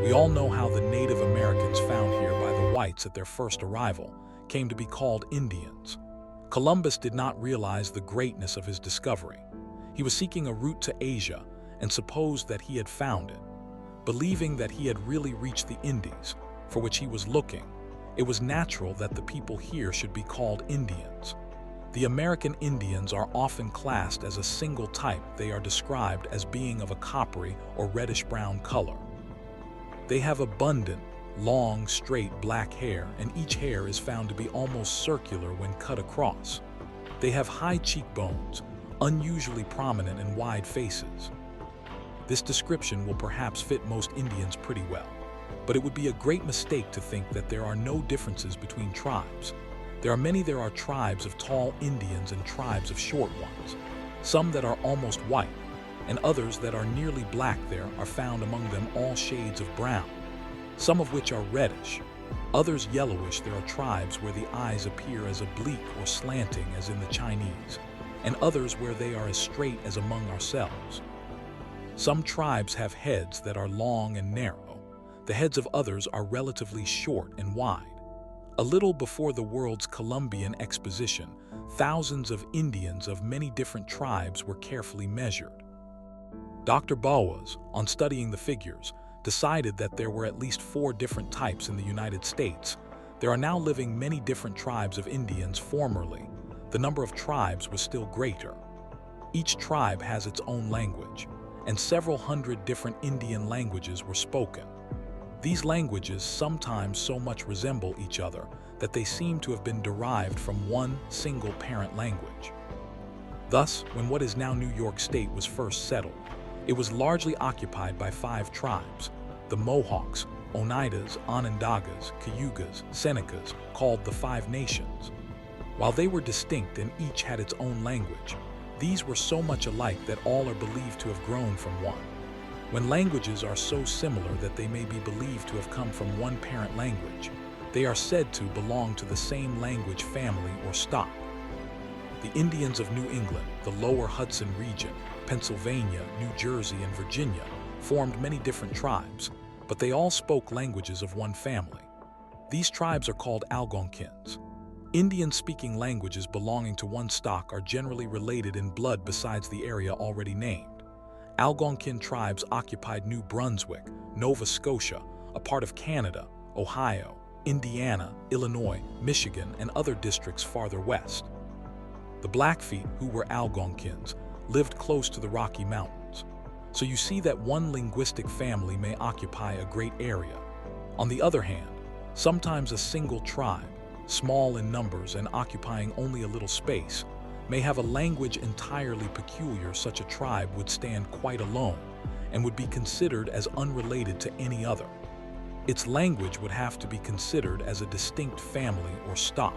We all know how the Native Americans found here by the whites at their first arrival came to be called Indians. Columbus did not realize the greatness of his discovery. He was seeking a route to Asia and supposed that he had found it. Believing that he had really reached the Indies, for which he was looking, it was natural that the people here should be called Indians. The American Indians are often classed as a single type. They are described as being of a coppery or reddish-brown color. They have abundant, long, straight black hair, and each hair is found to be almost circular when cut across. They have high cheekbones, unusually prominent and wide faces. This description will perhaps fit most Indians pretty well, but it would be a great mistake to think that there are no differences between tribes. There are tribes of tall Indians and tribes of short ones, some that are almost white, and others that are nearly black. There are found among them all shades of brown, some of which are reddish, others yellowish. There are tribes where the eyes appear as oblique or slanting as in the Chinese, and others where they are as straight as among ourselves. Some tribes have heads that are long and narrow. The heads of others are relatively short and wide. A little before the world's Columbian exposition, thousands of Indians of many different tribes were carefully measured. Dr. Bowers, on studying the figures, decided that there were at least 4 different types in the United States. There are now living many different tribes of Indians. Formerly, the number of tribes was still greater. Each tribe has its own language, and several hundred different Indian languages were spoken. These languages sometimes so much resemble each other that they seem to have been derived from one single parent language. Thus, when what is now New York State was first settled, it was largely occupied by 5 tribes: the Mohawks, Oneidas, Onondagas, Cayugas, Senecas, called the 5 Nations. While they were distinct and each had its own language, these were so much alike that all are believed to have grown from one. When languages are so similar that they may be believed to have come from one parent language, they are said to belong to the same language family or stock. The Indians of New England, the lower Hudson region, Pennsylvania, New Jersey, and Virginia formed many different tribes, but they all spoke languages of one family. These tribes are called Algonkins. Indians speaking languages belonging to one stock are generally related in blood besides the area already named. Algonkin tribes occupied New Brunswick, Nova Scotia, a part of Canada, Ohio, Indiana, Illinois, Michigan, and other districts farther west. The Blackfeet, who were Algonkins, lived close to the Rocky Mountains. So you see that one linguistic family may occupy a great area. On the other hand, sometimes a single tribe, small in numbers and occupying only a little space, may have a language entirely peculiar. Such a tribe would stand quite alone and would be considered as unrelated to any other. Its language would have to be considered as a distinct family or stock.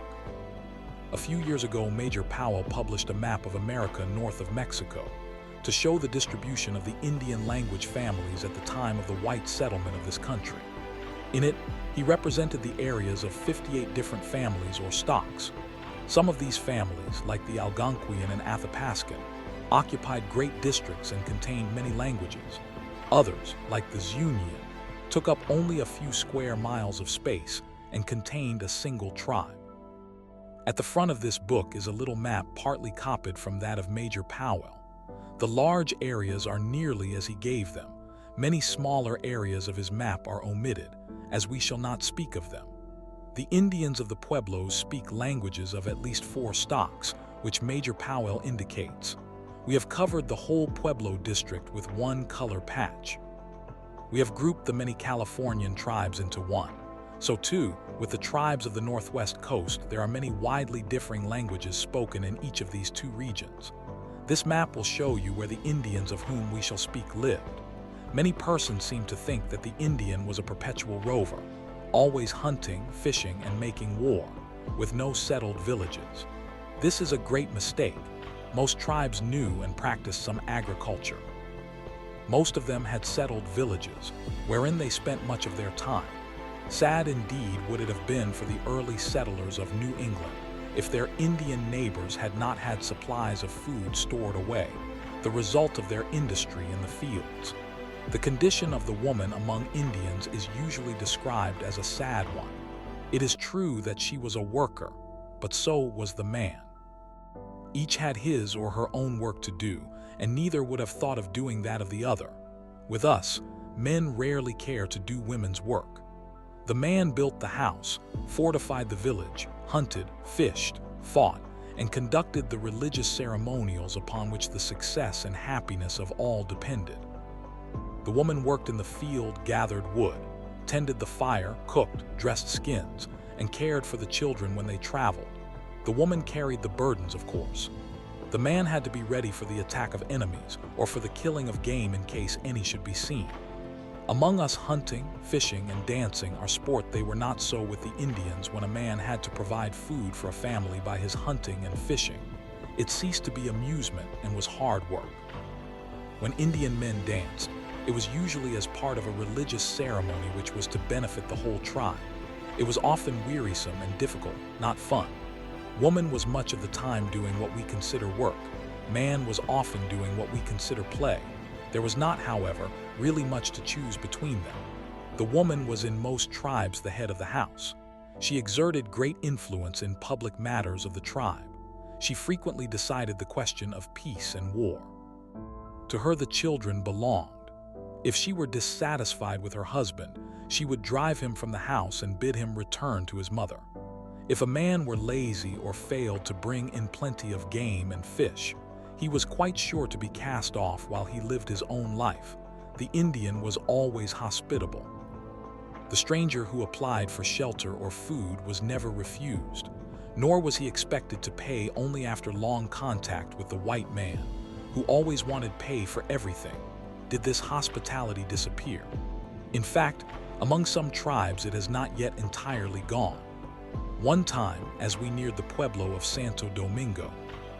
A few years ago, Major Powell published a map of America north of Mexico to show the distribution of the Indian language families at the time of the white settlement of this country. In it, he represented the areas of 58 different families or stocks. Some of these families, like the Algonquian and Athapascan, occupied great districts and contained many languages. Others, like the Zunian, took up only a few square miles of space and contained a single tribe. At the front of this book is a little map partly copied from that of Major Powell. The large areas are nearly as he gave them. Many smaller areas of his map are omitted, as we shall not speak of them. The Indians of the Pueblos speak languages of at least 4 stocks, which Major Powell indicates. We have covered the whole Pueblo district with one color patch. We have grouped the many Californian tribes into one. So too, with the tribes of the Northwest Coast, there are many widely differing languages spoken in each of these 2 regions. This map will show you where the Indians of whom we shall speak lived. Many persons seem to think that the Indian was a perpetual rover, always hunting, fishing, and making war, with no settled villages. This is a great mistake. Most tribes knew and practiced some agriculture. Most of them had settled villages, wherein they spent much of their time. Sad indeed would it have been for the early settlers of New England if their Indian neighbors had not had supplies of food stored away, the result of their industry in the fields. The condition of the woman among Indians is usually described as a sad one. It is true that she was a worker, but so was the man. Each had his or her own work to do, and neither would have thought of doing that of the other. With us, men rarely care to do women's work. The man built the house, fortified the village, hunted, fished, fought, and conducted the religious ceremonials upon which the success and happiness of all depended. The woman worked in the field, gathered wood, tended the fire, cooked, dressed skins, and cared for the children when they traveled. The woman carried the burdens, of course. The man had to be ready for the attack of enemies or for the killing of game in case any should be seen. Among us, hunting, fishing, and dancing are sport. They were not so with the Indians. When a man had to provide food for a family by his hunting and fishing, it ceased to be amusement and was hard work. When Indian men danced, it was usually as part of a religious ceremony which was to benefit the whole tribe. It was often wearisome and difficult, not fun. Woman was much of the time doing what we consider work. Man was often doing what we consider play. There was not, however, really much to choose between them. The woman was in most tribes the head of the house. She exerted great influence in public matters of the tribe. She frequently decided the question of peace and war. To her the children belonged. If she were dissatisfied with her husband, she would drive him from the house and bid him return to his mother. If a man were lazy or failed to bring in plenty of game and fish, he was quite sure to be cast off while he lived his own life. The Indian was always hospitable. The stranger who applied for shelter or food was never refused, nor was he expected to pay only after long contact with the white man, who always wanted pay for everything. Did this hospitality disappear? In fact, among some tribes it has not yet entirely gone. One time, as we neared the pueblo of Santo Domingo,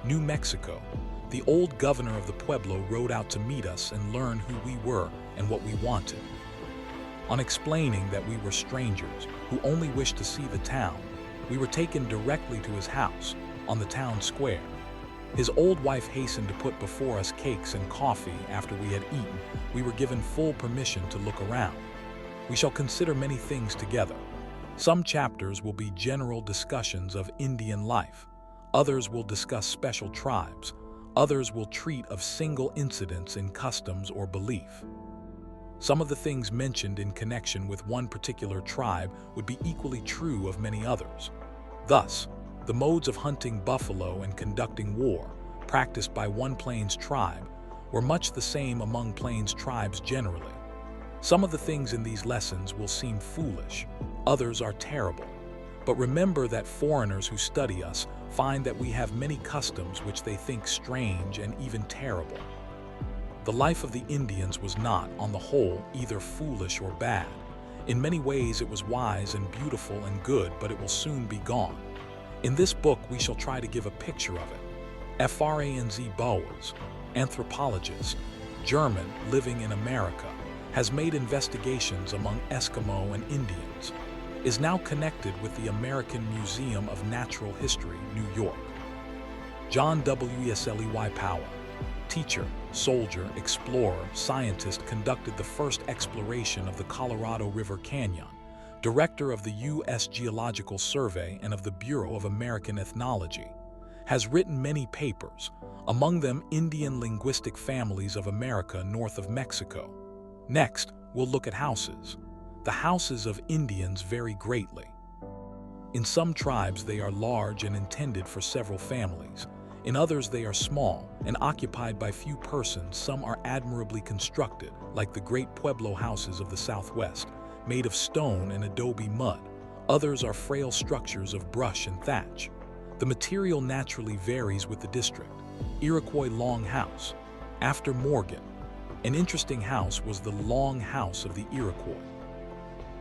New Mexico, the old governor of the pueblo rode out to meet us and learn who we were and what we wanted. On explaining that we were strangers who only wished to see the town, we were taken directly to his house on the town square. His old wife hastened to put before us cakes and coffee. After we had eaten, we were given full permission to look around. We shall consider many things together. Some chapters will be general discussions of Indian life. Others will discuss special tribes. Others will treat of single incidents in customs or belief. Some of the things mentioned in connection with one particular tribe would be equally true of many others. Thus, the modes of hunting buffalo and conducting war, practiced by one Plains tribe, were much the same among Plains tribes generally. Some of the things in these lessons will seem foolish, others are terrible. But remember that foreigners who study us find that we have many customs which they think strange and even terrible. The life of the Indians was not, on the whole, either foolish or bad. In many ways it was wise and beautiful and good, but it will soon be gone. In this book we shall try to give a picture of it. Franz Bowers, anthropologist, German living in America, has made investigations among Eskimo and Indians, is now connected with the American Museum of Natural History, New York. John W. Sley Powell, teacher, soldier, explorer, scientist, conducted the first exploration of the Colorado River Canyon, director of the U.S. Geological Survey and of the Bureau of American Ethnology, has written many papers, among them Indian Linguistic Families of America north of Mexico. Next, we'll look at houses. The houses of Indians vary greatly. In some tribes they are large and intended for several families. In others they are small and occupied by few persons. Some are admirably constructed, like the great pueblo houses of the Southwest, made of stone and adobe mud. Others are frail structures of brush and thatch. The material naturally varies with the district. Iroquois Long House. After Morgan, an interesting house was the Long House of the Iroquois.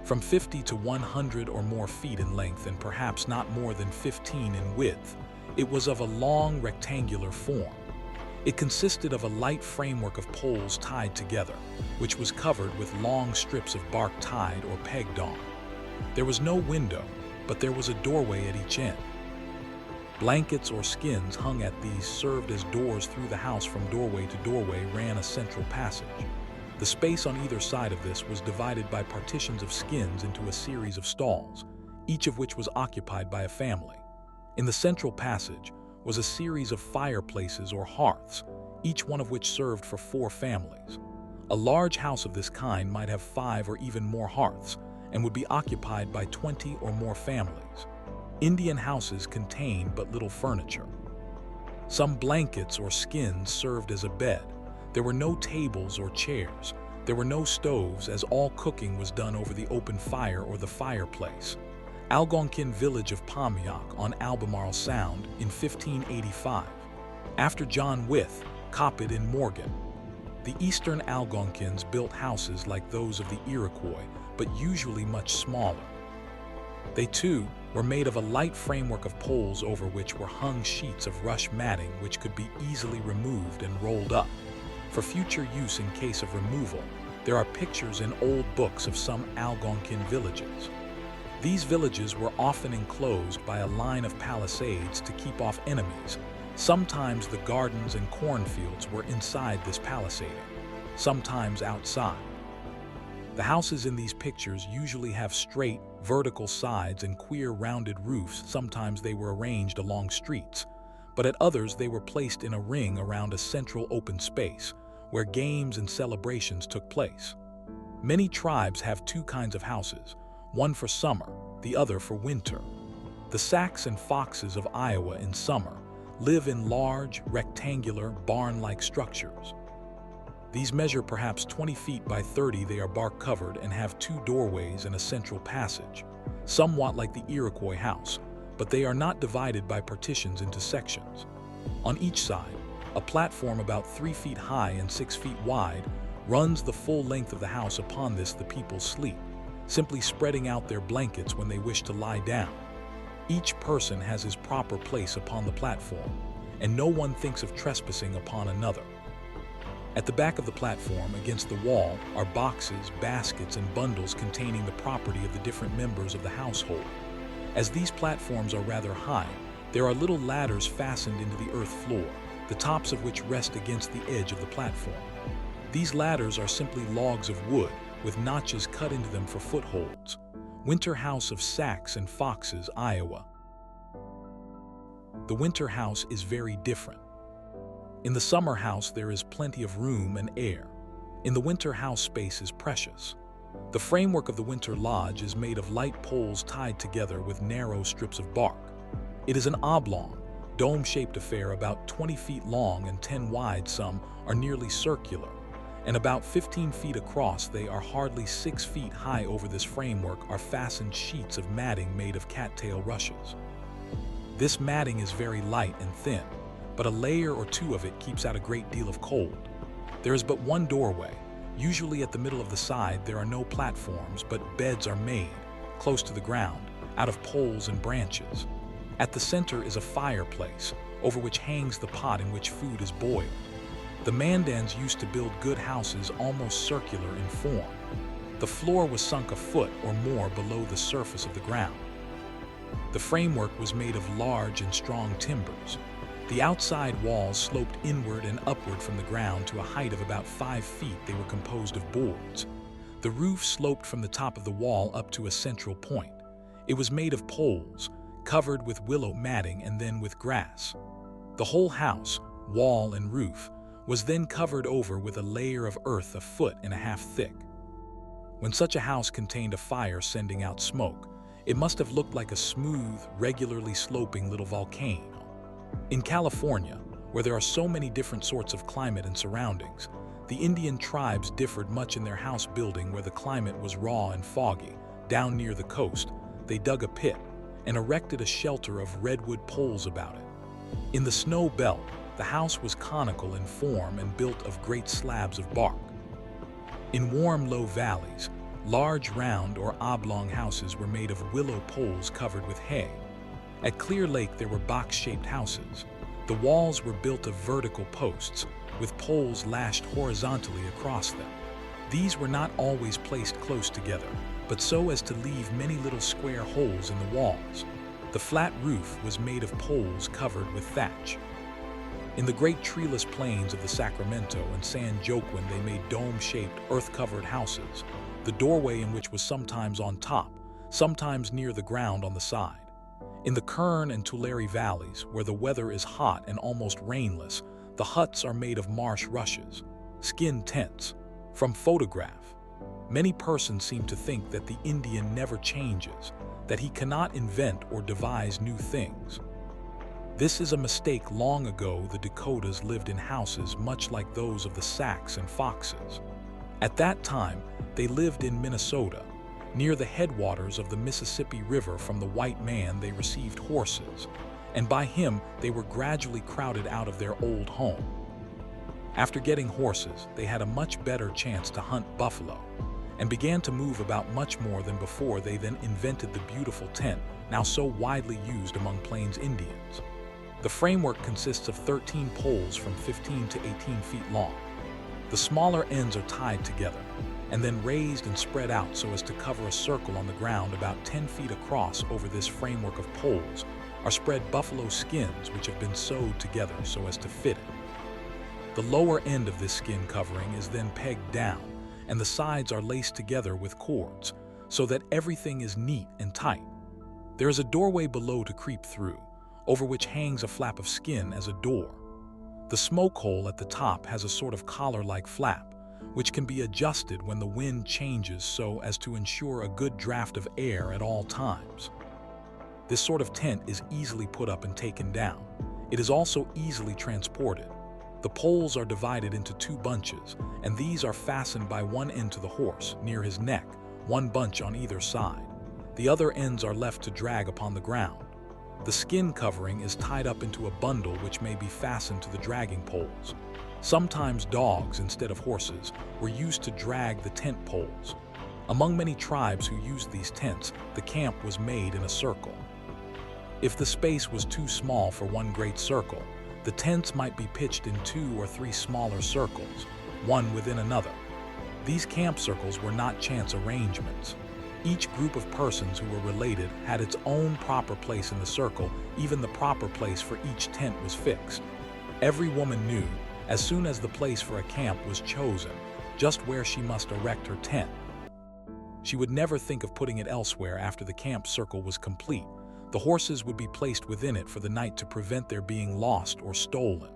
From 50 to 100 or more feet in length and perhaps not more than 15 in width, it was of a long rectangular form. It consisted of a light framework of poles tied together, which was covered with long strips of bark tied or pegged on. There was no window, but there was a doorway at each end. Blankets or skins hung at these served as doors. Through the house from doorway to doorway ran a central passage. The space on either side of this was divided by partitions of skins into a series of stalls, each of which was occupied by a family. In the central passage was a series of fireplaces or hearths, each one of which served for 4 families. A large house of this kind might have 5 or even more hearths and would be occupied by 20 or more families. Indian houses contained but little furniture. Some blankets or skins served as a bed. There were no tables or chairs. There were no stoves, as all cooking was done over the open fire or the fireplace. Algonkin village of Pamiak on Albemarle Sound in 1585. After John Wyth, Coppet in Morgan. The eastern Algonkins built houses like those of the Iroquois, but usually much smaller. They too were made of a light framework of poles over which were hung sheets of rush matting which could be easily removed and rolled up. For future use in case of removal, there are pictures in old books of some Algonkin villages. These villages were often enclosed by a line of palisades to keep off enemies. Sometimes the gardens and cornfields were inside this palisading, sometimes outside. The houses in these pictures usually have straight, vertical sides and queer rounded roofs. Sometimes they were arranged along streets, but at others they were placed in a ring around a central open space where games and celebrations took place. Many tribes have 2 kinds of houses, one for summer, the other for winter. The Sacs and Foxes of Iowa in summer live in large, rectangular, barn-like structures. These measure perhaps 20 feet by 30. They are bark-covered and have 2 doorways and a central passage, somewhat like the Iroquois house, but they are not divided by partitions into sections. On each side, a platform about 3 feet high and 6 feet wide runs the full length of the house. Upon this the people sleep, simply spreading out their blankets when they wish to lie down. Each person has his proper place upon the platform, and no one thinks of trespassing upon another. At the back of the platform, against the wall, are boxes, baskets, and bundles containing the property of the different members of the household. As these platforms are rather high, there are little ladders fastened into the earth floor, the tops of which rest against the edge of the platform. These ladders are simply logs of wood, with notches cut into them for footholds. Winter House of Sacs and Foxes, Iowa. The winter house is very different. In the summer house there is plenty of room and air. In the winter house space is precious. The framework of the winter lodge is made of light poles tied together with narrow strips of bark. It is an oblong, dome-shaped affair about 20 feet long and 10 wide. Some are nearly circular, and about 15 feet across. They are hardly 6 feet high. Over this framework are fastened sheets of matting made of cattail rushes. This matting is very light and thin, but a layer or 2 of it keeps out a great deal of cold. There is but one doorway. Usually at the middle of the side there are no platforms, but beds are made, close to the ground, out of poles and branches. At the center is a fireplace, over which hangs the pot in which food is boiled. The Mandans used to build good houses almost circular in form. The floor was sunk a foot or more below the surface of the ground. The framework was made of large and strong timbers. The outside walls sloped inward and upward from the ground to a height of about 5 feet. They were composed of boards. The roof sloped from the top of the wall up to a central point. It was made of poles, covered with willow matting and then with grass. The whole house, wall and roof, was then covered over with a layer of earth a foot and a half thick. When such a house contained a fire sending out smoke, it must have looked like a smooth, regularly sloping little volcano. In California, where there are so many different sorts of climate and surroundings, the Indian tribes differed much in their house building. Where the climate was raw and foggy, down near the coast, they dug a pit and erected a shelter of redwood poles about it. In the snow belt, the house was conical in form and built of great slabs of bark. In warm, low valleys, large round or oblong houses were made of willow poles covered with hay. At Clear Lake there were box-shaped houses. The walls were built of vertical posts, with poles lashed horizontally across them. These were not always placed close together, but so as to leave many little square holes in the walls. The flat roof was made of poles covered with thatch. In the great treeless plains of the Sacramento and San Joaquin, they made dome-shaped, earth-covered houses, the doorway in which was sometimes on top, sometimes near the ground on the side. In the Kern and Tulare valleys, where the weather is hot and almost rainless, the huts are made of marsh rushes, skin tents. From photograph, many persons seem to think that the Indian never changes, that he cannot invent or devise new things. This is a mistake. Long ago, the Dakotas lived in houses much like those of the Sacs and Foxes. At that time, they lived in Minnesota. Near the headwaters of the Mississippi River. From the white man they received horses, and by him they were gradually crowded out of their old home. After getting horses, they had a much better chance to hunt buffalo, and began to move about much more than before. They then invented the beautiful tent, now so widely used among Plains Indians. The framework consists of 13 poles from 15 to 18 feet long. The smaller ends are tied together, and then raised and spread out so as to cover a circle on the ground about 10 feet across. Over this framework of poles are spread buffalo skins which have been sewed together so as to fit it. The lower end of this skin covering is then pegged down, and the sides are laced together with cords, so that everything is neat and tight. There is a doorway below to creep through, over which hangs a flap of skin as a door. The smoke hole at the top has a sort of collar-like flap, which can be adjusted when the wind changes so as to ensure a good draft of air at all times. This sort of tent is easily put up and taken down. It is also easily transported. The poles are divided into 2 bunches, and these are fastened by one end to the horse, near his neck, one bunch on either side. The other ends are left to drag upon the ground. The skin covering is tied up into a bundle which may be fastened to the dragging poles. Sometimes dogs, instead of horses, were used to drag the tent poles. Among many tribes who used these tents, the camp was made in a circle. If the space was too small for one great circle, the tents might be pitched in 2 or 3 smaller circles, one within another. These camp circles were not chance arrangements. Each group of persons who were related had its own proper place in the circle. Even the proper place for each tent was fixed. Every woman knew, as soon as the place for a camp was chosen, just where she must erect her tent. She would never think of putting it elsewhere after the camp circle was complete. The horses would be placed within it for the night to prevent their being lost or stolen.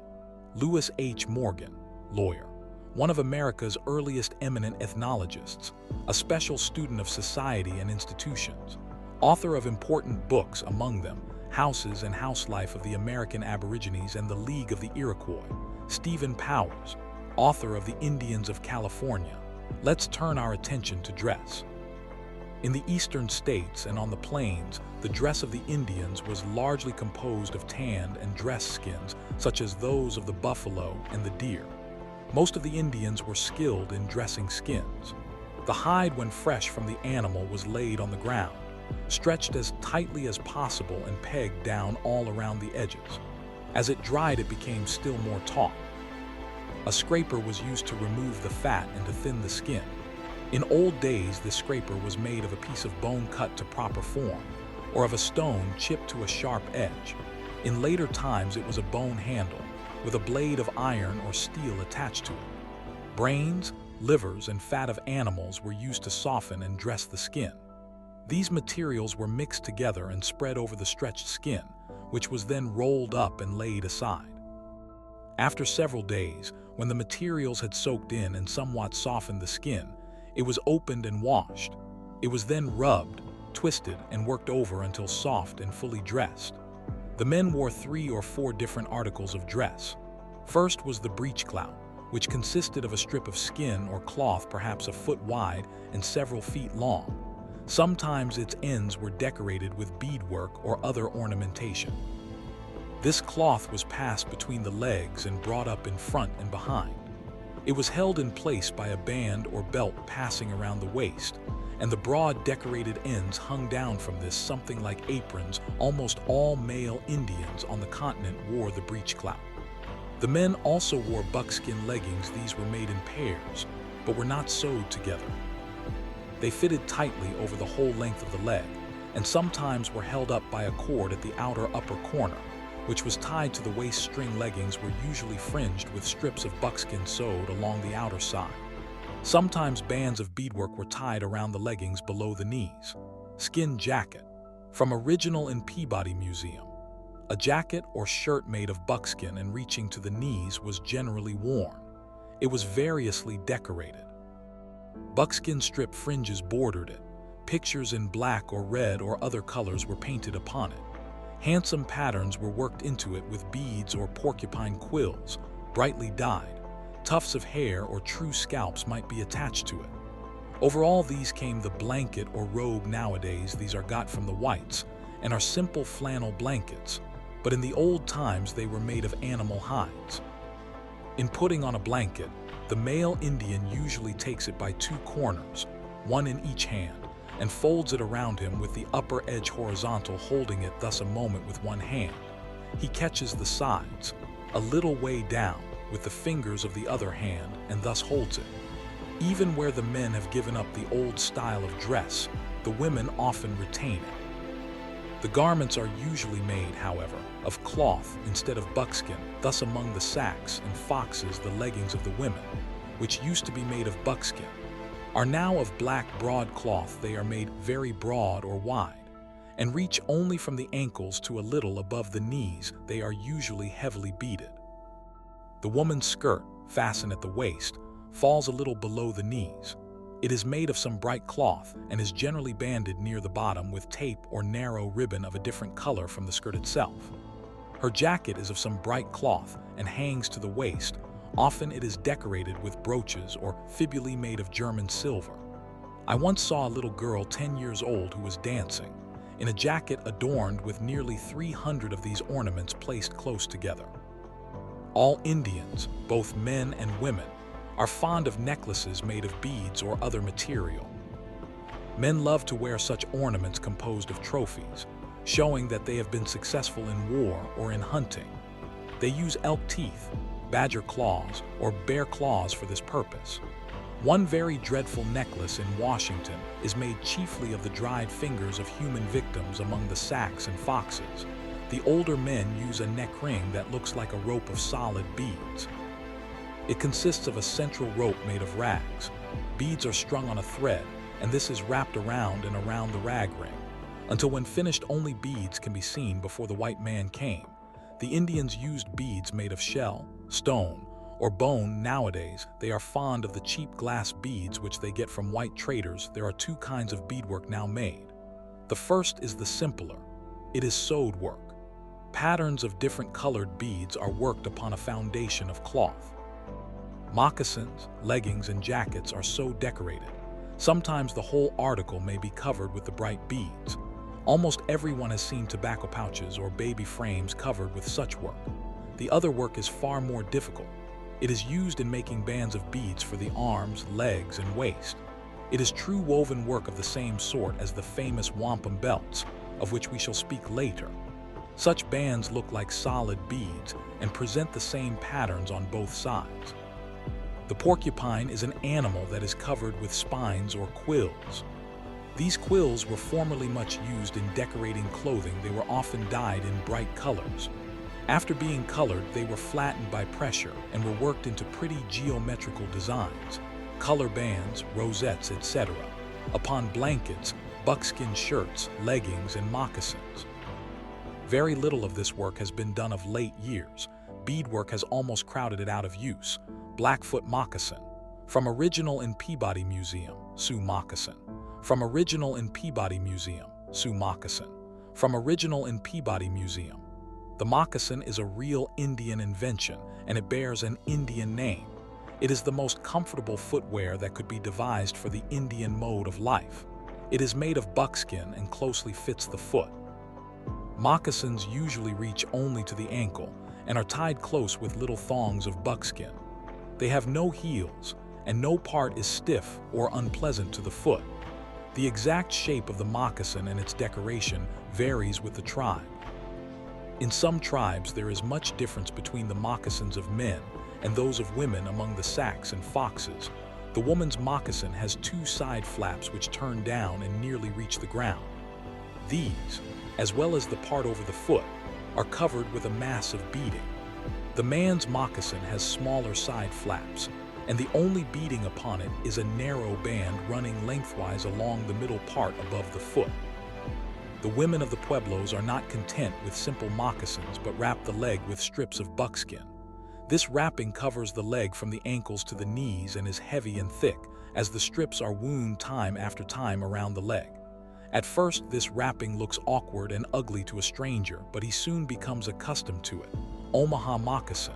Lewis H. Morgan, lawyer, one of America's earliest eminent ethnologists, a special student of society and institutions, author of important books, among them Houses and House Life of the American Aborigines and the League of the Iroquois. Stephen Powers, author of The Indians of California. Let's turn our attention to dress. In the eastern states and on the plains, the dress of the Indians was largely composed of tanned and dressed skins, such as those of the buffalo and the deer. Most of the Indians were skilled in dressing skins. The hide, when fresh from the animal, was laid on the ground, stretched as tightly as possible and pegged down all around the edges. As it dried, it became still more taut. A scraper was used to remove the fat and to thin the skin. In old days, this scraper was made of a piece of bone cut to proper form, or of a stone chipped to a sharp edge. In later times, it was a bone handle, with a blade of iron or steel attached to it. Brains, livers, and fat of animals were used to soften and dress the skin. These materials were mixed together and spread over the stretched skin, which was then rolled up and laid aside. After several days, when the materials had soaked in and somewhat softened the skin, it was opened and washed. It was then rubbed, twisted, and worked over until soft and fully dressed. The men wore 3 or 4 different articles of dress. First was the breechclout, which consisted of a strip of skin or cloth perhaps a foot wide and several feet long. Sometimes its ends were decorated with beadwork or other ornamentation. This cloth was passed between the legs and brought up in front and behind. It was held in place by a band or belt passing around the waist, and the broad decorated ends hung down from this, something like aprons. Almost all male Indians on the continent wore the breechclout. The men also wore buckskin leggings. These were made in pairs, but were not sewed together. They fitted tightly over the whole length of the leg, and sometimes were held up by a cord at the outer upper corner, which was tied to the waist. String leggings were usually fringed with strips of buckskin sewed along the outer side. Sometimes bands of beadwork were tied around the leggings below the knees. Skin jacket. From Original in Peabody Museum. A jacket or shirt made of buckskin and reaching to the knees was generally worn. It was variously decorated. Buckskin strip fringes bordered it. Pictures in black or red or other colors were painted upon it. Handsome patterns were worked into it with beads or porcupine quills, brightly dyed. Tufts of hair or true scalps might be attached to it. Over all these came the blanket or robe. Nowadays, these are got from the whites and are simple flannel blankets, but in the old times they were made of animal hides. In putting on a blanket, the male Indian usually takes it by two corners, one in each hand, and folds it around him with the upper edge horizontal, holding it thus a moment with one hand. He catches the sides, a little way down, with the fingers of the other hand, and thus holds it. Even where the men have given up the old style of dress, the women often retain it. The garments are usually made, however, of cloth instead of buckskin. Thus among the Sacs and Foxes, the leggings of the women, which used to be made of buckskin, are now of black broadcloth. They are made very broad or wide, and reach only from the ankles to a little above the knees. They are usually heavily beaded. The woman's skirt, fastened at the waist, falls a little below the knees. It is made of some bright cloth and is generally banded near the bottom with tape or narrow ribbon of a different color from the skirt itself. Her jacket is of some bright cloth and hangs to the waist. Often it is decorated with brooches or fibulae made of German silver. I once saw a little girl 10 years old who was dancing in a jacket adorned with nearly 300 of these ornaments placed close together. All Indians, both men and women, are fond of necklaces made of beads or other material. Men love to wear such ornaments composed of trophies, showing that they have been successful in war or in hunting. They use elk teeth, badger claws, or bear claws for this purpose. One very dreadful necklace in Washington is made chiefly of the dried fingers of human victims among the Sacs and Foxes. The older men use a neck ring that looks like a rope of solid beads. It consists of a central rope made of rags. Beads are strung on a thread, and this is wrapped around and around the rag ring, until when finished only beads can be seen. Before the white man came, the Indians used beads made of shell, stone, or bone. Nowadays, they are fond of the cheap glass beads which they get from white traders. There are two kinds of beadwork now made. The first is the simpler. It is sewed work. Patterns of different colored beads are worked upon a foundation of cloth. Moccasins, leggings, and jackets are so decorated. Sometimes the whole article may be covered with the bright beads. Almost everyone has seen tobacco pouches or baby frames covered with such work. The other work is far more difficult. It is used in making bands of beads for the arms, legs, and waist. It is true woven work of the same sort as the famous wampum belts, of which we shall speak later. Such bands look like solid beads and present the same patterns on both sides. The porcupine is an animal that is covered with spines or quills. These quills were formerly much used in decorating clothing. They were often dyed in bright colors. After being colored, they were flattened by pressure and were worked into pretty geometrical designs, color bands, rosettes, etc., upon blankets, buckskin shirts, leggings, and moccasins. Very little of this work has been done of late years. Beadwork has almost crowded it out of use. Blackfoot moccasin. From Original in Peabody Museum, Sioux moccasin. From Original in Peabody Museum, Sioux moccasin. From Original in Peabody Museum. The moccasin is a real Indian invention, and it bears an Indian name. It is the most comfortable footwear that could be devised for the Indian mode of life. It is made of buckskin and closely fits the foot. Moccasins usually reach only to the ankle and are tied close with little thongs of buckskin. They have no heels, and no part is stiff or unpleasant to the foot. The exact shape of the moccasin and its decoration varies with the tribe. In some tribes, there is much difference between the moccasins of men and those of women. Among the Sacs and Foxes, the woman's moccasin has two side flaps which turn down and nearly reach the ground. These, as well as the part over the foot, are covered with a massive beading. The man's moccasin has smaller side flaps, and the only beading upon it is a narrow band running lengthwise along the middle part above the foot. The women of the Pueblos are not content with simple moccasins but wrap the leg with strips of buckskin. This wrapping covers the leg from the ankles to the knees and is heavy and thick, as the strips are wound time after time around the leg. At first, this wrapping looks awkward and ugly to a stranger, but he soon becomes accustomed to it. Omaha moccasin.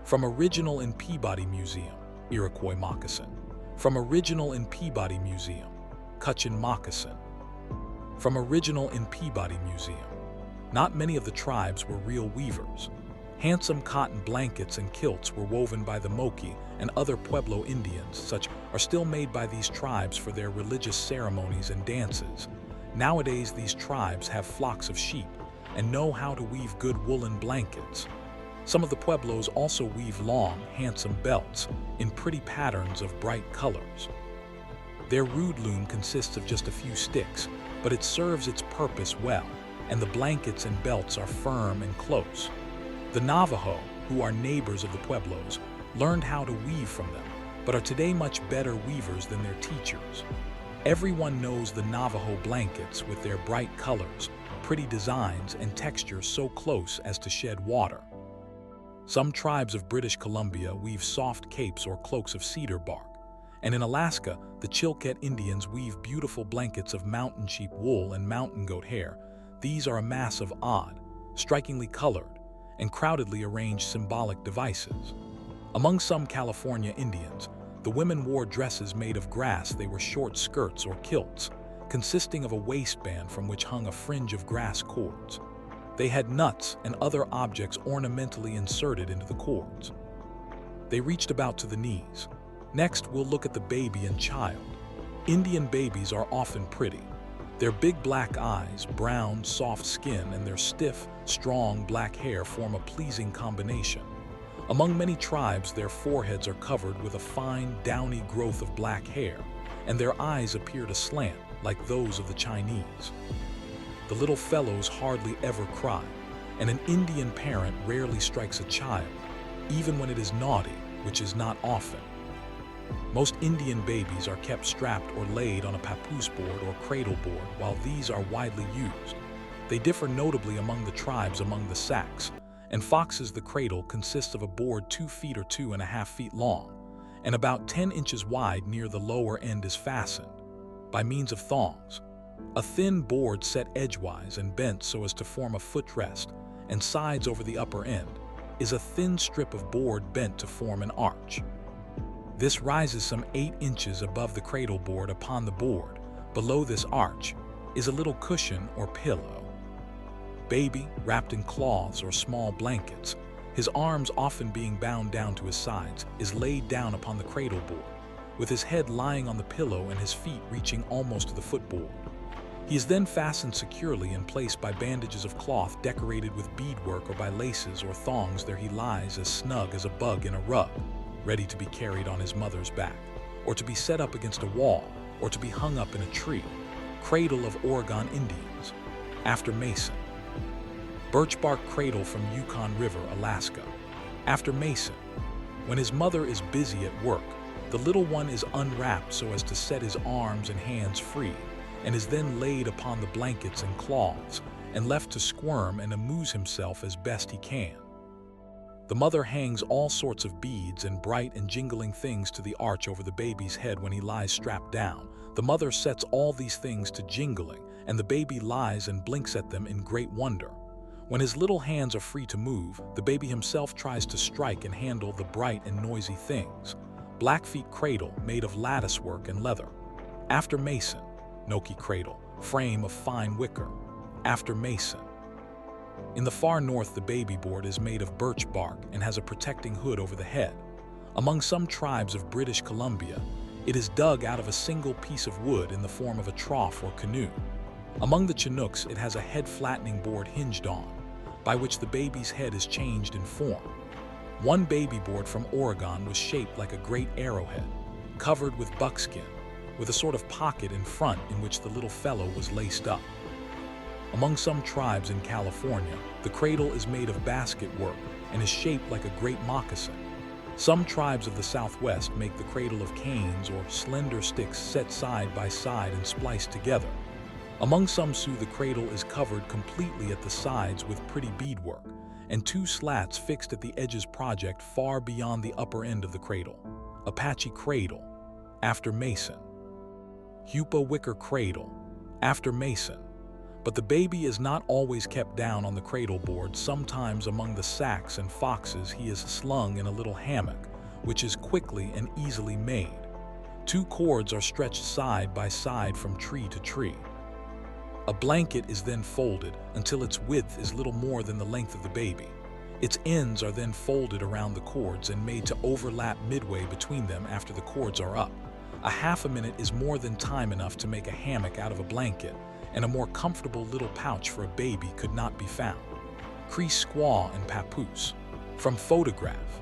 From original in Peabody Museum, Iroquois moccasin. From original in Peabody Museum, Cochin moccasin. From original in Peabody Museum. Not many of the tribes were real weavers. Handsome cotton blankets and kilts were woven by the Moqui and other Pueblo Indians. Such are still made by these tribes for their religious ceremonies and dances. Nowadays, these tribes have flocks of sheep and know how to weave good woolen blankets. Some of the Pueblos also weave long, handsome belts in pretty patterns of bright colors. Their rude loom consists of just a few sticks, but it serves its purpose well, and the blankets and belts are firm and close. The Navajo, who are neighbors of the Pueblos, learned how to weave from them, but are today much better weavers than their teachers. Everyone knows the Navajo blankets with their bright colors, pretty designs, and textures so close as to shed water. Some tribes of British Columbia weave soft capes or cloaks of cedar bark, and in Alaska, the Chilkat Indians weave beautiful blankets of mountain sheep wool and mountain goat hair. These are a mass of odd, strikingly colored, and crowdedly arranged symbolic devices. Among some California Indians, the women wore dresses made of grass. They were short skirts or kilts, consisting of a waistband from which hung a fringe of grass cords. They had nuts and other objects ornamentally inserted into the cords. They reached about to the knees. Next, we'll look at the baby and child. Indian babies are often pretty. Their big black eyes, brown, soft skin, and their stiff, strong black hair form a pleasing combination. Among many tribes, their foreheads are covered with a fine, downy growth of black hair, and their eyes appear to slant like those of the Chinese. The little fellows hardly ever cry, and an Indian parent rarely strikes a child, even when it is naughty, which is not often. Most Indian babies are kept strapped or laid on a papoose board or cradle board, while these are widely used. They differ notably among the tribes. Among the Sacs and Foxes, the cradle consists of a board 2 feet or 2.5 feet long, and about 10 inches wide. Near the lower end is fastened, by means of thongs, a thin board set edgewise and bent so as to form a footrest, and sides over the upper end is a thin strip of board bent to form an arch. This rises some 8 inches above the cradle board. Upon the board, below this arch, is a little cushion or pillow. Baby, wrapped in cloths or small blankets, his arms often being bound down to his sides, is laid down upon the cradle board, with his head lying on the pillow and his feet reaching almost to the footboard. He is then fastened securely in place by bandages of cloth decorated with beadwork or by laces or thongs. There he lies as snug as a bug in a rug, ready to be carried on his mother's back, or to be set up against a wall, or to be hung up in a tree. Cradle of Oregon Indians. After Mason. Birch bark cradle from Yukon River, Alaska. After Mason. When his mother is busy at work, the little one is unwrapped so as to set his arms and hands free, and is then laid upon the blankets and cloths, and left to squirm and amuse himself as best he can. The mother hangs all sorts of beads and bright and jingling things to the arch over the baby's head when he lies strapped down. The mother sets all these things to jingling, and the baby lies and blinks at them in great wonder. When his little hands are free to move, the baby himself tries to strike and handle the bright and noisy things. Blackfeet cradle made of lattice work and leather. After Mason. Noki cradle, frame of fine wicker. After Mason. In the far north, the baby board is made of birch bark and has a protecting hood over the head. Among some tribes of British Columbia, it is dug out of a single piece of wood in the form of a trough or canoe. Among the Chinooks, it has a head-flattening board hinged on, by which the baby's head is changed in form. One baby board from Oregon was shaped like a great arrowhead, covered with buckskin, with a sort of pocket in front in which the little fellow was laced up. Among some tribes in California, the cradle is made of basket work and is shaped like a great moccasin. Some tribes of the Southwest make the cradle of canes or slender sticks set side by side and spliced together. Among some Sioux, the cradle is covered completely at the sides with pretty beadwork, and two slats fixed at the edges project far beyond the upper end of the cradle. Apache cradle, after Mason. Hupa wicker cradle, after Mason. But the baby is not always kept down on the cradle board. Sometimes among the Sacs and Foxes he is slung in a little hammock, which is quickly and easily made. Two cords are stretched side by side from tree to tree. A blanket is then folded until its width is little more than the length of the baby. Its ends are then folded around the cords and made to overlap midway between them after the cords are up. A half a minute is more than time enough to make a hammock out of a blanket, and a more comfortable little pouch for a baby could not be found. Cree squaw and papoose. From photograph.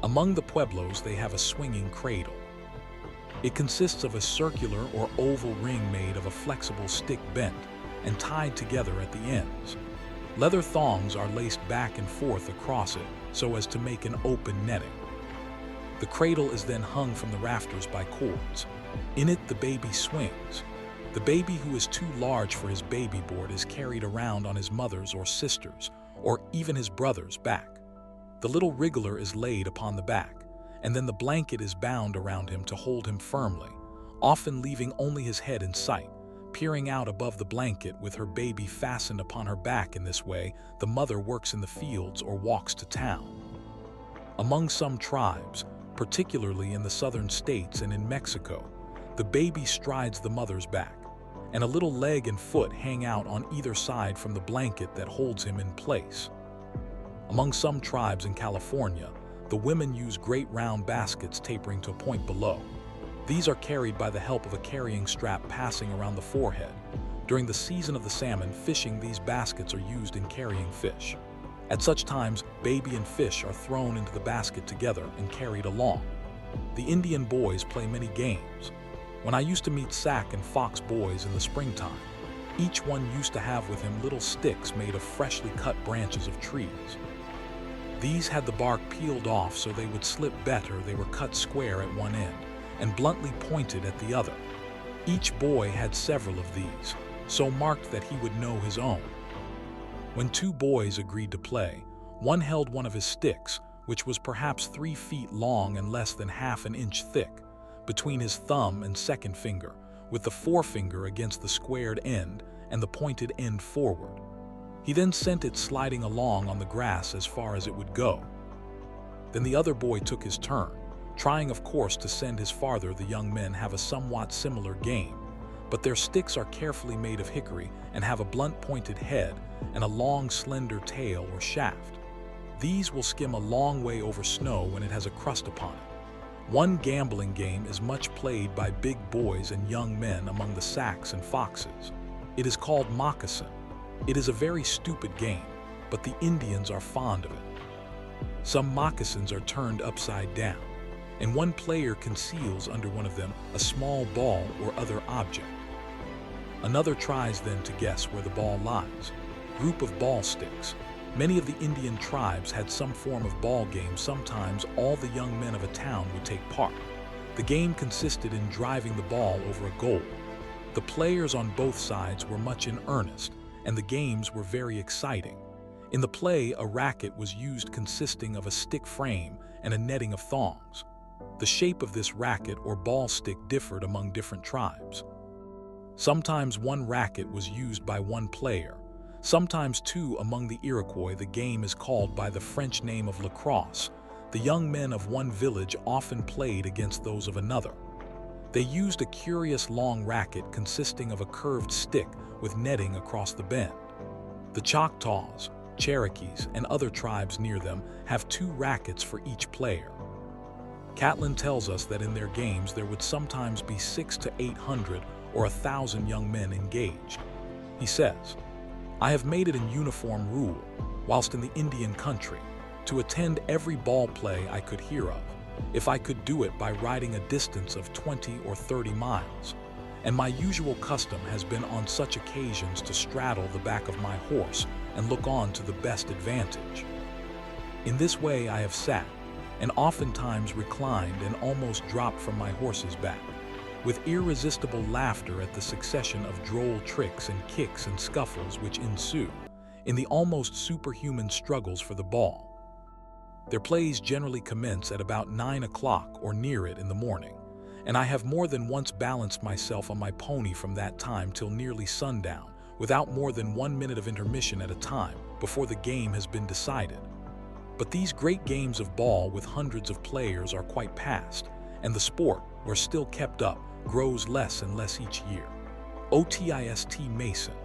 Among the Pueblos they have a swinging cradle. It consists of a circular or oval ring made of a flexible stick bent and tied together at the ends. Leather thongs are laced back and forth across it so as to make an open netting. The cradle is then hung from the rafters by cords. In it the baby swings. The baby who is too large for his baby board is carried around on his mother's or sister's, or even his brother's back. The little wriggler is laid upon the back, and then the blanket is bound around him to hold him firmly, often leaving only his head in sight. Peering out above the blanket with her baby fastened upon her back. In this way, the mother works in the fields or walks to town. Among some tribes, particularly in the southern states and in Mexico, the baby strides the mother's back, and a little leg and foot hang out on either side from the blanket that holds him in place. Among some tribes in California, the women use great round baskets tapering to a point below. These are carried by the help of a carrying strap passing around the forehead. During the season of the salmon fishing, these baskets are used in carrying fish. At such times, baby and fish are thrown into the basket together and carried along. The Indian boys play many games. When I used to meet Sac and Fox boys in the springtime, each one used to have with him little sticks made of freshly cut branches of trees. These had the bark peeled off so they would slip better. They were cut square at one end and bluntly pointed at the other. Each boy had several of these, so marked that he would know his own. When two boys agreed to play, one held one of his sticks, which was perhaps 3 feet long and less than half an inch thick, between his thumb and second finger, with the forefinger against the squared end and the pointed end forward. He then sent it sliding along on the grass as far as it would go. Then the other boy took his turn, trying of course to send his farther. The young men have a somewhat similar game, but their sticks are carefully made of hickory and have a blunt pointed head and a long slender tail or shaft. These will skim a long way over snow when it has a crust upon it. One gambling game is much played by big boys and young men among the Sacs and Foxes. It is called moccasin. It is a very stupid game, but the Indians are fond of it. Some moccasins are turned upside down, and one player conceals under one of them a small ball or other object. Another tries then to guess where the ball lies. Group of ball sticks. Many of the Indian tribes had some form of ball game. Sometimes all the young men of a town would take part. The game consisted in driving the ball over a goal. The players on both sides were much in earnest, and the games were very exciting. In the play, a racket was used consisting of a stick frame and a netting of thongs. The shape of this racket or ball stick differed among different tribes. Sometimes one racket was used by one player, sometimes two. Among the Iroquois, the game is called by the French name of lacrosse. The young men of one village often played against those of another. They used a curious long racket consisting of a curved stick with netting across the bend. The Choctaws, Cherokees, and other tribes near them have 2 rackets for each player. Catlin tells us that in their games there would sometimes be 600 to 800 or 1,000 young men engaged. He says, "I have made it an uniform rule, whilst in the Indian country, to attend every ball play I could hear of, if I could do it by riding a distance of 20 or 30 miles, and my usual custom has been on such occasions to straddle the back of my horse and look on to the best advantage. In this way I have sat, and oftentimes reclined and almost dropped from my horse's back, with irresistible laughter at the succession of droll tricks and kicks and scuffles which ensue in the almost superhuman struggles for the ball. Their plays generally commence at about 9 o'clock or near it in the morning, and I have more than once balanced myself on my pony from that time till nearly sundown, without more than 1 minute of intermission at a time before the game has been decided. But these great games of ball with hundreds of players are quite past, and the sport, where still kept up, grows less and less each year. Otist Mason,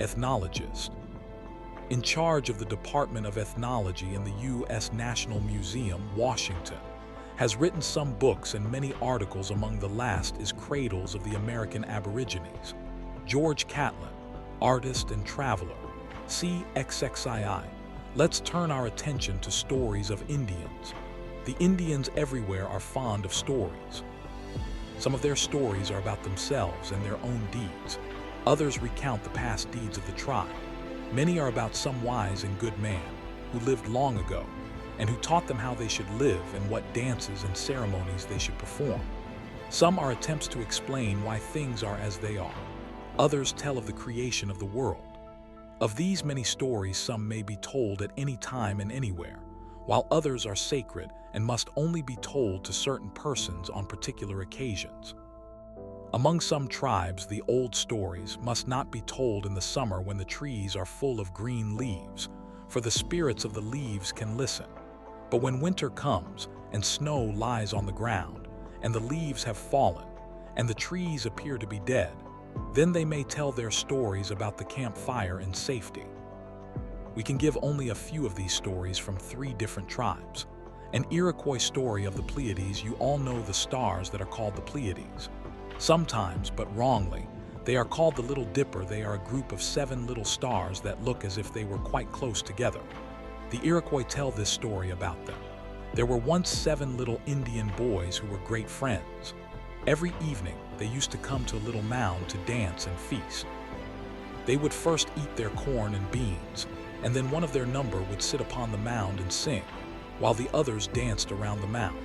ethnologist, in charge of the Department of Ethnology in the U.S. National Museum, Washington, has written some books and many articles. Among the last is Cradles of the American Aborigines. George Catlin, artist and traveler, CXXII. Let's turn our attention to stories of Indians. The Indians everywhere are fond of stories. Some of their stories are about themselves and their own deeds. Others recount the past deeds of the tribe. Many are about some wise and good man who lived long ago and who taught them how they should live and what dances and ceremonies they should perform. Some are attempts to explain why things are as they are. Others tell of the creation of the world. Of these many stories, some may be told at any time and anywhere, while others are sacred and must only be told to certain persons on particular occasions. Among some tribes, the old stories must not be told in the summer when the trees are full of green leaves, for the spirits of the leaves can listen. But when winter comes and snow lies on the ground, and the leaves have fallen, and the trees appear to be dead, then they may tell their stories about the campfire in safety. We can give only a few of these stories from 3 different tribes. An Iroquois story of the Pleiades. You all know the stars that are called the Pleiades. Sometimes, but wrongly, they are called the Little Dipper. They are a group of 7 little stars that look as if they were quite close together. The Iroquois tell this story about them. There were once 7 little Indian boys who were great friends. Every evening, they used to come to a little mound to dance and feast. They would first eat their corn and beans, and then one of their number would sit upon the mound and sing, while the others danced around the mound.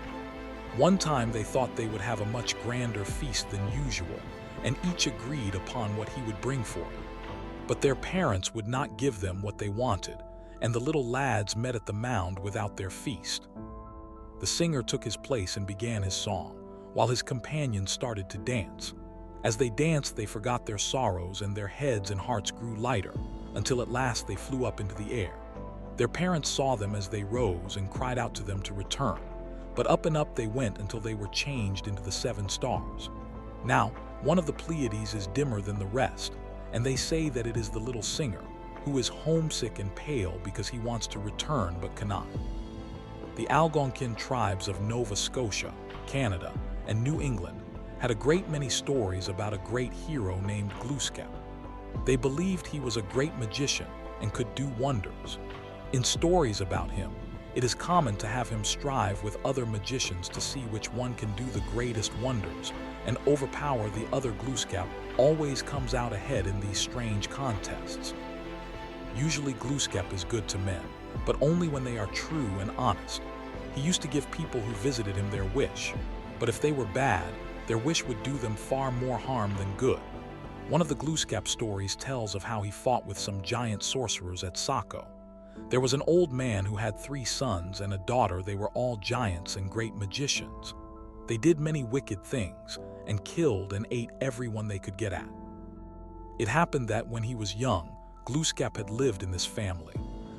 One time they thought they would have a much grander feast than usual, and each agreed upon what he would bring for it. But their parents would not give them what they wanted, and the little lads met at the mound without their feast. The singer took his place and began his song, while his companions started to dance. As they danced, they forgot their sorrows, and their heads and hearts grew lighter, until at last they flew up into the air. Their parents saw them as they rose and cried out to them to return, but up and up they went until they were changed into the 7 stars. Now, one of the Pleiades is dimmer than the rest, and they say that it is the little singer, who is homesick and pale because he wants to return but cannot. The Algonkin tribes of Nova Scotia, Canada, and New England had a great many stories about a great hero named Glooskap. They believed he was a great magician and could do wonders. In stories about him, it is common to have him strive with other magicians to see which one can do the greatest wonders and overpower the other. Glooskap always comes out ahead in these strange contests. Usually Glooskap is good to men, but only when they are true and honest. He used to give people who visited him their wish, but if they were bad, their wish would do them far more harm than good. One of the Glooskap stories tells of how he fought with some giant sorcerers at Saco. There was an old man who had 3 sons and a daughter. They were all giants and great magicians. They did many wicked things and killed and ate everyone they could get at. It happened that when he was young, Glooskap had lived in this family.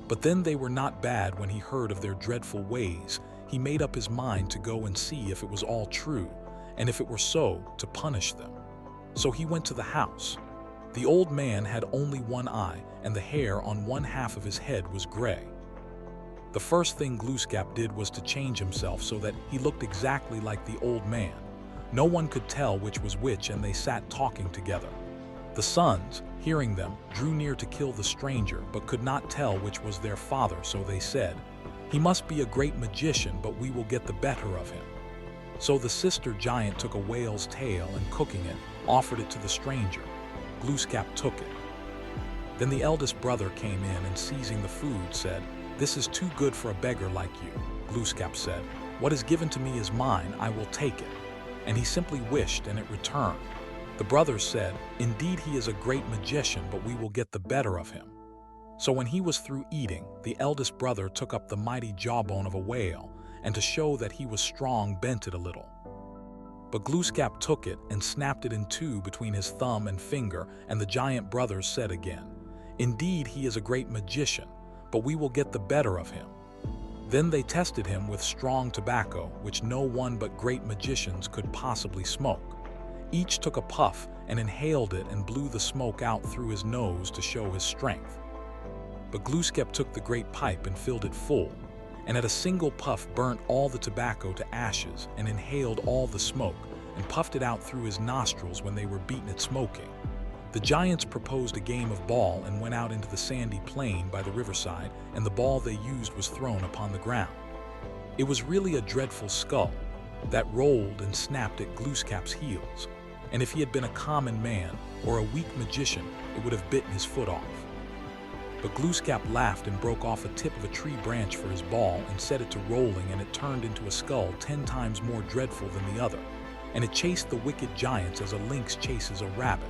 But then they were not bad. When he heard of their dreadful ways, he made up his mind to go and see if it was all true, and if it were so, to punish them. So he went to the house. The old man had only one eye, and the hair on one half of his head was gray. The first thing Glooskap did was to change himself so that he looked exactly like the old man. No one could tell which was which, and they sat talking together. The sons, hearing them, drew near to kill the stranger, but could not tell which was their father, so they said, "He must be a great magician, but we will get the better of him." So the sister giant took a whale's tail and, cooking it, offered it to the stranger. Glooskap took it. Then the eldest brother came in and, seizing the food, said, "This is too good for a beggar like you." Glooskap said, "What is given to me is mine, I will take it." And he simply wished, and it returned. The brothers said, "Indeed he is a great magician, but we will get the better of him." So when he was through eating, the eldest brother took up the mighty jawbone of a whale, and to show that he was strong bent it a little. But Glooskap took it and snapped it in two between his thumb and finger, and the giant brothers said again, "Indeed he is a great magician, but we will get the better of him." Then they tested him with strong tobacco, which no one but great magicians could possibly smoke. Each took a puff and inhaled it and blew the smoke out through his nose to show his strength. But Glooskap took the great pipe and filled it full, and at a single puff burnt all the tobacco to ashes and inhaled all the smoke and puffed it out through his nostrils when they were beaten at smoking. The giants proposed a game of ball and went out into the sandy plain by the riverside, and the ball they used was thrown upon the ground. It was really a dreadful skull that rolled and snapped at Glooskap's heels, and if he had been a common man or a weak magician, it would have bitten his foot off. But Glooskap laughed and broke off a tip of a tree branch for his ball and set it to rolling, and it turned into a skull 10 times more dreadful than the other, and it chased the wicked giants as a lynx chases a rabbit.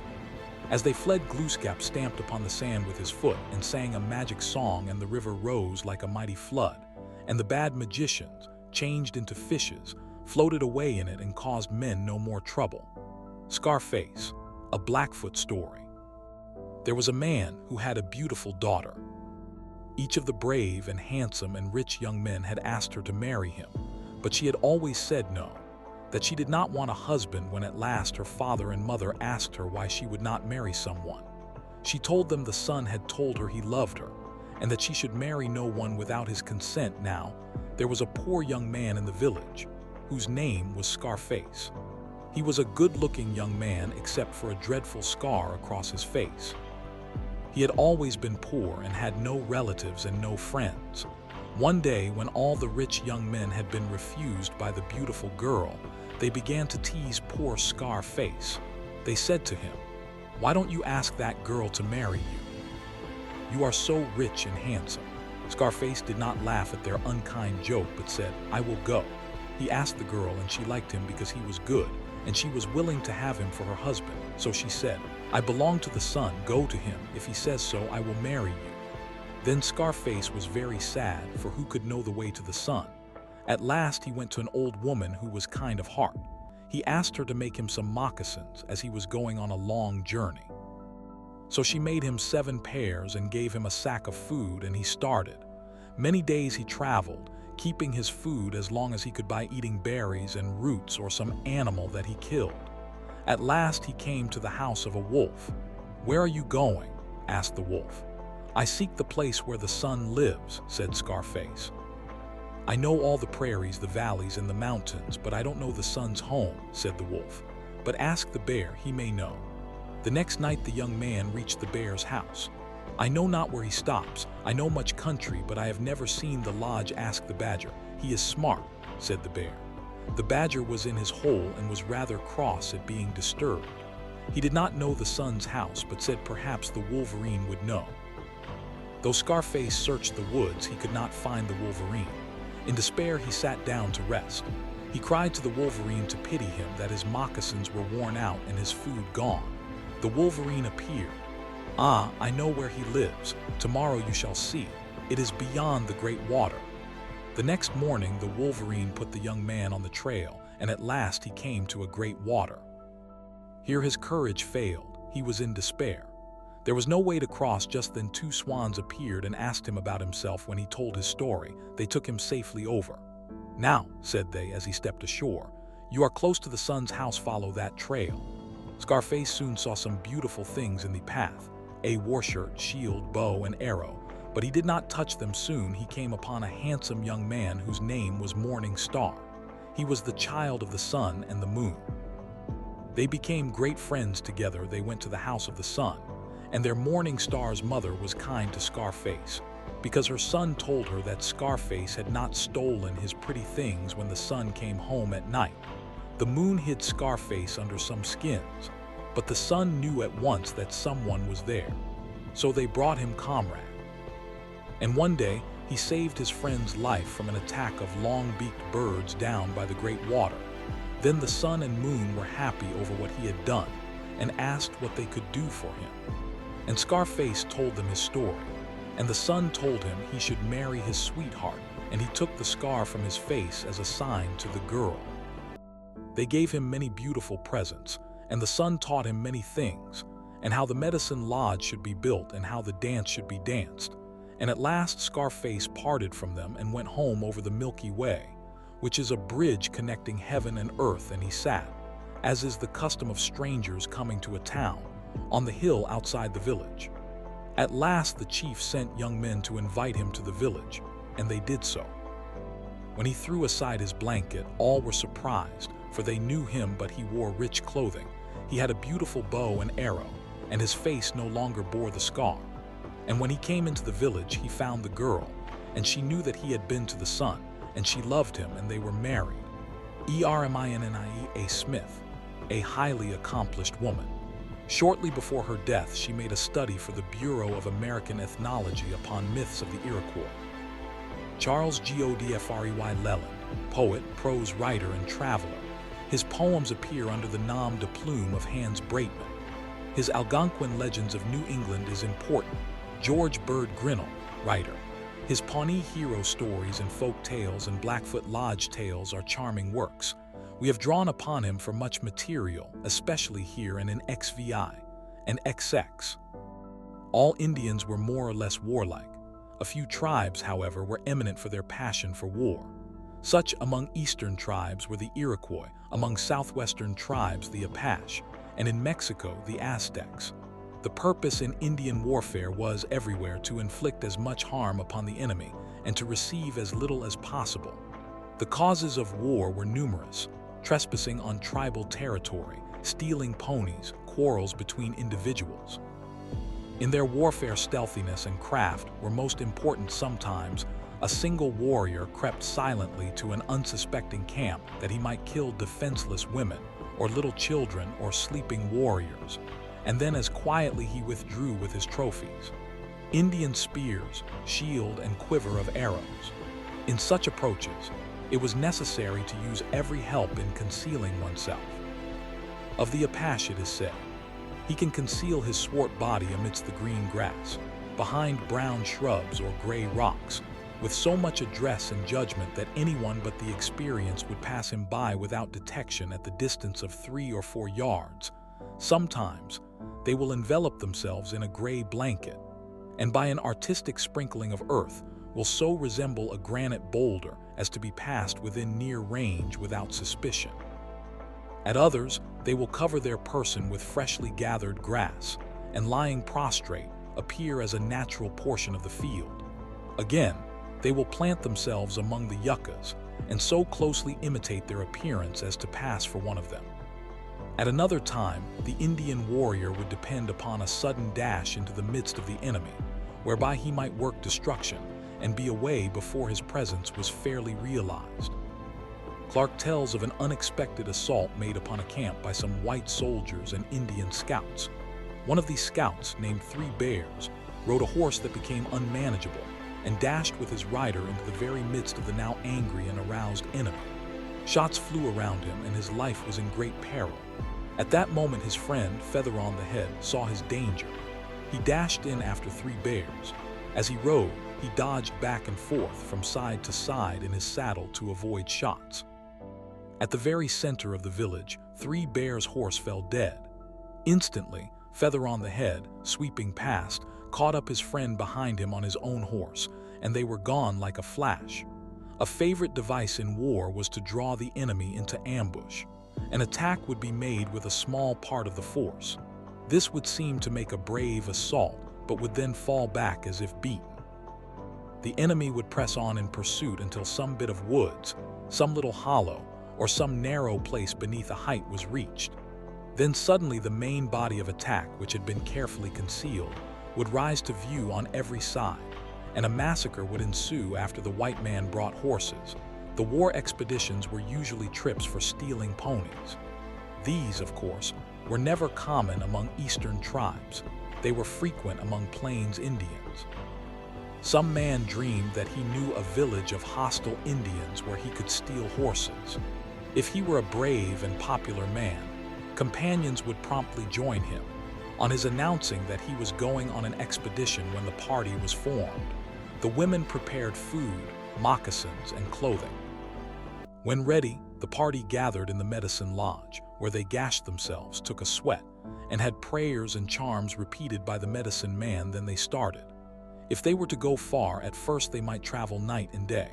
As they fled, Glooskap stamped upon the sand with his foot and sang a magic song, and the river rose like a mighty flood, and the bad magicians, changed into fishes, floated away in it and caused men no more trouble. Scarface, a Blackfoot story. There was a man who had a beautiful daughter. Each of the brave and handsome and rich young men had asked her to marry him, but she had always said no, that she did not want a husband. When at last her father and mother asked her why she would not marry someone, she told them the son had told her he loved her, and that she should marry no one without his consent. Now, there was a poor young man in the village, whose name was Scarface. He was a good-looking young man except for a dreadful scar across his face. He had always been poor and had no relatives and no friends. One day, when all the rich young men had been refused by the beautiful girl, they began to tease poor Scarface. They said to him, "Why don't you ask that girl to marry you? You are so rich and handsome." Scarface did not laugh at their unkind joke, but said, "I will go." He asked the girl, and she liked him because he was good, and she was willing to have him for her husband. So she said, "I belong to the sun, go to him. If he says so, I will marry you." Then Scarface was very sad, for who could know the way to the sun? At last he went to an old woman who was kind of heart. He asked her to make him some moccasins, as he was going on a long journey. So she made him 7 pairs and gave him a sack of food, and he started. Many days he traveled, keeping his food as long as he could by eating berries and roots or some animal that he killed. At last he came to the house of a wolf. "Where are you going?" asked the wolf. "I seek the place where the sun lives," said Scarface. "I know all the prairies, the valleys, and the mountains, but I don't know the sun's home," said the wolf. "But ask the bear, he may know." The next night the young man reached the bear's house. "I know not where he stops. I know much country, but I have never seen the lodge." Asked the badger. "He is smart," said the bear. The badger was in his hole and was rather cross at being disturbed. He did not know the sun's house, but said perhaps the wolverine would know. Though Scarface searched the woods, he could not find the wolverine. In despair, he sat down to rest. He cried to the wolverine to pity him, that his moccasins were worn out and his food gone. The wolverine appeared. "Ah, I know where he lives. Tomorrow you shall see. It is beyond the great water." The next morning, the wolverine put the young man on the trail, and at last he came to a great water. Here his courage failed. He was in despair. There was no way to cross. Just then 2 swans appeared and asked him about himself. When he told his story, they took him safely over. "Now," said they as he stepped ashore, "you are close to the sun's house. Follow that trail." Scarface soon saw some beautiful things in the path: a war shirt, shield, bow, and arrow. But he did not touch them. Soon he came upon a handsome young man whose name was Morning Star. He was the child of the sun and the moon. They became great friends together. They went to the house of the sun, and their Morning Star's mother was kind to Scarface, because her son told her that Scarface had not stolen his pretty things when the sun came home at night. The moon hid Scarface under some skins, but the sun knew at once that someone was there, so they brought him comrade. And one day, he saved his friend's life from an attack of long-beaked birds down by the great water. Then the sun and moon were happy over what he had done and asked what they could do for him. And Scarface told them his story, and the sun told him he should marry his sweetheart, and he took the scar from his face as a sign to the girl. They gave him many beautiful presents, and the sun taught him many things, and how the medicine lodge should be built and how the dance should be danced. And at last Scarface parted from them and went home over the Milky Way, which is a bridge connecting heaven and earth, and he sat, as is the custom of strangers coming to a town, on the hill outside the village. At last the chief sent young men to invite him to the village, and they did so. When he threw aside his blanket, all were surprised, for they knew him, but he wore rich clothing. He had a beautiful bow and arrow, and his face no longer bore the scar. And when he came into the village, he found the girl, and she knew that he had been to the sun, and she loved him, and they were married. Ceremonial Smith, a highly accomplished woman. Shortly before her death, she made a study for the Bureau of American Ethnology upon myths of the Iroquois. Charles Godfrey Leland, poet, prose writer, and traveler. His poems appear under the nom de plume of Hans Braitman. His Algonquin Legends of New England is important. George Bird Grinnell, writer. His Pani hero stories and folk tales and Blackfoot Lodge tales are charming works. We have drawn upon him for much material, especially here and in XVI and XX. All Indians were more or less warlike. A few tribes, however, were eminent for their passion for war. Such among eastern tribes were the Iroquois, among southwestern tribes the Apache, and in Mexico the Aztecs. The purpose in Indian warfare was everywhere to inflict as much harm upon the enemy and to receive as little as possible. The causes of war were numerous: trespassing on tribal territory, stealing ponies, quarrels between individuals. In their warfare, stealthiness and craft were most important. Sometimes a single warrior crept silently to an unsuspecting camp that he might kill defenseless women or little children or sleeping warriors, and then as quietly he withdrew with his trophies: Indian spears, shield, and quiver of arrows. In such approaches, it was necessary to use every help in concealing oneself. Of the Apache it is said, he can conceal his swart body amidst the green grass, behind brown shrubs or gray rocks, with so much address and judgment that anyone but the experienced would pass him by without detection at the distance of 3 or 4 yards. Sometimes they will envelop themselves in a gray blanket, and by an artistic sprinkling of earth will so resemble a granite boulder as to be passed within near range without suspicion. At others, they will cover their person with freshly gathered grass, and lying prostrate, appear as a natural portion of the field. Again, they will plant themselves among the yuccas, and so closely imitate their appearance as to pass for one of them. At another time, the Indian warrior would depend upon a sudden dash into the midst of the enemy, whereby he might work destruction and be away before his presence was fairly realized. Clark tells of an unexpected assault made upon a camp by some white soldiers and Indian scouts. One of these scouts, named 3 Bears, rode a horse that became unmanageable and dashed with his rider into the very midst of the now angry and aroused enemy. Shots flew around him, and his life was in great peril. At that moment his friend, Feather on the Head, saw his danger. He dashed in after 3 Bears. As he rode, he dodged back and forth from side to side in his saddle to avoid shots. At the very center of the village, 3 Bears' horse fell dead. Instantly, Feather on the Head, sweeping past, caught up his friend behind him on his own horse, and they were gone like a flash. A favorite device in war was to draw the enemy into ambush. An attack would be made with a small part of the force. This would seem to make a brave assault, but would then fall back as if beaten. The enemy would press on in pursuit until some bit of woods, some little hollow, or some narrow place beneath a height was reached. Then suddenly the main body of attack, which had been carefully concealed, would rise to view on every side, and a massacre would ensue after the white man brought horses. The war expeditions were usually trips for stealing ponies. These, of course, were never common among eastern tribes. They were frequent among Plains Indians. Some man dreamed that he knew a village of hostile Indians where he could steal horses. If he were a brave and popular man, companions would promptly join him. On his announcing that he was going on an expedition when the party was formed, the women prepared food, moccasins, and clothing. When ready, the party gathered in the medicine lodge, where they gashed themselves, took a sweat, and had prayers and charms repeated by the medicine man. Then they started. If they were to go far, at first they might travel night and day.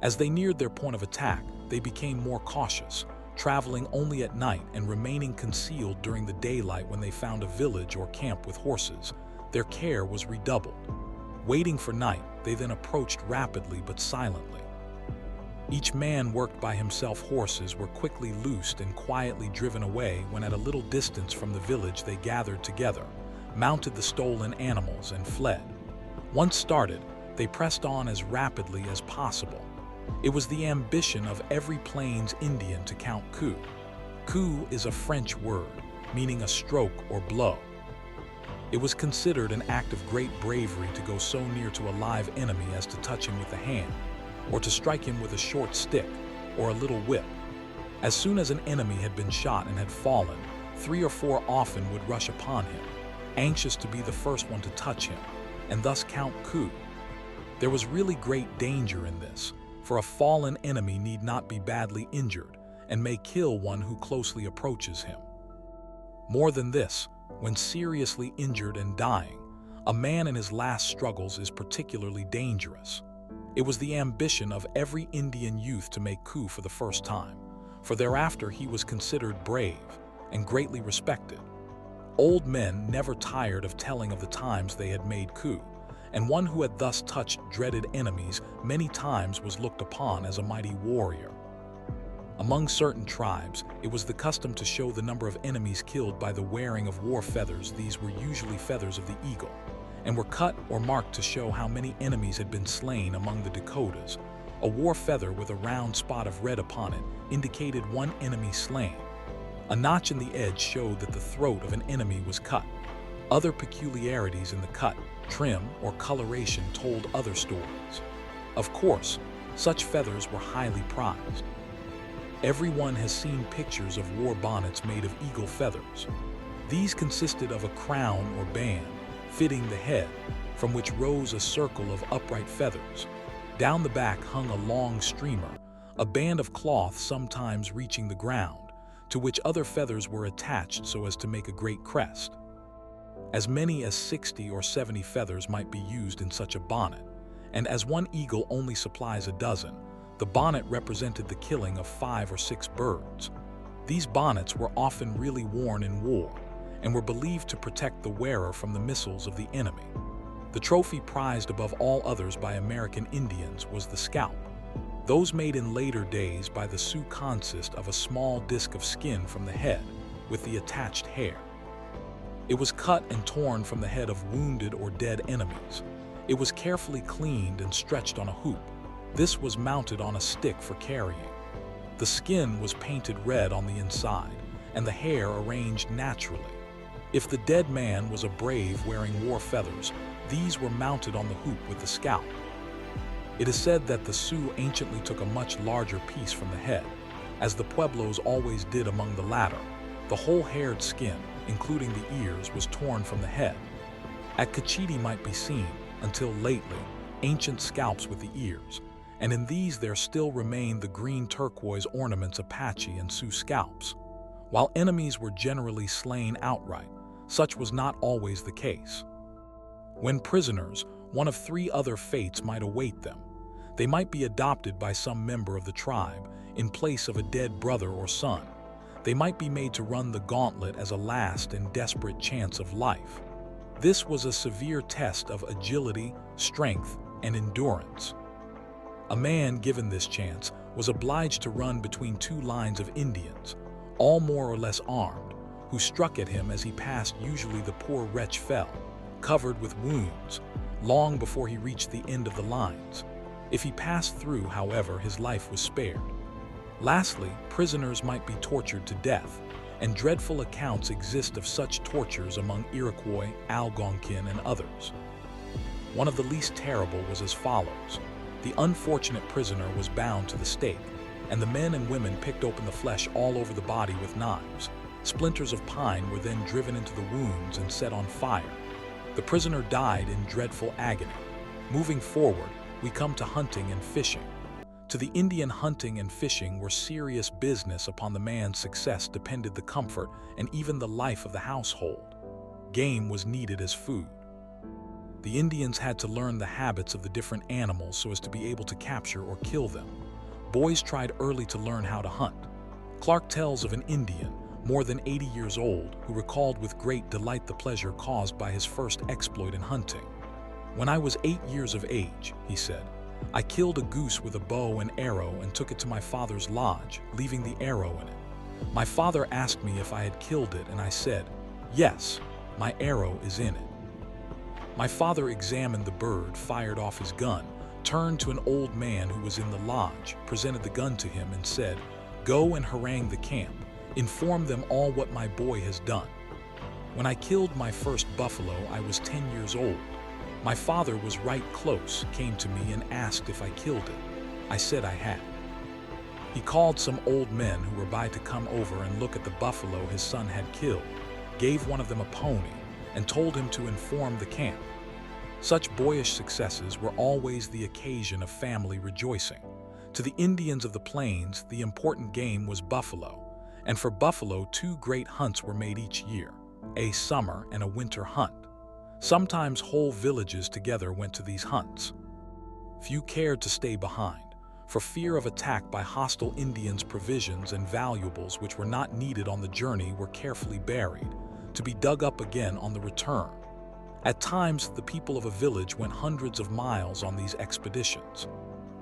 As they neared their point of attack, they became more cautious, traveling only at night and remaining concealed during the daylight. When they found a village or camp with horses, their care was redoubled. Waiting for night, they then approached rapidly but silently. Each man worked by himself. Horses were quickly loosed and quietly driven away. When at a little distance from the village, they gathered together, mounted the stolen animals, and fled. Once started, they pressed on as rapidly as possible. It was the ambition of every Plains Indian to count coup. Coup is a French word, meaning a stroke or blow. It was considered an act of great bravery to go so near to a live enemy as to touch him with the hand, or to strike him with a short stick or a little whip. As soon as an enemy had been shot and had fallen, 3 or 4 often would rush upon him, anxious to be the first one to touch him, and thus count coup. There was really great danger in this, for a fallen enemy need not be badly injured and may kill one who closely approaches him. More than this, when seriously injured and dying, a man in his last struggles is particularly dangerous. It was the ambition of every Indian youth to make coup for the first time, for thereafter he was considered brave and greatly respected. Old men never tired of telling of the times they had made coup, and one who had thus touched dreaded enemies many times was looked upon as a mighty warrior. Among certain tribes, it was the custom to show the number of enemies killed by the wearing of war feathers. These were usually feathers of the eagle, and were cut or marked to show how many enemies had been slain. Among the Dakotas, a war feather with a round spot of red upon it indicated one enemy slain. A notch in the edge showed that the throat of an enemy was cut. Other peculiarities in the cut, trim, or coloration told other stories. Of course, such feathers were highly prized. Everyone has seen pictures of war bonnets made of eagle feathers. These consisted of a crown or band fitting the head, from which rose a circle of upright feathers. Down the back hung a long streamer, a band of cloth sometimes reaching the ground, to which other feathers were attached so as to make a great crest. As many as 60 or 70 feathers might be used in such a bonnet, and as one eagle only supplies a dozen, the bonnet represented the killing of 5 or 6 birds. These bonnets were often really worn in war, and were believed to protect the wearer from the missiles of the enemy. The trophy prized above all others by American Indians was the scalp. Those made in later days by the Sioux consist of a small disc of skin from the head, with the attached hair. It was cut and torn from the head of wounded or dead enemies. It was carefully cleaned and stretched on a hoop. This was mounted on a stick for carrying. The skin was painted red on the inside, and the hair arranged naturally. If the dead man was a brave wearing war feathers, these were mounted on the hoop with the scalp. It is said that the Sioux anciently took a much larger piece from the head, as the Pueblos always did among the latter. The whole haired skin, including the ears, was torn from the head. At Cachiti might be seen, until lately, ancient scalps with the ears, and in these there still remain the green turquoise ornaments Apache and Sioux scalps. While enemies were generally slain outright, such was not always the case. When prisoners, one of 3 other fates might await them. They might be adopted by some member of the tribe in place of a dead brother or son. They might be made to run the gauntlet as a last and desperate chance of life. This was a severe test of agility, strength, and endurance. A man given this chance was obliged to run between 2 lines of Indians, all more or less armed, who struck at him as he passed. Usually the poor wretch fell, covered with wounds, long before he reached the end of the lines. If he passed through, however, his life was spared. Lastly, prisoners might be tortured to death, and dreadful accounts exist of such tortures among Iroquois, Algonkin, and others. One of the least terrible was as follows. The unfortunate prisoner was bound to the stake, and the men and women picked open the flesh all over the body with knives. Splinters of pine were then driven into the wounds and set on fire. The prisoner died in dreadful agony. Moving forward, we come to hunting and fishing. To the Indian, hunting and fishing were serious business. Upon the man's success depended the comfort and even the life of the household. Game was needed as food. The Indians had to learn the habits of the different animals so as to be able to capture or kill them. Boys tried early to learn how to hunt. Clark tells of an Indian, more than 80 years old, who recalled with great delight the pleasure caused by his first exploit in hunting. "When I was 8 years of age," he said, "I killed a goose with a bow and arrow and took it to my father's lodge, leaving the arrow in it. My father asked me if I had killed it, and I said, 'Yes, my arrow is in it.' My father examined the bird, fired off his gun, turned to an old man who was in the lodge, presented the gun to him, and said, 'Go and harangue the camp. Inform them all what my boy has done.' When I killed my first buffalo, I was 10 years old. My father was right close, came to me and asked if I killed it. I said I had. He called some old men who were by to come over and look at the buffalo his son had killed, gave one of them a pony, and told him to inform the camp. Such boyish successes were always the occasion of family rejoicing. To the Indians of the plains, the important game was buffalo, and for buffalo 2 great hunts were made each year, a summer and a winter hunt. Sometimes whole villages together went to these hunts. Few cared to stay behind, for fear of attack by hostile Indians. Provisions and valuables which were not needed on the journey were carefully buried, to be dug up again on the return. At times, the people of a village went hundreds of miles on these expeditions.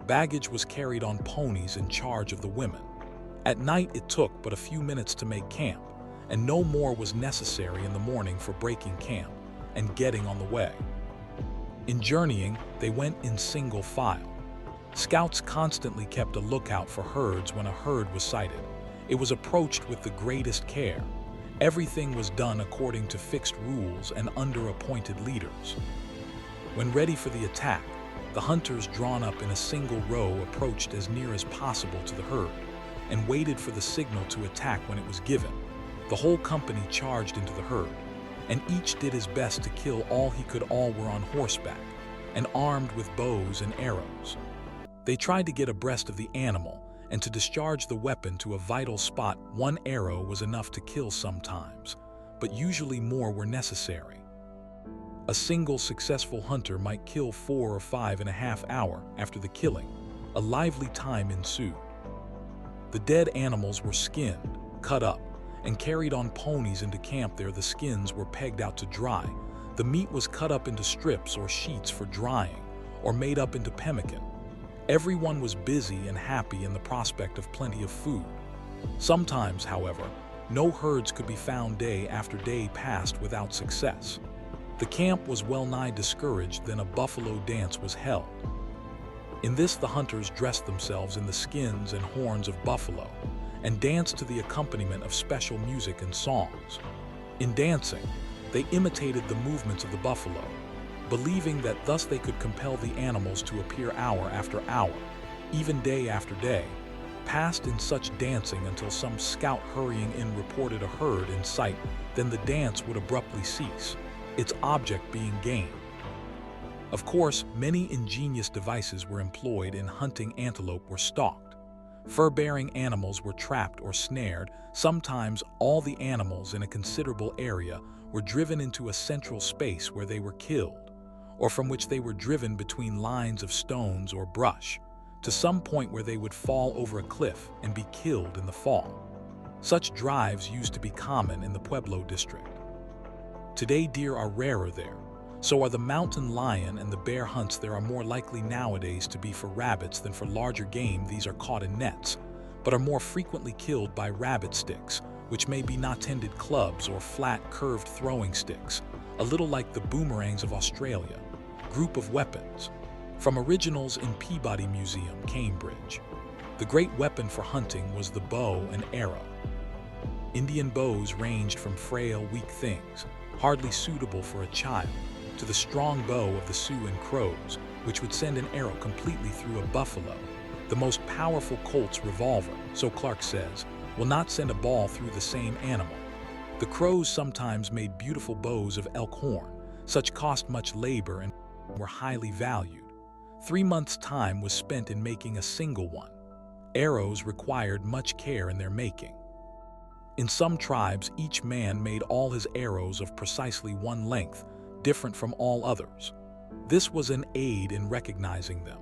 Baggage was carried on ponies in charge of the women. At night it took but a few minutes to make camp, and no more was necessary in the morning for breaking camp and getting on the way. In journeying, they went in single file. Scouts constantly kept a lookout for herds when a herd was sighted. It was approached with the greatest care. Everything was done according to fixed rules and under appointed leaders. When ready for the attack, the hunters, drawn up in a single row, approached as near as possible to the herd and waited for the signal to attack. When it was given, the whole company charged into the herd, and each did his best to kill all he could. All were on horseback and armed with bows and arrows. They tried to get abreast of the animal and to discharge the weapon to a vital spot. 1 arrow was enough to kill sometimes, but usually more were necessary. A single successful hunter might kill 4 or 5.5 hours after the killing. A lively time ensued. The dead animals were skinned, cut up, and carried on ponies into camp. There the skins were pegged out to dry. The meat was cut up into strips or sheets for drying, or made up into pemmican. Everyone was busy and happy in the prospect of plenty of food. Sometimes, however, no herds could be found. Day after day passed without success. The camp was well nigh discouraged. Then a buffalo dance was held. In this the hunters dressed themselves in the skins and horns of buffalo and danced to the accompaniment of special music and songs. In dancing, they imitated the movements of the buffalo, believing that thus they could compel the animals to appear hour after hour, even day after day, passed in such dancing until some scout hurrying in reported a herd in sight. Then the dance would abruptly cease, its object being gain. Of course, many ingenious devices were employed in hunting. Antelope were stalked. Fur-bearing animals were trapped or snared. Sometimes all the animals in a considerable area were driven into a central space where they were killed, or from which they were driven between lines of stones or brush, to some point where they would fall over a cliff and be killed in the fall. Such drives used to be common in the Pueblo district. Today deer are rarer there, so are the mountain lion and the bear. Hunts there are more likely nowadays to be for rabbits than for larger game. These are caught in nets, but are more frequently killed by rabbit sticks, which may be knot-ended clubs or flat, curved throwing sticks, a little like the boomerangs of Australia. Group of weapons. From originals in Peabody Museum, Cambridge. The great weapon for hunting was the bow and arrow. Indian bows ranged from frail, weak things, hardly suitable for a child, to the strong bow of the Sioux and Crows, which would send an arrow completely through a buffalo. The most powerful Colt's revolver, so Clark says, will not send a ball through the same animal. The Crows sometimes made beautiful bows of elk horn. Such cost much labor and were highly valued. 3 months' time was spent in making a single one. Arrows required much care in their making. In some tribes, each man made all his arrows of precisely one length, different from all others. This was an aid in recognizing them.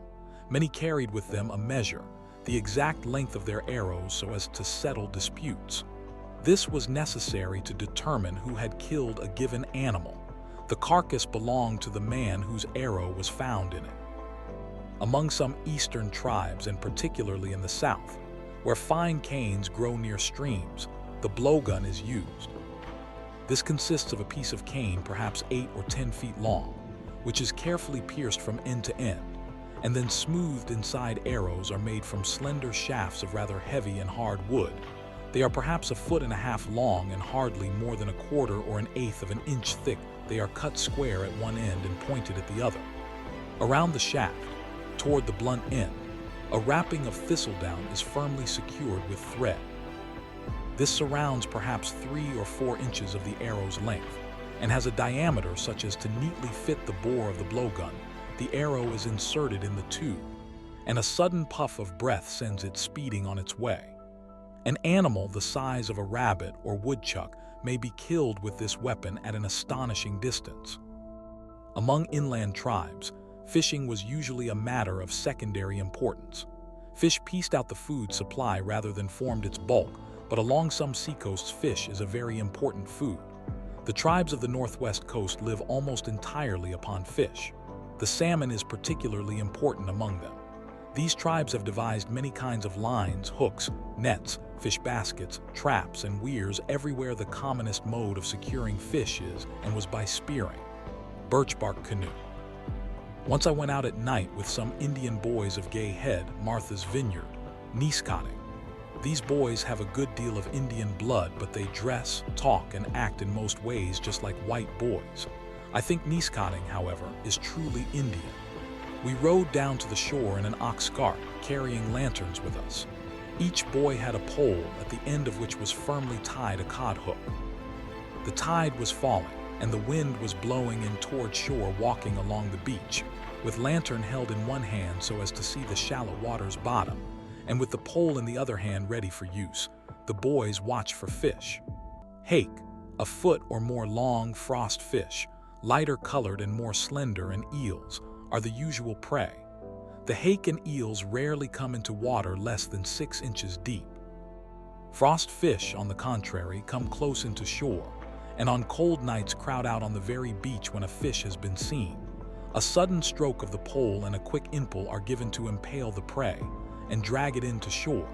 Many carried with them a measure, the exact length of their arrows so as to settle disputes. This was necessary to determine who had killed a given animal. The carcass belonged to the man whose arrow was found in it. Among some eastern tribes, and particularly in the south, where fine canes grow near streams, the blowgun is used. This consists of a piece of cane perhaps 8 or 10 feet long, which is carefully pierced from end to end, and then smoothed inside arrows are made from slender shafts of rather heavy and hard wood. They are perhaps 1.5 feet long and hardly more than 1/4 or 1/8 of an inch thick. They are cut square at one end and pointed at the other. Around the shaft, toward the blunt end, a wrapping of thistledown is firmly secured with thread. This surrounds perhaps 3 or 4 inches of the arrow's length and has a diameter such as to neatly fit the bore of the blowgun. The arrow is inserted in the tube, and a sudden puff of breath sends it speeding on its way. An animal the size of a rabbit or woodchuck may be killed with this weapon at an astonishing distance. Among inland tribes, fishing was usually a matter of secondary importance. Fish pieced out the food supply rather than formed its bulk, but along some seacoasts fish is a very important food. The tribes of the northwest coast live almost entirely upon fish. The salmon is particularly important among them. These tribes have devised many kinds of lines, hooks, nets, fish baskets, traps, and weirs everywhere. The commonest mode of securing fish is and was by spearing. Birch bark canoe. Once I went out at night with some Indian boys of Gay Head, Martha's Vineyard, niece-cotting. These boys have a good deal of Indian blood, but they dress, talk, and act in most ways just like white boys. I think niece-cotting, however, is truly Indian. We rode down to the shore in an ox cart, carrying lanterns with us. Each boy had a pole, at the end of which was firmly tied a cod hook. The tide was falling, and the wind was blowing in toward shore. Walking along the beach, with lantern held in one hand so as to see the shallow water's bottom, and with the pole in the other hand ready for use, the boys watch for fish. Hake, 1 foot or more long frost fish, lighter colored and more slender, and eels are the usual prey. The hake and eels rarely come into water less than 6 inches deep. Frost fish, on the contrary, come close into shore, and on cold nights crowd out on the very beach when a fish has been seen. A sudden stroke of the pole and a quick impulse are given to impale the prey and drag it into shore.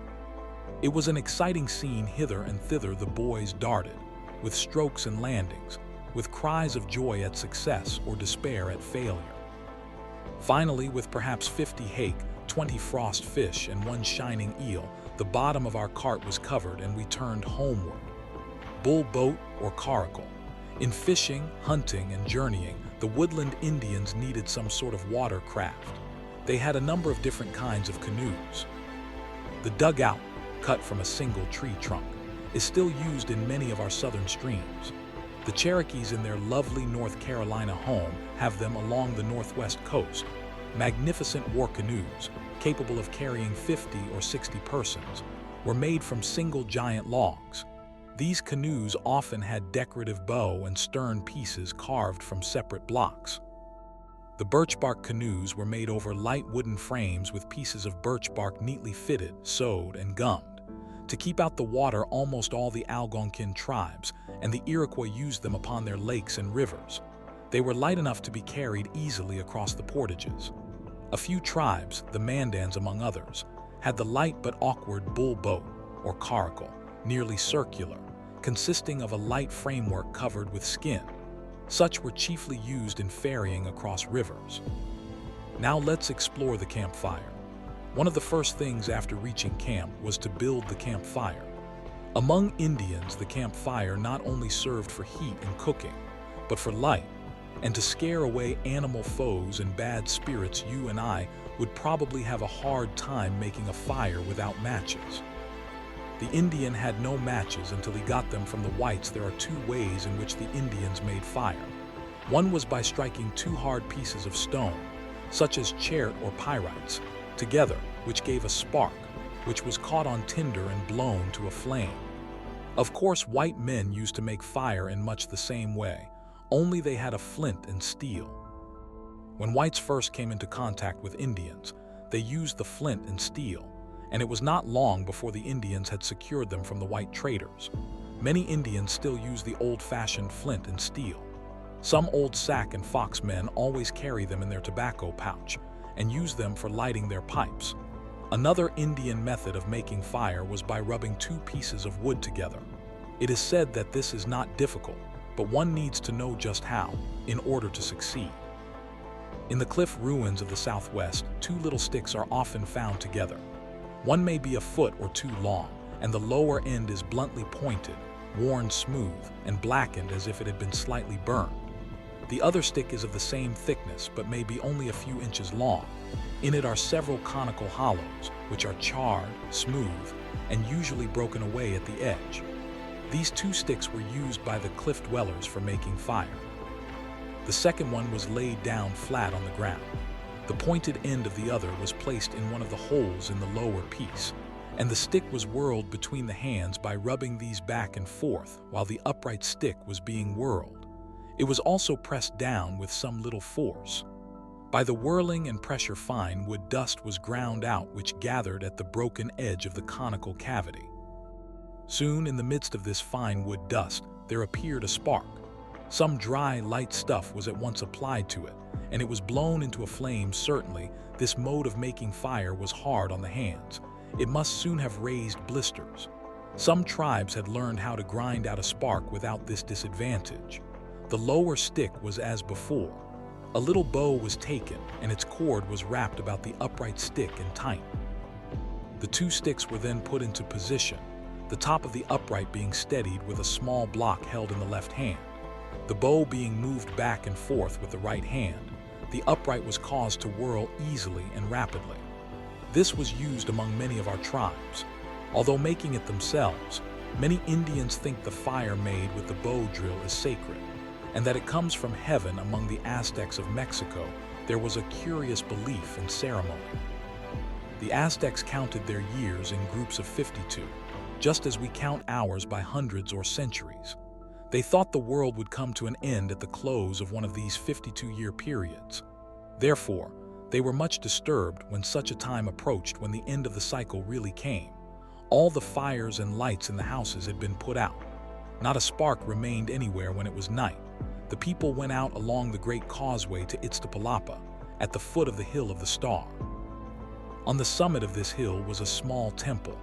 It was an exciting scene. Hither and thither the boys darted, with strokes and landings, with cries of joy at success or despair at failure. Finally, with perhaps 50 hake, 20 frost fish, and 1 shining eel, the bottom of our cart was covered and we turned homeward. Bull boat or coracle. In fishing, hunting, and journeying, the woodland Indians needed some sort of watercraft. They had a number of different kinds of canoes. The dugout, cut from a single tree trunk, is still used in many of our southern streams. The Cherokees in their lovely North Carolina home have them along the northwest coast. Magnificent war canoes, capable of carrying 50 or 60 persons, were made from single giant logs. These canoes often had decorative bow and stern pieces carved from separate blocks. The birch bark canoes were made over light wooden frames with pieces of birch bark neatly fitted, sewed, and gummed. To keep out the water, almost all the Algonkin tribes and the Iroquois used them upon their lakes and rivers. They were light enough to be carried easily across the portages. A few tribes, the Mandans among others, had the light but awkward bull boat, or coracle, nearly circular, consisting of a light framework covered with skin. Such were chiefly used in ferrying across rivers. Now let's explore the campfire. One of the first things after reaching camp was to build the campfire. Among Indians, the campfire not only served for heat and cooking, but for light, and to scare away animal foes and bad spirits. You and I would probably have a hard time making a fire without matches. The Indian had no matches until he got them from the whites. There are two ways in which the Indians made fire. One was by striking two hard pieces of stone, such as chert or pyrites, together, which gave a spark, which was caught on tinder and blown to a flame. Of course, white men used to make fire in much the same way, only they had a flint and steel. When whites first came into contact with Indians, they used the flint and steel, and it was not long before the Indians had secured them from the white traders. Many Indians still use the old-fashioned flint and steel. Some old Sac and Fox men always carry them in their tobacco pouch and use them for lighting their pipes. Another Indian method of making fire was by rubbing two pieces of wood together. It is said that this is not difficult, but one needs to know just how in order to succeed. In the cliff ruins of the Southwest, two little sticks are often found together. One may be a foot or two long, and the lower end is bluntly pointed, worn smooth, and blackened as if it had been slightly burned. The other stick is of the same thickness, but may be only a few inches long. In it are several conical hollows, which are charred, smooth, and usually broken away at the edge. These two sticks were used by the cliff dwellers for making fire. The second one was laid down flat on the ground. The pointed end of the other was placed in one of the holes in the lower piece, and the stick was whirled between the hands by rubbing these back and forth while the upright stick was being whirled. It was also pressed down with some little force. By the whirling and pressure, fine wood dust was ground out, which gathered at the broken edge of the conical cavity. Soon, in the midst of this fine wood dust, there appeared a spark. Some dry, light stuff was at once applied to it, and it was blown into a flame. Certainly, this mode of making fire was hard on the hands. It must soon have raised blisters. Some tribes had learned how to grind out a spark without this disadvantage. The lower stick was as before. A little bow was taken, and its cord was wrapped about the upright stick and tight. The two sticks were then put into position, the top of the upright being steadied with a small block held in the left hand, the bow being moved back and forth with the right hand. The upright was caused to whirl easily and rapidly. This was used among many of our tribes. Although making it themselves, many Indians think the fire made with the bow drill is sacred, and that it comes from heaven. Among the Aztecs of Mexico, there was a curious belief in ceremony. The Aztecs counted their years in groups of 52, just as we count hours by hundreds or centuries. They thought the world would come to an end at the close of one of these 52-year periods. Therefore, they were much disturbed when such a time approached, when the end of the cycle really came. All the fires and lights in the houses had been put out. Not a spark remained anywhere when it was night. The people went out along the great causeway to Iztapalapa, at the foot of the Hill of the Star. On the summit of this hill was a small temple.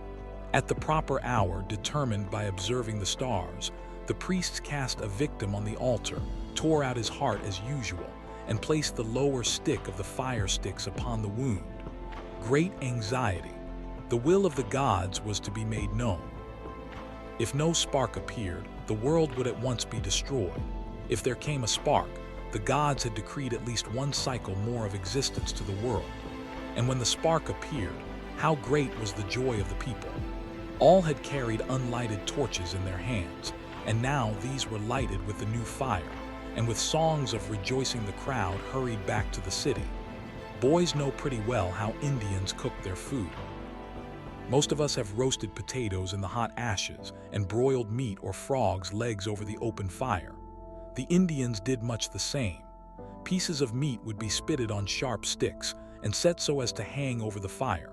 At the proper hour determined by observing the stars, the priests cast a victim on the altar, tore out his heart as usual, and placed the lower stick of the fire sticks upon the wound. Great anxiety. The will of the gods was to be made known. If no spark appeared, the world would at once be destroyed. If there came a spark, the gods had decreed at least one cycle more of existence to the world. And when the spark appeared, how great was the joy of the people. All had carried unlighted torches in their hands, and now these were lighted with the new fire, and with songs of rejoicing the crowd hurried back to the city. Boys know pretty well how Indians cook their food. Most of us have roasted potatoes in the hot ashes and broiled meat or frogs' legs over the open fire. The Indians did much the same. Pieces of meat would be spitted on sharp sticks and set so as to hang over the fire.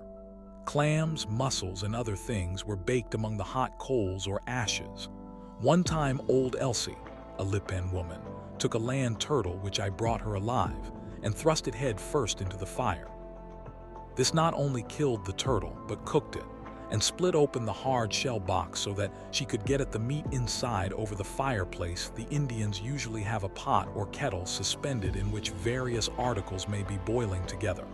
Clams, mussels, and other things were baked among the hot coals or ashes. One time old Elsie, a Lipan woman, took a land turtle which I brought her alive and thrust it head first into the fire. This not only killed the turtle, but cooked it, and split open the hard shell box so that she could get at the meat inside. Over the fireplace, the Indians usually have a pot or kettle suspended in which various articles may be boiling together.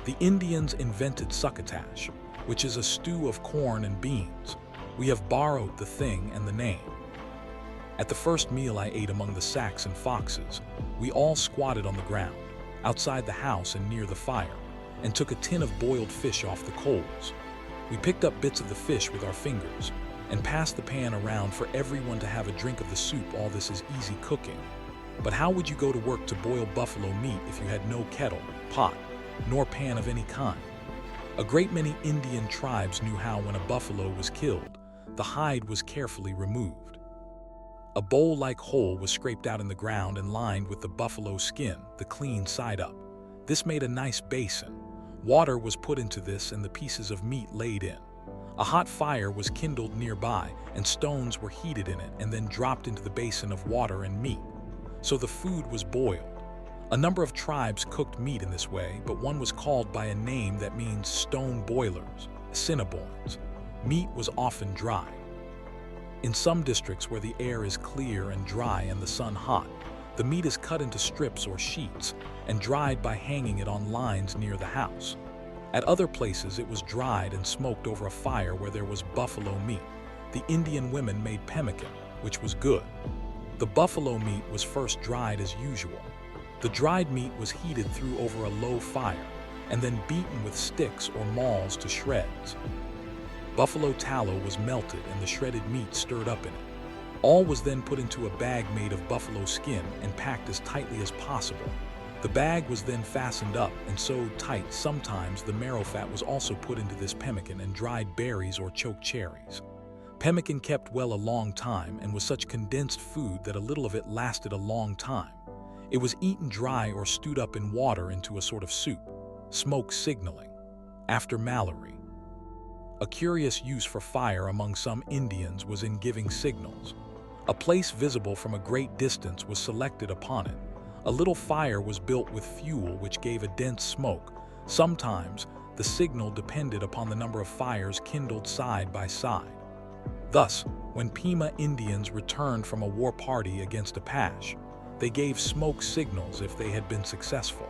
The Indians invented succotash, which is a stew of corn and beans. We have borrowed the thing and the name. At the first meal I ate among the Sacs and Foxes, we all squatted on the ground, outside the house and near the fire, and took a tin of boiled fish off the coals. We picked up bits of the fish with our fingers and passed the pan around for everyone to have a drink of the soup. All this is easy cooking. But how would you go to work to boil buffalo meat if you had no kettle, pot, nor pan of any kind? A great many Indian tribes knew how when a buffalo was killed, the hide was carefully removed. A bowl-like hole was scraped out in the ground and lined with the buffalo skin, the clean side up. This made a nice basin. Water was put into this and the pieces of meat laid in. A hot fire was kindled nearby and stones were heated in it and then dropped into the basin of water and meat. So the food was boiled. A number of tribes cooked meat in this way, but one was called by a name that means stone boilers, Assiniboines. Meat was often dry. In some districts where the air is clear and dry and the sun hot, the meat is cut into strips or sheets and dried by hanging it on lines near the house. At other places it was dried and smoked over a fire where there was buffalo meat. The Indian women made pemmican, which was good. The buffalo meat was first dried as usual. The dried meat was heated through over a low fire and then beaten with sticks or mauls to shreds. Buffalo tallow was melted and the shredded meat stirred up in it. All was then put into a bag made of buffalo skin and packed as tightly as possible. The bag was then fastened up and sewed tight. Sometimes the marrow fat was also put into this pemmican and dried berries or choke cherries. Pemmican kept well a long time and was such condensed food that a little of it lasted a long time. It was eaten dry or stewed up in water into a sort of soup. Smoke signaling. After Mallory. A curious use for fire among some Indians was in giving signals. A place visible from a great distance was selected upon it. A little fire was built with fuel which gave a dense smoke. Sometimes the signal depended upon the number of fires kindled side by side. Thus, when Pima Indians returned from a war party against Apache, they gave smoke signals if they had been successful.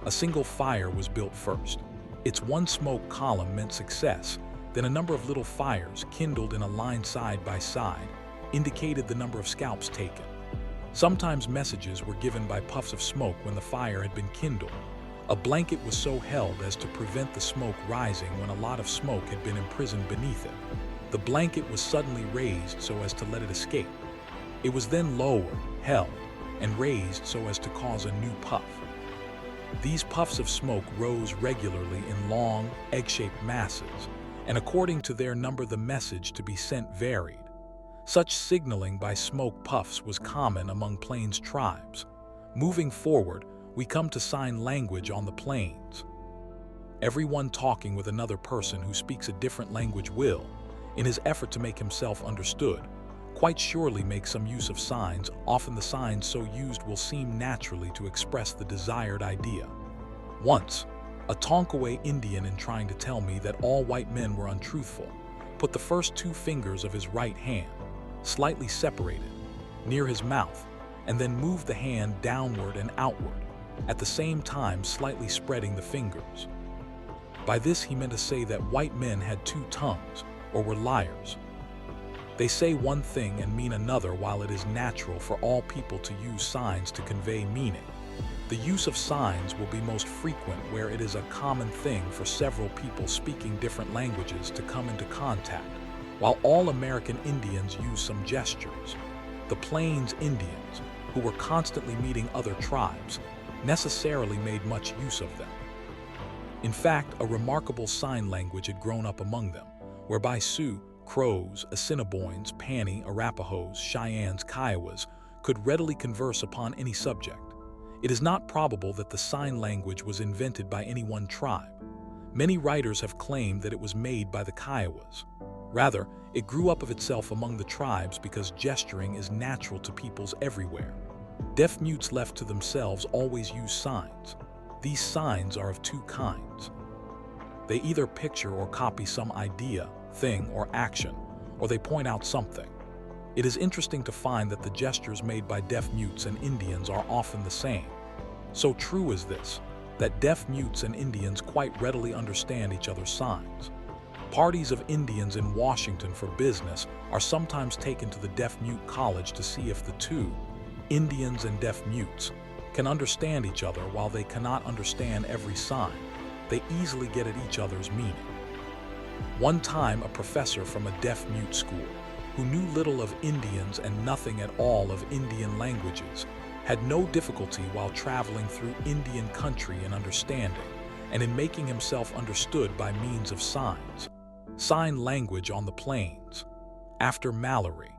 A single fire was built first. Its one smoke column meant success, then a number of little fires kindled in a line side by side indicated the number of scalps taken. Sometimes messages were given by puffs of smoke when the fire had been kindled. A blanket was so held as to prevent the smoke rising when a lot of smoke had been imprisoned beneath it. The blanket was suddenly raised so as to let it escape. It was then lowered, held, and raised so as to cause a new puff. These puffs of smoke rose regularly in long, egg-shaped masses, and according to their number the message to be sent varied. Such signaling by smoke puffs was common among plains tribes. Moving forward, we come to sign language on the plains. Everyone talking with another person who speaks a different language will, in his effort to make himself understood, quite surely make some use of signs. Often the signs so used will seem naturally to express the desired idea. Once, a Tonkawa Indian, in trying to tell me that all white men were untruthful, put the first two fingers of his right hand, slightly separated, near his mouth, and then moved the hand downward and outward, at the same time slightly spreading the fingers. By this he meant to say that white men had two tongues, or were liars. They say one thing and mean another, while it is natural for all people to use signs to convey meaning. The use of signs will be most frequent where it is a common thing for several people speaking different languages to come into contact. While all American Indians use some gestures, the Plains Indians, who were constantly meeting other tribes, necessarily made much use of them. In fact, a remarkable sign language had grown up among them, whereby Sioux, Crows, Assiniboines, Pani, Arapahoes, Cheyennes, Kiowas could readily converse upon any subject. It is not probable that the sign language was invented by any one tribe. Many writers have claimed that it was made by the Kiowas. Rather, it grew up of itself among the tribes because gesturing is natural to peoples everywhere. Deaf mutes left to themselves always use signs. These signs are of two kinds. They either picture or copy some idea, thing, or action, or they point out something. It is interesting to find that the gestures made by deaf-mutes and Indians are often the same. So true is this, that deaf-mutes and Indians quite readily understand each other's signs. Parties of Indians in Washington for business are sometimes taken to the deaf-mute college to see if the two, Indians and deaf-mutes, can understand each other. While they cannot understand every sign, they easily get at each other's meaning. One time, a professor from a deaf-mute school, who knew little of Indians and nothing at all of Indian languages, had no difficulty while traveling through Indian country in understanding and in making himself understood by means of signs. Sign language on the plains. After Mallory,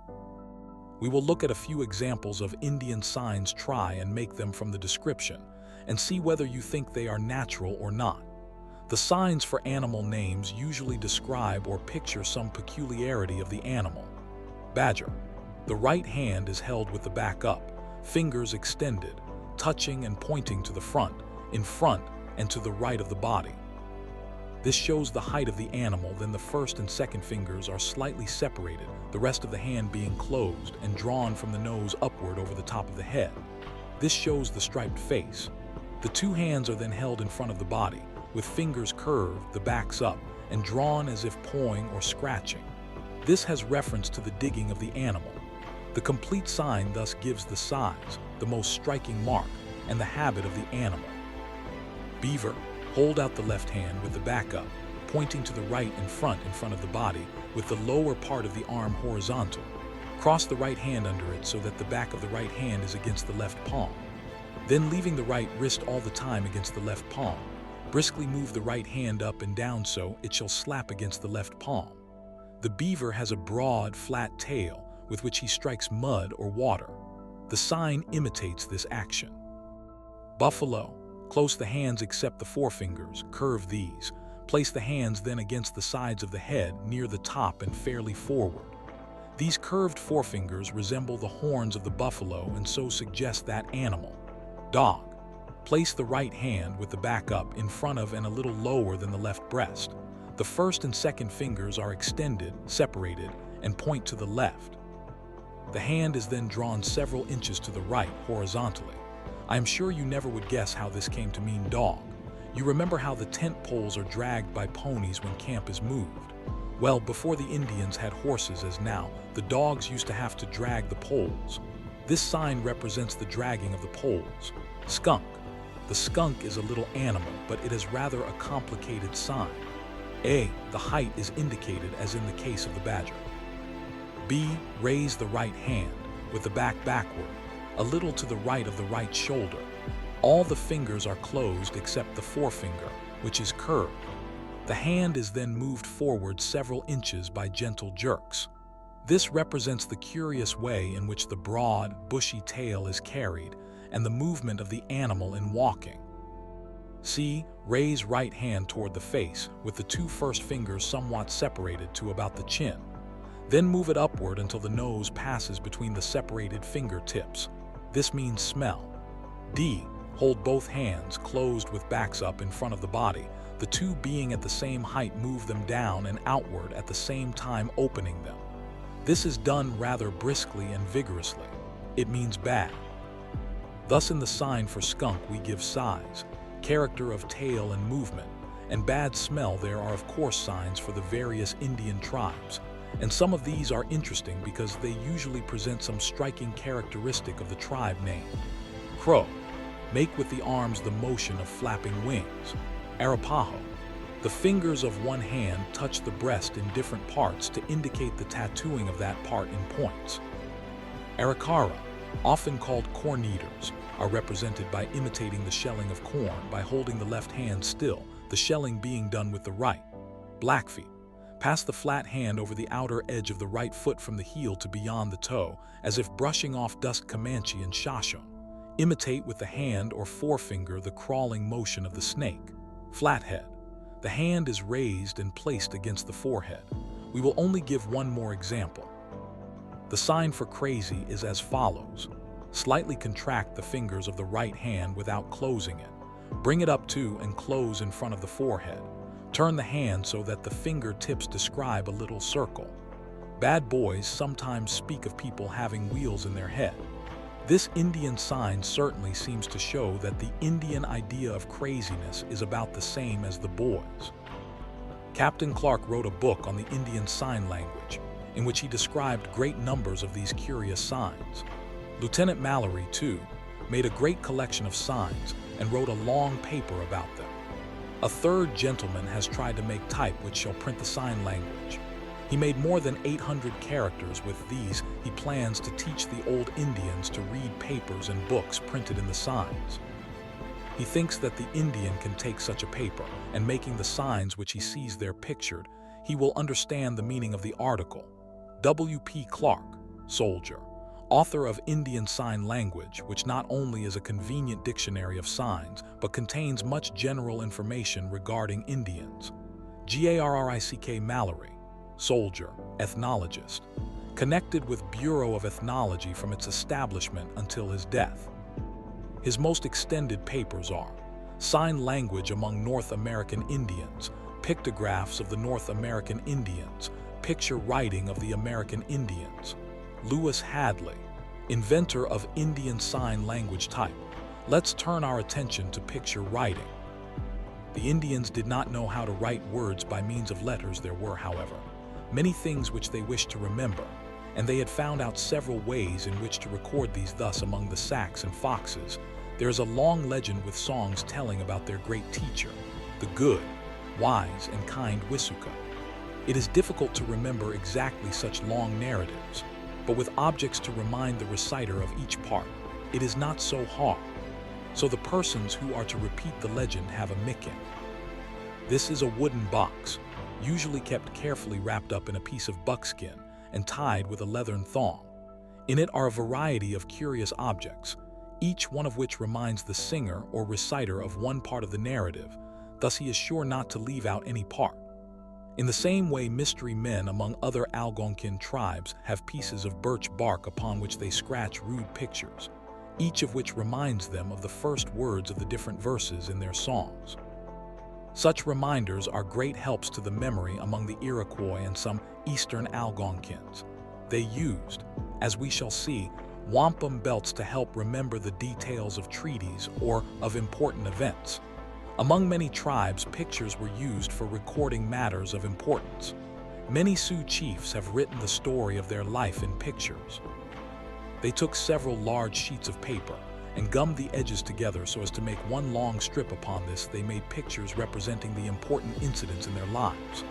we will look at a few examples of Indian signs. Try and make them from the description and see whether you think they are natural or not. The signs for animal names usually describe or picture some peculiarity of the animal. Badger. The right hand is held with the back up, fingers extended, touching and pointing to the front, in front, and to the right of the body. This shows the height of the animal. Then the first and second fingers are slightly separated, the rest of the hand being closed and drawn from the nose upward over the top of the head. This shows the striped face. The two hands are then held in front of the body, with fingers curved, the backs up, and drawn as if pawing or scratching. This has reference to the digging of the animal. The complete sign thus gives the size, the most striking mark, and the habit of the animal. Beaver. Hold out the left hand with the back up, pointing to the right in front of the body, with the lower part of the arm horizontal. Cross the right hand under it so that the back of the right hand is against the left palm. Then leaving the right wrist all the time against the left palm. Briskly move the right hand up and down so it shall slap against the left palm. The beaver has a broad, flat tail with which he strikes mud or water. The sign imitates this action. Buffalo. Close the hands except the forefingers, curve these. Place the hands then against the sides of the head near the top and fairly forward. These curved forefingers resemble the horns of the buffalo and so suggest that animal. Dog. Place the right hand with the back up in front of and a little lower than the left breast. The first and second fingers are extended, separated, and point to the left. The hand is then drawn several inches to the right, horizontally. I am sure you never would guess how this came to mean dog. You remember how the tent poles are dragged by ponies when camp is moved? Well, before the Indians had horses as now, the dogs used to have to drag the poles. This sign represents the dragging of the poles. Skunk. The skunk is a little animal, but it is rather a complicated sign. A. The height is indicated as in the case of the badger. B. Raise the right hand with the back backward, a little to the right of the right shoulder. All the fingers are closed except the forefinger, which is curved. The hand is then moved forward several inches by gentle jerks. This represents the curious way in which the broad, bushy tail is carried and the movement of the animal in walking. C. Raise right hand toward the face with the two first fingers somewhat separated to about the chin. Then move it upward until the nose passes between the separated fingertips. This means smell. D. Hold both hands closed with backs up in front of the body. The two being at the same height, move them down and outward at the same time, opening them. This is done rather briskly and vigorously. It means bad. Thus in the sign for skunk we give size, character of tail and movement, and bad smell. There are of course signs for the various Indian tribes, and some of these are interesting because they usually present some striking characteristic of the tribe name. Crow. Make with the arms the motion of flapping wings. Arapaho. The fingers of one hand touch the breast in different parts to indicate the tattooing of that part in points. Arikara, often called corn eaters, are represented by imitating the shelling of corn by holding the left hand still, the shelling being done with the right. Blackfeet. Pass the flat hand over the outer edge of the right foot from the heel to beyond the toe, as if brushing off dust. Comanche and Shoshone. Imitate with the hand or forefinger the crawling motion of the snake. Flathead. The hand is raised and placed against the forehead. We will only give one more example. The sign for crazy is as follows. Slightly contract the fingers of the right hand without closing it. Bring it up to and close in front of the forehead. Turn the hand so that the fingertips describe a little circle. Bad boys sometimes speak of people having wheels in their head. This Indian sign certainly seems to show that the Indian idea of craziness is about the same as the boys. Captain Clark wrote a book on the Indian Sign Language, in which he described great numbers of these curious signs. Lieutenant Mallory, too, made a great collection of signs and wrote a long paper about them. A third gentleman has tried to make type which shall print the sign language. He made more than 800 characters. With these, he plans to teach the old Indians to read papers and books printed in the signs. He thinks that the Indian can take such a paper, and making the signs which he sees there pictured, he will understand the meaning of the article. W.P. Clark, soldier, author of Indian Sign Language, which not only is a convenient dictionary of signs, but contains much general information regarding Indians. Garrick Mallory, soldier, ethnologist, connected with Bureau of Ethnology from its establishment until his death. His most extended papers are Sign Language Among North American Indians, Pictographs of the North American Indians, Picture Writing of the American Indians. Lewis Hadley, inventor of Indian Sign Language type. Let's turn our attention to picture writing. The Indians did not know how to write words by means of letters. There were, however, many things which they wished to remember, and they had found out several ways in which to record these. Thus, among the Sacs and Foxes, there is a long legend with songs telling about their great teacher, the good, wise, and kind Wisuka. It is difficult to remember exactly such long narratives, but with objects to remind the reciter of each part, it is not so hard. So the persons who are to repeat the legend have a mikin. This is a wooden box, usually kept carefully wrapped up in a piece of buckskin and tied with a leathern thong. In it are a variety of curious objects, each one of which reminds the singer or reciter of one part of the narrative, thus he is sure not to leave out any part. In the same way, mystery men among other Algonkin tribes have pieces of birch bark upon which they scratch rude pictures, each of which reminds them of the first words of the different verses in their songs. Such reminders are great helps to the memory among the Iroquois and some eastern Algonkins. They used, as we shall see, wampum belts to help remember the details of treaties or of important events. Among many tribes, pictures were used for recording matters of importance. Many Sioux chiefs have written the story of their life in pictures. They took several large sheets of paper and gummed the edges together so as to make one long strip. Upon this, they made pictures representing the important incidents in their lives.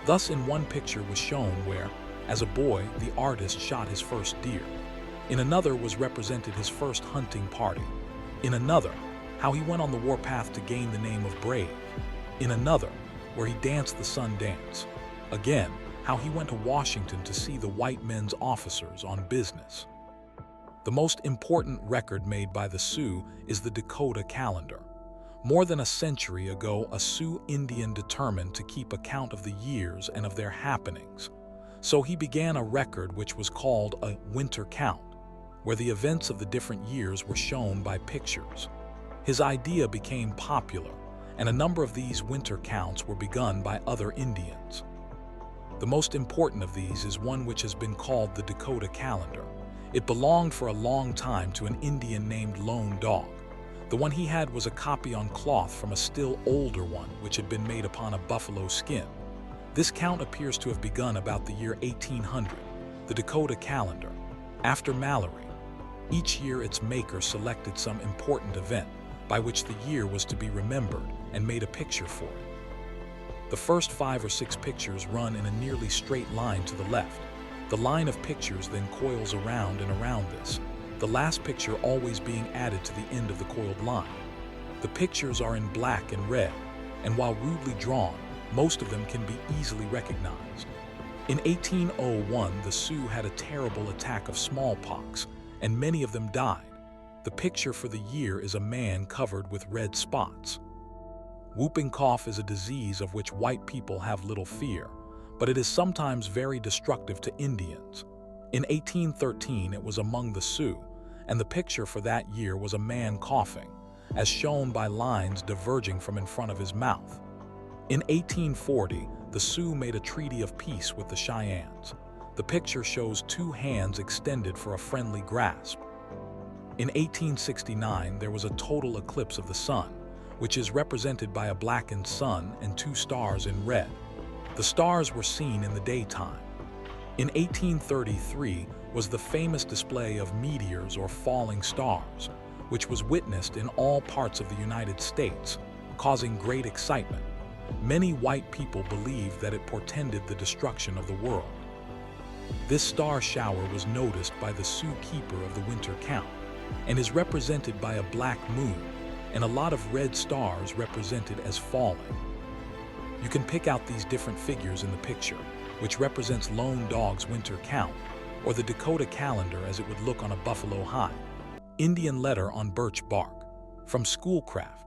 Thus, in one picture was shown where, as a boy, the artist shot his first deer. In another was represented his first hunting party. In another, how he went on the warpath to gain the name of brave. In another, where he danced the sun dance. Again, how he went to Washington to see the white men's officers on business. The most important record made by the Sioux is the Dakota calendar. More than a century ago, a Sioux Indian determined to keep account of the years and of their happenings. So he began a record which was called a winter count, where the events of the different years were shown by pictures. His idea became popular, and a number of these winter counts were begun by other Indians. The most important of these is one which has been called the Dakota calendar. It belonged for a long time to an Indian named Lone Dog. The one he had was a copy on cloth from a still older one which had been made upon a buffalo skin. This count appears to have begun about the year 1800, the Dakota calendar, after Mallory. Each year its maker selected some important event by which the year was to be remembered and made a picture for it. The first 5 or 6 pictures run in a nearly straight line to the left. The line of pictures then coils around and around this, the last picture always being added to the end of the coiled line. The pictures are in black and red, and while rudely drawn, most of them can be easily recognized. In 1801, the Sioux had a terrible attack of smallpox, and many of them died. The picture for the year is a man covered with red spots. Whooping cough is a disease of which white people have little fear, but it is sometimes very destructive to Indians. In 1813, it was among the Sioux, and the picture for that year was a man coughing, as shown by lines diverging from in front of his mouth. In 1840, the Sioux made a treaty of peace with the Cheyennes. The picture shows two hands extended for a friendly grasp. In 1869, there was a total eclipse of the sun, which is represented by a blackened sun and two stars in red. The stars were seen in the daytime. In 1833 was the famous display of meteors or falling stars, which was witnessed in all parts of the United States, causing great excitement. Many white people believed that it portended the destruction of the world. This star shower was noticed by the Sioux keeper of the winter count and is represented by a black moon and a lot of red stars represented as falling. You can pick out these different figures in the picture, which represents Lone Dog's winter count, or the Dakota calendar as it would look on a buffalo hide. Indian letter on birch bark. From Schoolcraft.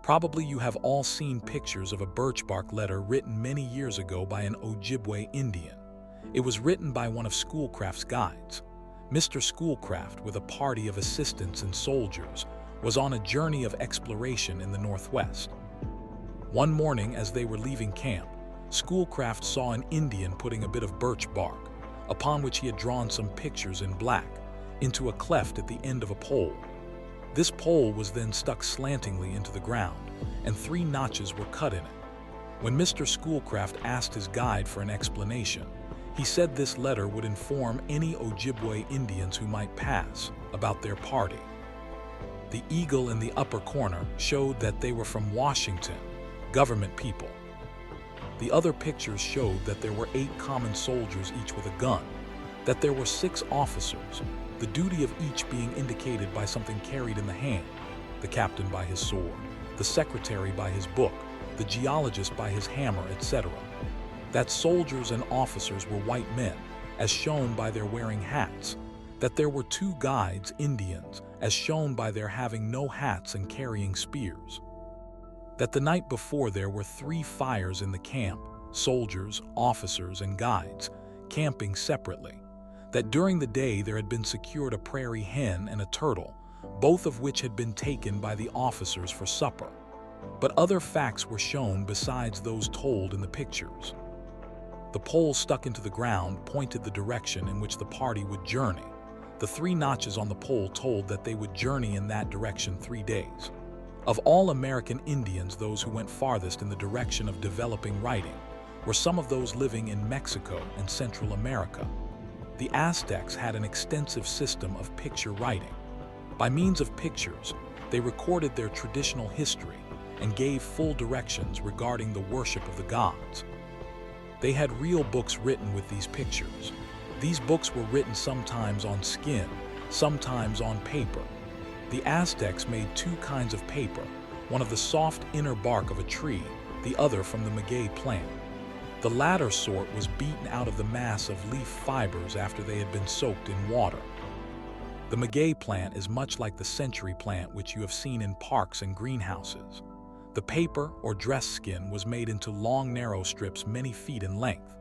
Probably you have all seen pictures of a birch bark letter written many years ago by an Ojibwe Indian. It was written by one of Schoolcraft's guides. Mr. Schoolcraft, with a party of assistants and soldiers, was on a journey of exploration in the Northwest. One morning, as they were leaving camp, Schoolcraft saw an Indian putting a bit of birch bark, upon which he had drawn some pictures in black, into a cleft at the end of a pole. This pole was then stuck slantingly into the ground, and 3 notches were cut in it. When Mr. Schoolcraft asked his guide for an explanation, he said this letter would inform any Ojibwe Indians who might pass about their party. The eagle in the upper corner showed that they were from Washington, government people. The other pictures showed that there were 8 common soldiers, each with a gun, that there were 6 officers, the duty of each being indicated by something carried in the hand, the captain by his sword, the secretary by his book, the geologist by his hammer, etc. That soldiers and officers were white men, as shown by their wearing hats, that there were 2 guides, Indians, as shown by their having no hats and carrying spears, that the night before there were 3 fires in the camp, soldiers, officers, and guides, camping separately, that during the day there had been secured a prairie hen and a turtle, both of which had been taken by the officers for supper. But other facts were shown besides those told in the pictures. The pole stuck into the ground pointed the direction in which the party would journey. The 3 notches on the pole told that they would journey in that direction 3 days. Of all American Indians, those who went farthest in the direction of developing writing were some of those living in Mexico and Central America. The Aztecs had an extensive system of picture writing. By means of pictures, they recorded their traditional history and gave full directions regarding the worship of the gods. They had real books written with these pictures. These books were written sometimes on skin, sometimes on paper. The Aztecs made 2 kinds of paper, one of the soft inner bark of a tree, the other from the maguey plant. The latter sort was beaten out of the mass of leaf fibers after they had been soaked in water. The maguey plant is much like the century plant which you have seen in parks and greenhouses. The paper or dress skin was made into long narrow strips many feet in length.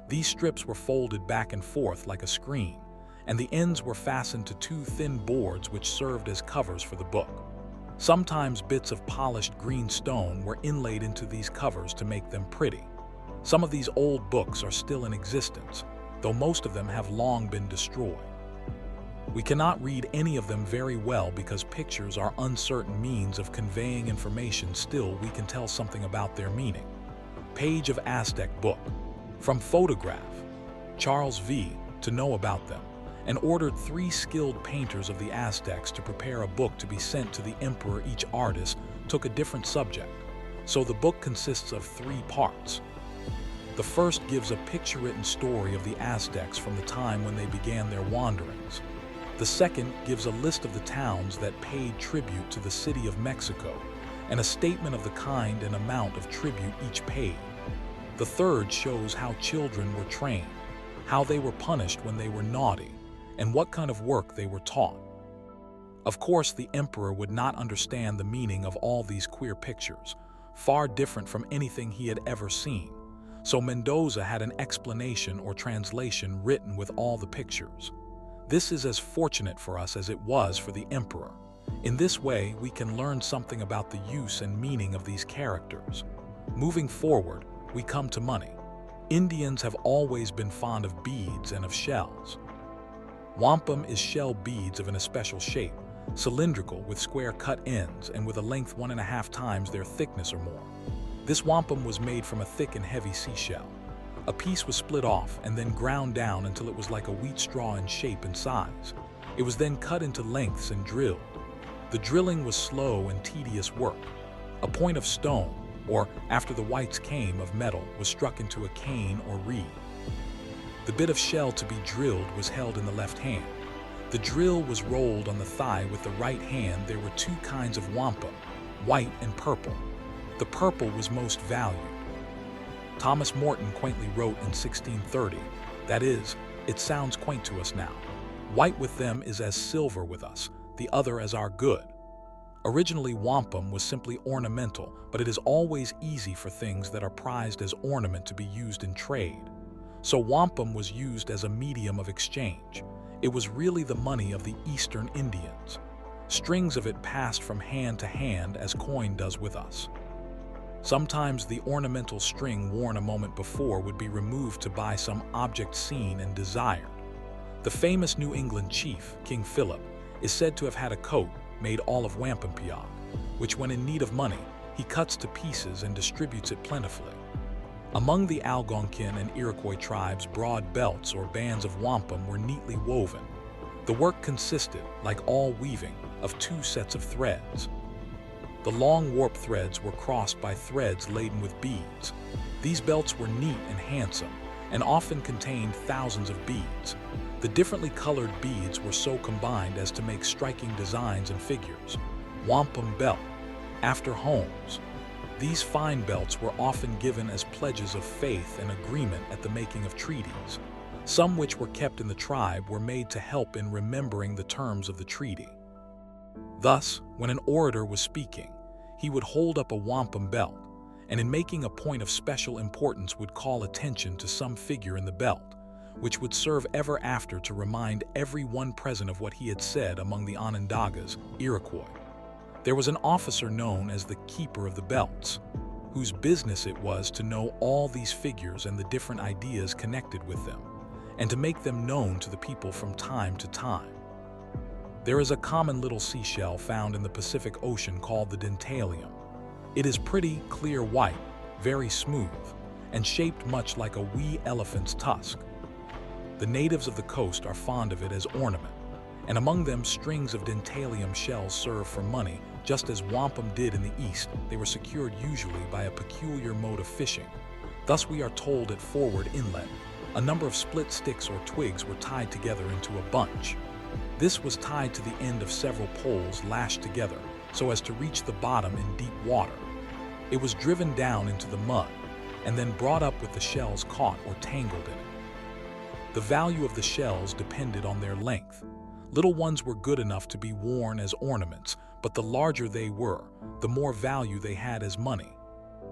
These strips were folded back and forth like a screen, and the ends were fastened to 2 thin boards which served as covers for the book. Sometimes bits of polished green stone were inlaid into these covers to make them pretty. Some of these old books are still in existence, though most of them have long been destroyed. We cannot read any of them very well because pictures are uncertain means of conveying information. Still, we can tell something about their meaning. Page of Aztec book. From photograph. Charles V. to know about them, and ordered 3 skilled painters of the Aztecs to prepare a book to be sent to the emperor. Each artist took a different subject, so the book consists of 3 parts. The first gives a picture-written story of the Aztecs from the time when they began their wanderings. The second gives a list of the towns that paid tribute to the city of Mexico, and a statement of the kind and amount of tribute each paid. The third shows how children were trained, how they were punished when they were naughty, and what kind of work they were taught. Of course, the emperor would not understand the meaning of all these queer pictures, far different from anything he had ever seen. So Mendoza had an explanation or translation written with all the pictures. This is as fortunate for us as it was for the emperor. In this way, we can learn something about the use and meaning of these characters. Moving forward, we come to money. Indians have always been fond of beads and of shells. Wampum is shell beads of an especial shape, cylindrical with square cut ends and with a length 1.5 times their thickness or more. This wampum was made from a thick and heavy seashell. A piece was split off and then ground down until it was like a wheat straw in shape and size. It was then cut into lengths and drilled. The drilling was slow and tedious work. A point of stone, or after the whites came, of metal, was struck into a cane or reed. The bit of shell to be drilled was held in the left hand. The drill was rolled on the thigh with the right hand. There were 2 kinds of wampum, white and purple. The purple was most valued. Thomas Morton quaintly wrote in 1630, that is, it sounds quaint to us now, "White with them is as silver with us, the other as our good." Originally, wampum was simply ornamental, but it is always easy for things that are prized as ornament to be used in trade. So wampum was used as a medium of exchange. It was really the money of the Eastern Indians. Strings of it passed from hand to hand as coin does with us. Sometimes the ornamental string worn a moment before would be removed to buy some object seen and desired. The famous New England chief, King Philip, is said to have had a coat made all of wampum piog, which when in need of money, he cuts to pieces and distributes it plentifully. Among the Algonkin and Iroquois tribes, broad belts or bands of wampum were neatly woven. The work consisted, like all weaving, of 2 sets of threads. The long warp threads were crossed by threads laden with beads. These belts were neat and handsome, and often contained thousands of beads. The differently colored beads were so combined as to make striking designs and figures. Wampum belt, after Holmes. These fine belts were often given as pledges of faith and agreement at the making of treaties. Some which were kept in the tribe were made to help in remembering the terms of the treaty. Thus, when an orator was speaking, he would hold up a wampum belt, and in making a point of special importance would call attention to some figure in the belt, which would serve ever after to remind every one present of what he had said among the Onondagas, Iroquois. There was an officer known as the Keeper of the Belts, whose business it was to know all these figures and the different ideas connected with them, and to make them known to the people from time to time. There is a common little seashell found in the Pacific Ocean called the dentalium. It is pretty, clear white, very smooth, and shaped much like a wee elephant's tusk. The natives of the coast are fond of it as ornament, and among them strings of dentalium shells serve for money, just as wampum did in the East. They were secured usually by a peculiar mode of fishing. Thus we are told at Forward Inlet, a number of split sticks or twigs were tied together into a bunch. This was tied to the end of several poles lashed together so as to reach the bottom in deep water. It was driven down into the mud and then brought up with the shells caught or tangled in it. The value of the shells depended on their length. Little ones were good enough to be worn as ornaments, but the larger they were, the more value they had as money.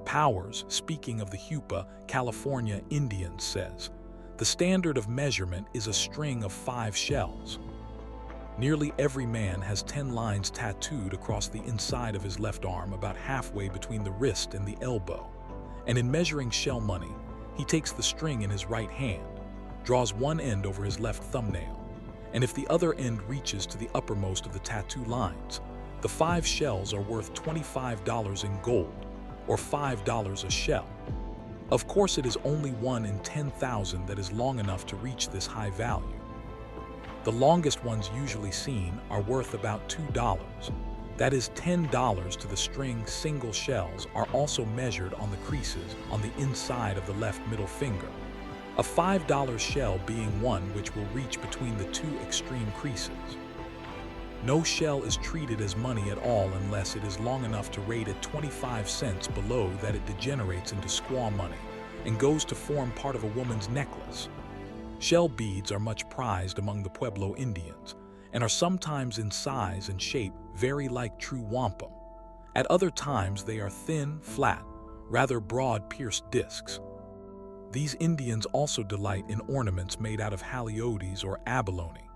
Powers, speaking of the Hupa, California Indians, says, "The standard of measurement is a string of 5 shells." Nearly every man has 10 lines tattooed across the inside of his left arm about halfway between the wrist and the elbow. And in measuring shell money, he takes the string in his right hand, draws one end over his left thumbnail, and if the other end reaches to the uppermost of the tattoo lines, the 5 shells are worth $25 in gold, or $5 a shell. Of course, it is only 1 in 10,000 that is long enough to reach this high value. The longest ones usually seen are worth about $2. That is $10 to the string. Single shells are also measured on the creases on the inside of the left middle finger. A $5 shell being one which will reach between the 2 extreme creases. No shell is treated as money at all unless it is long enough to rate at 25 cents. Below that, it degenerates into squaw money and goes to form part of a woman's necklace. Shell beads are much prized among the Pueblo Indians and are sometimes in size and shape very like true wampum. At other times they are thin, flat, rather broad pierced discs. These Indians also delight in ornaments made out of haliotes or abalone.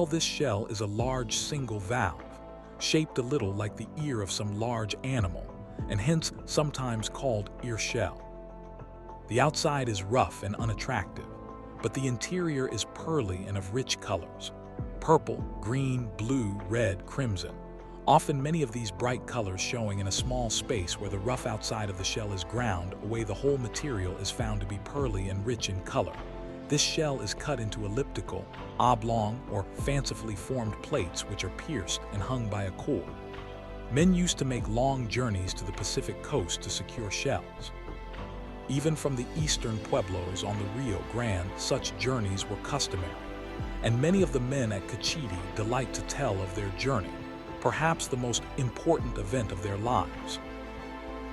This shell is a large single valve, shaped a little like the ear of some large animal, and hence sometimes called ear shell. The outside is rough and unattractive, but the interior is pearly and of rich colors: purple, green, blue, red, crimson. Often many of these bright colors showing in a small space where the rough outside of the shell is ground away. The whole material is found to be pearly and rich in color. This shell is cut into elliptical, oblong, or fancifully formed plates which are pierced and hung by a cord. Men used to make long journeys to the Pacific coast to secure shells. Even from the eastern pueblos on the Rio Grande, such journeys were customary, and many of the men at Cachiti delight to tell of their journey, perhaps the most important event of their lives.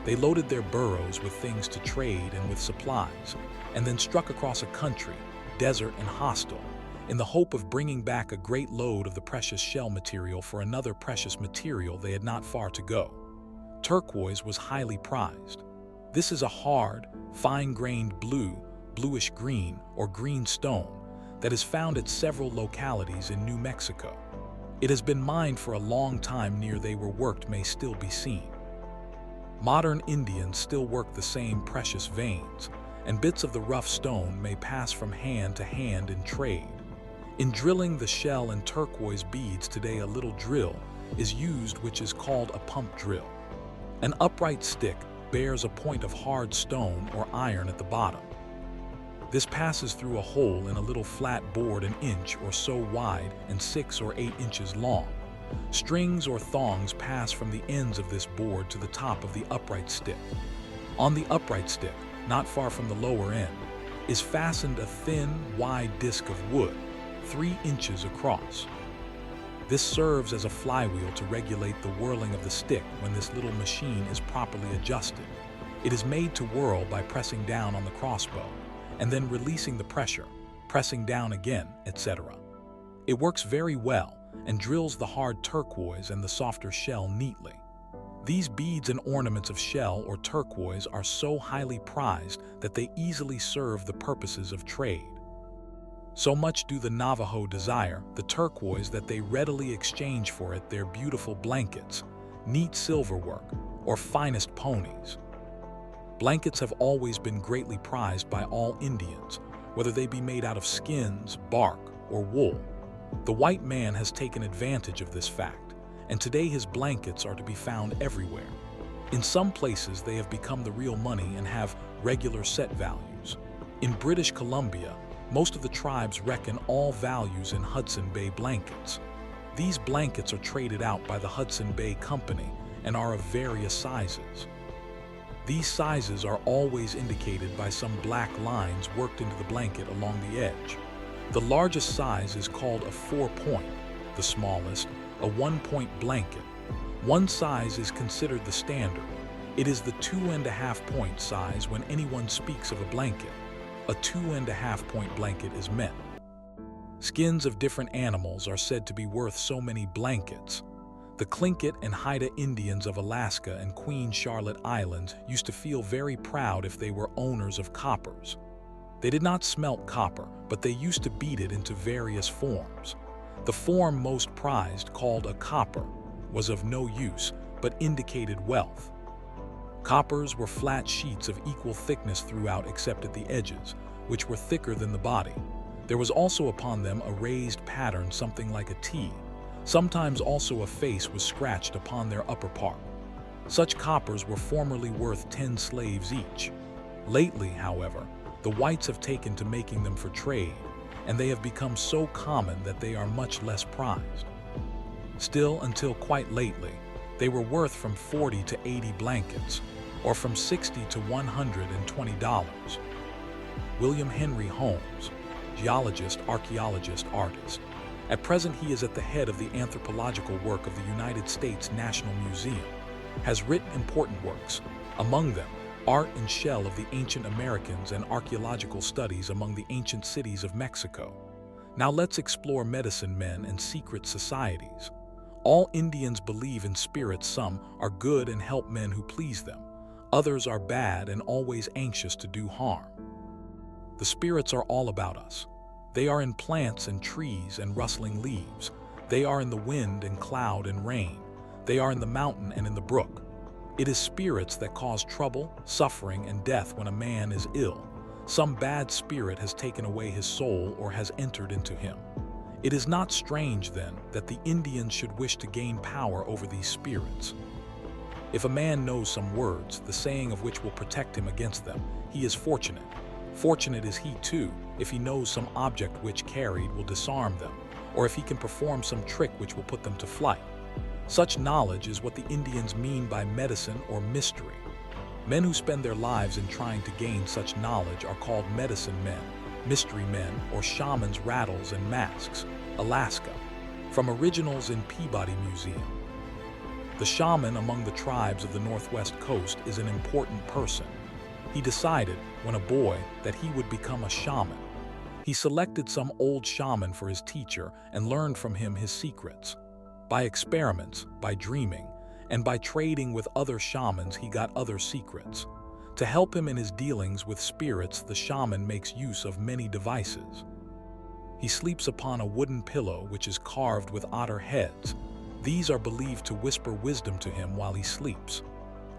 They loaded their burros with things to trade and with supplies, and then struck across a country, desert and hostile, in the hope of bringing back a great load of the precious shell material for another precious material they had not far to go. Turquoise was highly prized. This is a hard, fine-grained blue, bluish-green, or green stone that is found at several localities in New Mexico. It has been mined for a long time. Near they were worked may still be seen. Modern Indians still work the same precious veins, and bits of the rough stone may pass from hand to hand in trade. In drilling the shell and turquoise beads today, a little drill is used which is called a pump drill. An upright stick bears a point of hard stone or iron at the bottom. This passes through a hole in a little flat board an inch or so wide and 6 or 8 inches long. Strings or thongs pass from the ends of this board to the top of the upright stick. On the upright stick, not far from the lower end, is fastened a thin, wide disc of wood, 3 inches across. This serves as a flywheel to regulate the whirling of the stick when this little machine is properly adjusted. It is made to whirl by pressing down on the crossbow, and then releasing the pressure, pressing down again, etc. It works very well and drills the hard turquoise and the softer shell neatly. These beads and ornaments of shell or turquoise are so highly prized that they easily serve the purposes of trade. So much do the Navajo desire the turquoise that they readily exchange for it their beautiful blankets, neat silverwork, or finest ponies. Blankets have always been greatly prized by all Indians, whether they be made out of skins, bark, or wool. The white man has taken advantage of this fact, and today his blankets are to be found everywhere. In some places they have become the real money and have regular set values. In British Columbia, most of the tribes reckon all values in Hudson Bay blankets. These blankets are traded out by the Hudson Bay Company and are of various sizes. These sizes are always indicated by some black lines worked into the blanket along the edge. The largest size is called a 4-point, the smallest, a 1-point blanket. One size is considered the standard. It is the 2.5-point size when anyone speaks of a blanket. A 2.5-point blanket is meant. Skins of different animals are said to be worth so many blankets. The Tlingit and Haida Indians of Alaska and Queen Charlotte Islands used to feel very proud if they were owners of coppers. They did not smelt copper, but they used to beat it into various forms. The form most prized, called a copper, was of no use, but indicated wealth. Coppers were flat sheets of equal thickness throughout except at the edges, which were thicker than the body. There was also upon them a raised pattern something like a T. Sometimes also a face was scratched upon their upper part. Such coppers were formerly worth 10 slaves each. Lately, however, the whites have taken to making them for trade, and they have become so common that they are much less prized. Still, until quite lately, they were worth from 40 to 80 blankets, or from $60 to $120. William Henry Holmes, geologist, archaeologist, artist. At present he is at the head of the anthropological work of the United States National Museum, has written important works, among them Art and Shell of the Ancient Americans and Archaeological Studies among the Ancient Cities of Mexico. Now let's explore medicine men and secret societies. All Indians believe in spirits. Some are good and help men who please them. Others are bad and always anxious to do harm. The spirits are all about us. They are in plants and trees and rustling leaves. They are in the wind and cloud and rain. They are in the mountain and in the brook. It is spirits that cause trouble, suffering, and death when a man is ill. Some bad spirit has taken away his soul or has entered into him. It is not strange, then, that the Indians should wish to gain power over these spirits. If a man knows some words, the saying of which will protect him against them, he is fortunate. Fortunate is he, too, if he knows some object which carried will disarm them, or if he can perform some trick which will put them to flight. Such knowledge is what the Indians mean by medicine or mystery. Men who spend their lives in trying to gain such knowledge are called medicine men, mystery men, or shamans, rattles, and masks. Alaska. From Originals in Peabody Museum. The shaman among the tribes of the Northwest Coast is an important person. He decided, when a boy, that he would become a shaman. He selected some old shaman for his teacher and learned from him his secrets. By experiments, by dreaming, and by trading with other shamans, he got other secrets. To help him in his dealings with spirits, the shaman makes use of many devices. He sleeps upon a wooden pillow which is carved with otter heads. These are believed to whisper wisdom to him while he sleeps.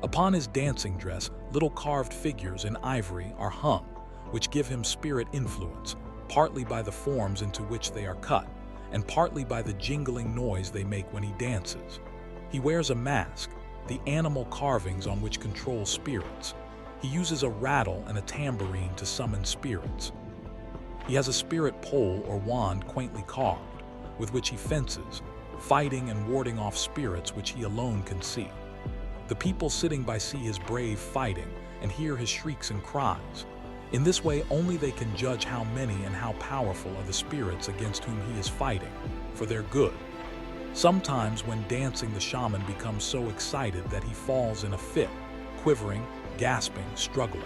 Upon his dancing dress, little carved figures in ivory are hung, which give him spirit influence, partly by the forms into which they are cut, and partly by the jingling noise they make when he dances. He wears a mask, the animal carvings on which control spirits. He uses a rattle and a tambourine to summon spirits. He has a spirit pole or wand quaintly carved, with which he fences, fighting and warding off spirits which he alone can see. The people sitting by see his brave fighting and hear his shrieks and cries. In this way only they can judge how many and how powerful are the spirits against whom he is fighting, for their good. Sometimes when dancing, the shaman becomes so excited that he falls in a fit, quivering, gasping, struggling.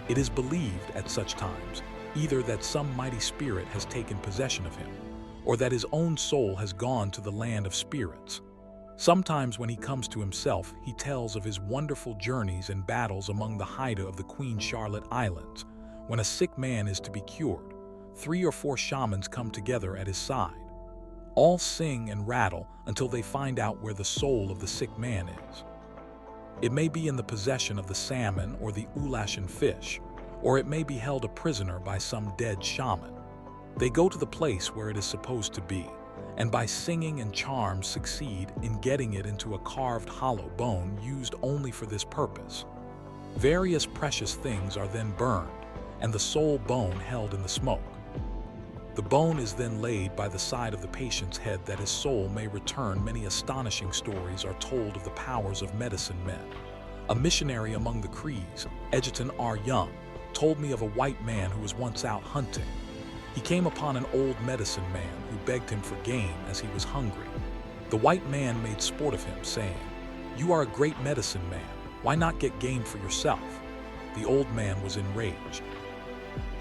It is believed at such times either that some mighty spirit has taken possession of him, or that his own soul has gone to the land of spirits. Sometimes when he comes to himself, he tells of his wonderful journeys and battles among the Haida of the Queen Charlotte Islands. When a sick man is to be cured, 3 or 4 shamans come together at his side. All sing and rattle until they find out where the soul of the sick man is. It may be in the possession of the salmon or the ulashan fish, or it may be held a prisoner by some dead shaman. They go to the place where it is supposed to be, and by singing and charms succeed in getting it into a carved hollow bone used only for this purpose. Various precious things are then burned, and the sole bone held in the smoke. The bone is then laid by the side of the patient's head that his soul may return. Many astonishing stories are told of the powers of medicine men. A missionary among the Crees, Egerton R. Young, told me of a white man who was once out hunting. He came upon an old medicine man who begged him for game as he was hungry. The white man made sport of him, saying, "You are a great medicine man. Why not get game for yourself?" The old man was enraged.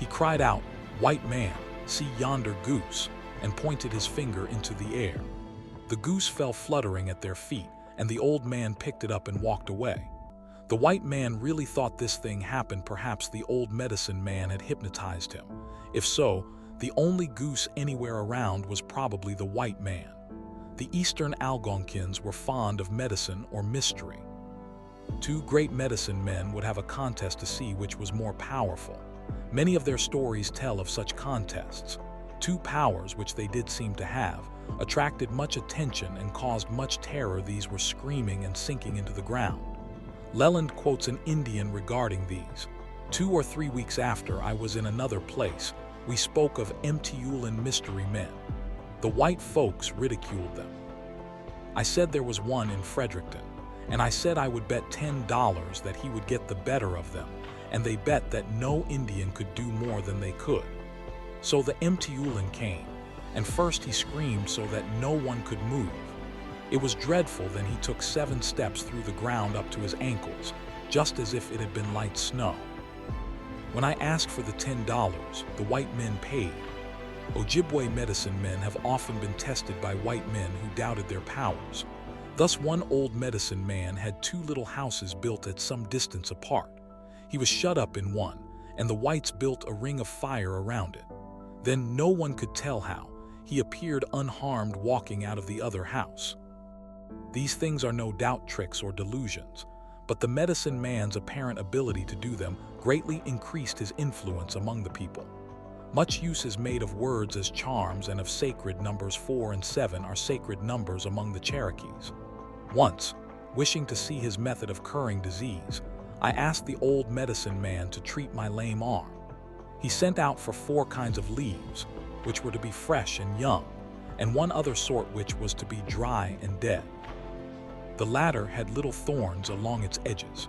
He cried out, "White man, see yonder goose," and pointed his finger into the air. The goose fell fluttering at their feet, and the old man picked it up and walked away. The white man really thought this thing happened. Perhaps the old medicine man had hypnotized him. If so, the only goose anywhere around was probably the white man. The eastern Algonkins were fond of medicine or mystery. 2 great medicine men would have a contest to see which was more powerful. Many of their stories tell of such contests. 2 powers, which they did seem to have, attracted much attention and caused much terror. These were screaming and sinking into the ground. Leland quotes an Indian regarding these. 2 or 3 weeks after, I was in another place. We spoke of Mteoulin mystery men. The white folks ridiculed them. I said there was one in Fredericton, and I said I would bet $10 that he would get the better of them, and they bet that no Indian could do more than they could. So the Mteoulin came, and first he screamed so that no one could move. It was dreadful. Then he took 7 steps through the ground up to his ankles, just as if it had been light snow. When I asked for the $10, the white men paid. Ojibwe medicine men have often been tested by white men who doubted their powers. Thus one old medicine man had 2 little houses built at some distance apart. He was shut up in one, and the whites built a ring of fire around it. Then no one could tell how, he appeared unharmed walking out of the other house. These things are no doubt tricks or delusions, but the medicine man's apparent ability to do them greatly increased his influence among the people. Much use is made of words as charms, and of sacred numbers 4 and 7 are sacred numbers among the Cherokees. Once, wishing to see his method of curing disease, I asked the old medicine man to treat my lame arm. He sent out for 4 kinds of leaves, which were to be fresh and young, and one other sort which was to be dry and dead. The latter had little thorns along its edges.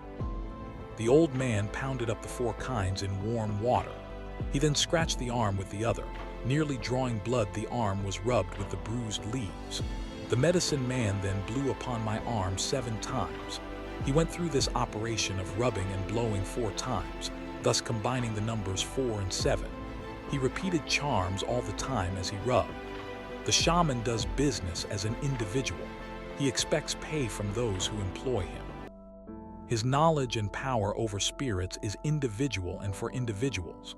The old man pounded up the 4 kinds in warm water. He then scratched the arm with the other. Nearly drawing blood, the arm was rubbed with the bruised leaves. The medicine man then blew upon my arm 7 times. He went through this operation of rubbing and blowing 4 times, thus combining the numbers 4 and 7. He repeated charms all the time as he rubbed. The shaman does business as an individual. He expects pay from those who employ him. His knowledge and power over spirits is individual and for individuals.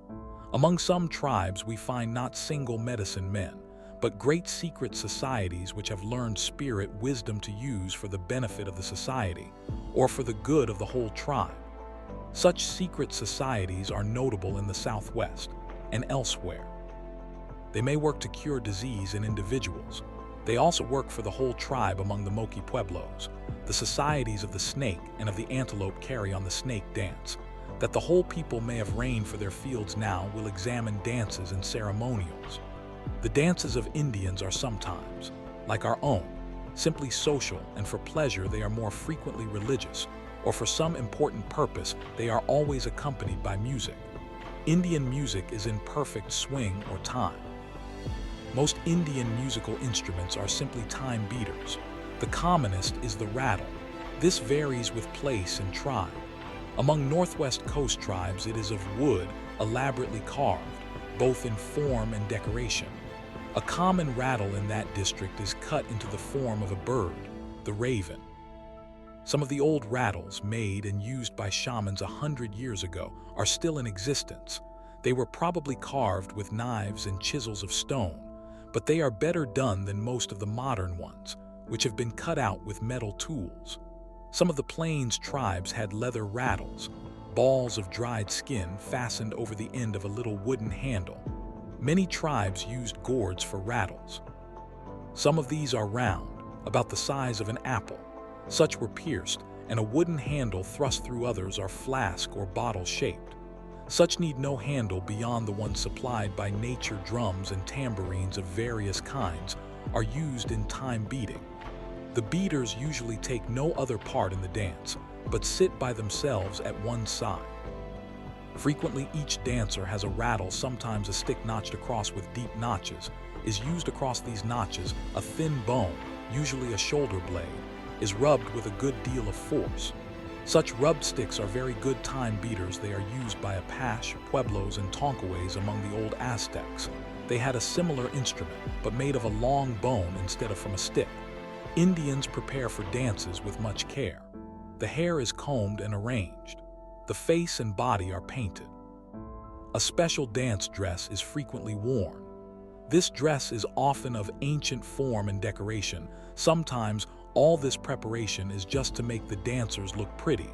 Among some tribes we find not single medicine men, but great secret societies which have learned spirit wisdom to use for the benefit of the society, or for the good of the whole tribe. Such secret societies are notable in the Southwest and elsewhere. They may work to cure disease in individuals. They also work for the whole tribe among the Moki Pueblos. The societies of the snake and of the antelope carry on the snake dance. That the whole people may have rain for their fields now will examine dances and ceremonials. The dances of Indians are sometimes, like our own, simply social, and for pleasure they are more frequently religious, or for some important purpose they are always accompanied by music. Indian music is in perfect swing or time. Most Indian musical instruments are simply time beaters. The commonest is the rattle. This varies with place and tribe. Among Northwest Coast tribes it is of wood, elaborately carved, both in form and decoration. A common rattle in that district is cut into the form of a bird, the raven. Some of the old rattles made and used by shamans 100 years ago are still in existence. They were probably carved with knives and chisels of stone, but they are better done than most of the modern ones, which have been cut out with metal tools. Some of the plains tribes had leather rattles, balls of dried skin fastened over the end of a little wooden handle. Many tribes used gourds for rattles. Some of these are round, about the size of an apple. Such were pierced, and a wooden handle thrust through. Others are flask or bottle-shaped. Such need no handle beyond the one supplied by nature. Drums and tambourines of various kinds are used in time beating. The beaters usually take no other part in the dance, but sit by themselves at one side. Frequently each dancer has a rattle, sometimes a stick notched across with deep notches, is used across these notches. A thin bone, usually a shoulder blade, is rubbed with a good deal of force. Such rubbed sticks are very good time beaters. They are used by Apache, Pueblos, and Tonkaways among the old Aztecs. They had a similar instrument, but made of a long bone instead of from a stick. Indians prepare for dances with much care. The hair is combed and arranged. The face and body are painted. A special dance dress is frequently worn. This dress is often of ancient form and decoration. Sometimes all this preparation is just to make the dancers look pretty.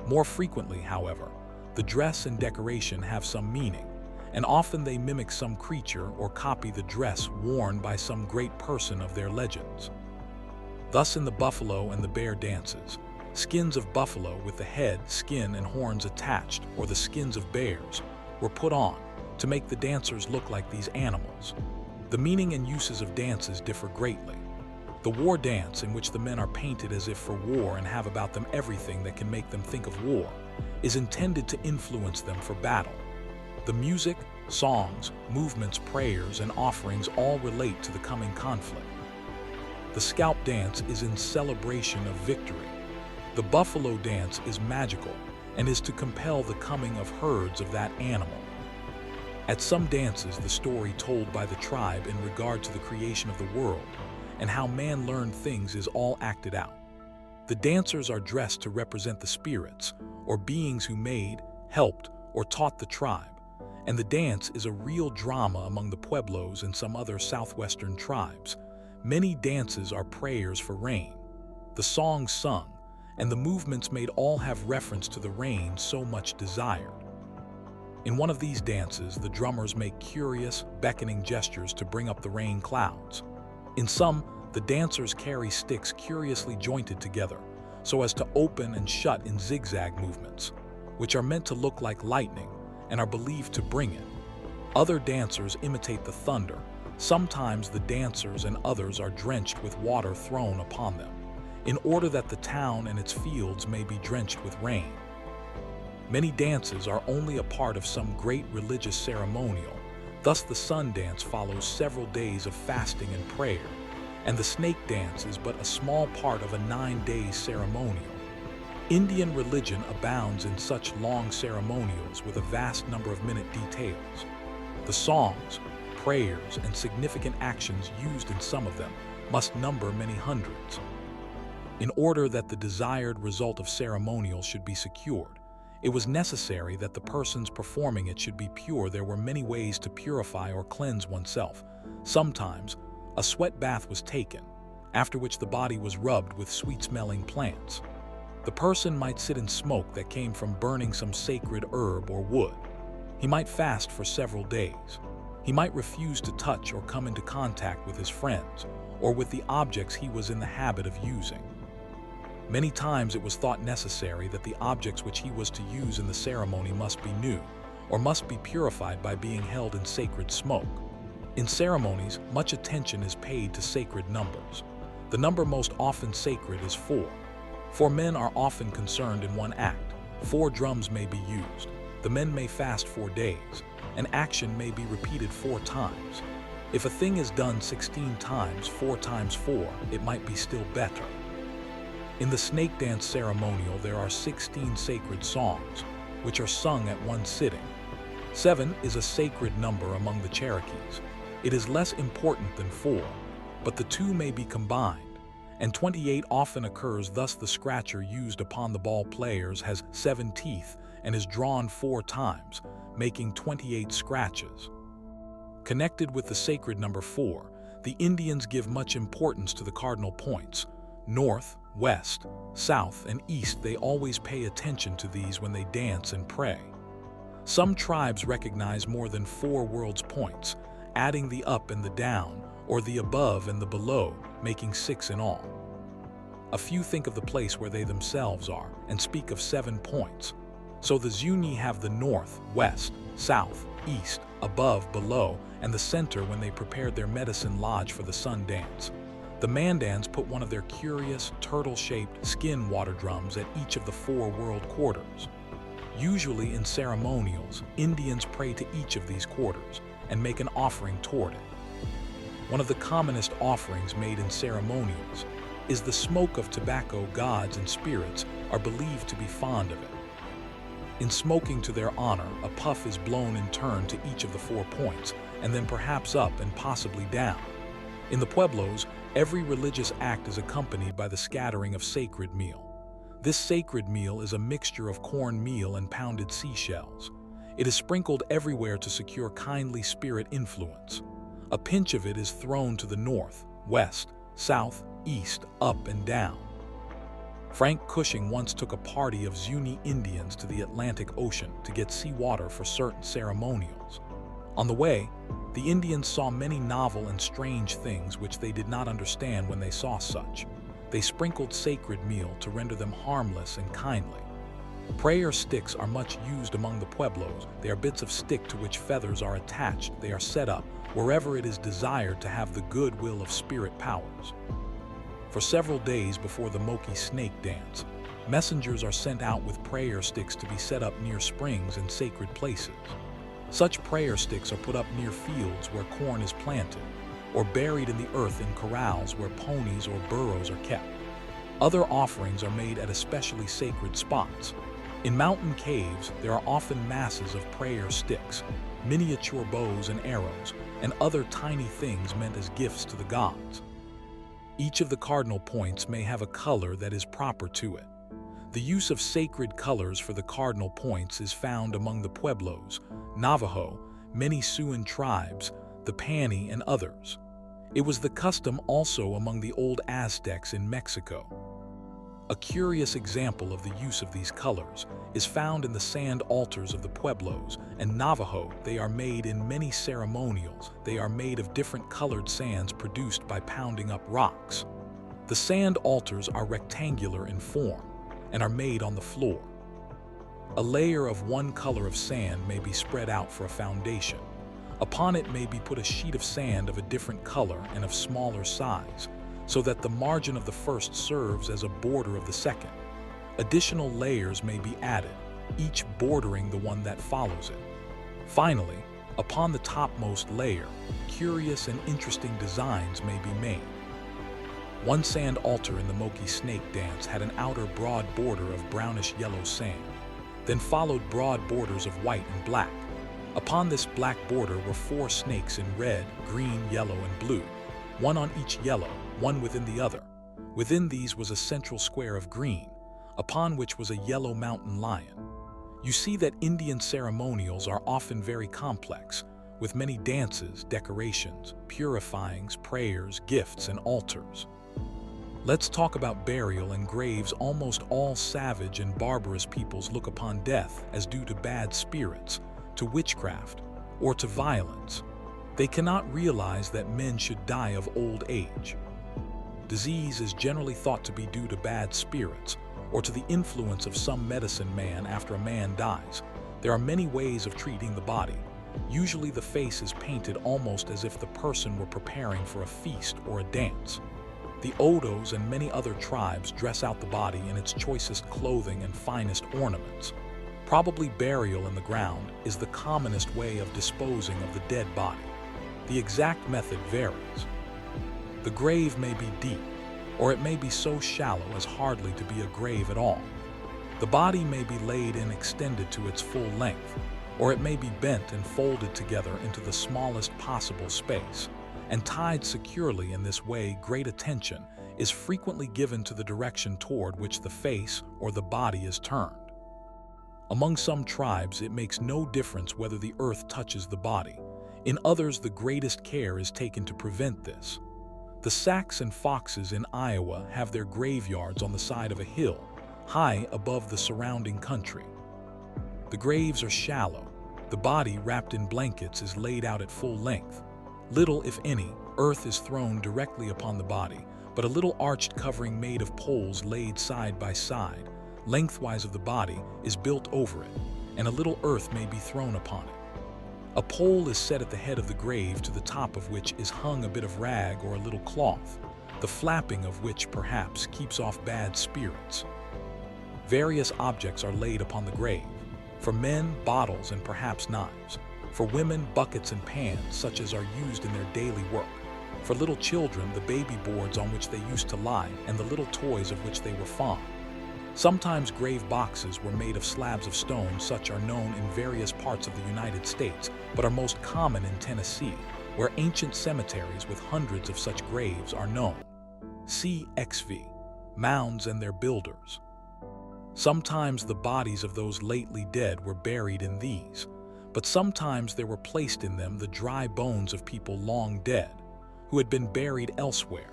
More frequently, however, the dress and decoration have some meaning, and often they mimic some creature or copy the dress worn by some great person of their legends. Thus in the buffalo and the bear dances, skins of buffalo with the head, skin, and horns attached, or the skins of bears, were put on to make the dancers look like these animals. The meaning and uses of dances differ greatly. The war dance, in which the men are painted as if for war and have about them everything that can make them think of war, is intended to influence them for battle. The music, songs, movements, prayers, and offerings all relate to the coming conflict. The scalp dance is in celebration of victory. The buffalo dance is magical and is to compel the coming of herds of that animal. At some dances, the story told by the tribe in regard to the creation of the world and how man learned things is all acted out. The dancers are dressed to represent the spirits or beings who made, helped, or taught the tribe, and the dance is a real drama among the Pueblos and some other southwestern tribes. Many dances are prayers for rain. the songs sung, and the movements made all have reference to the rain so much desired. In one of these dances, the drummers make curious, beckoning gestures to bring up the rain clouds. In some, the dancers carry sticks curiously jointed together, so as to open and shut in zigzag movements, which are meant to look like lightning and are believed to bring it. Other dancers imitate the thunder. Sometimes the dancers and others are drenched with water thrown upon them, in order that the town and its fields may be drenched with rain. Many dances are only a part of some great religious ceremonial. Thus the sun dance follows several days of fasting and prayer, and the snake dance is but a small part of a 9-day ceremonial. Indian religion abounds in such long ceremonials with a vast number of minute details. The songs, prayers, and significant actions used in some of them must number many hundreds. In order that the desired result of ceremonial should be secured, it was necessary that the persons performing it should be pure. There were many ways to purify or cleanse oneself. Sometimes, a sweat bath was taken, after which the body was rubbed with sweet-smelling plants. The person might sit in smoke that came from burning some sacred herb or wood. He might fast for several days. He might refuse to touch or come into contact with his friends, or with the objects he was in the habit of using. Many times it was thought necessary that the objects which he was to use in the ceremony must be new, or must be purified by being held in sacred smoke. In ceremonies, much attention is paid to sacred numbers. The number most often sacred is 4. 4 men are often concerned in one act. 4 drums may be used. The men may fast 4 days. An action may be repeated 4 times. If a thing is done 16 times, 4 times 4, it might be still better. In the snake dance ceremonial, there are 16 sacred songs, which are sung at one sitting. 7 is a sacred number among the Cherokees. It is less important than 4, but the two may be combined, and 28 often occurs. Thus the scratcher used upon the ball players has 7 teeth and is drawn 4 times, making 28 scratches. Connected with the sacred number 4, the Indians give much importance to the cardinal points. North, west, south, and east, they always pay attention to these when they dance and pray. Some tribes recognize more than 4 world's points, adding the up and the down, or the above and the below, making 6 in all. A few think of the place where they themselves are, and speak of 7 points. So the Zuni have the north, west, south, east, above, below, and the center when they prepared their medicine lodge for the sun dance. The Mandans put one of their curious, turtle-shaped skin water drums at each of the 4 world quarters. Usually in ceremonials, Indians pray to each of these quarters and make an offering toward it. One of the commonest offerings made in ceremonials is the smoke of tobacco. Gods and spirits are believed to be fond of it. In smoking to their honor, a puff is blown in turn to each of the 4 points, and then perhaps up and possibly down. In the Pueblos, every religious act is accompanied by the scattering of sacred meal. This sacred meal is a mixture of corn meal and pounded seashells. It is sprinkled everywhere to secure kindly spirit influence. A pinch of it is thrown to the north, west, south, east, up and down. Frank Cushing once took a party of Zuni Indians to the Atlantic Ocean to get seawater for certain ceremonials. On the way, the Indians saw many novel and strange things which they did not understand when they saw such. They sprinkled sacred meal to render them harmless and kindly. Prayer sticks are much used among the Pueblos. They are bits of stick to which feathers are attached. They are set up wherever it is desired to have the goodwill of spirit powers. For several days before the Moki snake dance, messengers are sent out with prayer sticks to be set up near springs and sacred places. Such prayer sticks are put up near fields where corn is planted, or buried in the earth in corrals where ponies or burros are kept. Other offerings are made at especially sacred spots. In mountain caves, there are often masses of prayer sticks, miniature bows and arrows, and other tiny things meant as gifts to the gods. Each of the cardinal points may have a color that is proper to it. The use of sacred colors for the cardinal points is found among the Pueblos, Navajo, many Siouan tribes, the Pani, and others. It was the custom also among the old Aztecs in Mexico. A curious example of the use of these colors is found in the sand altars of the Pueblos and Navajo. They are made in many ceremonials. They are made of different colored sands produced by pounding up rocks. The sand altars are rectangular in form and are made on the floor. A layer of one color of sand may be spread out for a foundation. Upon it may be put a sheet of sand of a different color and of smaller size, so that the margin of the first serves as a border of the second. Additional layers may be added, each bordering the one that follows it. Finally, upon the topmost layer, curious and interesting designs may be made. One sand altar in the Moki snake dance had an outer broad border of brownish-yellow sand, then followed broad borders of white and black. Upon this black border were 4 snakes in red, green, yellow, and blue, one on each yellow, one within the other. Within these was a central square of green, upon which was a yellow mountain lion. You see that Indian ceremonials are often very complex, with many dances, decorations, purifyings, prayers, gifts, and altars. Let's talk about burial and graves. Almost all savage and barbarous peoples look upon death as due to bad spirits, to witchcraft, or to violence. They cannot realize that men should die of old age. Disease is generally thought to be due to bad spirits, or to the influence of some medicine man after a man dies. There are many ways of treating the body. Usually the face is painted almost as if the person were preparing for a feast or a dance. The Odos and many other tribes dress out the body in its choicest clothing and finest ornaments. Probably burial in the ground is the commonest way of disposing of the dead body. The exact method varies. The grave may be deep, or it may be so shallow as hardly to be a grave at all. The body may be laid and extended to its full length, or it may be bent and folded together into the smallest possible space, and tied securely. In this way, great attention is frequently given to the direction toward which the face or the body is turned. Among some tribes, it makes no difference whether the earth touches the body. In others, the greatest care is taken to prevent this. The Sacs and Foxes in Iowa have their graveyards on the side of a hill, high above the surrounding country. The graves are shallow. The body, wrapped in blankets, is laid out at full length. Little, if any, earth is thrown directly upon the body, but a little arched covering made of poles laid side by side, lengthwise of the body, is built over it, and a little earth may be thrown upon it. A pole is set at the head of the grave, to the top of which is hung a bit of rag or a little cloth, the flapping of which perhaps keeps off bad spirits. Various objects are laid upon the grave. For men, bottles and perhaps knives. For women, buckets and pans, such as are used in their daily work. For little children, the baby boards on which they used to lie, and the little toys of which they were fond. Sometimes grave boxes were made of slabs of stone. Such are known in various parts of the United States, but are most common in Tennessee, where ancient cemeteries with hundreds of such graves are known. See XV. Mounds and their builders. Sometimes the bodies of those lately dead were buried in these, but sometimes there were placed in them the dry bones of people long dead, who had been buried elsewhere,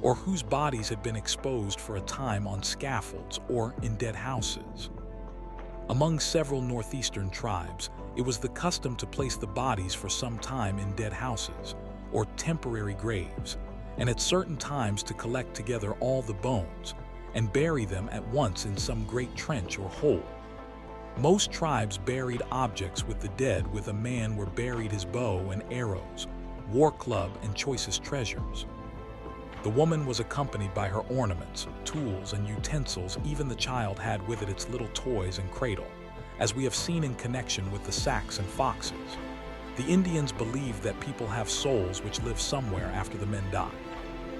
or whose bodies had been exposed for a time on scaffolds or in dead houses. Among several northeastern tribes, it was the custom to place the bodies for some time in dead houses, or temporary graves, and at certain times to collect together all the bones and bury them at once in some great trench or hole. Most tribes buried objects with the dead. With a man were buried his bow and arrows, war club, and choicest treasures. The woman was accompanied by her ornaments, tools, and utensils. Even the child had with it its little toys and cradle, as we have seen in connection with the Sacs and Foxes. The Indians believed that people have souls which live somewhere after the men die.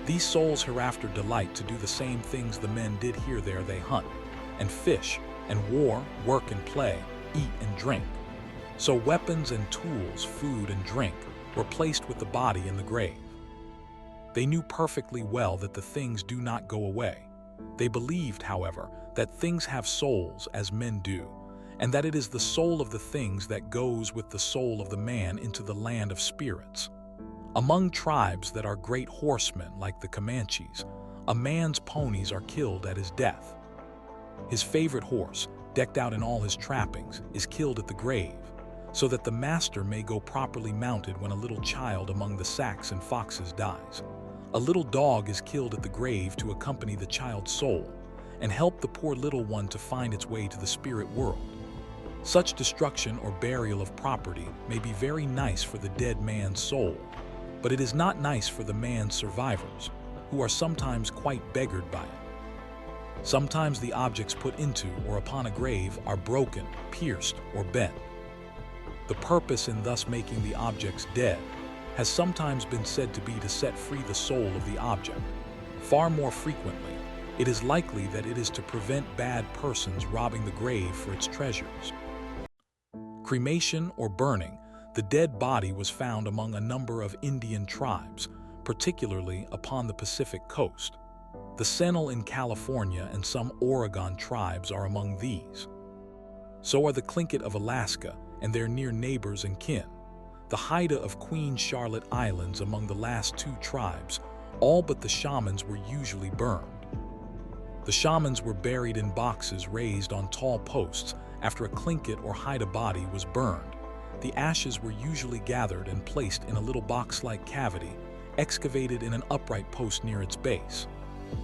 These souls hereafter delight to do the same things the men did here. There they hunt, and fish, and war, work and play, eat and drink. So weapons and tools, food and drink, were placed with the body in the grave. They knew perfectly well that the things do not go away. They believed, however, that things have souls as men do, and that it is the soul of the things that goes with the soul of the man into the land of spirits. Among tribes that are great horsemen, like the Comanches, A man's ponies are killed at his death. His favorite horse, decked out in all his trappings, is killed at the grave, so that the master may go properly mounted when a little child among the sacks and foxes dies. A little dog is killed at the grave to accompany the child's soul and help the poor little one to find its way to the spirit world. Such destruction or burial of property may be very nice for the dead man's soul, but it is not nice for the man's survivors, who are sometimes quite beggared by it. Sometimes the objects put into or upon a grave are broken, pierced, or bent. The purpose in thus making the objects dead has sometimes been said to be to set free the soul of the object. Far more frequently, it is likely that it is to prevent bad persons robbing the grave for its treasures. Cremation or burning, the dead body was found among a number of Indian tribes, particularly upon the Pacific coast. The Seminole in California and some Oregon tribes are among these. So are the Tlingit of Alaska and their near neighbors and kin. The Haida of Queen Charlotte Islands among the last two tribes, all but the shamans were usually burned. The shamans were buried in boxes raised on tall posts after a Tlingit or Haida body was burned. The ashes were usually gathered and placed in a little box-like cavity, excavated in an upright post near its base.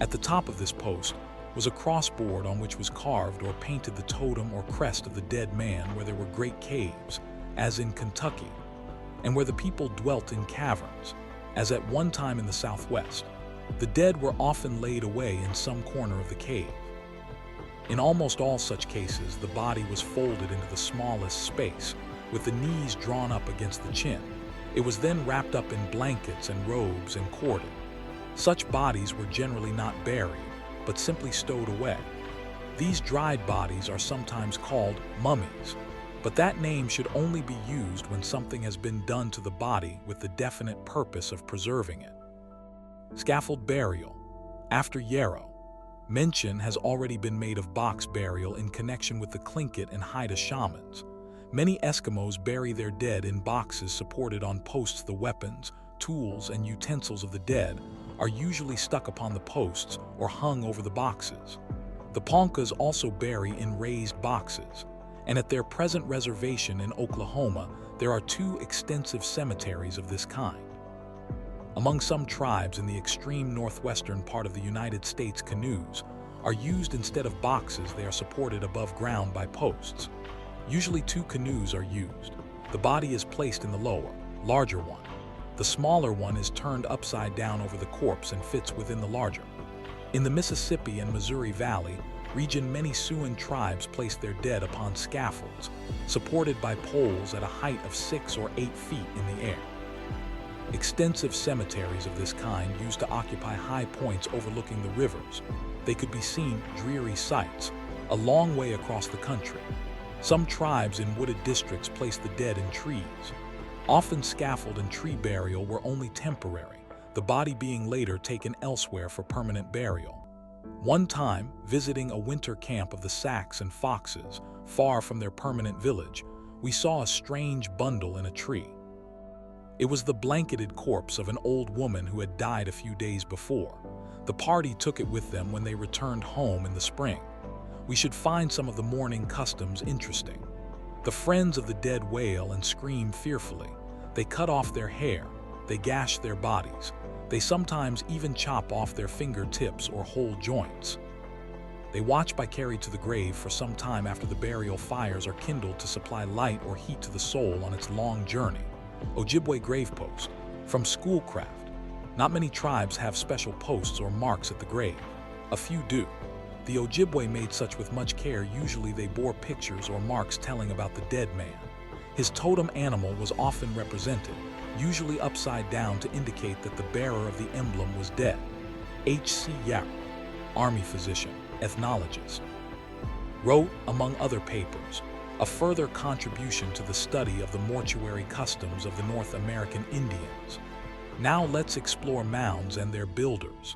At the top of this post was a crossboard on which was carved or painted the totem or crest of the dead man, where there were great caves, as in Kentucky, and where the people dwelt in caverns, as at one time in the Southwest. The dead were often laid away in some corner of the cave. In almost all such cases, the body was folded into the smallest space, with the knees drawn up against the chin. It was then wrapped up in blankets and robes and corded. Such bodies were generally not buried, but simply stowed away. These dried bodies are sometimes called mummies, but that name should only be used when something has been done to the body with the definite purpose of preserving it. Scaffold burial. After yarrow, mention has already been made of box burial in connection with the Tlingit and Haida shamans. Many Eskimos bury their dead in boxes supported on posts. The weapons, tools, and utensils of the dead are usually stuck upon the posts or hung over the boxes. The Poncas also bury in raised boxes, and at their present reservation in Oklahoma, there are 2 extensive cemeteries of this kind. Among some tribes in the extreme northwestern part of the United States, canoes are used instead of boxes. They are supported above ground by posts. Usually 2 canoes are used. The body is placed in the lower, larger one. The smaller one is turned upside down over the corpse and fits within the larger. In the Mississippi and Missouri Valley region, many Sioux tribes place their dead upon scaffolds, supported by poles at a height of 6 or 8 feet in the air. Extensive cemeteries of this kind used to occupy high points overlooking the rivers. They could be seen, dreary sights, a long way across the country. Some tribes in wooded districts placed the dead in trees. Often scaffold and tree burial were only temporary, the body being later taken elsewhere for permanent burial. One time, visiting a winter camp of the Sacs and Foxes, far from their permanent village, we saw a strange bundle in a tree. It was the blanketed corpse of an old woman who had died a few days before. The party took it with them when they returned home in the spring. We should find some of the mourning customs interesting. The friends of the dead wail and scream fearfully. They cut off their hair. They gash their bodies. They sometimes even chop off their fingertips or whole joints. They watch by carried to the grave for some time after the burial. Fires are kindled to supply light or heat to the soul on its long journey. Ojibwe grave post. From schoolcraft. Not many tribes have special posts or marks at the grave. A few do. The Ojibwe made such with much care. Usually they bore pictures or marks telling about the dead man. His totem animal was often represented, usually upside down to indicate that the bearer of the emblem was dead. H.C. Yarrow, Army physician, ethnologist, wrote, among other papers, a further contribution to the study of the mortuary customs of the North American Indians. Now let's explore mounds and their builders.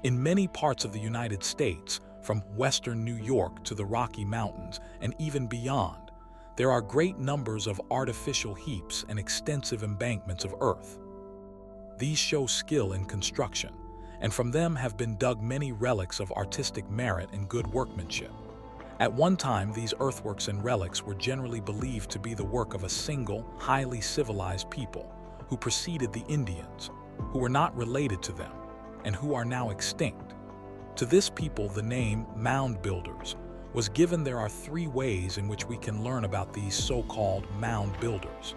In many parts of the United States, from western New York to the Rocky Mountains and even beyond, there are great numbers of artificial heaps and extensive embankments of earth. These show skill in construction and from them have been dug many relics of artistic merit and good workmanship. At one time, these earthworks and relics were generally believed to be the work of a single, highly civilized people who preceded the Indians, who were not related to them, and who are now extinct. To this people, the name mound builders was given. There are three ways in which we can learn about these so-called mound builders.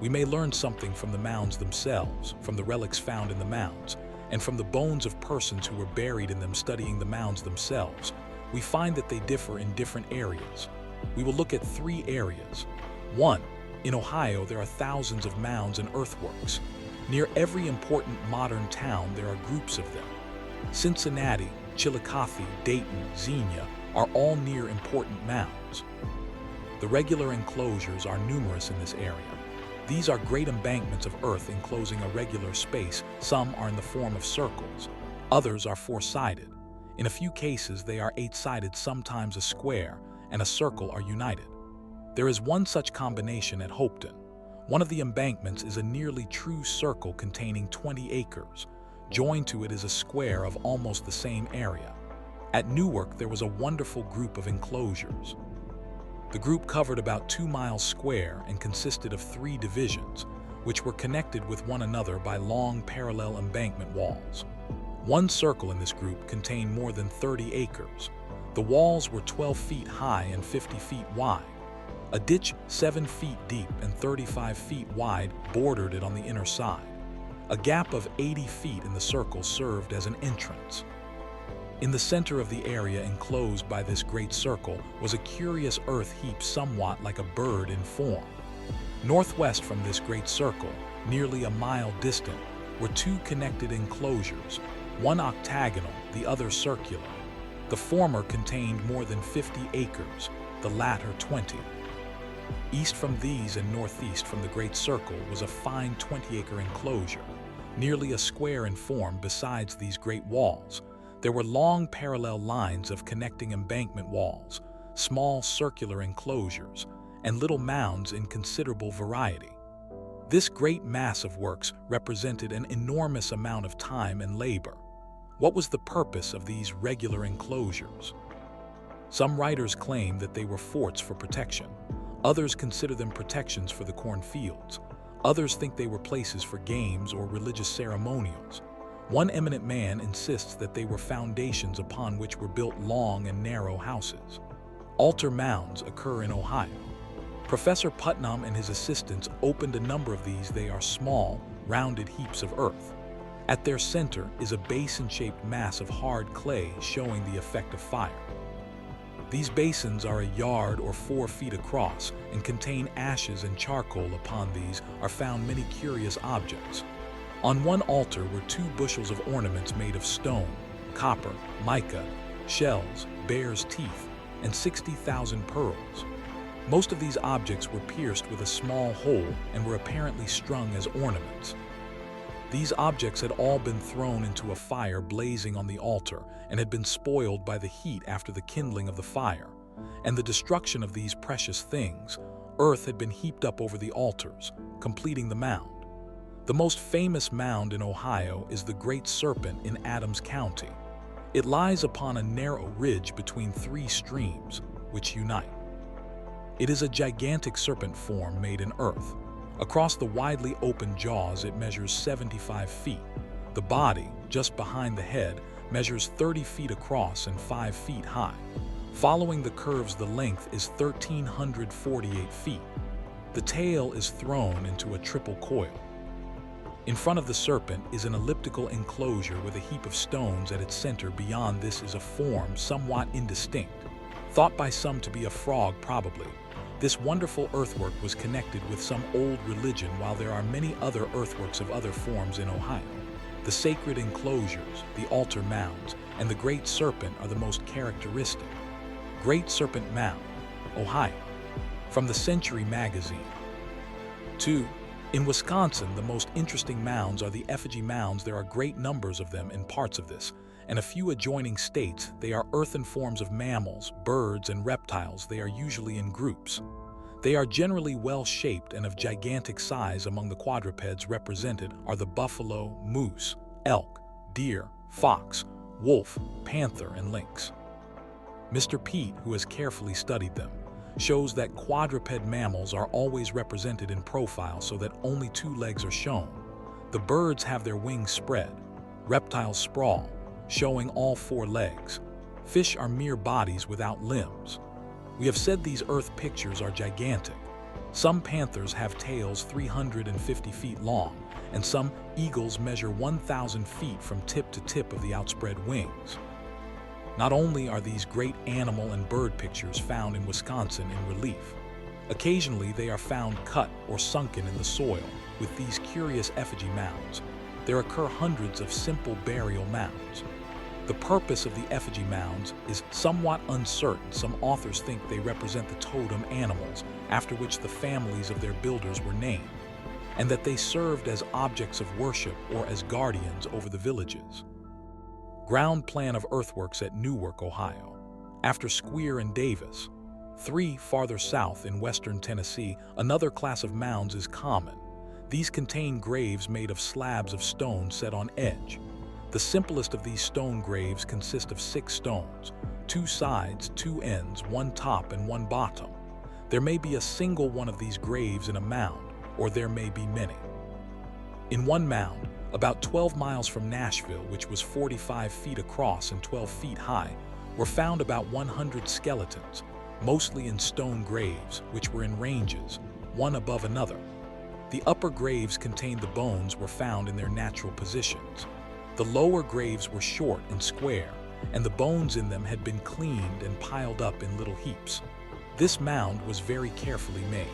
We may learn something from the mounds themselves, from the relics found in the mounds, and from the bones of persons who were buried in them. Studying the mounds themselves, we find that they differ in different areas. We will look at three areas. 1. In Ohio, there are thousands of mounds and earthworks. Near every important modern town, there are groups of them. Cincinnati, Chillicothe, Dayton, Xenia are all near important mounds. The regular enclosures are numerous in this area. These are great embankments of earth enclosing a regular space. Some are in the form of circles. Others are four-sided. In a few cases, they are eight-sided. Sometimes a square and a circle are united. There is one such combination at Hopeton. One of the embankments is a nearly true circle containing 20 acres. Joined to it is a square of almost the same area. At Newark, there was a wonderful group of enclosures. The group covered about 2 miles square and consisted of 3 divisions, which were connected with one another by long parallel embankment walls. One circle in this group contained more than 30 acres. The walls were 12 feet high and 50 feet wide. A ditch 7 feet deep and 35 feet wide bordered it on the inner side. A gap of 80 feet in the circle served as an entrance. In the center of the area enclosed by this great circle was a curious earth heap somewhat like a bird in form. Northwest from this great circle, nearly a mile distant, were 2 connected enclosures, one octagonal, the other circular. The former contained more than 50 acres, the latter 20. East from these and northeast from the great circle was a fine 20-acre enclosure, nearly a square in form. Besides these great walls, there were long parallel lines of connecting embankment walls, small circular enclosures, and little mounds in considerable variety. This great mass of works represented an enormous amount of time and labor. What was the purpose of these regular enclosures? Some writers claim that they were forts for protection. Others consider them protections for the cornfields. Others think they were places for games or religious ceremonials. One eminent man insists that they were foundations upon which were built long and narrow houses. Altar mounds occur in Ohio. Professor Putnam and his assistants opened a number of these. They are small, rounded heaps of earth. At their center is a basin-shaped mass of hard clay showing the effect of fire. These basins are a yard or 4 feet across and contain ashes and charcoal. Upon these are found many curious objects. On one altar were 2 bushels of ornaments made of stone, copper, mica, shells, bear's teeth, and 60,000 pearls. Most of these objects were pierced with a small hole and were apparently strung as ornaments. These objects had all been thrown into a fire blazing on the altar and had been spoiled by the heat after the kindling of the fire, and the destruction of these precious things. Earth had been heaped up over the altars, completing the mound. The most famous mound in Ohio is the Great Serpent in Adams County. It lies upon a narrow ridge between 3 streams, which unite. It is a gigantic serpent form made in earth. Across the widely open jaws, it measures 75 feet. The body, just behind the head, measures 30 feet across and 5 feet high. Following the curves, the length is 1,348 feet. The tail is thrown into a triple coil. In front of the serpent is an elliptical enclosure with a heap of stones at its center. Beyond this is a form somewhat indistinct, thought by some to be a frog probably. This wonderful earthwork was connected with some old religion, while there are many other earthworks of other forms in Ohio. The sacred enclosures, the altar mounds, and the Great Serpent are the most characteristic. Great Serpent Mound, Ohio, from the Century magazine. 2. In Wisconsin, the most interesting mounds are the effigy mounds. There are great numbers of them in parts of this and a few adjoining states. They are earthen forms of mammals, birds, and reptiles. They are usually in groups. They are generally well-shaped and of gigantic size. Among the quadrupeds represented are the buffalo, moose, elk, deer, fox, wolf, panther, and lynx. Mr. Pete, who has carefully studied them, shows that quadruped mammals are always represented in profile so that only two legs are shown. The birds have their wings spread. Reptiles sprawl, showing all four legs. Fish are mere bodies without limbs. We have said these Earth pictures are gigantic. Some panthers have tails 350 feet long, and some eagles measure 1,000 feet from tip to tip of the outspread wings. Not only are these great animal and bird pictures found in Wisconsin in relief, occasionally they are found cut or sunken in the soil with these curious effigy mounds. There occur hundreds of simple burial mounds. The purpose of the effigy mounds is somewhat uncertain. Some authors think they represent the totem animals after which the families of their builders were named, and that they served as objects of worship or as guardians over the villages. Ground plan of earthworks at Newark, Ohio. After Square and Davis, 3 farther south in western Tennessee, another class of mounds is common. These contain graves made of slabs of stone set on edge. The simplest of these stone graves consist of 6 stones, 2 sides, 2 ends, 1 top and 1 bottom. There may be a single one of these graves in a mound, or there may be many. In one mound, about 12 miles from Nashville, which was 45 feet across and 12 feet high, were found about 100 skeletons, mostly in stone graves, which were in ranges, one above another. The upper graves contained the bones were found in their natural positions. The lower graves were short and square, and the bones in them had been cleaned and piled up in little heaps. This mound was very carefully made.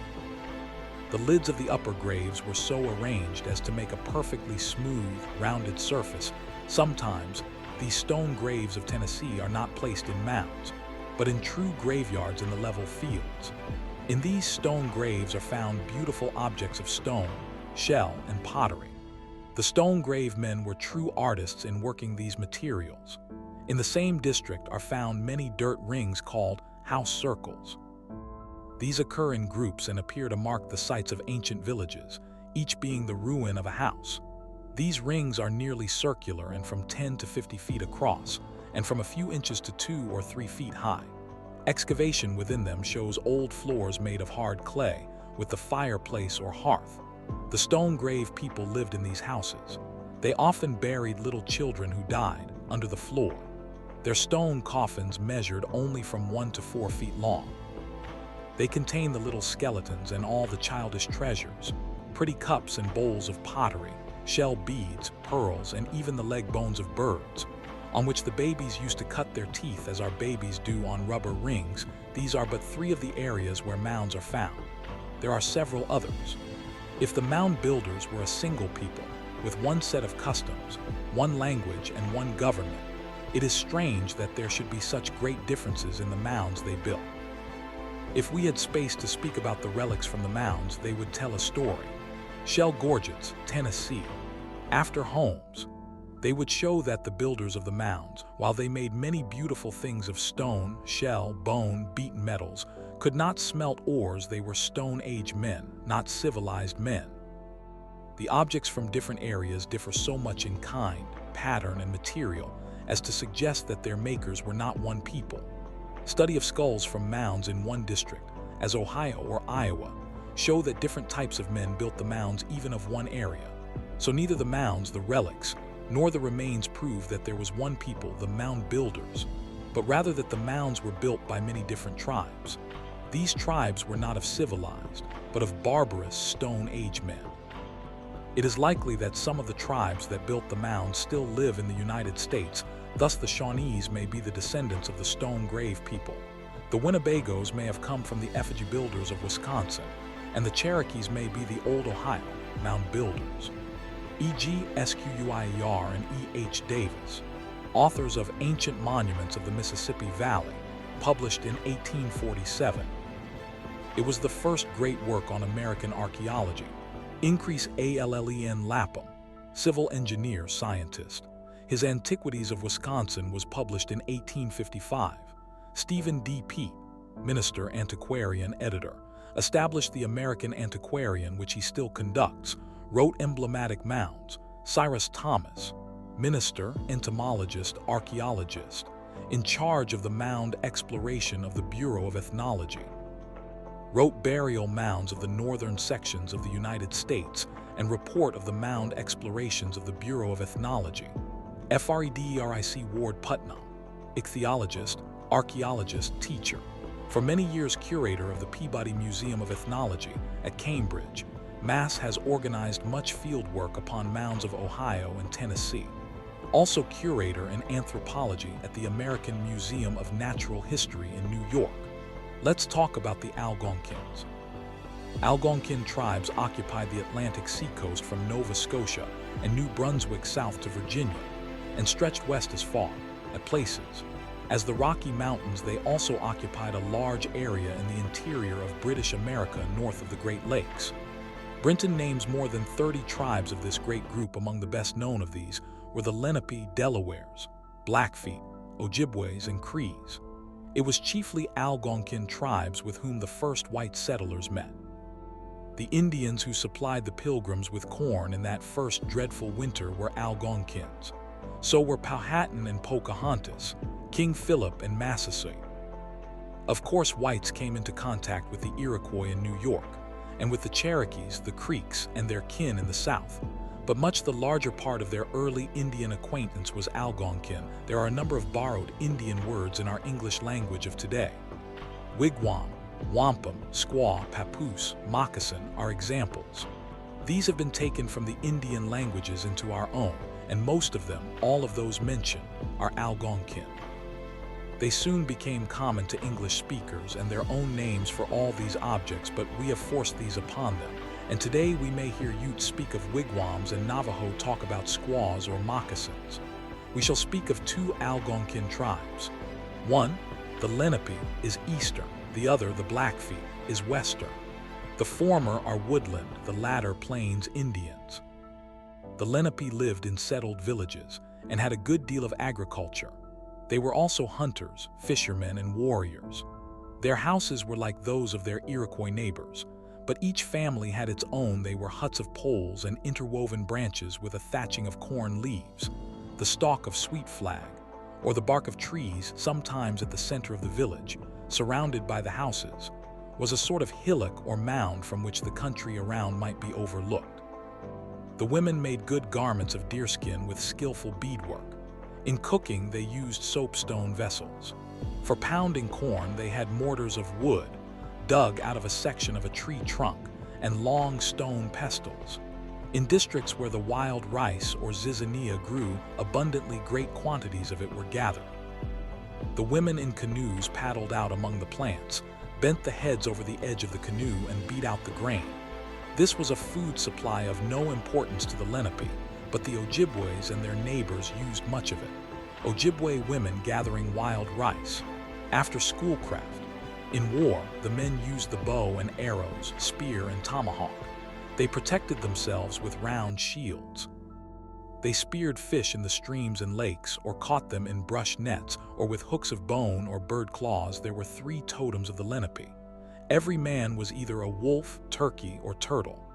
The lids of the upper graves were so arranged as to make a perfectly smooth, rounded surface. Sometimes, these stone graves of Tennessee are not placed in mounds, but in true graveyards in the level fields. In these stone graves are found beautiful objects of stone, shell, and pottery. The stone grave men were true artists in working these materials. In the same district are found many dirt rings called house circles. These occur in groups and appear to mark the sites of ancient villages, each being the ruin of a house. These rings are nearly circular and from 10 to 50 feet across, and from a few inches to 2 or 3 feet high. Excavation within them shows old floors made of hard clay, with the fireplace or hearth. The stone grave people lived in these houses. They often buried little children who died under the floor. Their stone coffins measured only from 1 to 4 feet long. They contain the little skeletons and all the childish treasures, pretty cups and bowls of pottery, shell beads, pearls, and even the leg bones of birds, on which the babies used to cut their teeth as our babies do on rubber rings. These are but 3 of the areas where mounds are found. There are several others. If the mound builders were a single people, with one set of customs, one language, and one government, it is strange that there should be such great differences in the mounds they built. If we had space to speak about the relics from the mounds, they would tell a story. Shell Gorgets, Tennessee. After Holmes, they would show that the builders of the mounds, while they made many beautiful things of stone, shell, bone, beaten metals, could not smelt ores. They were Stone Age men, not civilized men. The objects from different areas differ so much in kind, pattern, and material as to suggest that their makers were not one people. Study of skulls from mounds in one district, as Ohio or Iowa, show that different types of men built the mounds even of one area. So neither the mounds, the relics, nor the remains prove that there was one people, the mound builders, but rather that the mounds were built by many different tribes. These tribes were not of civilized, but of barbarous Stone Age men. It is likely that some of the tribes that built the mounds still live in the United States. Thus the Shawnees may be the descendants of the stone grave people. The Winnebagos may have come from the effigy builders of Wisconsin, and the Cherokees may be the old Ohio mound builders. E.G. Squire and E.H. Davis, authors of Ancient Monuments of the Mississippi Valley, published in 1847. It was the first great work on American archaeology. Increase Allen Lapham, civil engineer, scientist. His Antiquities of Wisconsin was published in 1855. Stephen D. Peet, minister, antiquarian, editor, established the American Antiquarian, which he still conducts, wrote Emblematic Mounds. Cyrus Thomas, minister, entomologist, archaeologist, in charge of the mound exploration of the Bureau of Ethnology. Wrote burial mounds of the northern sections of the United States and report of the mound explorations of the Bureau of Ethnology. Frederic Ward Putnam, ichthyologist, archaeologist, teacher. For many years curator of the Peabody Museum of Ethnology at Cambridge, Mass has organized much field work upon mounds of Ohio and Tennessee. Also curator in anthropology at the American Museum of Natural History in New York. Let's talk about the Algonkins. Algonkin tribes occupied the Atlantic seacoast from Nova Scotia and New Brunswick south to Virginia, and stretched west as far, at places, as the Rocky Mountains. They also occupied a large area in the interior of British America north of the Great Lakes. Brinton names more than 30 tribes of this great group. Among the best known of these were the Lenape, Delawares, Blackfeet, Ojibways, and Crees. It was chiefly Algonkin tribes with whom the first white settlers met. The Indians who supplied the Pilgrims with corn in that first dreadful winter were Algonkins. So were Powhatan and Pocahontas, King Philip and Massasoit. Of course, whites came into contact with the Iroquois in New York, and with the Cherokees, the Creeks, and their kin in the south. But much the larger part of their early Indian acquaintance was Algonkin. There are a number of borrowed Indian words in our English language of today. Wigwam, wampum, squaw, papoose, moccasin are examples. These have been taken from the Indian languages into our own, and most of them, all of those mentioned, are Algonkin. They soon became common to English speakers and their own names for all these objects, but we have forced these upon them. And today we may hear Utes speak of wigwams and Navajo talk about squaws or moccasins. We shall speak of two Algonkin tribes. One, the Lenape, is eastern, the other, the Blackfeet, is western. The former are woodland, the latter plains Indians. The Lenape lived in settled villages and had a good deal of agriculture. They were also hunters, fishermen, and warriors. Their houses were like those of their Iroquois neighbors, but each family had its own. They were huts of poles and interwoven branches with a thatching of corn leaves, the stalk of sweet flag, or the bark of trees. Sometimes at the center of the village, surrounded by the houses, was a sort of hillock or mound from which the country around might be overlooked. The women made good garments of deerskin with skillful beadwork. In cooking, they used soapstone vessels. For pounding corn, they had mortars of wood, dug out of a section of a tree trunk, and long stone pestles. In districts where the wild rice or zizania grew abundantly, great quantities of it were gathered. The women in canoes paddled out among the plants, bent the heads over the edge of the canoe, and beat out the grain. This was a food supply of no importance to the Lenape, but the Ojibways and their neighbors used much of it. Ojibwe women gathering wild rice. After schoolcraft. In war, the men used the bow and arrows, spear and tomahawk. They protected themselves with round shields. They speared fish in the streams and lakes, or caught them in brush nets, or with hooks of bone or bird claws. There were 3 totems of the Lenape. Every man was either a wolf, turkey, or turtle.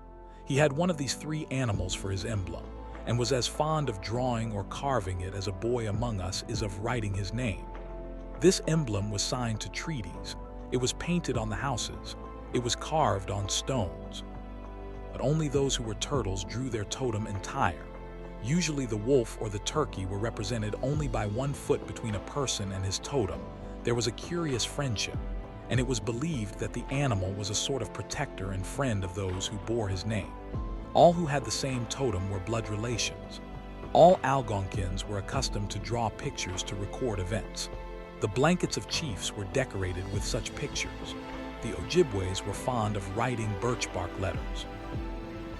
He had one of these 3 animals for his emblem, and was as fond of drawing or carving it as a boy among us is of writing his name. This emblem was signed to treaties. It was painted on the houses. It was carved on stones. But only those who were turtles drew their totem entire. Usually the wolf or the turkey were represented only by 1 foot between a person and his totem. There was a curious friendship, and it was believed that the animal was a sort of protector and friend of those who bore his name. All who had the same totem were blood relations. All Algonkins were accustomed to draw pictures to record events. The blankets of chiefs were decorated with such pictures. The Ojibways were fond of writing birch bark letters.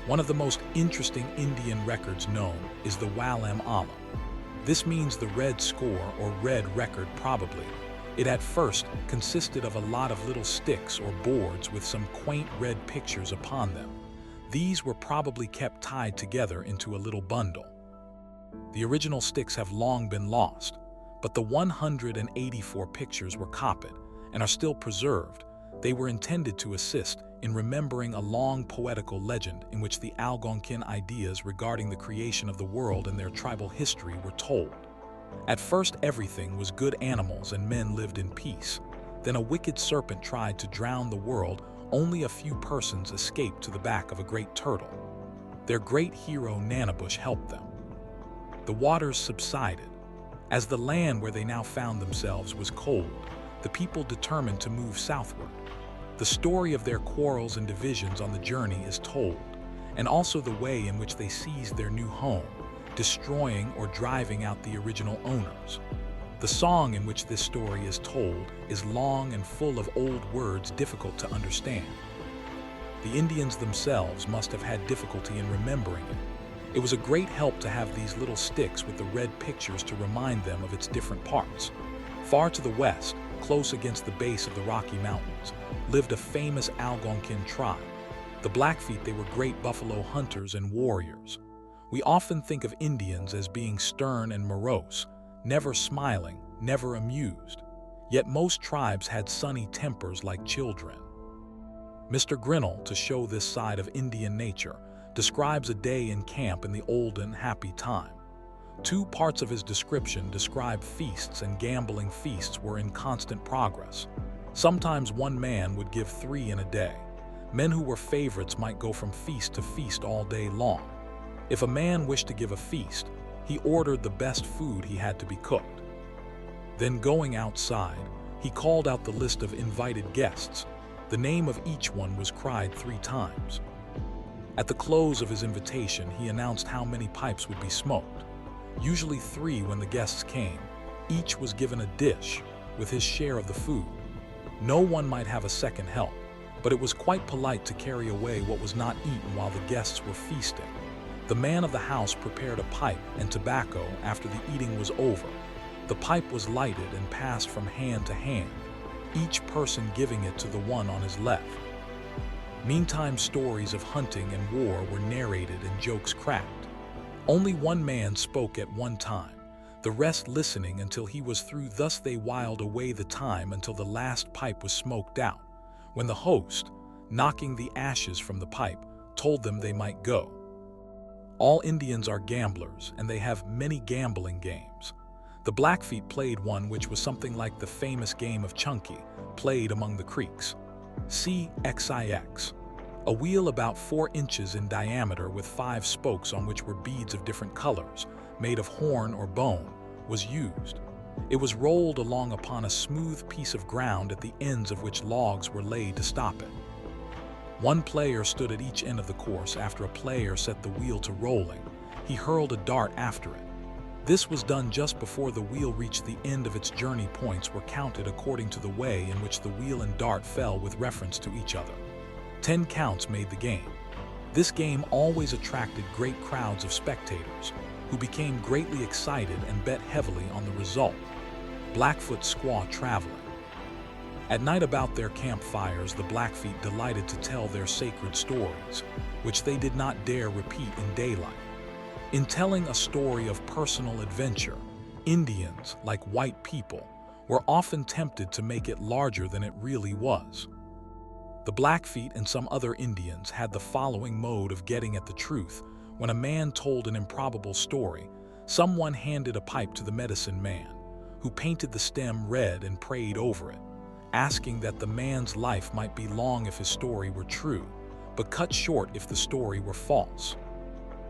One of the most interesting Indian records known is the Walam Alam. This means the red score or red record probably. It at first consisted of a lot of little sticks or boards with some quaint red pictures upon them. These were probably kept tied together into a little bundle. The original sticks have long been lost, but the 184 pictures were copied and are still preserved. They were intended to assist in remembering a long poetical legend in which the Algonkin ideas regarding the creation of the world and their tribal history were told. At first, everything was good animals and men lived in peace. Then a wicked serpent tried to drown the world. Only a few persons escaped to the back of a great turtle. Their great hero Nanabush helped them. The waters subsided. As the land where they now found themselves was cold, the people determined to move southward. The story of their quarrels and divisions on the journey is told, and also the way in which they seized their new home, destroying or driving out the original owners. The song in which this story is told is long and full of old words difficult to understand. The Indians themselves must have had difficulty in remembering it. It was a great help to have these little sticks with the red pictures to remind them of its different parts. Far to the west, close against the base of the Rocky Mountains, lived a famous Algonkin tribe. The Blackfeet, they were great buffalo hunters and warriors. We often think of Indians as being stern and morose, never smiling, never amused. Yet most tribes had sunny tempers like children. Mr. Grinnell, to show this side of Indian nature, describes a day in camp in the olden, happy time. Two parts of his description describe feasts, and gambling feasts were in constant progress. Sometimes one man would give 3 in a day. Men who were favorites might go from feast to feast all day long. If a man wished to give a feast, he ordered the best food he had to be cooked. Then going outside, he called out the list of invited guests. The name of each one was cried 3 times. At the close of his invitation, he announced how many pipes would be smoked. Usually 3 when the guests came. Each was given a dish with his share of the food. No one might have a second help, but it was quite polite to carry away what was not eaten while the guests were feasting. The man of the house prepared a pipe and tobacco after the eating was over. The pipe was lighted and passed from hand to hand, each person giving it to the one on his left. Meantime, stories of hunting and war were narrated and jokes cracked. Only one man spoke at one time, the rest listening until he was through. Thus they whiled away the time until the last pipe was smoked out, when the host, knocking the ashes from the pipe, told them they might go. All Indians are gamblers, and they have many gambling games. The Blackfeet played one which was something like the famous game of Chunky, played among the Creeks. CXIX. A wheel about 4 inches in diameter with 5 spokes on which were beads of different colors, made of horn or bone, was used. It was rolled along upon a smooth piece of ground at the ends of which logs were laid to stop it. One player stood at each end of the course. After a player set the wheel to rolling, he hurled a dart after it. This was done just before the wheel reached the end of its journey. Points were counted according to the way in which the wheel and dart fell with reference to each other. 10 counts made the game. This game always attracted great crowds of spectators, who became greatly excited and bet heavily on the result. Blackfoot squaw traveling. At night about their campfires, the Blackfeet delighted to tell their sacred stories, which they did not dare repeat in daylight. In telling a story of personal adventure, Indians, like white people, were often tempted to make it larger than it really was. The Blackfeet and some other Indians had the following mode of getting at the truth. When a man told an improbable story, someone handed a pipe to the medicine man, who painted the stem red and prayed over it, asking that the man's life might be long if his story were true, but cut short if the story were false.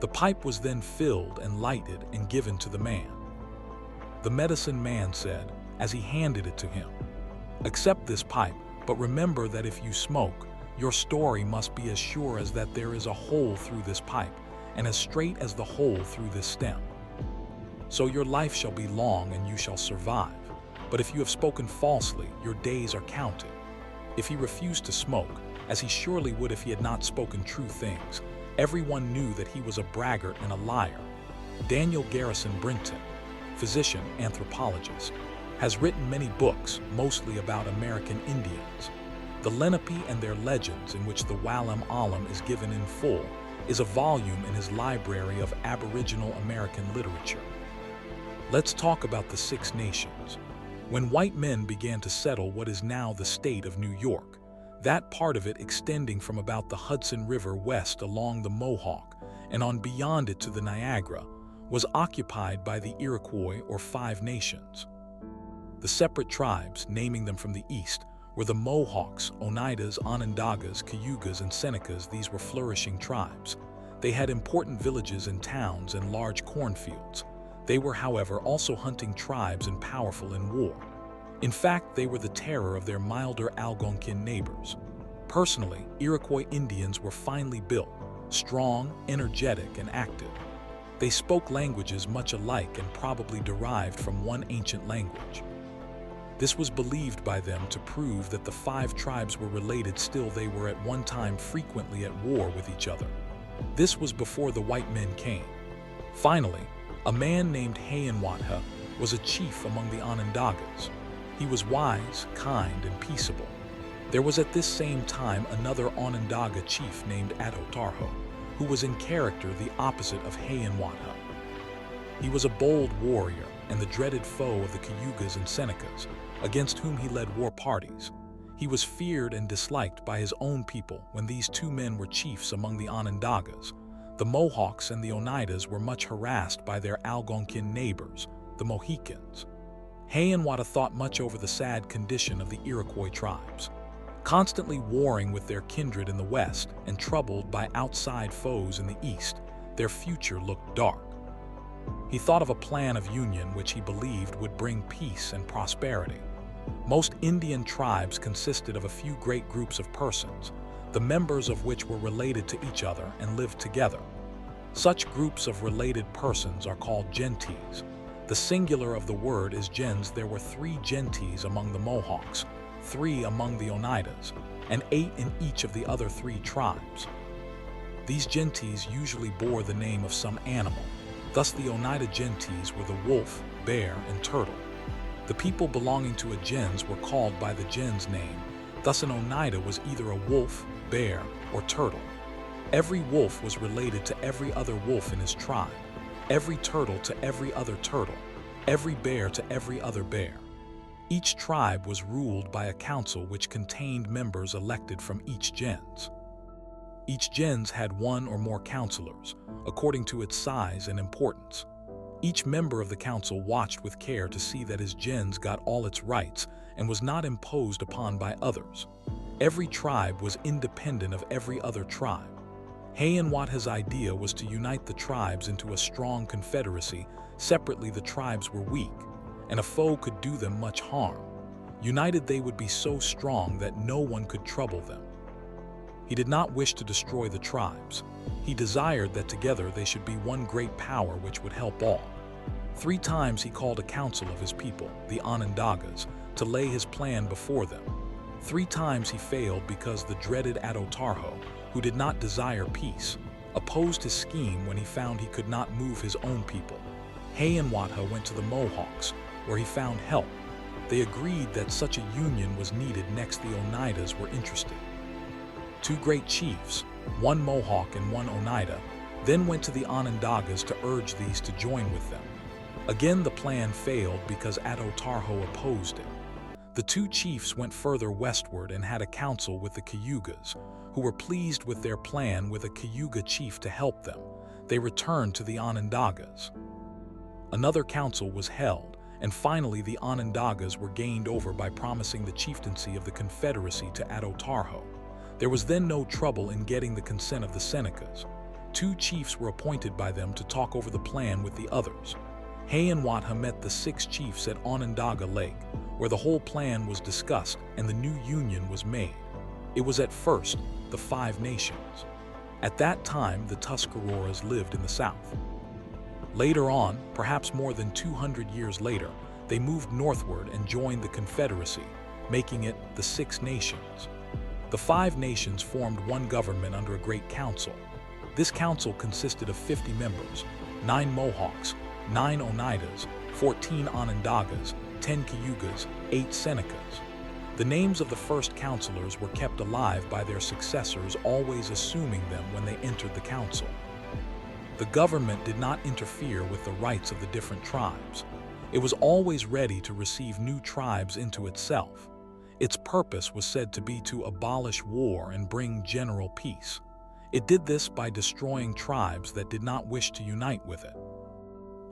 The pipe was then filled and lighted and given to the man. The medicine man said, as he handed it to him, "Accept this pipe, but remember that if you smoke, your story must be as sure as that there is a hole through this pipe, and as straight as the hole through this stem. So your life shall be long and you shall survive. But if you have spoken falsely, your days are counted." If he refused to smoke, as he surely would if he had not spoken true things, everyone knew that he was a braggart and a liar. Daniel Garrison Brinton, physician, anthropologist, has written many books, mostly about American Indians. The Lenape and Their Legends, in which the Wallam Alam is given in full, is a volume in his library of Aboriginal American literature. Let's talk about the Six Nations. When white men began to settle what is now the state of New York, that part of it extending from about the Hudson River west along the Mohawk and on beyond it to the Niagara, was occupied by the Iroquois or Five Nations. The separate tribes, naming them from the east, were the Mohawks, Oneidas, Onondagas, Cayugas, and Senecas. These were flourishing tribes. They had important villages and towns and large cornfields. They were, however, also hunting tribes and powerful in war. In fact, they were the terror of their milder Algonquin neighbors. Personally, Iroquois Indians were finely built, strong, energetic, and active. They spoke languages much alike and probably derived from one ancient language. This was believed by them to prove that the five tribes were related. Still, they were at one time frequently at war with each other. This was before the white men came. Finally, a man named Hayonwatha was a chief among the Onondagas. He was wise, kind, and peaceable. There was at this same time another Onondaga chief named Atotarho, who was in character the opposite of Hayonwatha. He was a bold warrior and the dreaded foe of the Cayugas and Senecas, against whom he led war parties. He was feared and disliked by his own people. When these two men were chiefs among the Onondagas, the Mohawks and the Oneidas were much harassed by their Algonquin neighbors, the Mohicans. Hayonwatha thought much over the sad condition of the Iroquois tribes. Constantly warring with their kindred in the west and troubled by outside foes in the east, their future looked dark. He thought of a plan of union which he believed would bring peace and prosperity. Most Indian tribes consisted of a few great groups of persons, the members of which were related to each other and lived together. Such groups of related persons are called gentes. The singular of the word is gens. There were 3 gentes among the Mohawks, 3 among the Oneidas, and 8 in each of the other 3 tribes. These gentes usually bore the name of some animal. Thus the Oneida gentes were the wolf, bear, and turtle. The people belonging to a gens were called by the gens name. Thus an Oneida was either a wolf, bear, or turtle. Every wolf was related to every other wolf in his tribe, every turtle to every other turtle, every bear to every other bear. Each tribe was ruled by a council which contained members elected from each gens. Each gens had 1 or more counselors, according to its size and importance. Each member of the council watched with care to see that his gens got all its rights and was not imposed upon by others. Every tribe was independent of every other tribe. Hayonwatha's idea was to unite the tribes into a strong confederacy. Separately, the tribes were weak, and a foe could do them much harm. United, they would be so strong that no one could trouble them. He did not wish to destroy the tribes. He desired that together they should be one great power which would help all. 3 times he called a council of his people, the Onondagas, to lay his plan before them. 3 times he failed because the dreaded Atotarho, who did not desire peace, opposed his scheme when he found he could not move his own people. Hayonwatha went to the Mohawks, where he found help. They agreed that such a union was needed. Next, the Oneidas were interested. 2 great chiefs, 1 Mohawk and 1 Oneida, then went to the Onondagas to urge these to join with them. Again, the plan failed because Atotarho opposed it. The 2 chiefs went further westward and had a council with the Cayugas, who were pleased with their plan. With a Cayuga chief to help them, they returned to the Onondagas. Another council was held, and finally the Onondagas were gained over by promising the chieftaincy of the Confederacy to Atotarho. There was then no trouble in getting the consent of the Senecas. 2 chiefs were appointed by them to talk over the plan with the others. Hayonwatha met the 6 chiefs at Onondaga Lake, where the whole plan was discussed and the new union was made. It was at first the 5 Nations. At that time, the Tuscaroras lived in the south. Later on, perhaps more than 200 years later, they moved northward and joined the Confederacy, making it the 6 Nations. The 5 Nations formed one government under a great council. This council consisted of 50 members, 9 Mohawks, 9 Oneidas, 14 Onondagas, 10 Cayugas, 8 Senecas. The names of the first councilors were kept alive by their successors, always assuming them when they entered the council. The government did not interfere with the rights of the different tribes. It was always ready to receive new tribes into itself. Its purpose was said to be to abolish war and bring general peace. It did this by destroying tribes that did not wish to unite with it.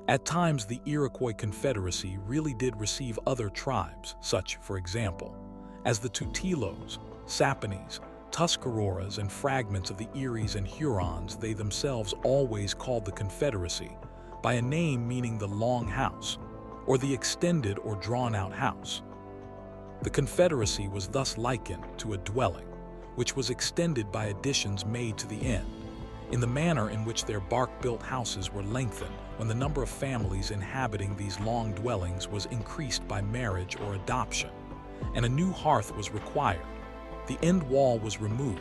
At times, the Iroquois Confederacy really did receive other tribes, such, for example, as the Tutilos, Saponis, Tuscaroras, and fragments of the Eries and Hurons. They themselves always called the Confederacy by a name meaning the Long House, or the extended or drawn-out house. The Confederacy was thus likened to a dwelling, which was extended by additions made to the end, in the manner in which their bark-built houses were lengthened when the number of families inhabiting these long dwellings was increased by marriage or adoption, and a new hearth was required. The end wall was removed.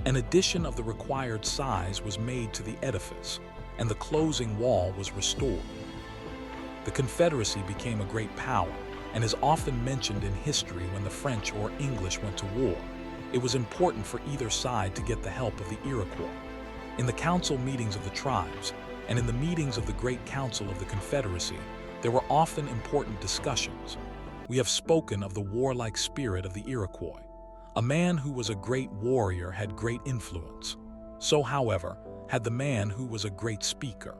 An addition of the required size was made to the edifice, and the closing wall was restored. The Confederacy became a great power and is often mentioned in history when the French or English went to war. It was important for either side to get the help of the Iroquois. In the council meetings of the tribes, and in the meetings of the Great Council of the Confederacy, there were often important discussions. We have spoken of the warlike spirit of the Iroquois. A man who was a great warrior had great influence. So, however, had the man who was a great speaker.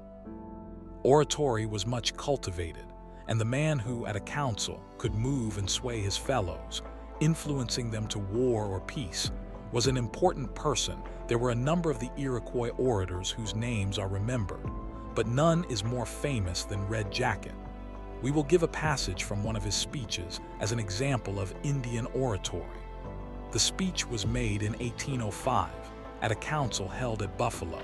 Oratory was much cultivated, and the man who, at a council, could move and sway his fellows, influencing them to war or peace, was an important person. There were a number of the Iroquois orators whose names are remembered, but none is more famous than Red Jacket. We will give a passage from one of his speeches as an example of Indian oratory. The speech was made in 1805 at a council held at Buffalo.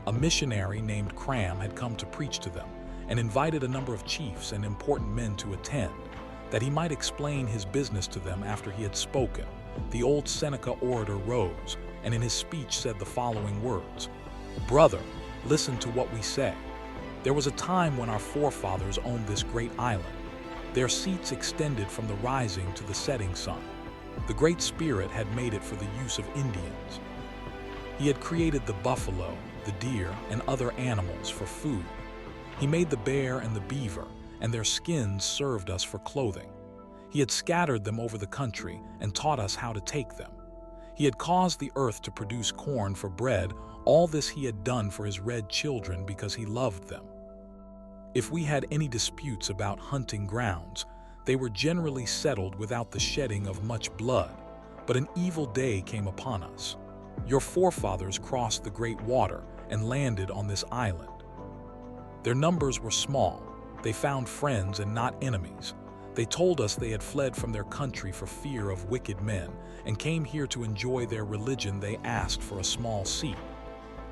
A missionary named Cram had come to preach to them and invited a number of chiefs and important men to attend, that he might explain his business to them. After he had spoken, the old Seneca orator rose and in his speech said the following words: "Brother, listen to what we say. There was a time when our forefathers owned this great island. Their seats extended from the rising to the setting sun. The Great Spirit had made it for the use of Indians. He had created the buffalo, the deer, and other animals for food. He made the bear and the beaver, and their skins served us for clothing. He had scattered them over the country and taught us how to take them. He had caused the earth to produce corn for bread. All this he had done for his red children because he loved them. If we had any disputes about hunting grounds, they were generally settled without the shedding of much blood. But an evil day came upon us. Your forefathers crossed the great water and landed on this island. Their numbers were small. They found friends and not enemies. They told us they had fled from their country for fear of wicked men and came here to enjoy their religion. They asked for a small seat.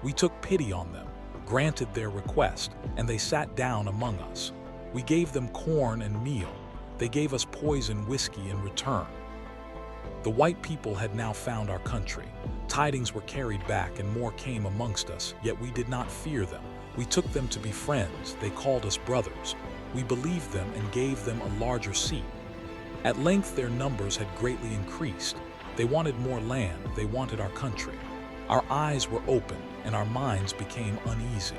We took pity on them, granted their request, and they sat down among us. We gave them corn and meal. They gave us poison whiskey in return. The white people had now found our country. Tidings were carried back and more came amongst us, yet we did not fear them. We took them to be friends. They called us brothers. We believed them and gave them a larger seat. At length their numbers had greatly increased. They wanted more land. They wanted our country. Our eyes were opened and our minds became uneasy.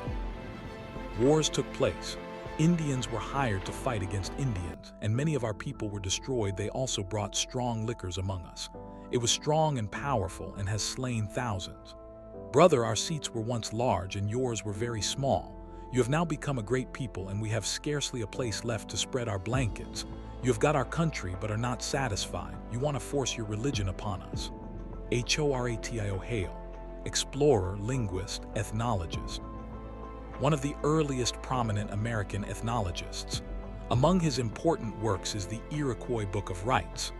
Wars took place. Indians were hired to fight against Indians, and many of our people were destroyed. They also brought strong liquors among us. It was strong and powerful and has slain thousands. Brother, our seats were once large and yours were very small. You have now become a great people and we have scarcely a place left to spread our blankets. You have got our country but are not satisfied. You want to force your religion upon us." Horatio Hale, explorer, linguist, ethnologist. One of the earliest prominent American ethnologists. Among his important works is the Iroquois Book of Rights.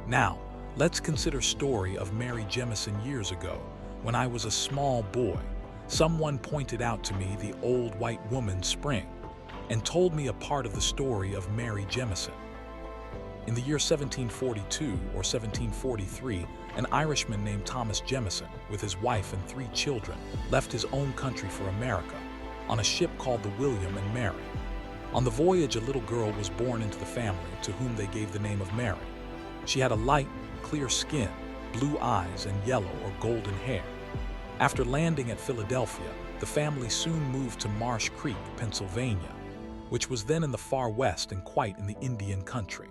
Now, let's consider story of Mary Jemison. Years ago, when I was a small boy, someone pointed out to me the old white woman's spring and told me a part of the story of Mary Jemison. In the year 1742 or 1743, an Irishman named Thomas Jemison, with his wife and 3 children, left his own country for America on a ship called the William and Mary. On the voyage, a little girl was born into the family, to whom they gave the name of Mary. She had a light, clear skin, blue eyes, and yellow or golden hair. After landing at Philadelphia, the family soon moved to Marsh Creek, Pennsylvania, which was then in the far west and quite in the Indian country.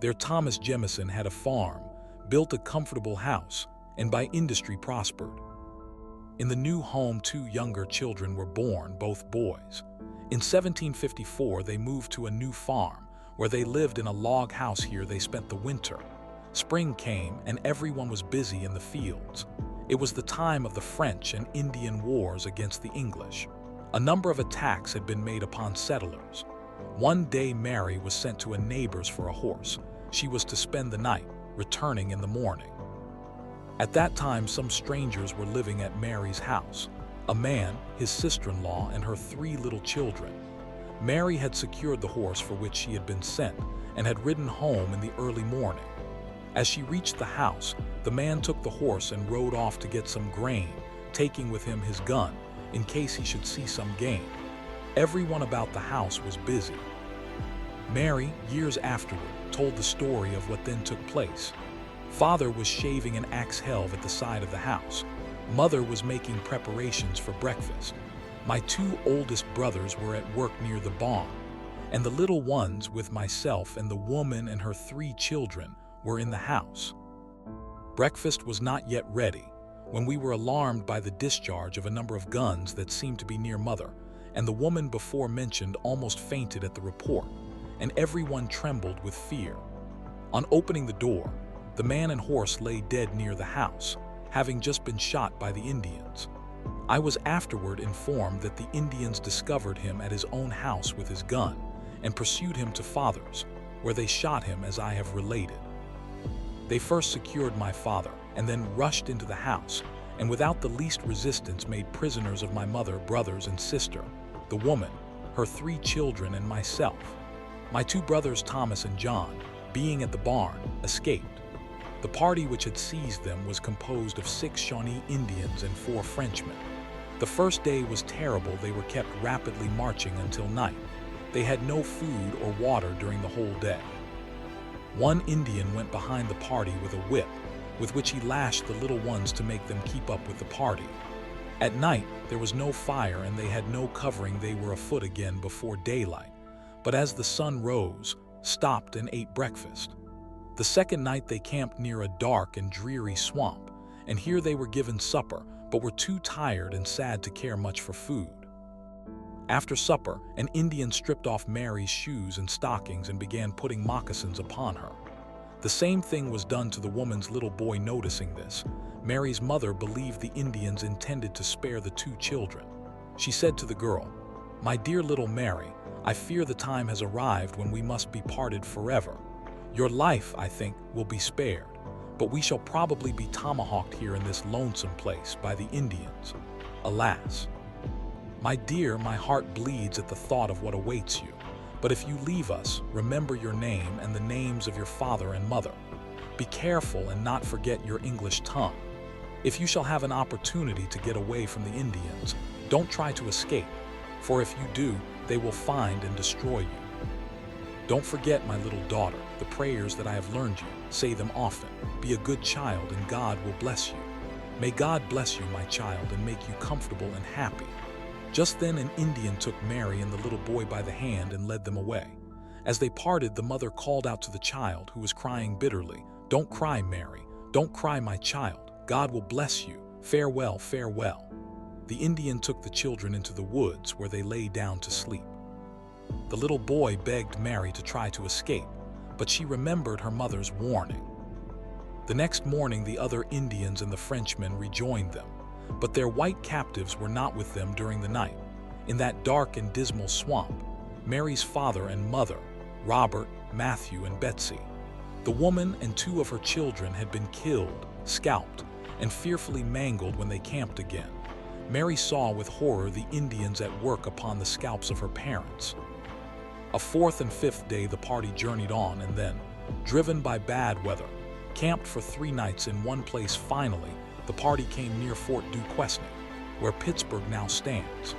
There Thomas Jemison had a farm, built a comfortable house, and by industry prospered. In the new home, 2 younger children were born, both boys. In 1754, they moved to a new farm, where they lived in a log house. Here they spent the winter. Spring came, and everyone was busy in the fields. It was the time of the French and Indian wars against the English. A number of attacks had been made upon settlers. One day Mary was sent to a neighbor's for a horse. She was to spend the night, returning in the morning. At that time, some strangers were living at Mary's house. A man, his sister-in-law, and her 3 little children. Mary had secured the horse for which she had been sent and had ridden home in the early morning. As she reached the house, the man took the horse and rode off to get some grain, taking with him his gun in case he should see some game. Everyone about the house was busy. Mary, years afterward, told the story of what then took place. Father was shaving an axe helve at the side of the house. Mother was making preparations for breakfast. My 2 oldest brothers were at work near the barn, and the little ones, with myself and the woman and her 3 children, were in the house. Breakfast was not yet ready when we were alarmed by the discharge of a number of guns that seemed to be near Mother, and the woman before mentioned almost fainted at the report, and everyone trembled with fear. On opening the door, the man and horse lay dead near the house, having just been shot by the Indians. I was afterward informed that the Indians discovered him at his own house with his gun and pursued him to Father's, where they shot him as I have related. They first secured my father and then rushed into the house, and without the least resistance made prisoners of my mother, brothers, and sister, the woman, her 3 children, and myself. My 2 brothers, Thomas and John, being at the barn, escaped. The party which had seized them was composed of 6 Shawnee Indians and 4 Frenchmen. The first day was terrible. They were kept rapidly marching until night. They had no food or water during the whole day. One Indian went behind the party with a whip, with which he lashed the little ones to make them keep up with the party. At night, there was no fire and they had no covering. They were afoot again before daylight, but as the sun rose, stopped and ate breakfast. The second night they camped near a dark and dreary swamp, and here they were given supper, but were too tired and sad to care much for food. After supper, an Indian stripped off Mary's shoes and stockings and began putting moccasins upon her. The same thing was done to the woman's little boy. Noticing this, Mary's mother believed the Indians intended to spare the 2 children. She said to the girl, "My dear little Mary, I fear the time has arrived when we must be parted forever. Your life, I think, will be spared, but we shall probably be tomahawked here in this lonesome place by the Indians. Alas! My dear, my heart bleeds at the thought of what awaits you. But if you leave us, remember your name and the names of your father and mother. Be careful and not forget your English tongue. If you shall have an opportunity to get away from the Indians, don't try to escape, for if you do, they will find and destroy you. Don't forget, my little daughter, the prayers that I have learned you. Say them often. Be a good child and God will bless you. May God bless you, my child, and make you comfortable and happy." Just then an Indian took Mary and the little boy by the hand and led them away. As they parted, the mother called out to the child, who was crying bitterly, "Don't cry, Mary. Don't cry, my child. God will bless you. Farewell, farewell." The Indian took the children into the woods, where they lay down to sleep. The little boy begged Mary to try to escape, but she remembered her mother's warning. The next morning the other Indians and the Frenchmen rejoined them, but their white captives were not with them during the night. In that dark and dismal swamp, Mary's father and mother, Robert, Matthew, and Betsy. The woman and 2 of her children had been killed, scalped, and fearfully mangled when they camped again. Mary saw with horror the Indians at work upon the scalps of her parents. A 4th and 5th day the party journeyed on and then, driven by bad weather, camped for 3 nights in one place. Finally, the party came near Fort Duquesne, where Pittsburgh now stands.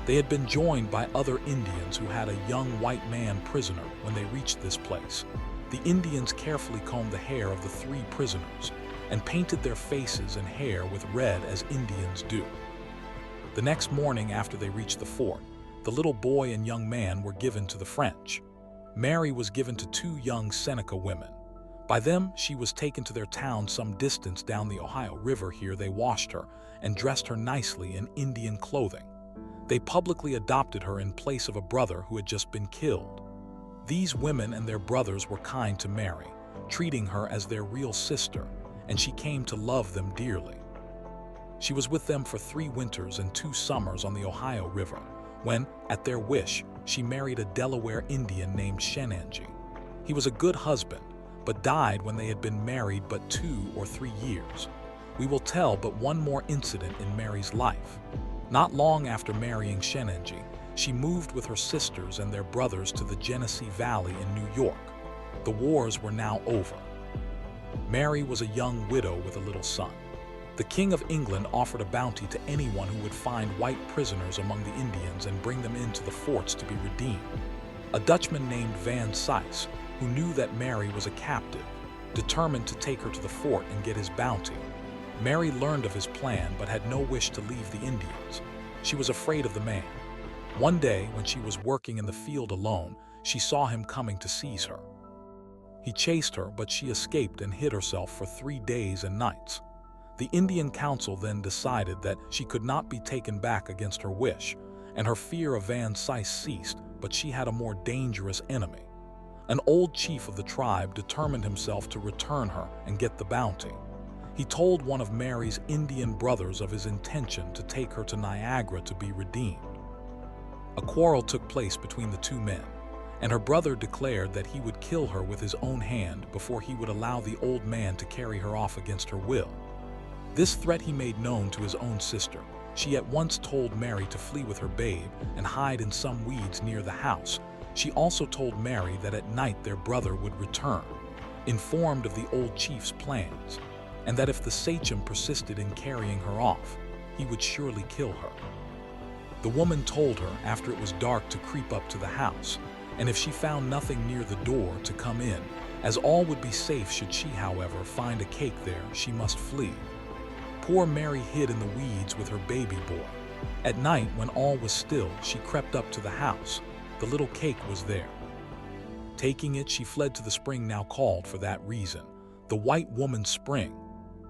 They had been joined by other Indians who had a young white man prisoner when they reached this place. The Indians carefully combed the hair of the 3 prisoners and painted their faces and hair with red as Indians do. The next morning after they reached the fort, the little boy and young man were given to the French. Mary was given to two young Seneca women. By them, she was taken to their town some distance down the Ohio River. Here they washed her and dressed her nicely in Indian clothing. They publicly adopted her in place of a brother who had just been killed. These women and their brothers were kind to Mary, treating her as their real sister, and she came to love them dearly. She was with them for 3 winters and 2 summers on the Ohio River, when, at their wish, she married a Delaware Indian named Shenanjee. He was a good husband, but died when they had been married but 2 or 3 years. We will tell but one more incident in Mary's life. Not long after marrying Shenanjee, she moved with her sisters and their brothers to the Genesee Valley in New York. The wars were now over. Mary was a young widow with a little son. The King of England offered a bounty to anyone who would find white prisoners among the Indians and bring them into the forts to be redeemed. A Dutchman named Van Cise, who knew that Mary was a captive, determined to take her to the fort and get his bounty. Mary learned of his plan but had no wish to leave the Indians. She was afraid of the man. One day, when she was working in the field alone, she saw him coming to seize her. He chased her, but she escaped and hid herself for 3 days and nights. The Indian council then decided that she could not be taken back against her wish, and her fear of Van Cise ceased, but she had a more dangerous enemy. An old chief of the tribe determined himself to return her and get the bounty. He told one of Mary's Indian brothers of his intention to take her to Niagara to be redeemed. A quarrel took place between the 2 men, and her brother declared that he would kill her with his own hand before he would allow the old man to carry her off against her will. This threat he made known to his own sister. She at once told Mary to flee with her babe and hide in some weeds near the house. She also told Mary that at night their brother would return, informed of the old chief's plans, and that if the sachem persisted in carrying her off, he would surely kill her. The woman told her after it was dark to creep up to the house, and if she found nothing near the door to come in, as all would be safe. Should she, however, find a cake there, she must flee. Poor Mary hid in the weeds with her baby boy. At night, when all was still, she crept up to the house. The little cake was there. Taking it, she fled to the spring now called for that reason, the White Woman's Spring.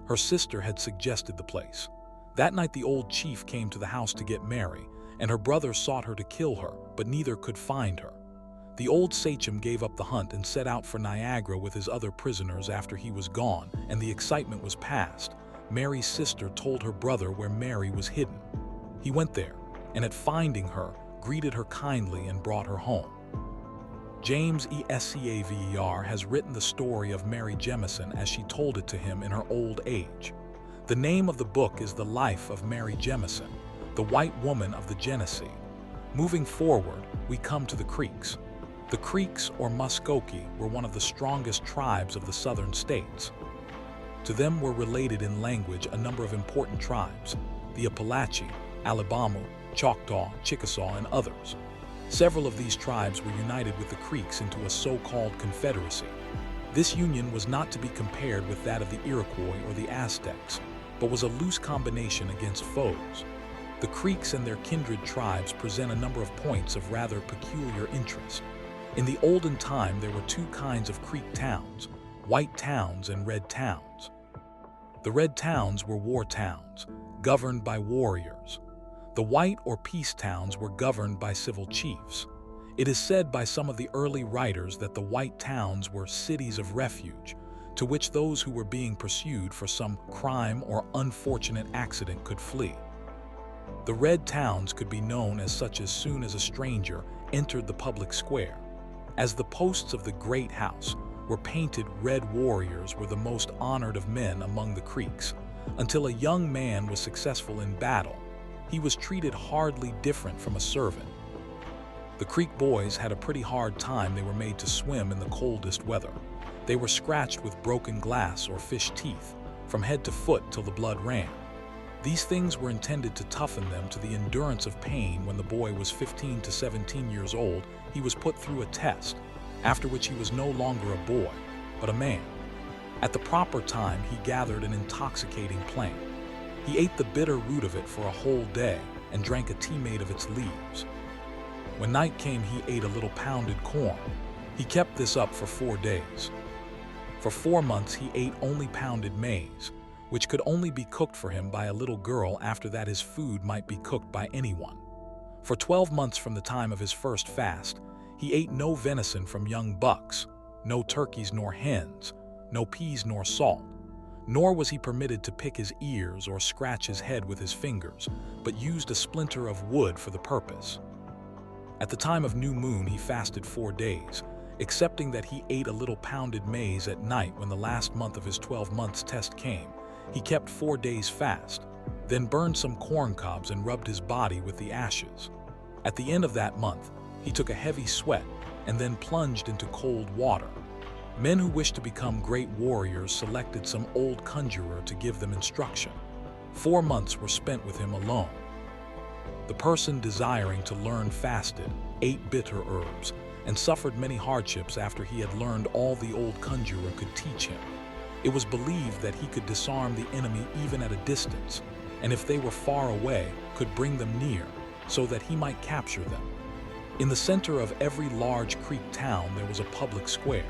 Her sister had suggested the place. That night the old chief came to the house to get Mary, and her brother sought her to kill her, but neither could find her. The old sachem gave up the hunt and set out for Niagara with his other prisoners after he was gone, and the excitement was past. Mary's sister told her brother where Mary was hidden. He went there, and at finding her, greeted her kindly and brought her home. James Escaver has written the story of Mary Jemison as she told it to him in her old age. The name of the book is The Life of Mary Jemison, the White Woman of the Genesee. Moving forward, we come to the Creeks. The Creeks, or Muskokie, were one of the strongest tribes of the southern states. To them were related in language a number of important tribes, the Appalachian, Alabama, Choctaw, Chickasaw, and others. Several of these tribes were united with the Creeks into a so-called confederacy. This union was not to be compared with that of the Iroquois or the Aztecs, but was a loose combination against foes. The Creeks and their kindred tribes present a number of points of rather peculiar interest. In the olden time, there were 2 kinds of Creek towns, white towns and red towns. The red towns were war towns, governed by warriors. The white or peace towns were governed by civil chiefs. It is said by some of the early writers that the white towns were cities of refuge, to which those who were being pursued for some crime or unfortunate accident could flee. The red towns could be known as such as soon as a stranger entered the public square. As the posts of the great house were painted red, warriors were the most honored of men among the Creeks. Until a young man was successful in battle, he was treated hardly different from a servant. The Creek boys had a pretty hard time. They were made to swim in the coldest weather. They were scratched with broken glass or fish teeth, from head to foot till the blood ran. These things were intended to toughen them to the endurance of pain. When the boy was 15 to 17 years old, he was put through a test, after which he was no longer a boy, but a man. At the proper time, he gathered an intoxicating plant. He ate the bitter root of it for a whole day and drank a tea made of its leaves. When night came, he ate a little pounded corn. He kept this up for 4 days. For 4 months he ate only pounded maize, which could only be cooked for him by a little girl. After that his food might be cooked by anyone. For 12 months from the time of his first fast, he ate no venison from young bucks, no turkeys nor hens, no peas nor salt, nor was he permitted to pick his ears or scratch his head with his fingers, but used a splinter of wood for the purpose. At the time of new moon he fasted 4 days, excepting that he ate a little pounded maize at night. When the last month of his 12 months test came, he kept 4 days fast, then burned some corn cobs and rubbed his body with the ashes. At the end of that month, he took a heavy sweat and then plunged into cold water. Men who wished to become great warriors selected some old conjurer to give them instruction. 4 months were spent with him alone. The person desiring to learn fasted, ate bitter herbs, and suffered many hardships after he had learned all the old conjurer could teach him. It was believed that he could disarm the enemy even at a distance, and if they were far away, could bring them near, so that he might capture them. In the center of every large Creek town there was a public square.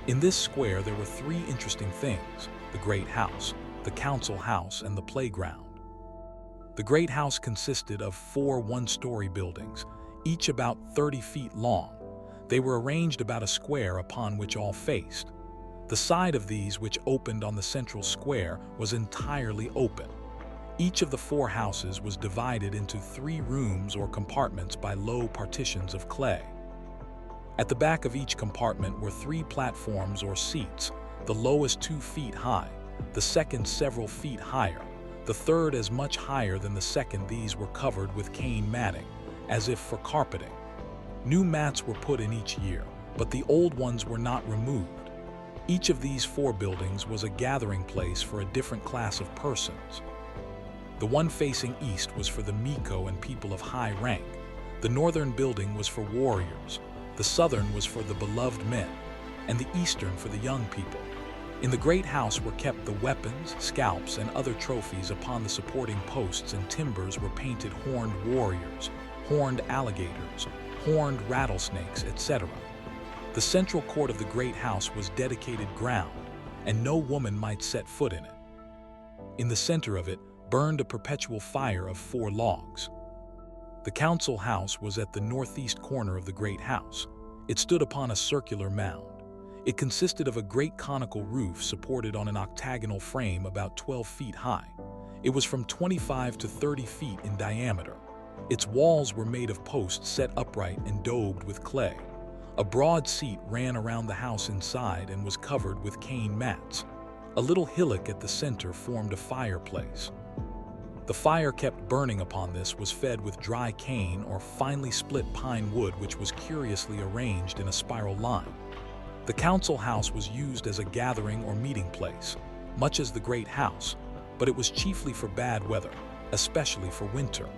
In this square there were 3 interesting things: the Great House, the Council House, and the playground. The Great House consisted of 4 one-story buildings, each about 30 feet long. They were arranged about a square upon which all faced. The side of these, which opened on the central square, was entirely open. Each of the 4 houses was divided into 3 rooms or compartments by low partitions of clay. At the back of each compartment were 3 platforms or seats, the lowest 2 feet high, the second several feet higher, the third as much higher than the second. These were covered with cane matting, as if for carpeting. New mats were put in each year, but the old ones were not removed. Each of these 4 buildings was a gathering place for a different class of persons. The one facing east was for the Miko and people of high rank. The northern building was for warriors. The southern was for the beloved men, and the eastern for the young people. In the great house were kept the weapons, scalps, and other trophies. Upon the supporting posts and timbers were painted horned warriors, horned alligators, horned rattlesnakes, etc. The central court of the great house was dedicated ground, and no woman might set foot in it. In the center of it burned a perpetual fire of 4 logs. The council house was at the northeast corner of the great house. It stood upon a circular mound. It consisted of a great conical roof supported on an octagonal frame about 12 feet high. It was from 25 to 30 feet in diameter. Its walls were made of posts set upright and daubed with clay. A broad seat ran around the house inside and was covered with cane mats. A little hillock at the center formed a fireplace. The fire kept burning upon this was fed with dry cane or finely split pine wood, which was curiously arranged in a spiral line. The council house was used as a gathering or meeting place, much as the great house, but it was chiefly for bad weather, especially for winter.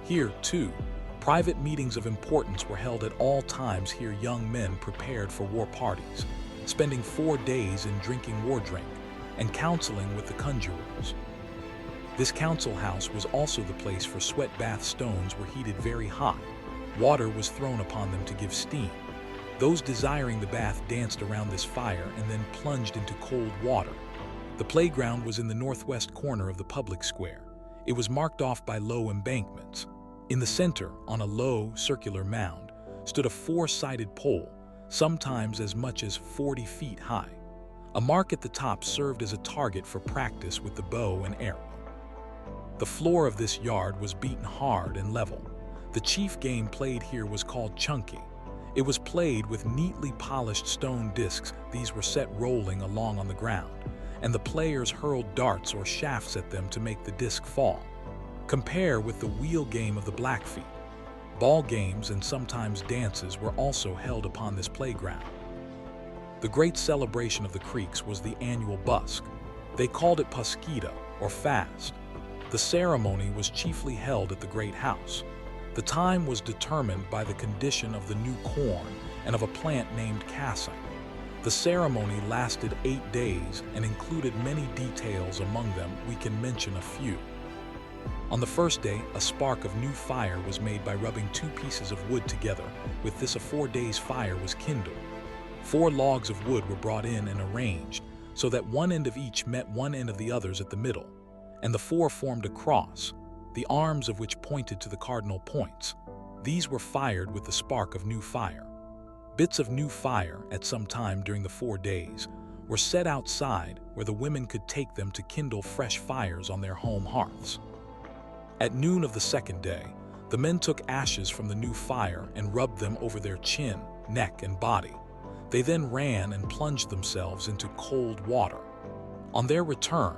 Here, too, private meetings of importance were held at all times. Here young men prepared for war parties, spending 4 days in drinking war drink and counseling with the conjurers. This council house was also the place for sweat bath. Stones were heated very hot. Water was thrown upon them to give steam. Those desiring the bath danced around this fire and then plunged into cold water. The playground was in the northwest corner of the public square. It was marked off by low embankments. In the center, on a low, circular mound, stood a 4-sided pole, sometimes as much as 40 feet high. A mark at the top served as a target for practice with the bow and arrow. The floor of this yard was beaten hard and level. The chief game played here was called chunky. It was played with neatly polished stone discs. These were set rolling along on the ground, and the players hurled darts or shafts at them to make the disc fall. Compare with the wheel game of the Blackfeet. Ball games and sometimes dances were also held upon this playground. The great celebration of the Creeks was the annual busk. They called it Pasquita, or fast. The ceremony was chiefly held at the great house. The time was determined by the condition of the new corn and of a plant named cassin. The ceremony lasted 8 days and included many details. Among them, we can mention a few. On the first day, a spark of new fire was made by rubbing 2 pieces of wood together. With this, a 4 days fire was kindled. 4 logs of wood were brought in and arranged so that one end of each met one end of the others at the middle, and the 4 formed a cross, the arms of which pointed to the cardinal points. These were fired with the spark of new fire. Bits of new fire, at some time during the 4 days, were set outside where the women could take them to kindle fresh fires on their home hearths. At noon of the 2nd day, the men took ashes from the new fire and rubbed them over their chin, neck, and body. They then ran and plunged themselves into cold water. On their return,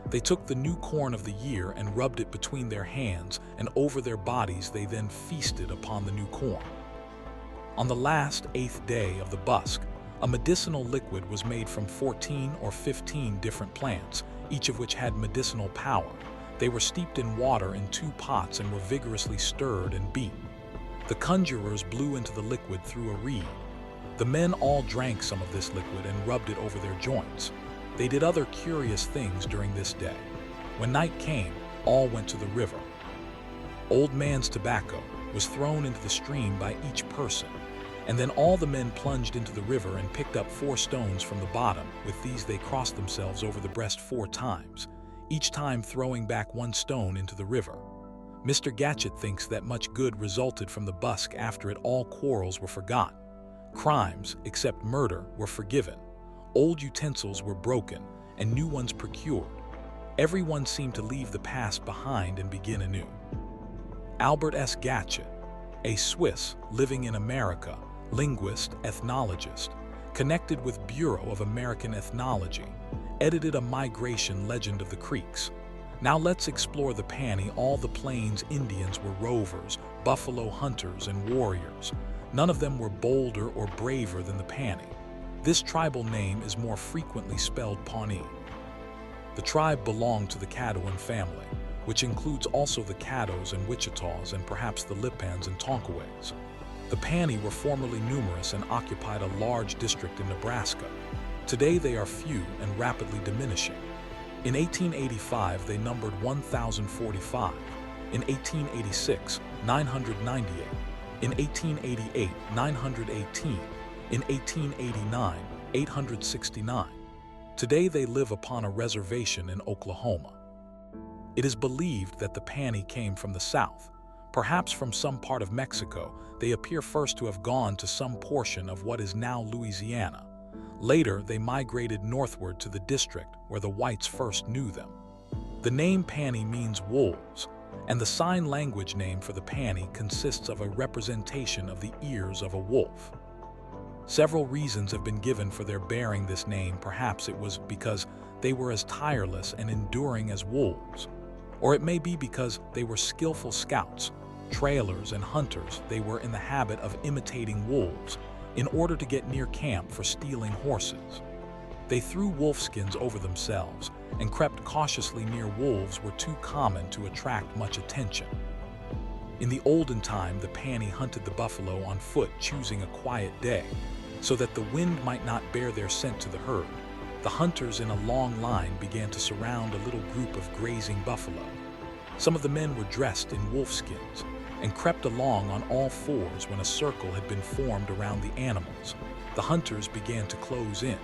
they took the new corn of the year and rubbed it between their hands, and over their bodies they then feasted upon the new corn. On the last 8th day of the busk, a medicinal liquid was made from 14 or 15 different plants, each of which had medicinal power. They were steeped in water in 2 pots and were vigorously stirred and beaten. The conjurers blew into the liquid through a reed. The men all drank some of this liquid and rubbed it over their joints. They did other curious things during this day. When night came, all went to the river. Old Man's tobacco was thrown into the stream by each person, and then all the men plunged into the river and picked up 4 stones from the bottom. With these they crossed themselves over the breast 4 times, each time throwing back 1 stone into the river. Mr. Gatchet thinks that much good resulted from the busk. After it, all quarrels were forgotten. Crimes, except murder, were forgiven. Old utensils were broken and new ones procured. Everyone seemed to leave the past behind and begin anew. Albert S. Gatchet, a Swiss living in America, linguist, ethnologist, connected with Bureau of American Ethnology, edited a migration legend of the Creeks. Now let's explore the Pani. All the Plains Indians were rovers, buffalo hunters, and warriors. None of them were bolder or braver than the Pani. This tribal name is more frequently spelled Pani. The tribe belonged to the Caddoan family, which includes also the Caddos and Wichitas and perhaps the Lipans and Tonkaways. The Pani were formerly numerous and occupied a large district in Nebraska. Today they are few and rapidly diminishing. In 1885 they numbered 1,045, in 1886 998, in 1888 918, in 1889 869. Today they live upon a reservation in Oklahoma. It is believed that the Pani came from the south, perhaps from some part of Mexico. They appear first to have gone to some portion of what is now Louisiana. Later, they migrated northward to the district where the whites first knew them. The name Pani means wolves, and the sign language name for the Pani consists of a representation of the ears of a wolf. Several reasons have been given for their bearing this name. Perhaps it was because they were as tireless and enduring as wolves, or it may be because they were skillful scouts, trailers, and hunters. They were in the habit of imitating wolves in order to get near camp for stealing horses. They threw wolfskins over themselves and crept cautiously near wolves were too common to attract much attention. In the olden time, the Pani hunted the buffalo on foot, choosing a quiet day, so that the wind might not bear their scent to the herd. The hunters in a long line began to surround a little group of grazing buffalo. Some of the men were dressed in wolfskins and crept along on all fours. When a circle had been formed around the animals, the hunters began to close in.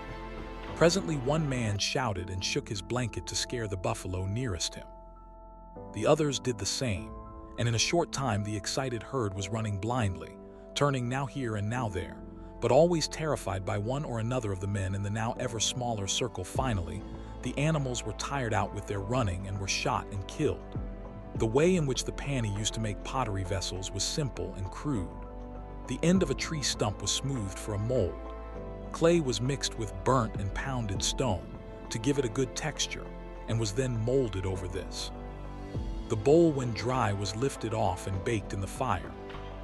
Presently one man shouted and shook his blanket to scare the buffalo nearest him. The others did the same, and in a short time the excited herd was running blindly, turning now here and now there, but always terrified by one or another of the men in the now ever smaller circle. Finally, the animals were tired out with their running and were shot and killed. The way in which the Pani used to make pottery vessels was simple and crude. The end of a tree stump was smoothed for a mold. Clay was mixed with burnt and pounded stone to give it a good texture and was then molded over this. The bowl, when dry, was lifted off and baked in the fire.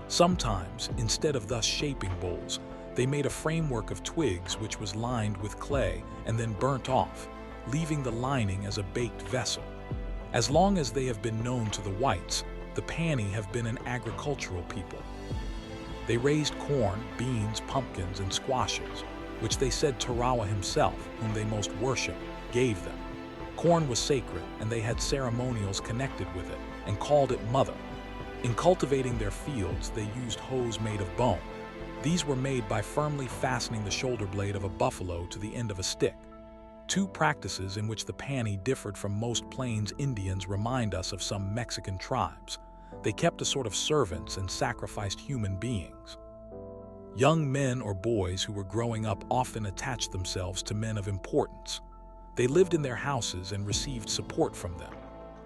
Sometimes, instead of thus shaping bowls, they made a framework of twigs which was lined with clay and then burnt off, leaving the lining as a baked vessel. As long as they have been known to the whites, the Pani have been an agricultural people. They raised corn, beans, pumpkins, and squashes, which they said Tarawa himself, whom they most worshipped, gave them. Corn was sacred, and they had ceremonials connected with it, and called it mother. In cultivating their fields, they used hoes made of bone. These were made by firmly fastening the shoulder blade of a buffalo to the end of a stick. Two practices in which the Pani differed from most Plains Indians remind us of some Mexican tribes. They kept a sort of servants and sacrificed human beings. Young men or boys who were growing up often attached themselves to men of importance. They lived in their houses and received support from them.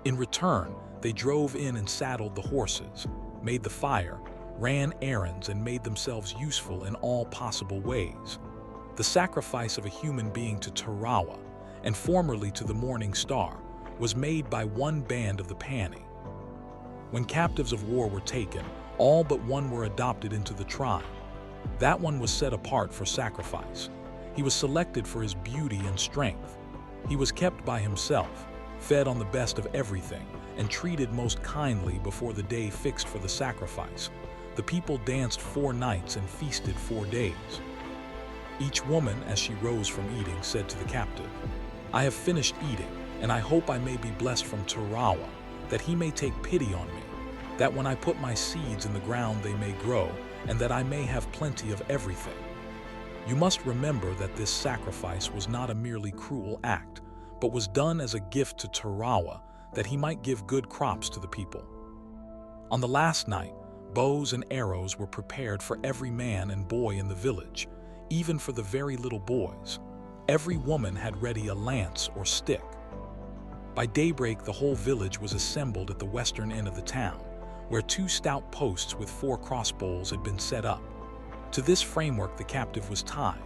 In return, they drove in and saddled the horses, made the fire, ran errands, and made themselves useful in all possible ways. The sacrifice of a human being to Tarawa, and formerly to the Morning Star, was made by one band of the Pani. When captives of war were taken, all but one were adopted into the tribe. That one was set apart for sacrifice. He was selected for his beauty and strength. He was kept by himself, fed on the best of everything, and treated most kindly before the day fixed for the sacrifice. The people danced 4 nights and feasted 4 days. Each woman, as she rose from eating, said to the captive, "I have finished eating, and I hope I may be blessed from Tarawa, that he may take pity on me, that when I put my seeds in the ground they may grow, and that I may have plenty of everything." You must remember that this sacrifice was not a merely cruel act, but was done as a gift to Tarawa, that he might give good crops to the people. On the last night, bows and arrows were prepared for every man and boy in the village, even for the very little boys. Every woman had ready a lance or stick. By daybreak, the whole village was assembled at the western end of the town, where 2 stout posts with 4 crossbows had been set up. To this framework the captive was tied.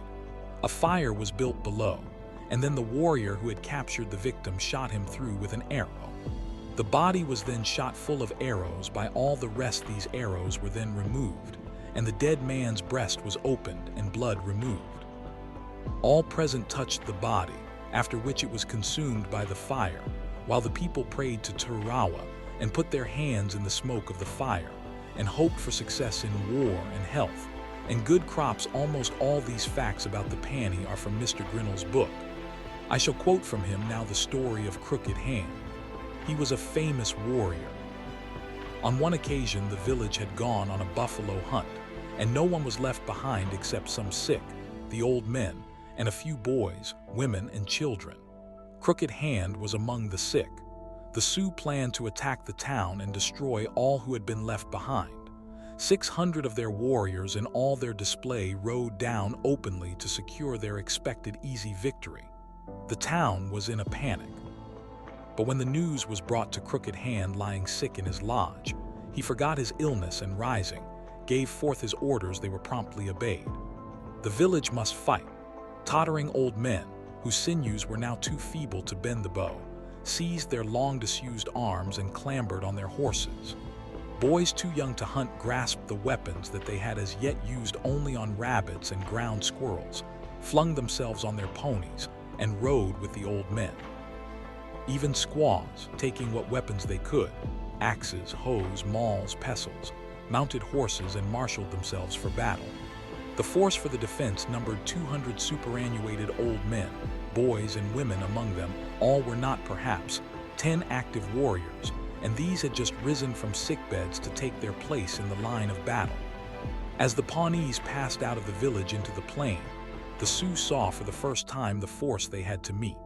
A fire was built below, and then the warrior who had captured the victim shot him through with an arrow. The body was then shot full of arrows. By all the rest these arrows were then removed, and the dead man's breast was opened and blood removed. All present touched the body, after which it was consumed by the fire, while the people prayed to Tarawa and put their hands in the smoke of the fire, and hoped for success in war and health, and good crops. Almost all these facts about the Pani are from Mr. Grinnell's book. I shall quote from him now the story of Crooked Hand. He was a famous warrior. On one occasion, the village had gone on a buffalo hunt, and no one was left behind except some sick, the old men, and a few boys, women, and children. Crooked Hand was among the sick. The Sioux planned to attack the town and destroy all who had been left behind. 600 of their warriors in all their display rode down openly to secure their expected easy victory. The town was in a panic. But when the news was brought to Crooked Hand lying sick in his lodge, he forgot his illness and rising, gave forth his orders. They were promptly obeyed. The village must fight. Tottering old men, whose sinews were now too feeble to bend the bow, seized their long-disused arms and clambered on their horses. Boys too young to hunt grasped the weapons that they had as yet used only on rabbits and ground squirrels, flung themselves on their ponies, and rode with the old men. Even squaws, taking what weapons they could, axes, hoes, mauls, pestles, mounted horses and marshaled themselves for battle. The force for the defense numbered 200 superannuated old men, boys and women among them. All were not, perhaps, 10 active warriors, and these had just risen from sickbeds to take their place in the line of battle. As the Pawnees passed out of the village into the plain, the Sioux saw for the first time the force they had to meet.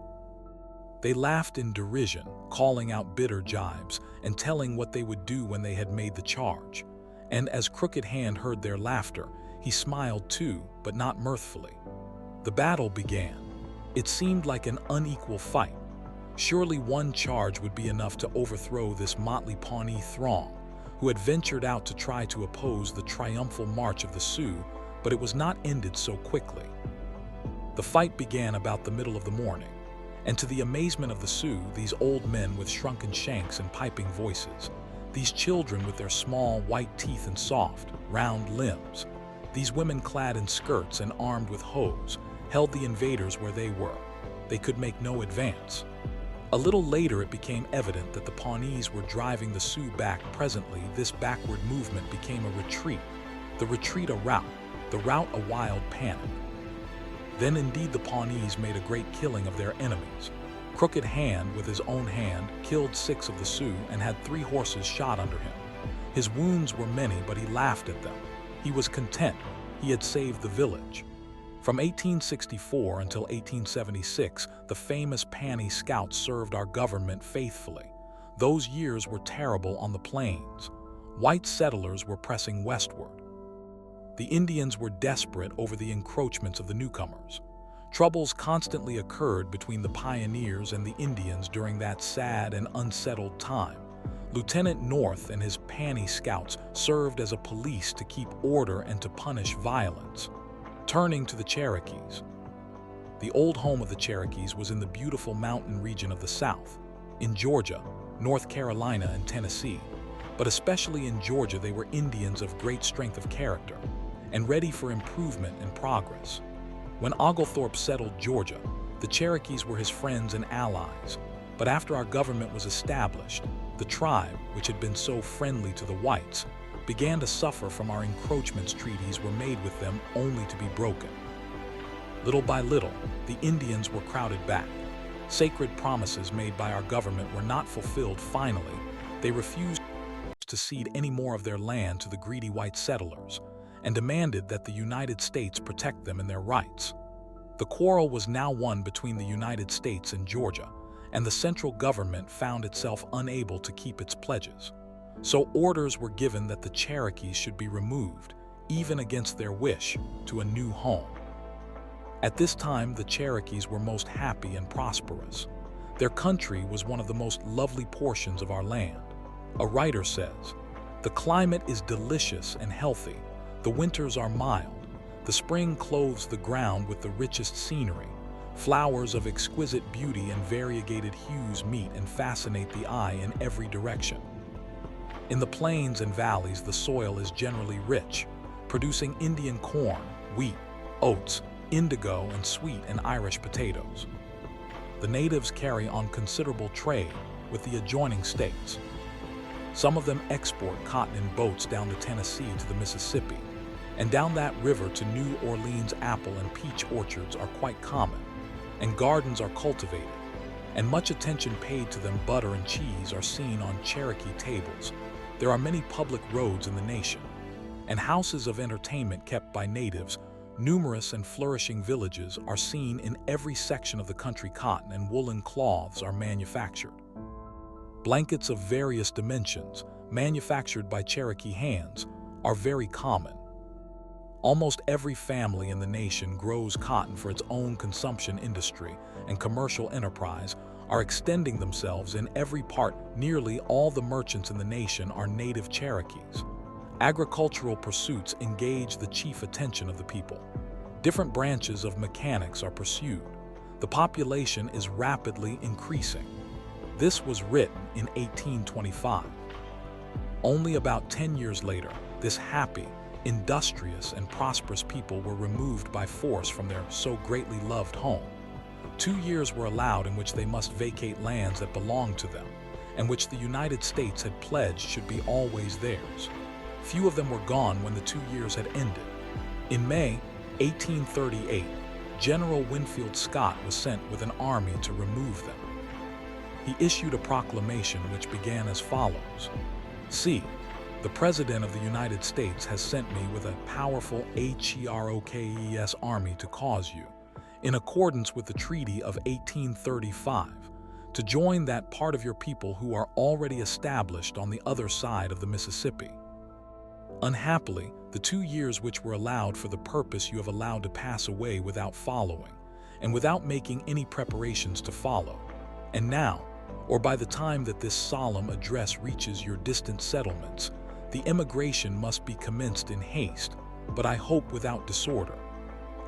They laughed in derision, calling out bitter jibes and telling what they would do when they had made the charge. And as Crooked Hand heard their laughter, he smiled too, but not mirthfully. The battle began. It seemed like an unequal fight. Surely one charge would be enough to overthrow this motley Pawnee throng, who had ventured out to try to oppose the triumphal march of the Sioux, but it was not ended so quickly. The fight began about the middle of the morning, and to the amazement of the Sioux, these old men with shrunken shanks and piping voices, these children with their small white teeth and soft, round limbs, these women clad in skirts and armed with hoes, held the invaders where they were. They could make no advance. A little later it became evident that the Pawnees were driving the Sioux back. Presently, this backward movement became a retreat, the retreat a rout, the rout a wild panic. Then indeed the Pawnees made a great killing of their enemies. Crooked Hand, with his own hand, killed 6 of the Sioux and had 3 horses shot under him. His wounds were many, but he laughed at them. He was content. he had saved the village. From 1864 until 1876, the famous Pani scouts served our government faithfully. Those years were terrible on the plains. White settlers were pressing westward. The Indians were desperate over the encroachments of the newcomers. Troubles constantly occurred between the pioneers and the Indians during that sad and unsettled time. Lieutenant North and his Pani scouts served as a police to keep order and to punish violence. Turning to the Cherokees. The old home of the Cherokees was in the beautiful mountain region of the South, in Georgia, North Carolina, and Tennessee. But especially in Georgia, they were Indians of great strength of character and ready for improvement and progress. When Oglethorpe settled Georgia, the Cherokees were his friends and allies. But after our government was established, the tribe, which had been so friendly to the whites, began to suffer from our encroachments. Treaties were made with them only to be broken. Little by little, the Indians were crowded back. Sacred promises made by our government were not fulfilled. Finally, they refused to cede any more of their land to the greedy white settlers and demanded that the United States protect them in their rights. The quarrel was now one between the United States and Georgia, and the central government found itself unable to keep its pledges. So orders were given that the Cherokees should be removed, even against their wish, to a new home. At this time, the Cherokees were most happy and prosperous. Their country was one of the most lovely portions of our land. A writer says, "The climate is delicious and healthy. The winters are mild. The spring clothes the ground with the richest scenery. Flowers of exquisite beauty and variegated hues meet and fascinate the eye in every direction. In the plains and valleys, the soil is generally rich, producing Indian corn, wheat, oats, indigo, and sweet and Irish potatoes. The natives carry on considerable trade with the adjoining states. Some of them export cotton in boats down the Tennessee to the Mississippi, and down that river to New Orleans. Apple and peach orchards are quite common, and gardens are cultivated, and much attention paid to them. Butter and cheese are seen on Cherokee tables. There are many public roads in the nation, and houses of entertainment kept by natives. Numerous and flourishing villages are seen in every section of the country. Cotton and woolen cloths are manufactured. Blankets of various dimensions, manufactured by Cherokee hands, are very common. Almost every family in the nation grows cotton for its own consumption. Industry and commercial enterprise are extending themselves in every part. Nearly all the merchants in the nation are native Cherokees. Agricultural pursuits engage the chief attention of the people. Different branches of mechanics are pursued. The population is rapidly increasing. This was written in 1825. Only about 10 years later, this happy, industrious, and prosperous people were removed by force from their so greatly loved home. 2 years were allowed in which they must vacate lands that belonged to them, and which the United States had pledged should be always theirs. Few of them were gone when the 2 years had ended. In May 1838, General Winfield Scott was sent with an army to remove them. He issued a proclamation which began as follows: "See, the President of the United States has sent me with a powerful Cherokees army to cause you, in accordance with the Treaty of 1835, to join that part of your people who are already established on the other side of the Mississippi. Unhappily, the 2 years which were allowed for the purpose you have allowed to pass away without following, and without making any preparations to follow. And now, or by the time that this solemn address reaches your distant settlements, the emigration must be commenced in haste, but I hope without disorder.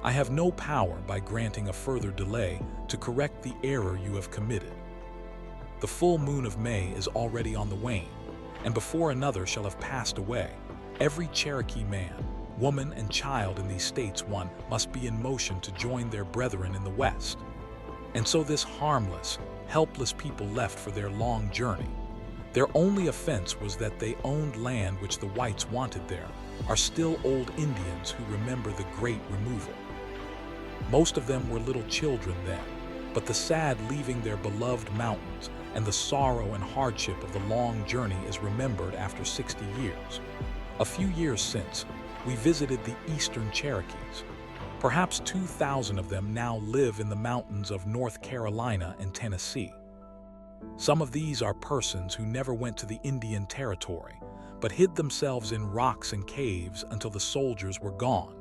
I have no power, by granting a further delay, to correct the error you have committed. The full moon of May is already on the wane, and before another shall have passed away, every Cherokee man, woman, and child in these states one must be in motion to join their brethren in the West. And so this harmless, helpless people left for their long journey. Their only offense was that they owned land which the whites wanted there, are still old Indians who remember the great removal. Most of them were little children then, but the sad leaving their beloved mountains and the sorrow and hardship of the long journey is remembered after 60 years. A few years since, we visited the eastern Cherokees. Perhaps 2,000 of them now live in the mountains of North Carolina and Tennessee. Some of these are persons who never went to the Indian Territory, but hid themselves in rocks and caves until the soldiers were gone.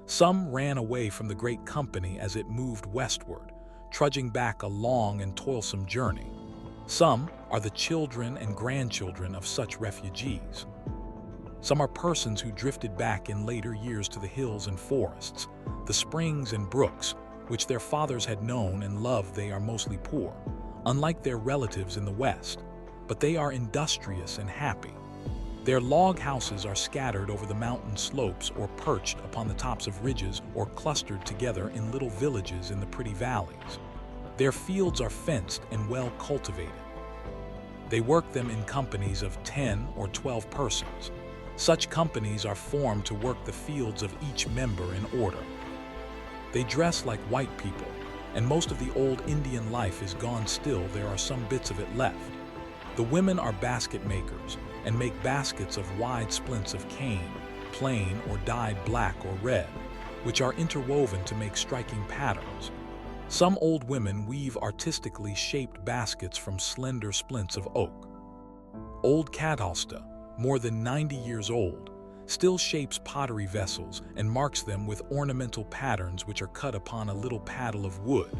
Some ran away from the great company as it moved westward, trudging back a long and toilsome journey. Some are the children and grandchildren of such refugees. Some are persons who drifted back in later years to the hills and forests, the springs and brooks, which their fathers had known and loved. They are mostly poor, unlike their relatives in the West, but they are industrious and happy. Their log houses are scattered over the mountain slopes or perched upon the tops of ridges or clustered together in little villages in the pretty valleys. Their fields are fenced and well cultivated. They work them in companies of 10 or 12 persons. Such companies are formed to work the fields of each member in order. They dress like white people, and most of the old Indian life is gone. Still, there are some bits of it left. The women are basket makers and make baskets of wide splints of cane, plain or dyed black or red, which are interwoven to make striking patterns. Some old women weave artistically shaped baskets from slender splints of oak. Old Catalsta, more than 90 years old, still shapes pottery vessels and marks them with ornamental patterns which are cut upon a little paddle of wood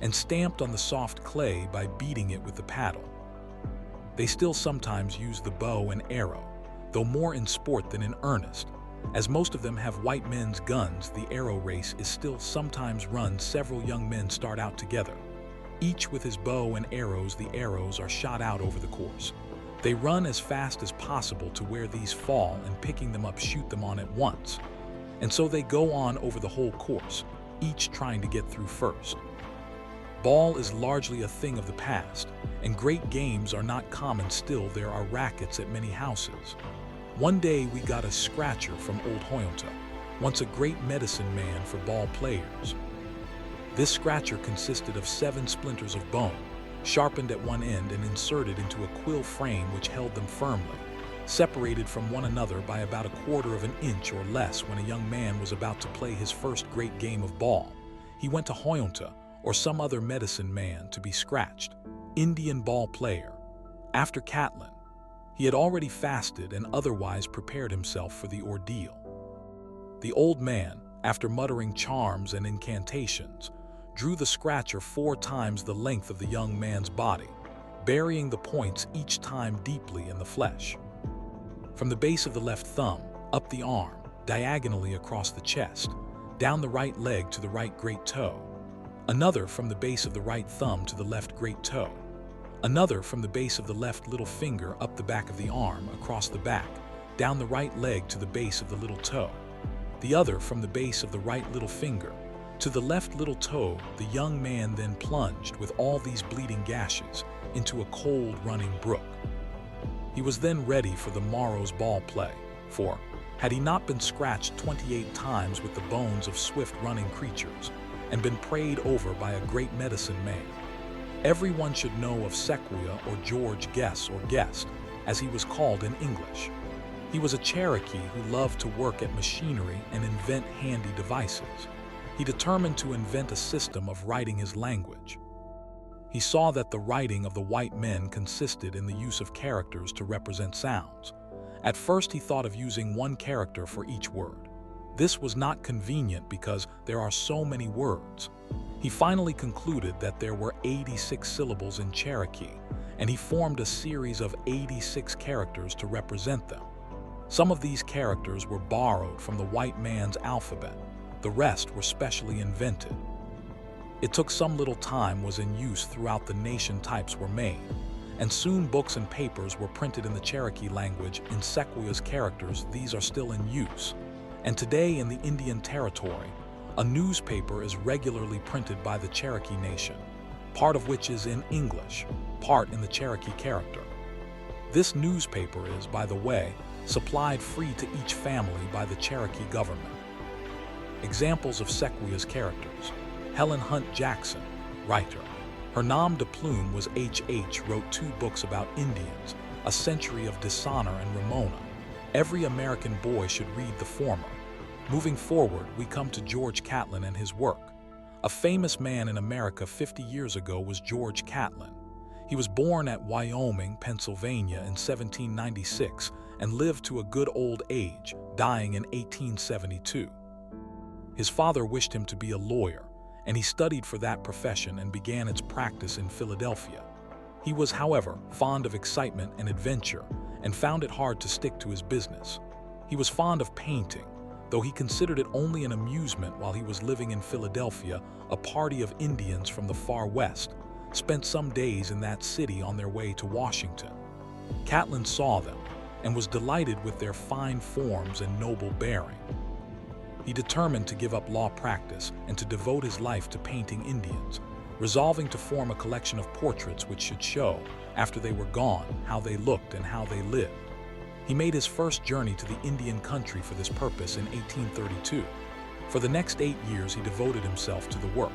and stamped on the soft clay by beating it with the paddle. They still sometimes use the bow and arrow, though more in sport than in earnest. As most of them have white men's guns, the arrow race is still sometimes run. Several young men start out together. Each with his bow and arrows, the arrows are shot out over the course. They run as fast as possible to where these fall, and picking them up shoot them on at once. And so they go on over the whole course, each trying to get through first. Ball is largely a thing of the past, and great games are not common. Still, there are rackets at many houses. One day we got a scratcher from old Hoyonta, once a great medicine man for ball players. This scratcher consisted of 7 splinters of bone, sharpened at one end and inserted into a quill frame which held them firmly, separated from one another by about 1/4 of an inch or less. When a young man was about to play his first great game of ball, he went to Hoyonta or some other medicine man to be scratched. Indian ball player. After Catlin, he had already fasted and otherwise prepared himself for the ordeal. The old man, after muttering charms and incantations, drew the scratcher 4 times the length of the young man's body, burying the points each time deeply in the flesh. From the base of the left thumb, up the arm, diagonally across the chest, down the right leg to the right great toe. Another from the base of the right thumb to the left great toe. Another from the base of the left little finger up the back of the arm, across the back, down the right leg to the base of the little toe. The other from the base of the right little finger to the left little toe. The young man then plunged with all these bleeding gashes into a cold running brook. He was then ready for the morrow's ball play, for had he not been scratched 28 times with the bones of swift running creatures and been prayed over by a great medicine man, everyone should know of Sequoia or George Guess or Guest, as he was called in English. He was a Cherokee who loved to work at machinery and invent handy devices. He determined to invent a system of writing his language. He saw that the writing of the white men consisted in the use of characters to represent sounds. At first he thought of using 1 character for each word. This was not convenient because there are so many words. He finally concluded that there were 86 syllables in Cherokee, and he formed a series of 86 characters to represent them. Some of these characters were borrowed from the white man's alphabet. The rest were specially invented. It took some little time, was in use throughout the nation. Types were made, and soon books and papers were printed in the Cherokee language in Sequoia's characters. These are still in use, and today in the Indian Territory, a newspaper is regularly printed by the Cherokee Nation, part of which is in English, part in the Cherokee character. This newspaper is, by the way, supplied free to each family by the Cherokee government. Examples of Sequoia's characters. Helen Hunt Jackson, writer. Her nom de plume was H.H. wrote 2 books about Indians, A Century of Dishonor and Ramona. Every American boy should read the former. Moving forward, we come to George Catlin and his work. A famous man in America 50 years ago was George Catlin. He was born at Wyoming, Pennsylvania in 1796 and lived to a good old age, dying in 1872. His father wished him to be a lawyer, and he studied for that profession and began its practice in Philadelphia. He was, however, fond of excitement and adventure and found it hard to stick to his business. He was fond of painting, though he considered it only an amusement. While he was living in Philadelphia, a party of Indians from the far west spent some days in that city on their way to Washington. Catlin saw them and was delighted with their fine forms and noble bearing. He determined to give up law practice and to devote his life to painting Indians, resolving to form a collection of portraits which should show, after they were gone, how they looked and how they lived. He made his first journey to the Indian country for this purpose in 1832. For the next 8 years, he devoted himself to the work.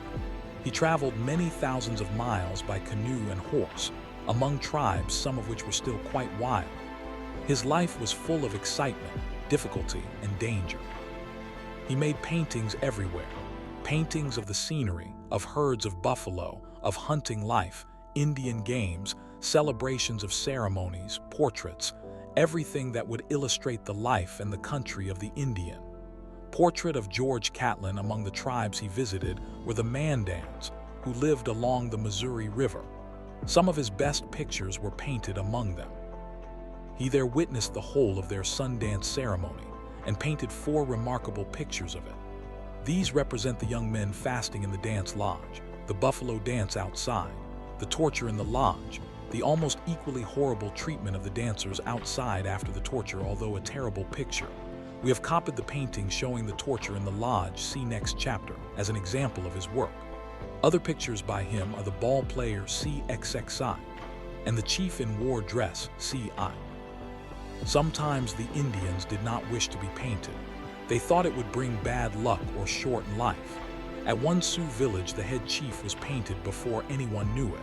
He traveled many thousands of miles by canoe and horse, among tribes some of which were still quite wild. His life was full of excitement, difficulty, and danger. He made paintings everywhere, paintings of the scenery, of herds of buffalo, of hunting life, Indian games, celebrations of ceremonies, portraits, everything that would illustrate the life and the country of the Indian. Portrait of George Catlin. Among the tribes he visited were the Mandans, who lived along the Missouri River. Some of his best pictures were painted among them. He there witnessed the whole of their Sundance ceremony and painted 4 remarkable pictures of it. These represent the young men fasting in the dance lodge, the buffalo dance outside, the torture in the lodge, the almost equally horrible treatment of the dancers outside after the torture. Although a terrible picture, we have copied the painting showing the torture in the lodge, see next chapter, as an example of his work. Other pictures by him are the ball player CXXI and the chief in war dress CI. Sometimes the Indians did not wish to be painted. They thought it would bring bad luck or shorten life. At one Sioux village, the head chief was painted before anyone knew it.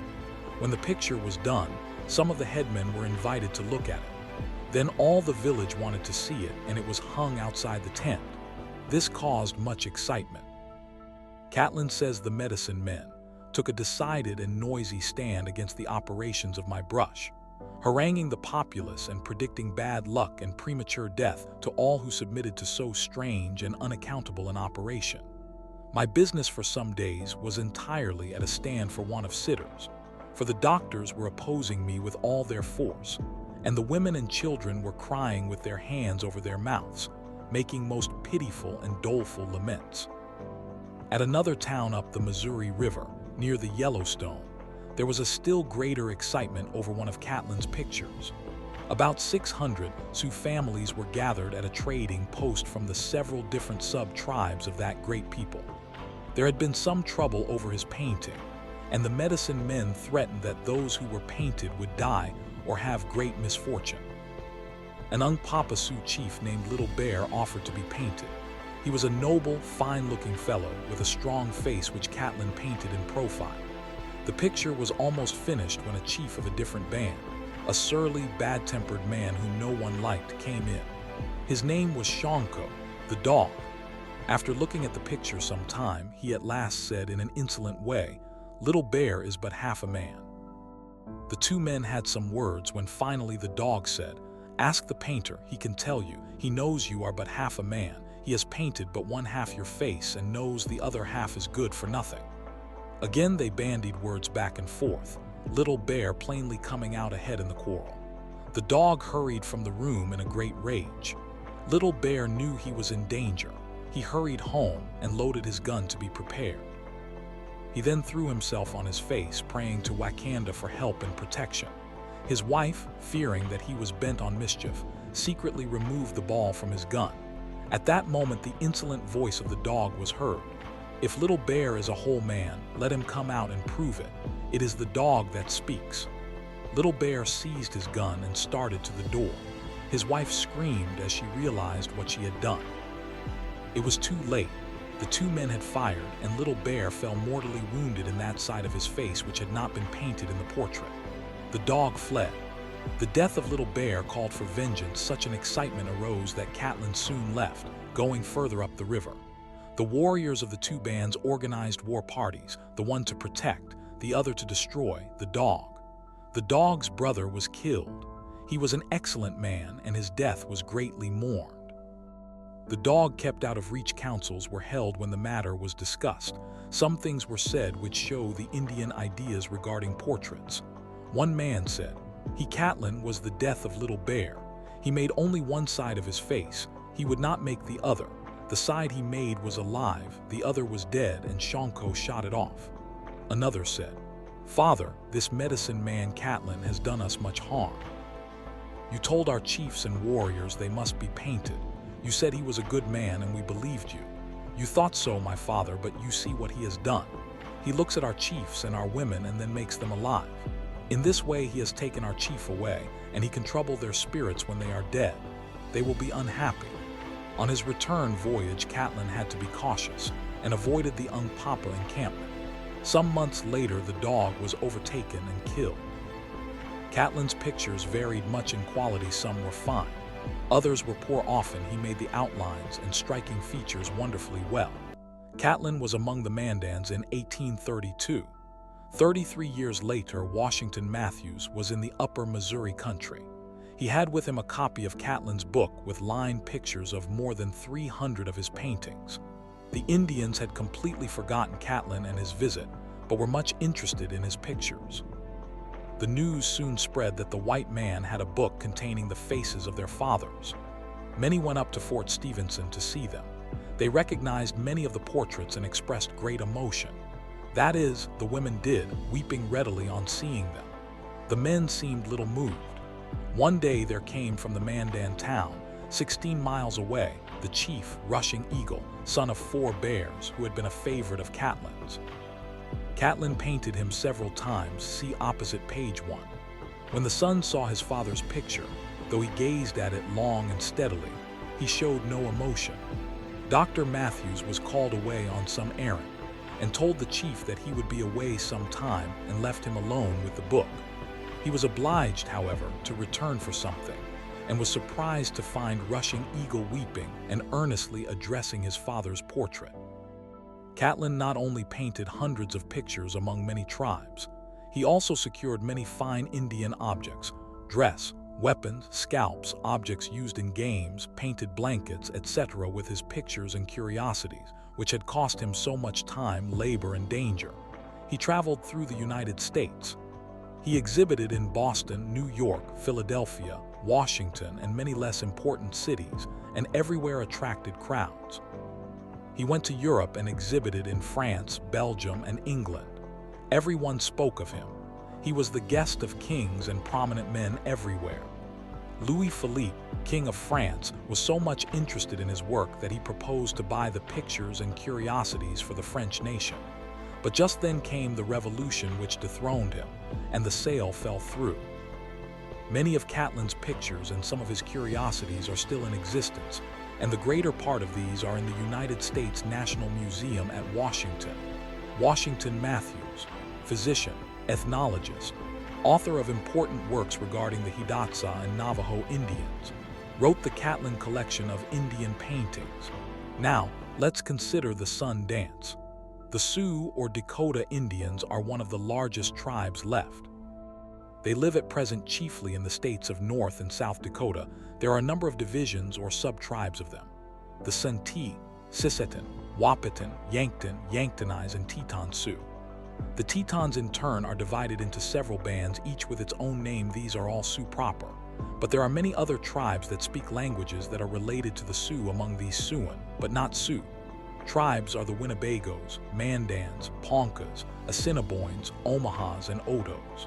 When the picture was done, some of the headmen were invited to look at it. Then all the village wanted to see it, and it was hung outside the tent. This caused much excitement. Catlin says the medicine men took a decided and noisy stand against the operations of my brush, haranguing the populace and predicting bad luck and premature death to all who submitted to so strange and unaccountable an operation. My business for some days was entirely at a stand for want of sitters, for the doctors were opposing me with all their force, and the women and children were crying with their hands over their mouths, making most pitiful and doleful laments. At another town up the Missouri River, near the Yellowstone, there was a still greater excitement over one of Catlin's pictures. About 600 Sioux families were gathered at a trading post from the several different sub-tribes of that great people. There had been some trouble over his painting, and the medicine men threatened that those who were painted would die or have great misfortune. An Unkpapa Sioux chief named Little Bear offered to be painted. He was a noble, fine-looking fellow with a strong face which Catlin painted in profile. The picture was almost finished when a chief of a different band, a surly, bad-tempered man whom no one liked, came in. His name was Shonko, the dog. After looking at the picture some time, he at last said in an insolent way, "Little Bear is but half a man." The 2 men had some words when finally the dog said, "Ask the painter, he can tell you. He knows you are but half a man. He has painted but one half your face and knows the other half is good for nothing." Again they bandied words back and forth, Little Bear plainly coming out ahead in the quarrel. The dog hurried from the room in a great rage. Little Bear knew he was in danger. He hurried home and loaded his gun to be prepared. He then threw himself on his face, praying to Wakanda for help and protection. His wife, fearing that he was bent on mischief, secretly removed the ball from his gun. At that moment the insolent voice of the dog was heard. "If Little Bear is a whole man, let him come out and prove it. It is the dog that speaks." Little Bear seized his gun and started to the door. His wife screamed as she realized what she had done. It was too late. The 2 men had fired, and Little Bear fell mortally wounded in that side of his face which had not been painted in the portrait. The dog fled. The death of Little Bear called for vengeance. Such an excitement arose that Catlin soon left, going further up the river. The warriors of the two bands organized war parties, the one to protect, the other to destroy, the dog. The dog's brother was killed. He was an excellent man, and his death was greatly mourned. The dog kept out of reach. Councils were held when the matter was discussed. Some things were said which show the Indian ideas regarding portraits. One man said, Catlin was the death of Little Bear. He made only one side of his face. He would not make the other. The side he made was alive, the other was dead, and Shonko shot it off. Another said, Father, this medicine man Catlin has done us much harm. You told our chiefs and warriors they must be painted. You said he was a good man and we believed you. You thought so, my father, but you see what he has done. He looks at our chiefs and our women and then makes them alive. In this way he has taken our chief away, and he can trouble their spirits when they are dead. They will be unhappy. On his return voyage, Catlin had to be cautious and avoided the Ungpapa encampment. Some months later, the dog was overtaken and killed. Catlin's pictures varied much in quality. Some were fine. Others were poor. Often he made the outlines and striking features wonderfully well. Catlin was among the Mandans in 1832. 33 years later, Washington Matthews was in the upper Missouri country. He had with him a copy of Catlin's book with lined pictures of more than 300 of his paintings. The Indians had completely forgotten Catlin and his visit, but were much interested in his pictures. The news soon spread that the white man had a book containing the faces of their fathers. Many went up to Fort Stephenson to see them. They recognized many of the portraits and expressed great emotion. That is, the women did, weeping readily on seeing them. The men seemed little moved. One day there came from the Mandan town, 16 miles away, the chief, Rushing Eagle, son of 4 bears, who had been a favorite of Catlin's. Catlin painted him several times, see opposite page 1. When the son saw his father's picture, though he gazed at it long and steadily, he showed no emotion. Dr. Matthews was called away on some errand, and told the chief that he would be away some time and left him alone with the book. He was obliged, however, to return for something, and was surprised to find Rushing Eagle weeping and earnestly addressing his father's portrait. Catlin not only painted hundreds of pictures among many tribes, he also secured many fine Indian objects, dress, weapons, scalps, objects used in games, painted blankets, etc. with his pictures and curiosities, which had cost him so much time, labor, and danger. He traveled through the United States. He exhibited in Boston, New York, Philadelphia, Washington, and many less important cities, and everywhere attracted crowds. He went to Europe and exhibited in France, Belgium, and England. Everyone spoke of him. He was the guest of kings and prominent men everywhere. Louis Philippe, King of France, was so much interested in his work that he proposed to buy the pictures and curiosities for the French nation. But just then came the revolution which dethroned him, and the sale fell through. Many of Catlin's pictures and some of his curiosities are still in existence, and the greater part of these are in the United States National Museum at Washington. Washington Matthews, physician, ethnologist, author of important works regarding the Hidatsa and Navajo Indians, wrote the Catlin collection of Indian paintings. Now, let's consider the Sun Dance. The Sioux or Dakota Indians are one of the largest tribes left. They live at present chiefly in the states of North and South Dakota. There are a number of divisions or sub-tribes of them. The Santee, Sisseton, Wahpeton, Yankton, Yanktonize, and Teton Sioux. The Tetons in turn are divided into several bands, each with its own name. These are all Sioux proper. But there are many other tribes that speak languages that are related to the Sioux among these Siouan, but not Sioux. Tribes are the Winnebagos, Mandans, Poncas, Assiniboines, Omahas, and Odos.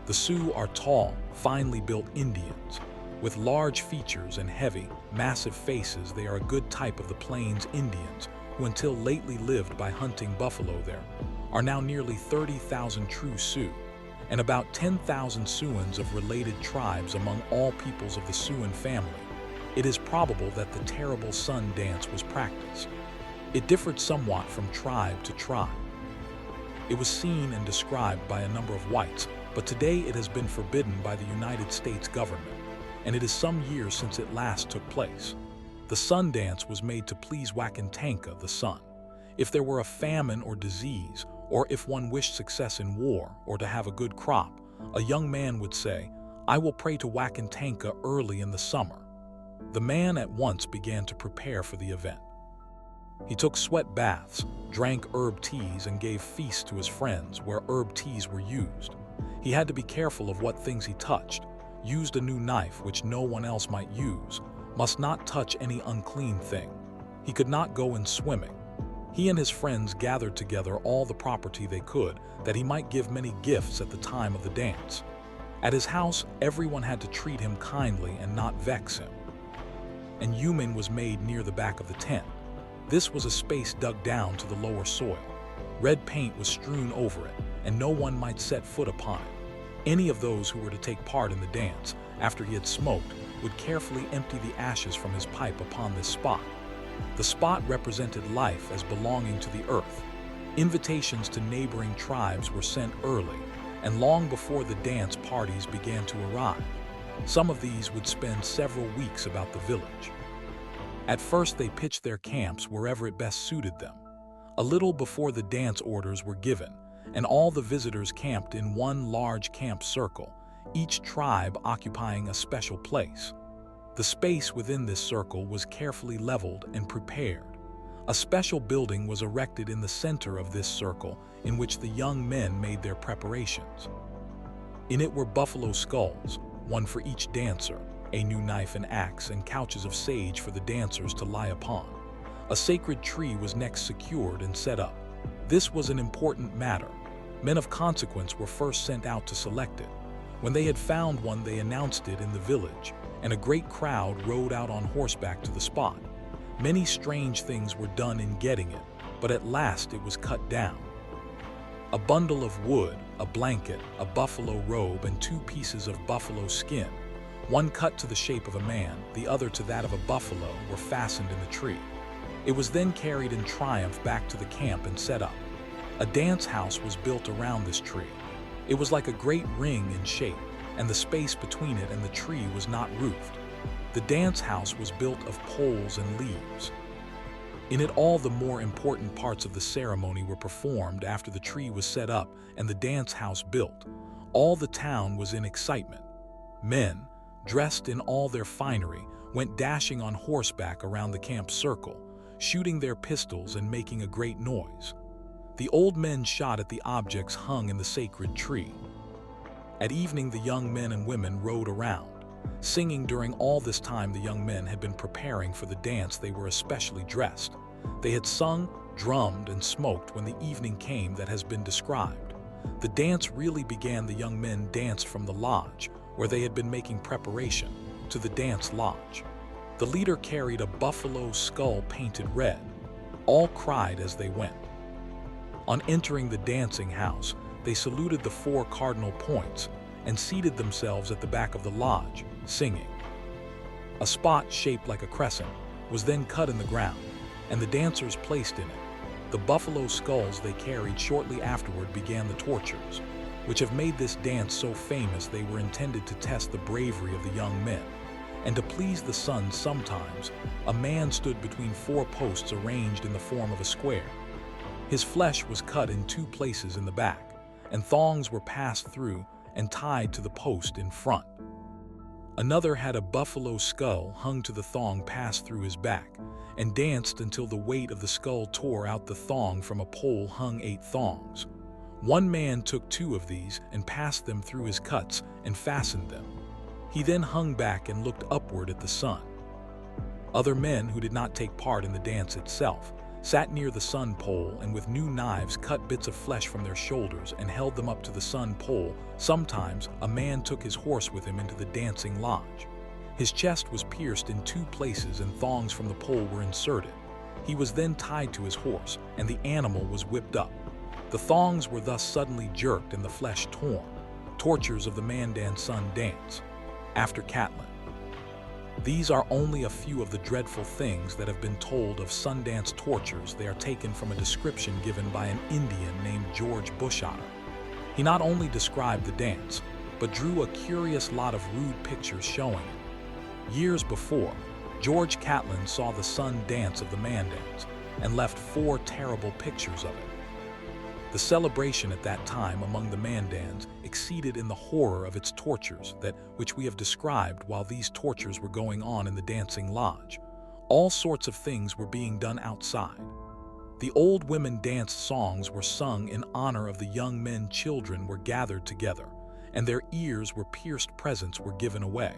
The Sioux are tall, finely built Indians. With large features and heavy, massive faces, they are a good type of the Plains Indians, who until lately lived by hunting buffalo there, are now nearly 30,000 true Sioux, and about 10,000 Siouans of related tribes among all peoples of the Siouan family. It is probable that the terrible Sun Dance was practiced. It differed somewhat from tribe to tribe. It was seen and described by a number of whites, but today it has been forbidden by the United States government, and it is some years since it last took place. The sun dance was made to please Wakantanka, the sun. If there were a famine or disease, or if one wished success in war or to have a good crop, a young man would say, "I will pray to Wakantanka early in the summer." The man at once began to prepare for the event. He took sweat baths, drank herb teas, and gave feasts to his friends where herb teas were used. He had to be careful of what things he touched, used a new knife which no one else might use, must not touch any unclean thing. He could not go in swimming. He and his friends gathered together all the property they could, that he might give many gifts at the time of the dance. At his house, everyone had to treat him kindly and not vex him. And Yumin was made near the back of the tent. This was a space dug down to the lower soil. Red paint was strewn over it, and no one might set foot upon it. Any of those who were to take part in the dance, after he had smoked, would carefully empty the ashes from his pipe upon this spot. The spot represented life as belonging to the earth. Invitations to neighboring tribes were sent early, and long before the dance parties began to arrive. Some of these would spend several weeks about the village. At first they pitched their camps wherever it best suited them. A little before the dance orders were given, and all the visitors camped in one large camp circle, each tribe occupying a special place. The space within this circle was carefully leveled and prepared. A special building was erected in the center of this circle in which the young men made their preparations. In it were buffalo skulls, one for each dancer, a new knife and axe, and couches of sage for the dancers to lie upon. A sacred tree was next secured and set up. This was an important matter. Men of consequence were first sent out to select it. When they had found one, they announced it in the village, and a great crowd rode out on horseback to the spot. Many strange things were done in getting it, but at last it was cut down. A bundle of wood, a blanket, a buffalo robe, and 2 pieces of buffalo skin, one cut to the shape of a man, the other to that of a buffalo, were fastened in the tree. It was then carried in triumph back to the camp and set up. A dance house was built around this tree. It was like a great ring in shape, and the space between it and the tree was not roofed. The dance house was built of poles and leaves. In it, all the more important parts of the ceremony were performed after the tree was set up and the dance house built. All the town was in excitement. Men, dressed in all their finery, went dashing on horseback around the camp circle, shooting their pistols and making a great noise. The old men shot at the objects hung in the sacred tree. At evening, the young men and women rode around, singing. During all this time, the young men had been preparing for the dance. They were especially dressed. They had sung, drummed, and smoked when the evening came that has been described. The dance really began. The young men danced from the lodge, where they had been making preparation, to the dance lodge. The leader carried a buffalo skull painted red. All cried as they went. On entering the dancing house, they saluted the 4 cardinal points and seated themselves at the back of the lodge, singing. A spot shaped like a crescent was then cut in the ground, and the dancers placed in it. The buffalo skulls they carried shortly afterward began the tortures, which have made this dance so famous. They were intended to test the bravery of the young men. And to please the sun, sometimes a man stood between 4 posts arranged in the form of a square. His flesh was cut in 2 places in the back, and thongs were passed through and tied to the post in front. Another had a buffalo skull hung to the thong passed through his back, and danced until the weight of the skull tore out the thong from a pole hung 8 thongs. One man took 2 of these and passed them through his cuts and fastened them. He then hung back and looked upward at the sun. Other men who did not take part in the dance itself sat near the sun pole and with new knives cut bits of flesh from their shoulders and held them up to the sun pole. Sometimes a man took his horse with him into the dancing lodge. His chest was pierced in 2 places and thongs from the pole were inserted. He was then tied to his horse and the animal was whipped up. The thongs were thus suddenly jerked and the flesh torn. Tortures of the Mandan sun dance. After Catlin. These are only a few of the dreadful things that have been told of Sundance tortures. They are taken from a description given by an Indian named George Bushotter. He not only described the dance, but drew a curious lot of rude pictures showing it. Years before, George Catlin saw the sun dance of the Mandans and left 4 terrible pictures of it. The celebration at that time among the Mandans exceeded in the horror of its tortures which we have described while these tortures were going on in the dancing lodge. All sorts of things were being done outside. The old women dance songs were sung in honor of the young men. Children were gathered together, and their ears were pierced. Presents were given away.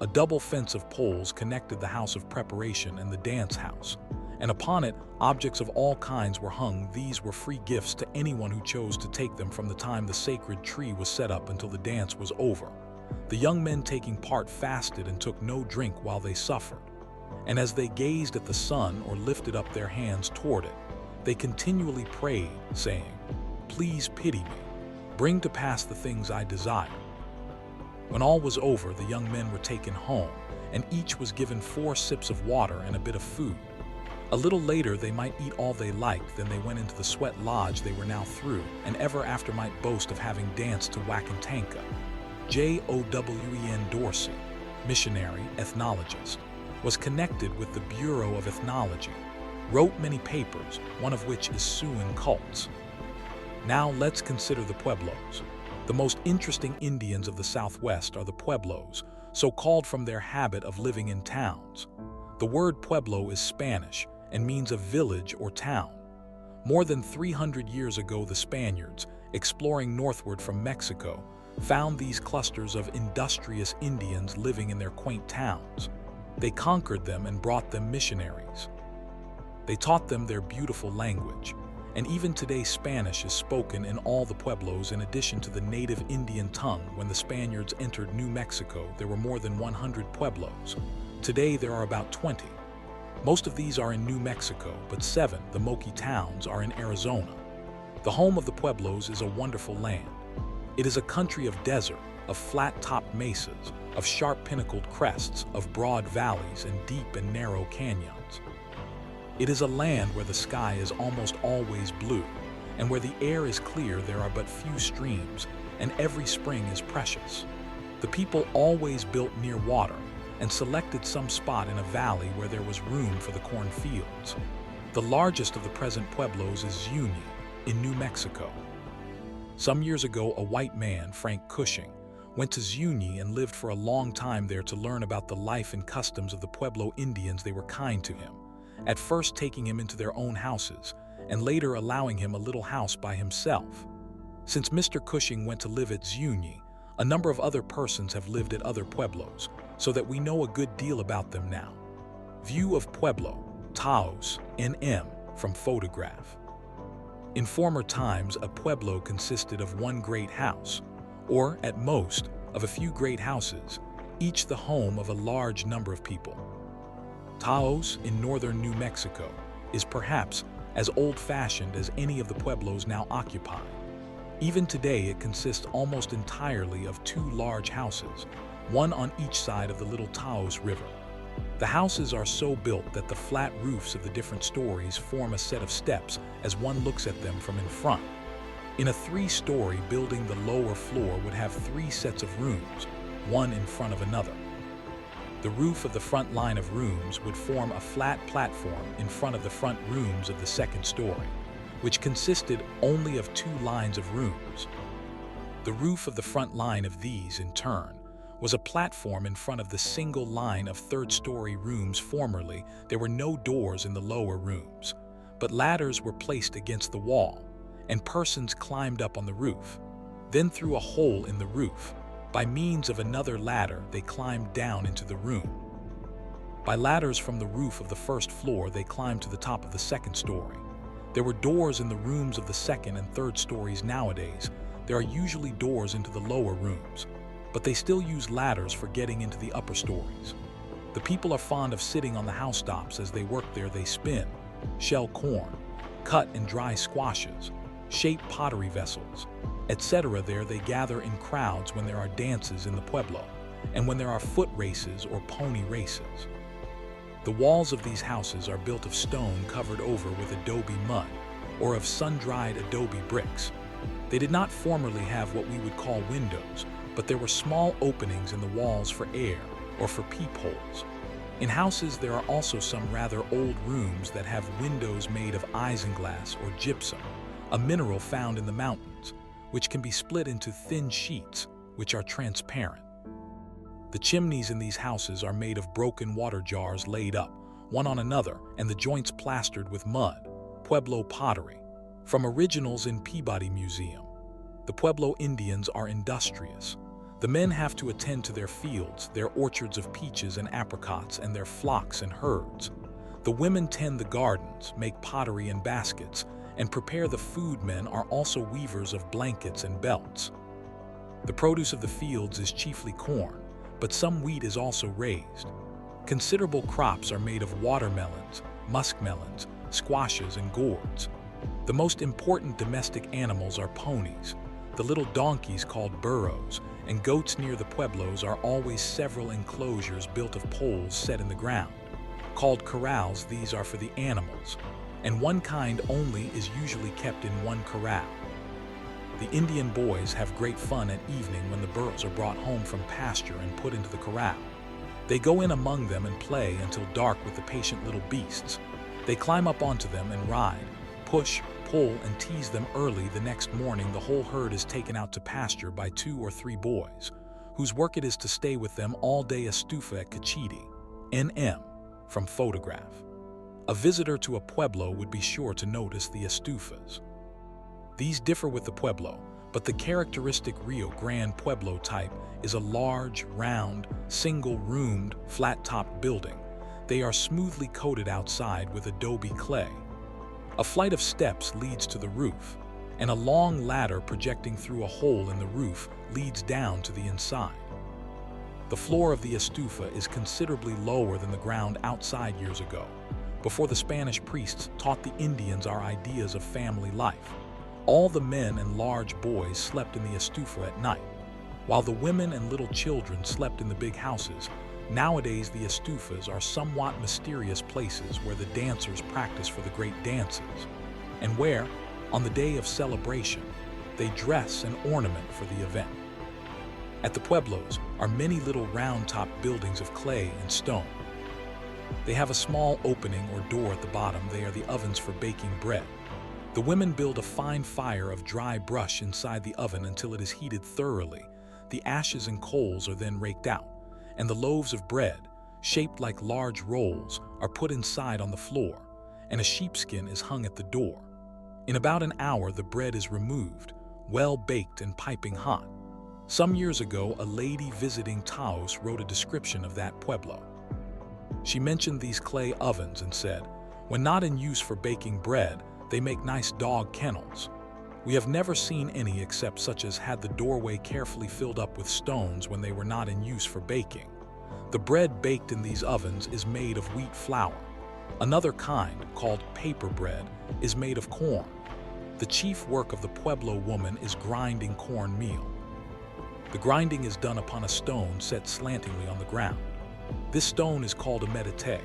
A double fence of poles connected the house of preparation and the dance house, and upon it objects of all kinds were hung. These were free gifts to anyone who chose to take them from the time the sacred tree was set up until the dance was over. The young men taking part fasted and took no drink while they suffered. And as they gazed at the sun or lifted up their hands toward it, they continually prayed, saying, "Please pity me. Bring to pass the things I desire." When all was over, the young men were taken home, and each was given 4 sips of water and a bit of food. A little later they might eat all they liked, then they went into the sweat lodge they were now through, and ever after might boast of having danced to Wakantanka. Jowen Dorsey, missionary, ethnologist, was connected with the Bureau of Ethnology, wrote many papers, one of which is Suing Cults. Now let's consider the Pueblos. The most interesting Indians of the Southwest are the Pueblos, so called from their habit of living in towns. The word pueblo is Spanish and means a village or town. More than 300 years ago, the Spaniards, exploring northward from Mexico, found these clusters of industrious Indians living in their quaint towns. They conquered them and brought them missionaries. They taught them their beautiful language, and even today Spanish is spoken in all the pueblos in addition to the native Indian tongue. When the Spaniards entered New Mexico, there were more than 100 pueblos. Today there are about 20. Most of these are in New Mexico, but 7, the Moqui towns, are in Arizona. The home of the Pueblos is a wonderful land. It is a country of desert, of flat-topped mesas, of sharp pinnacled crests, of broad valleys and deep and narrow canyons. It is a land where the sky is almost always blue, and where the air is clear. There are but few streams, and every spring is precious. The people always built near water, and selected some spot in a valley where there was room for the cornfields. The largest of the present pueblos is Zuni, in New Mexico. Some years ago, a white man, Frank Cushing, went to Zuni and lived for a long time there to learn about the life and customs of the Pueblo Indians. They were kind to him, at first taking him into their own houses, and later allowing him a little house by himself. Since Mr. Cushing went to live at Zuni, a number of other persons have lived at other pueblos, so that we know a good deal about them now. View of Pueblo, Taos, NM, from photograph. In former times, a pueblo consisted of one great house, or, at most, of a few great houses, each the home of a large number of people. Taos, in northern New Mexico, is perhaps as old-fashioned as any of the pueblos now occupied. Even today, it consists almost entirely of 2 large houses, one on each side of the little Taos River. The houses are so built that the flat roofs of the different stories form a set of steps as one looks at them from in front. In a 3-story building, the lower floor would have 3 sets of rooms, one in front of another. The roof of the front line of rooms would form a flat platform in front of the front rooms of the 2nd story, which consisted only of 2 lines of rooms. The roof of the front line of these, in turn, was a platform in front of the single line of 3rd-story rooms. Formerly, there were no doors in the lower rooms, but ladders were placed against the wall, and persons climbed up on the roof. Then through a hole in the roof, by means of another ladder, they climbed down into the room. By ladders from the roof of the 1st floor, they climbed to the top of the 2nd story. There were doors in the rooms of the 2nd and 3rd stories. Nowadays, there are usually doors into the lower rooms, but they still use ladders for getting into the upper stories. The people are fond of sitting on the housetops as they work there. They spin, shell corn, cut and dry squashes, shape pottery vessels, etc. There they gather in crowds when there are dances in the pueblo, and when there are foot races or pony races. The walls of these houses are built of stone covered over with adobe mud, or of sun-dried adobe bricks, They did not formerly have what we would call windows, but there were small openings in the walls for air or for peepholes. In houses, there are also some rather old rooms that have windows made of isinglass or gypsum, a mineral found in the mountains, which can be split into thin sheets, which are transparent. The chimneys in these houses are made of broken water jars laid up, one on another, and the joints plastered with mud, Pueblo pottery. From originals in Peabody Museum. The Pueblo Indians are industrious. The men have to attend to their fields, their orchards of peaches and apricots, and their flocks and herds. The women tend the gardens, make pottery and baskets, and prepare the food. Men are also weavers of blankets and belts. The produce of the fields is chiefly corn, but some wheat is also raised. Considerable crops are made of watermelons, muskmelons, squashes, and gourds. The most important domestic animals are ponies. The little donkeys called burros and goats near the pueblos are always several enclosures built of poles set in the ground. Called corrals, these are for the animals, and one kind only is usually kept in one corral. The Indian boys have great fun at evening when the burros are brought home from pasture and put into the corral. They go in among them and play until dark with the patient little beasts. They climb up onto them and ride, push, pull, and tease them. Early the next morning, the whole herd is taken out to pasture by 2 or 3 boys, whose work it is to stay with them all day. Estufa at Cachiti. NM. From photograph. A visitor to a pueblo would be sure to notice the estufas. These differ with the pueblo, but the characteristic Rio Grande Pueblo type is a large, round, single-roomed, flat-topped building. They are smoothly coated outside with adobe clay. A flight of steps leads to the roof, and a long ladder projecting through a hole in the roof leads down to the inside. The floor of the estufa is considerably lower than the ground outside. Years ago, before the Spanish priests taught the Indians our ideas of family life, all the men and large boys slept in the estufa at night, while the women and little children slept in the big houses. Nowadays, the estufas are somewhat mysterious places where the dancers practice for the great dances, and where, on the day of celebration, they dress and ornament for the event. At the pueblos are many little round-topped buildings of clay and stone. They have a small opening or door at the bottom. They are the ovens for baking bread. The women build a fine fire of dry brush inside the oven until it is heated thoroughly. The ashes and coals are then raked out, and the loaves of bread, shaped like large rolls, are put inside on the floor, and a sheepskin is hung at the door. In about an hour, the bread is removed, well baked and piping hot. Some years ago, a lady visiting Taos wrote a description of that pueblo. She mentioned these clay ovens and said, when not in use for baking bread, they make nice dog kennels. We have never seen any except such as had the doorway carefully filled up with stones when they were not in use for baking. The bread baked in these ovens is made of wheat flour. Another kind, called paper bread, is made of corn. The chief work of the Pueblo woman is grinding corn meal. The grinding is done upon a stone set slantingly on the ground. This stone is called a medite.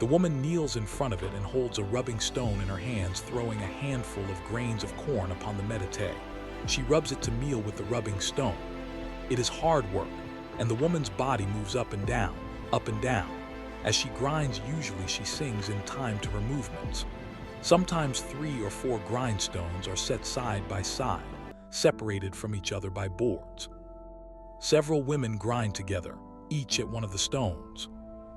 The woman kneels in front of it and holds a rubbing stone in her hands, throwing a handful of grains of corn upon the medite. She rubs it to meal with the rubbing stone. It is hard work, and the woman's body moves up and down, up and down. As she grinds, usually she sings in time to her movements. Sometimes 3 or 4 grindstones are set side by side, separated from each other by boards. Several women grind together, each at one of the stones.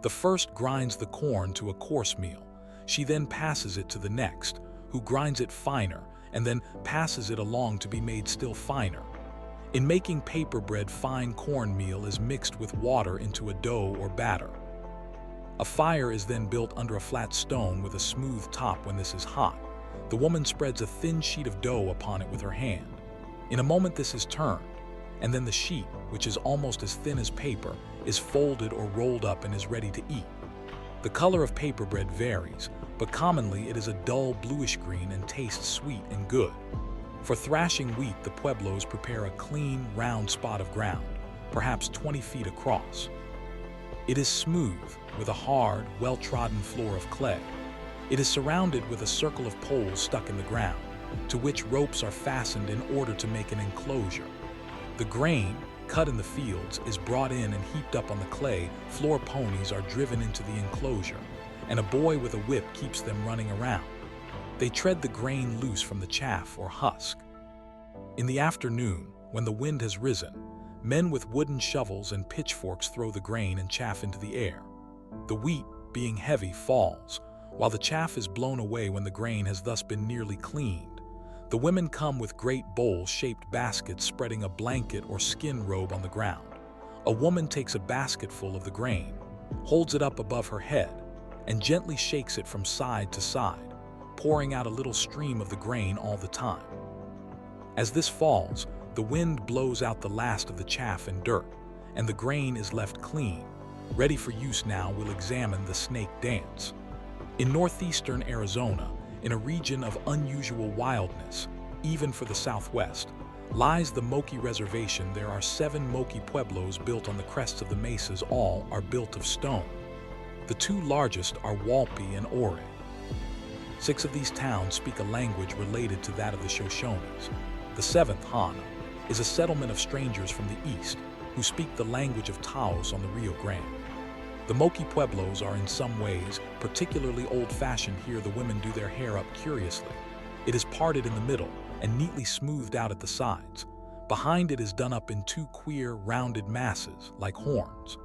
The first grinds the corn to a coarse meal. She then passes it to the next, who grinds it finer, and then passes it along to be made still finer. In making paper bread, fine cornmeal is mixed with water into a dough or batter. A fire is then built under a flat stone with a smooth top. When this is hot, the woman spreads a thin sheet of dough upon it with her hand. In a moment this is turned, and then the sheet, which is almost as thin as paper, is folded or rolled up and is ready to eat. The color of paper bread varies, but commonly it is a dull bluish green and tastes sweet and good. For thrashing wheat, the Pueblos prepare a clean, round spot of ground, perhaps 20 feet across. It is smooth, with a hard, well-trodden floor of clay. It is surrounded with a circle of poles stuck in the ground, to which ropes are fastened in order to make an enclosure. The grain, cut in the fields, is brought in and heaped up on the clay. Floor ponies are driven into the enclosure, and a boy with a whip keeps them running around. They tread the grain loose from the chaff or husk. In the afternoon, when the wind has risen, men with wooden shovels and pitchforks throw the grain and chaff into the air. The wheat, being heavy, falls, while the chaff is blown away when the grain has thus been nearly cleaned. The women come with great bowl-shaped baskets spreading a blanket or skin robe on the ground. A woman takes a basketful of the grain, holds it up above her head, and gently shakes it from side to side, pouring out a little stream of the grain all the time. As this falls, the wind blows out the last of the chaff and dirt, and the grain is left clean. Ready for use. Now we'll examine the snake dance. In northeastern Arizona, in a region of unusual wildness, even for the Southwest, lies the Moqui Reservation. There are 7 Moqui pueblos built on the crests of the mesas. All are built of stone. The 2 largest are Walpi and Ore. 6 of these towns speak a language related to that of the Shoshones. The 7th, Hana, is a settlement of strangers from the east who speak the language of Taos on the Rio Grande. The Moqui Pueblos are in some ways particularly old-fashioned. Here the women do their hair up curiously. It is parted in the middle and neatly smoothed out at the sides. Behind it is done up in 2 queer, rounded masses, like horns.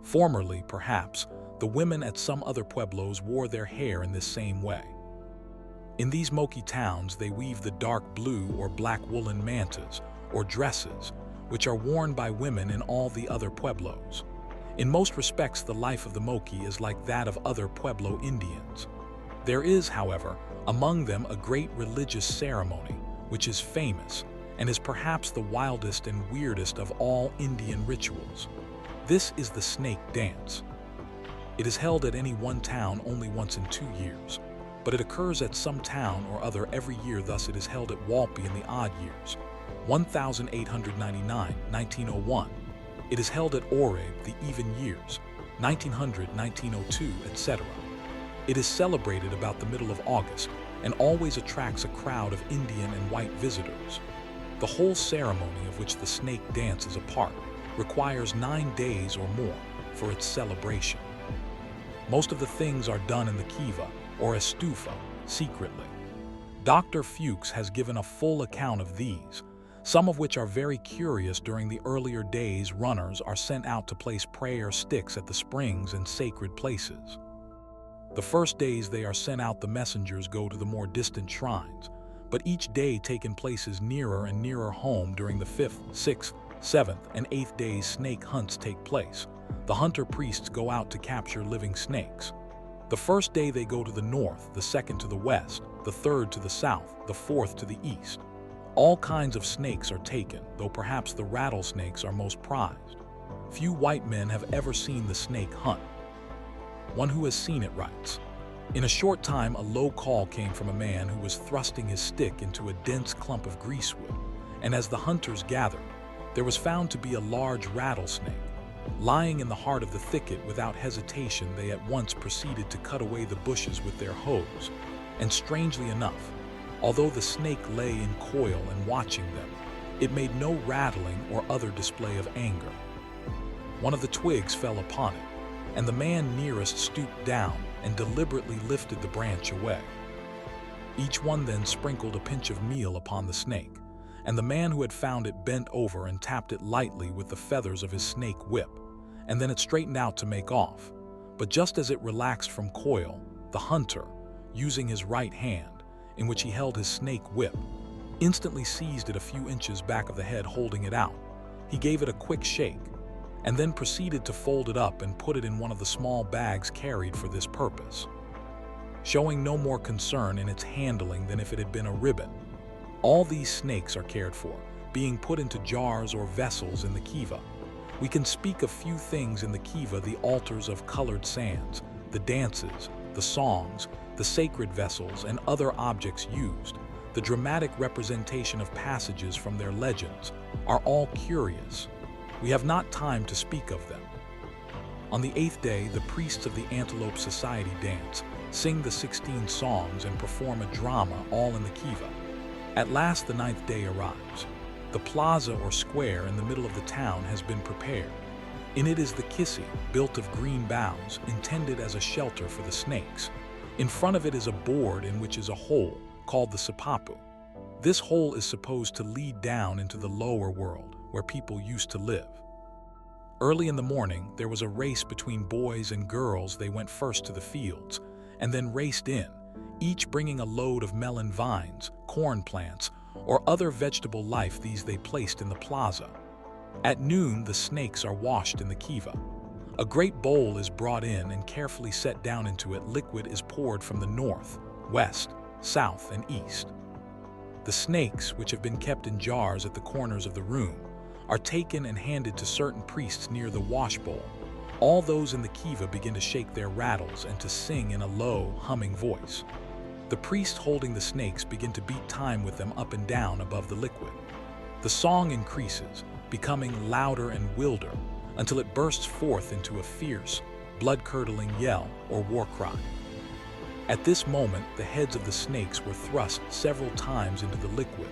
Formerly, perhaps, the women at some other pueblos wore their hair in this same way. In these Moqui towns, they weave the dark blue or black woolen mantas, or dresses, which are worn by women in all the other pueblos. In most respects, the life of the Moqui is like that of other Pueblo Indians. There is, however, among them a great religious ceremony, which is famous and is perhaps the wildest and weirdest of all Indian rituals. This is the snake dance. It is held at any one town only once in 2 years, but it occurs at some town or other every year. Thus it is held at Walpi in the odd years, 1899, 1901. It is held at Ore the even years, 1900, 1902, etc. It is celebrated about the middle of August and always attracts a crowd of Indian and white visitors. The whole ceremony, of which the snake dance is a part, requires 9 days or more for its celebration. Most of the things are done in the kiva, or estufa, secretly. Dr. Fuchs has given a full account of these, some of which are very curious. During the earlier days, runners are sent out to place prayer sticks at the springs and sacred places. The first days they are sent out, the messengers go to the more distant shrines, but each day taken places nearer and nearer home. During the 5th, 6th, 7th, and 8th days, snake hunts take place. The hunter priests go out to capture living snakes. The first day they go to the north, the second to the west, the third to the south, the fourth to the east. All kinds of snakes are taken, though perhaps the rattlesnakes are most prized. Few white men have ever seen the snake hunt. One who has seen it writes, "In a short time a low call came from a man who was thrusting his stick into a dense clump of greasewood, and as the hunters gathered, there was found to be a large rattlesnake. Lying in the heart of the thicket, without hesitation they at once proceeded to cut away the bushes with their hoes, and strangely enough, although the snake lay in coil and watching them, it made no rattling or other display of anger. One of the twigs fell upon it, and the man nearest stooped down and deliberately lifted the branch away. Each one then sprinkled a pinch of meal upon the snake, and the man who had found it bent over and tapped it lightly with the feathers of his snake whip, and then it straightened out to make off. But just as it relaxed from coil, the hunter, using his right hand, in which he held his snake whip, instantly seized it a few inches back of the head, holding it out. He gave it a quick shake, and then proceeded to fold it up and put it in one of the small bags carried for this purpose, showing no more concern in its handling than if it had been a ribbon. All these snakes are cared for, being put into jars or vessels in the kiva. We can speak of few things in the kiva: the altars of colored sands, the dances, the songs, the sacred vessels, and other objects used. The dramatic representation of passages from their legends are all curious. We have not time to speak of them. On the 8th day, the priests of the Antelope Society dance, sing the 16 songs, and perform a drama, all in the kiva. At last the ninth day arrives. The plaza or square in the middle of the town has been prepared. In it is the kissi, built of green boughs, intended as a shelter for the snakes. In front of it is a board in which is a hole, called the sipapu. This hole is supposed to lead down into the lower world, where people used to live. Early in the morning, there was a race between boys and girls. They went first to the fields, and then raced in, each bringing a load of melon vines, corn plants, or other vegetable life. These they placed in the plaza. At noon, the snakes are washed in the kiva. A great bowl is brought in and carefully set down. Into it, liquid is poured from the north, west, south, and east. The snakes, which have been kept in jars at the corners of the room, are taken and handed to certain priests near the wash bowl. All those in the kiva begin to shake their rattles and to sing in a low, humming voice. The priests holding the snakes begin to beat time with them up and down above the liquid. The song increases, becoming louder and wilder, until it bursts forth into a fierce, blood-curdling yell or war cry. At this moment, the heads of the snakes were thrust several times into the liquid,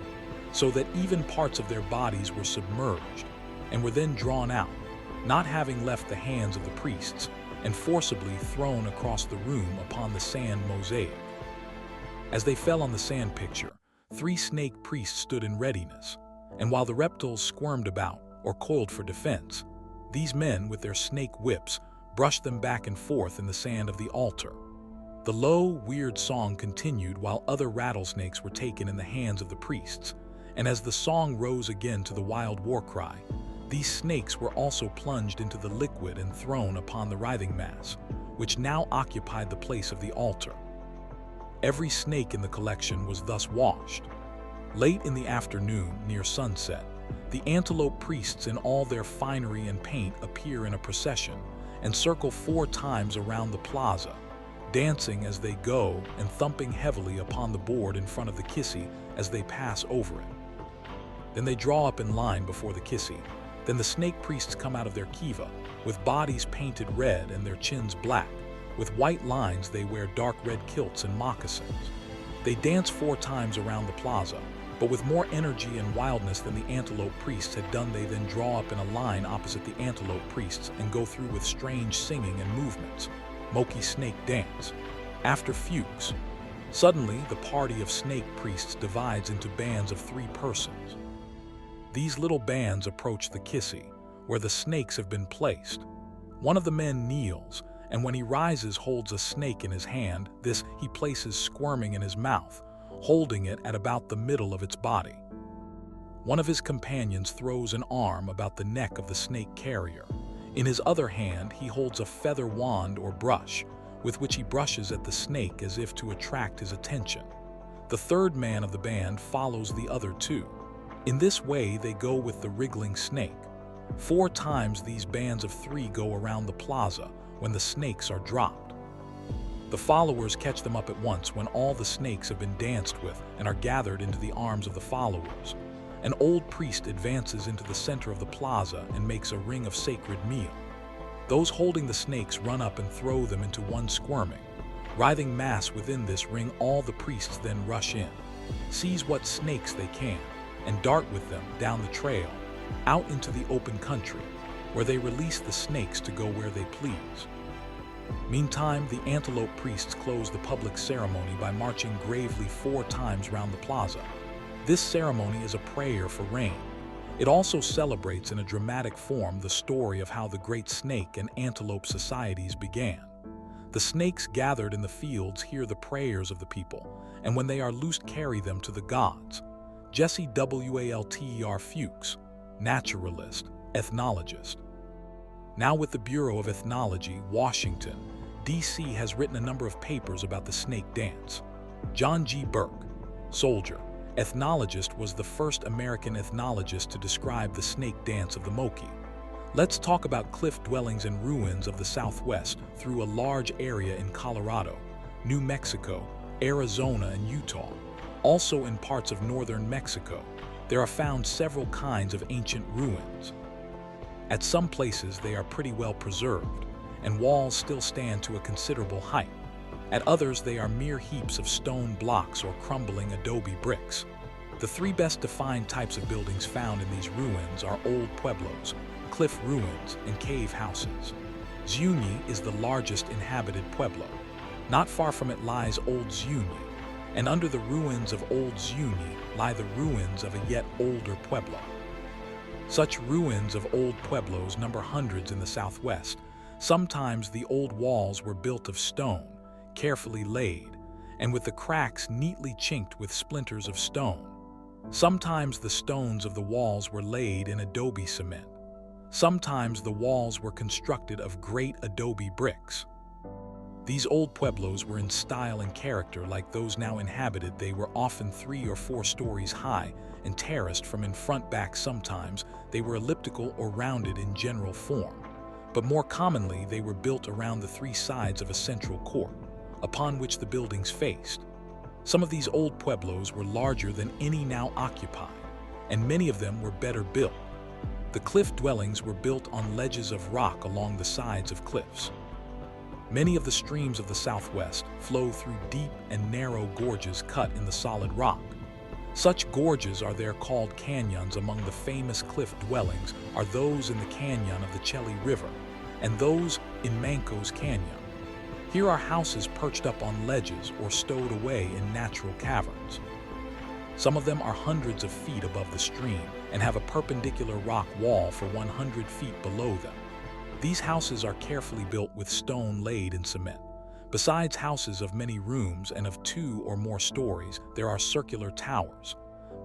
so that even parts of their bodies were submerged, and were then drawn out, not having left the hands of the priests, and forcibly thrown across the room upon the sand mosaic. As they fell on the sand picture, 3 snake priests stood in readiness, and while the reptiles squirmed about or coiled for defense, these men with their snake whips brushed them back and forth in the sand of the altar. The low, weird song continued while other rattlesnakes were taken in the hands of the priests, and as the song rose again to the wild war cry, these snakes were also plunged into the liquid and thrown upon the writhing mass, which now occupied the place of the altar. Every snake in the collection was thus washed. Late in the afternoon, near sunset, the antelope priests in all their finery and paint appear in a procession and circle 4 times around the plaza, dancing as they go and thumping heavily upon the board in front of the kissi as they pass over it. Then they draw up in line before the kissi. Then the snake priests come out of their kiva, with bodies painted red and their chins black. With white lines, they wear dark red kilts and moccasins. They dance 4 times around the plaza, but with more energy and wildness than the antelope priests had done. They then draw up in a line opposite the antelope priests and go through with strange singing and movements. Moki snake dance. After Fuchs, suddenly the party of snake priests divides into bands of 3 persons. These little bands approach the kissi, where the snakes have been placed. One of the men kneels, and when he rises holds a snake in his hand. This he places squirming in his mouth, holding it at about the middle of its body. One of his companions throws an arm about the neck of the snake carrier. In his other hand, he holds a feather wand or brush, with which he brushes at the snake as if to attract his attention. The third man of the band follows the other 2. In this way, they go with the wriggling snake. 4 times these bands of 3 go around the plaza when the snakes are dropped. The followers catch them up at once when all the snakes have been danced with and are gathered into the arms of the followers. An old priest advances into the center of the plaza and makes a ring of sacred meal. Those holding the snakes run up and throw them into one squirming, writhing mass within this ring. All the priests then rush in, seize what snakes they can, and dart with them down the trail, out into the open country, where they release the snakes to go where they please. Meantime, the antelope priests close the public ceremony by marching gravely 4 times round the plaza. This ceremony is a prayer for rain. It also celebrates in a dramatic form the story of how the great snake and antelope societies began. The snakes gathered in the fields hear the prayers of the people, and when they are loosed carry them to the gods. Jesse Walter Fuchs, naturalist, ethnologist. Now with the Bureau of Ethnology, Washington, D.C. has written a number of papers about the snake dance. John G. Burke, soldier, ethnologist, was the first American ethnologist to describe the snake dance of the Moki. Let's talk about cliff dwellings and ruins of the Southwest through a large area in Colorado, New Mexico, Arizona, and Utah. Also in parts of northern Mexico, there are found several kinds of ancient ruins. At some places they are pretty well preserved, and walls still stand to a considerable height. At others they are mere heaps of stone blocks or crumbling adobe bricks. The three best defined types of buildings found in these ruins are old pueblos, cliff ruins, and cave houses. Zuni is the largest inhabited pueblo. Not far from it lies Old Zuni, and under the ruins of Old Zuni lie the ruins of a yet older pueblo. Such ruins of old pueblos number hundreds in the southwest. Sometimes the old walls were built of stone, carefully laid, and with the cracks neatly chinked with splinters of stone. Sometimes the stones of the walls were laid in adobe cement. Sometimes the walls were constructed of great adobe bricks. These old pueblos were in style and character like those now inhabited. They were often 3 or 4 stories high and terraced from in front back. Sometimes they were elliptical or rounded in general form, but more commonly they were built around the 3 sides of a central court, upon which the buildings faced. Some of these old pueblos were larger than any now occupied, and many of them were better built. The cliff dwellings were built on ledges of rock along the sides of cliffs. Many of the streams of the southwest flow through deep and narrow gorges cut in the solid rock. Such gorges are there called canyons. Among the famous cliff dwellings are those in the canyon of the Chelly River and those in Mancos Canyon. Here are houses perched up on ledges or stowed away in natural caverns. Some of them are hundreds of feet above the stream and have a perpendicular rock wall for 100 feet below them. These houses are carefully built with stone laid in cement. Besides houses of many rooms and of 2 or more stories, there are circular towers.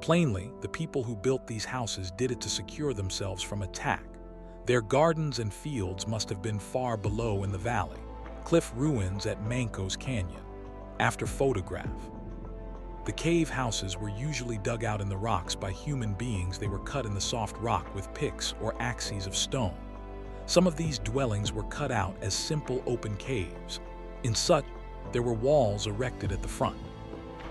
Plainly, the people who built these houses did it to secure themselves from attack. Their gardens and fields must have been far below in the valley. Cliff ruins at Mancos Canyon. After photograph. The cave houses were usually dug out in the rocks by human beings. They were cut in the soft rock with picks or axes of stone. Some of these dwellings were cut out as simple open caves. In such, there were walls erected at the front.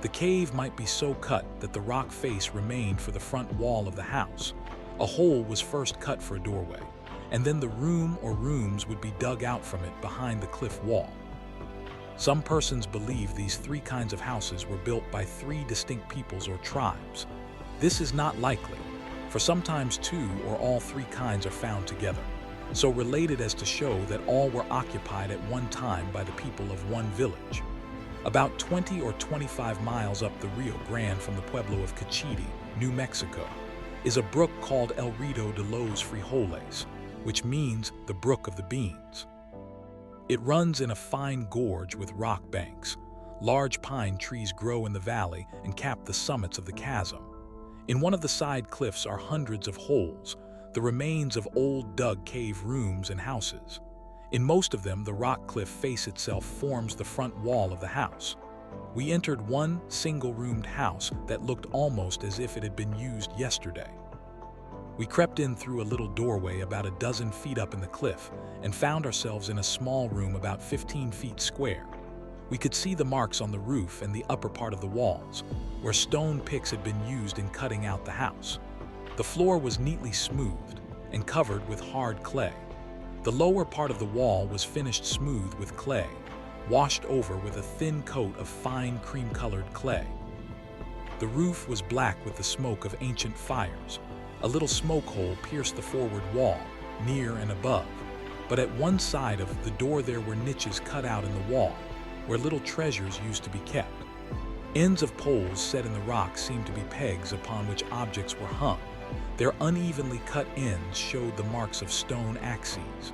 The cave might be so cut that the rock face remained for the front wall of the house. A hole was first cut for a doorway, and then the room or rooms would be dug out from it behind the cliff wall. Some persons believe these 3 kinds of houses were built by 3 distinct peoples or tribes. This is not likely, for sometimes 2 or all 3 kinds are found together, so related as to show that all were occupied at one time by the people of one village. About 20 or 25 miles up the Rio Grande from the pueblo of Cachiti, New Mexico, is a brook called El Rio de los Frijoles, which means the brook of the beans. It runs in a fine gorge with rock banks. Large pine trees grow in the valley and cap the summits of the chasm. In one of the side cliffs are hundreds of holes, the remains of old dug cave rooms and houses. In most of them, the rock cliff face itself forms the front wall of the house. We entered one single-roomed house that looked almost as if it had been used yesterday. We crept in through a little doorway about a dozen feet up in the cliff and found ourselves in a small room about 15 feet square. We could see the marks on the roof and the upper part of the walls, where stone picks had been used in cutting out the house. The floor was neatly smoothed and covered with hard clay. The lower part of the wall was finished smooth with clay, washed over with a thin coat of fine cream-colored clay. The roof was black with the smoke of ancient fires. A little smoke hole pierced the forward wall, near and above, but at one side of the door there were niches cut out in the wall, where little treasures used to be kept. Ends of poles set in the rock seemed to be pegs upon which objects were hung. Their unevenly cut ends showed the marks of stone axes.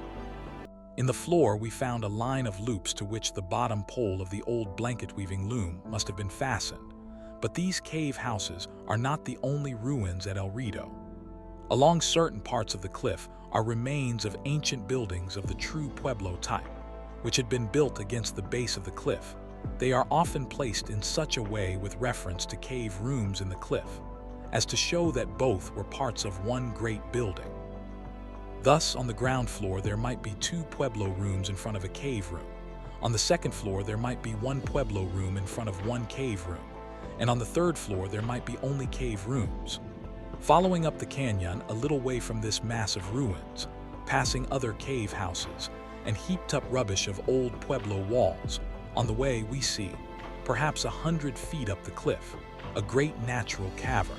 In the floor we found a line of loops to which the bottom pole of the old blanket-weaving loom must have been fastened. But these cave houses are not the only ruins at El Rio. Along certain parts of the cliff are remains of ancient buildings of the true pueblo type, which had been built against the base of the cliff. They are often placed in such a way with reference to cave rooms in the cliff, as to show that both were parts of one great building. Thus, on the ground floor there might be 2 pueblo rooms in front of a cave room. On the second floor there might be 1 pueblo room in front of 1 cave room, and on the third floor there might be only cave rooms. Following up the canyon a little way from this mass of ruins, passing other cave houses, and heaped-up rubbish of old pueblo walls, on the way we see, perhaps 100 feet up the cliff, a great natural cavern.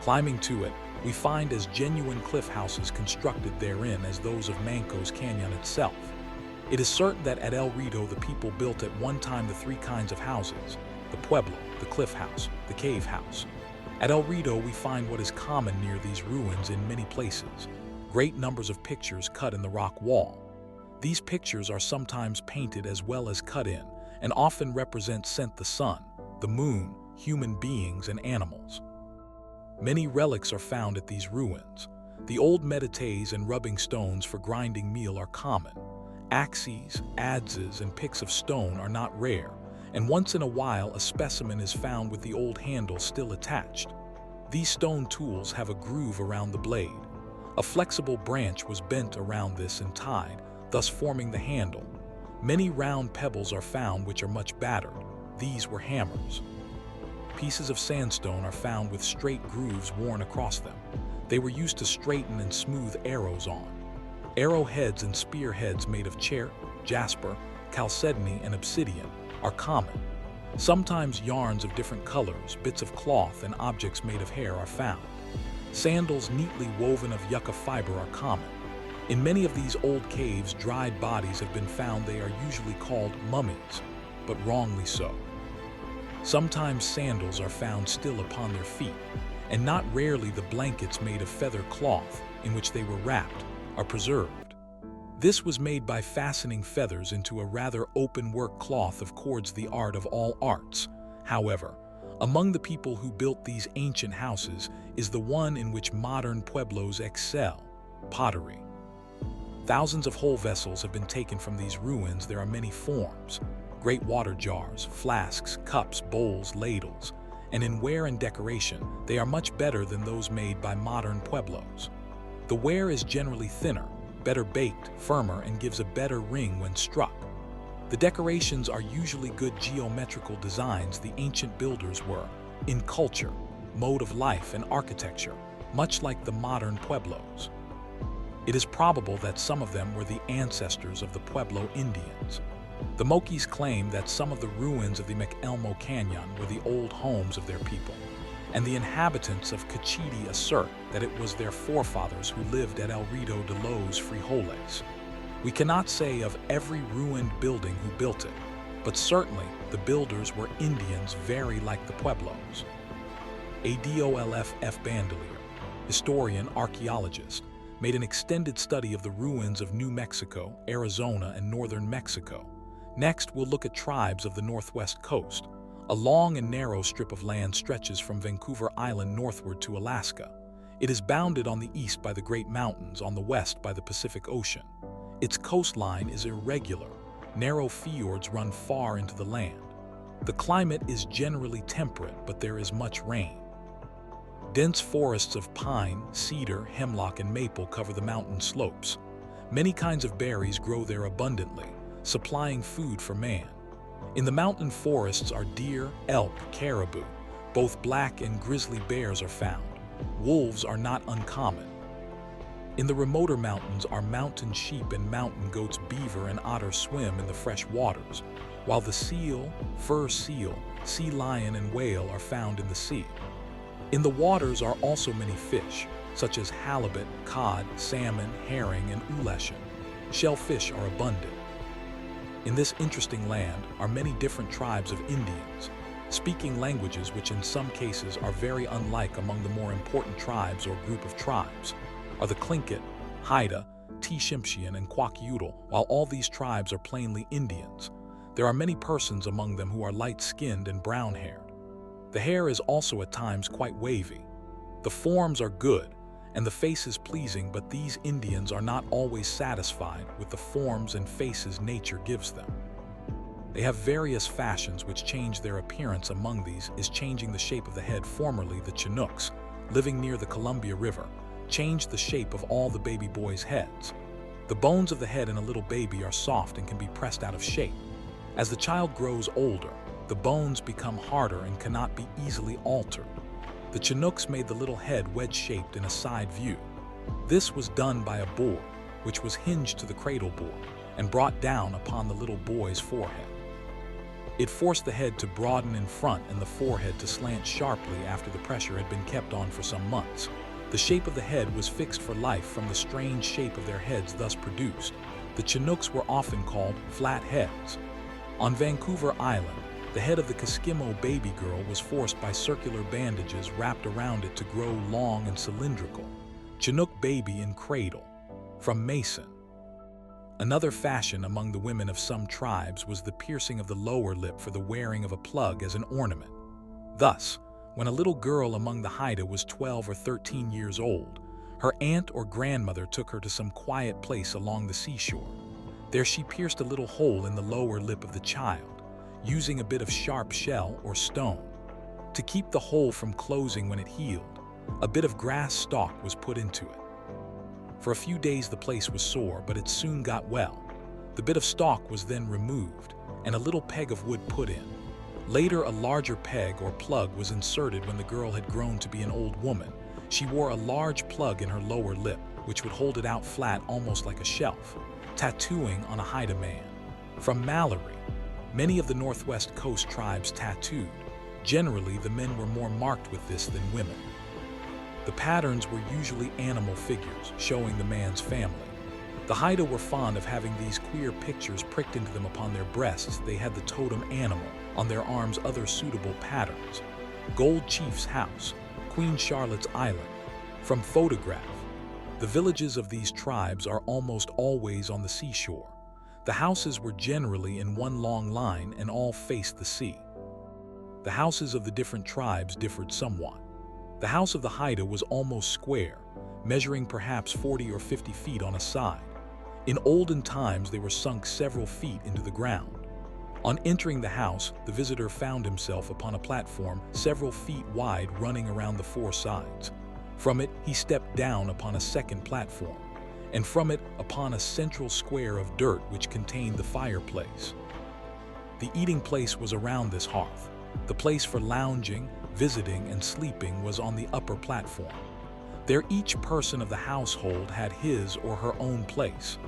Climbing to it, we find as genuine cliff houses constructed therein as those of Manco's Canyon itself. It is certain that at El Rito the people built at one time the three kinds of houses: the pueblo, the cliff house, the cave house. At El Rito we find what is common near these ruins in many places: great numbers of pictures cut in the rock wall. These pictures are sometimes painted as well as cut in, and often represent the sun, the moon, human beings, and animals. Many relics are found at these ruins. The old medites and rubbing stones for grinding meal are common. Axes, adzes, and picks of stone are not rare, and once in a while a specimen is found with the old handle still attached. These stone tools have a groove around the blade. A flexible branch was bent around this and tied, thus forming the handle. Many round pebbles are found which are much battered. These were hammers. Pieces of sandstone are found with straight grooves worn across them. They were used to straighten and smooth arrows on. Arrowheads and spearheads made of chert, jasper, chalcedony, and obsidian are common. Sometimes yarns of different colors, bits of cloth, and objects made of hair are found. Sandals neatly woven of yucca fiber are common. In many of these old caves, dried bodies have been found. They are usually called mummies, but wrongly so. Sometimes sandals are found still upon their feet, and not rarely the blankets made of feather cloth in which they were wrapped are preserved. This was made by fastening feathers into a rather open work cloth, of course the art of all arts. However, among the people who built these ancient houses is the one in which modern pueblos excel: pottery. Thousands of whole vessels have been taken from these ruins. There are many forms: great water jars, flasks, cups, bowls, ladles, and in wear and decoration, they are much better than those made by modern pueblos. The ware is generally thinner, better baked, firmer, and gives a better ring when struck. The decorations are usually good geometrical designs. The ancient builders were, in culture, mode of life, and architecture, much like the modern pueblos. It is probable that some of them were the ancestors of the Pueblo Indians. The Moquis claim that some of the ruins of the McElmo Canyon were the old homes of their people, and the inhabitants of Cachiti assert that it was their forefathers who lived at El Rito de los Frijoles. We cannot say of every ruined building who built it, but certainly the builders were Indians very like the Pueblos. Adolf F. Bandelier, historian, archaeologist, made an extended study of the ruins of New Mexico, Arizona, and northern Mexico. Next, we'll look at tribes of the northwest coast. A long and narrow strip of land stretches from Vancouver Island northward to Alaska. It is bounded on the east by the Great Mountains, on the west by the Pacific Ocean. Its coastline is irregular. Narrow fjords run far into the land. The climate is generally temperate, but there is much rain. Dense forests of pine, cedar, hemlock, and maple cover the mountain slopes. Many kinds of berries grow there abundantly, supplying food for man. In the mountain forests are deer, elk, caribou. Both black and grizzly bears are found. Wolves are not uncommon. In the remoter mountains are mountain sheep and mountain goats. Beaver and otter swim in the fresh waters, while the seal, fur seal, sea lion, and whale are found in the sea. In the waters are also many fish, such as halibut, cod, salmon, herring, and uleshin. Shellfish are abundant. In this interesting land are many different tribes of Indians, speaking languages which in some cases are very unlike. Among the more important tribes or group of tribes are the Tlingit, Haida, Tshimshian, and Kwakiutl. While all these tribes are plainly Indians, there are many persons among them who are light-skinned and brown-haired. The hair is also at times quite wavy. The forms are good, and the face is pleasing, but these Indians are not always satisfied with the forms and faces nature gives them. They have various fashions which change their appearance. Among these is changing the shape of the head. Formerly, the Chinooks, living near the Columbia River, changed the shape of all the baby boys' heads. The bones of the head in a little baby are soft and can be pressed out of shape. As the child grows older, the bones become harder and cannot be easily altered. The Chinooks made the little head wedge-shaped in a side view. This was done by a board, which was hinged to the cradle board and brought down upon the little boy's forehead. It forced the head to broaden in front and the forehead to slant sharply after the pressure had been kept on for some months. The shape of the head was fixed for life from the strange shape of their heads thus produced. The Chinooks were often called flat heads. On Vancouver Island, the head of the Eskimo baby girl was forced by circular bandages wrapped around it to grow long and cylindrical. Chinook baby in cradle. From Mason. Another fashion among the women of some tribes was the piercing of the lower lip for the wearing of a plug as an ornament. Thus, when a little girl among the Haida was 12 or 13 years old, her aunt or grandmother took her to some quiet place along the seashore. There she pierced a little hole in the lower lip of the child, using a bit of sharp shell or stone. To keep the hole from closing when it healed, a bit of grass stalk was put into it. For a few days the place was sore, but it soon got well. The bit of stalk was then removed, and a little peg of wood put in. Later, a larger peg or plug was inserted when the girl had grown to be an old woman. She wore a large plug in her lower lip, which would hold it out flat almost like a shelf. Tattooing on a Haida man. From Mallory. Many of the Northwest Coast tribes tattooed. Generally, the men were more marked with this than women. The patterns were usually animal figures, showing the man's family. The Haida were fond of having these queer pictures pricked into them upon their breasts. They had the totem animal, on their arms other suitable patterns. Gold Chief's House, Queen Charlotte's Island. From photograph. The villages of these tribes are almost always on the seashore. The houses were generally in one long line and all faced the sea. The houses of the different tribes differed somewhat. The house of the Haida was almost square, measuring perhaps 40 or 50 feet on a side. In olden times, they were sunk several feet into the ground. On entering the house, the visitor found himself upon a platform several feet wide running around the four sides. From it, he stepped down upon a second platform, and from it upon a central square of dirt which contained the fireplace. The eating place was around this hearth. The place for lounging, visiting, and sleeping was on the upper platform. There each person of the household had his or her own place.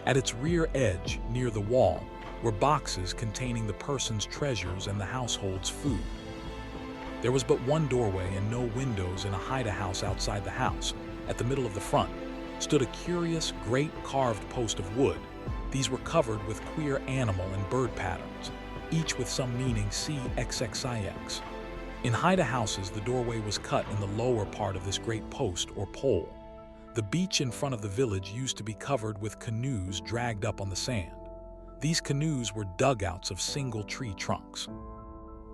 At its rear edge, near the wall, were boxes containing the person's treasures and the household's food. There was but one doorway and no windows in a Haida house outside the house. At the middle of the front stood a curious, great carved post of wood. These were covered with queer animal and bird patterns, each with some meaning CXXIX. In Haida houses, the doorway was cut in the lower part of this great post or pole. The beach in front of the village used to be covered with canoes dragged up on the sand. These canoes were dugouts of single tree trunks.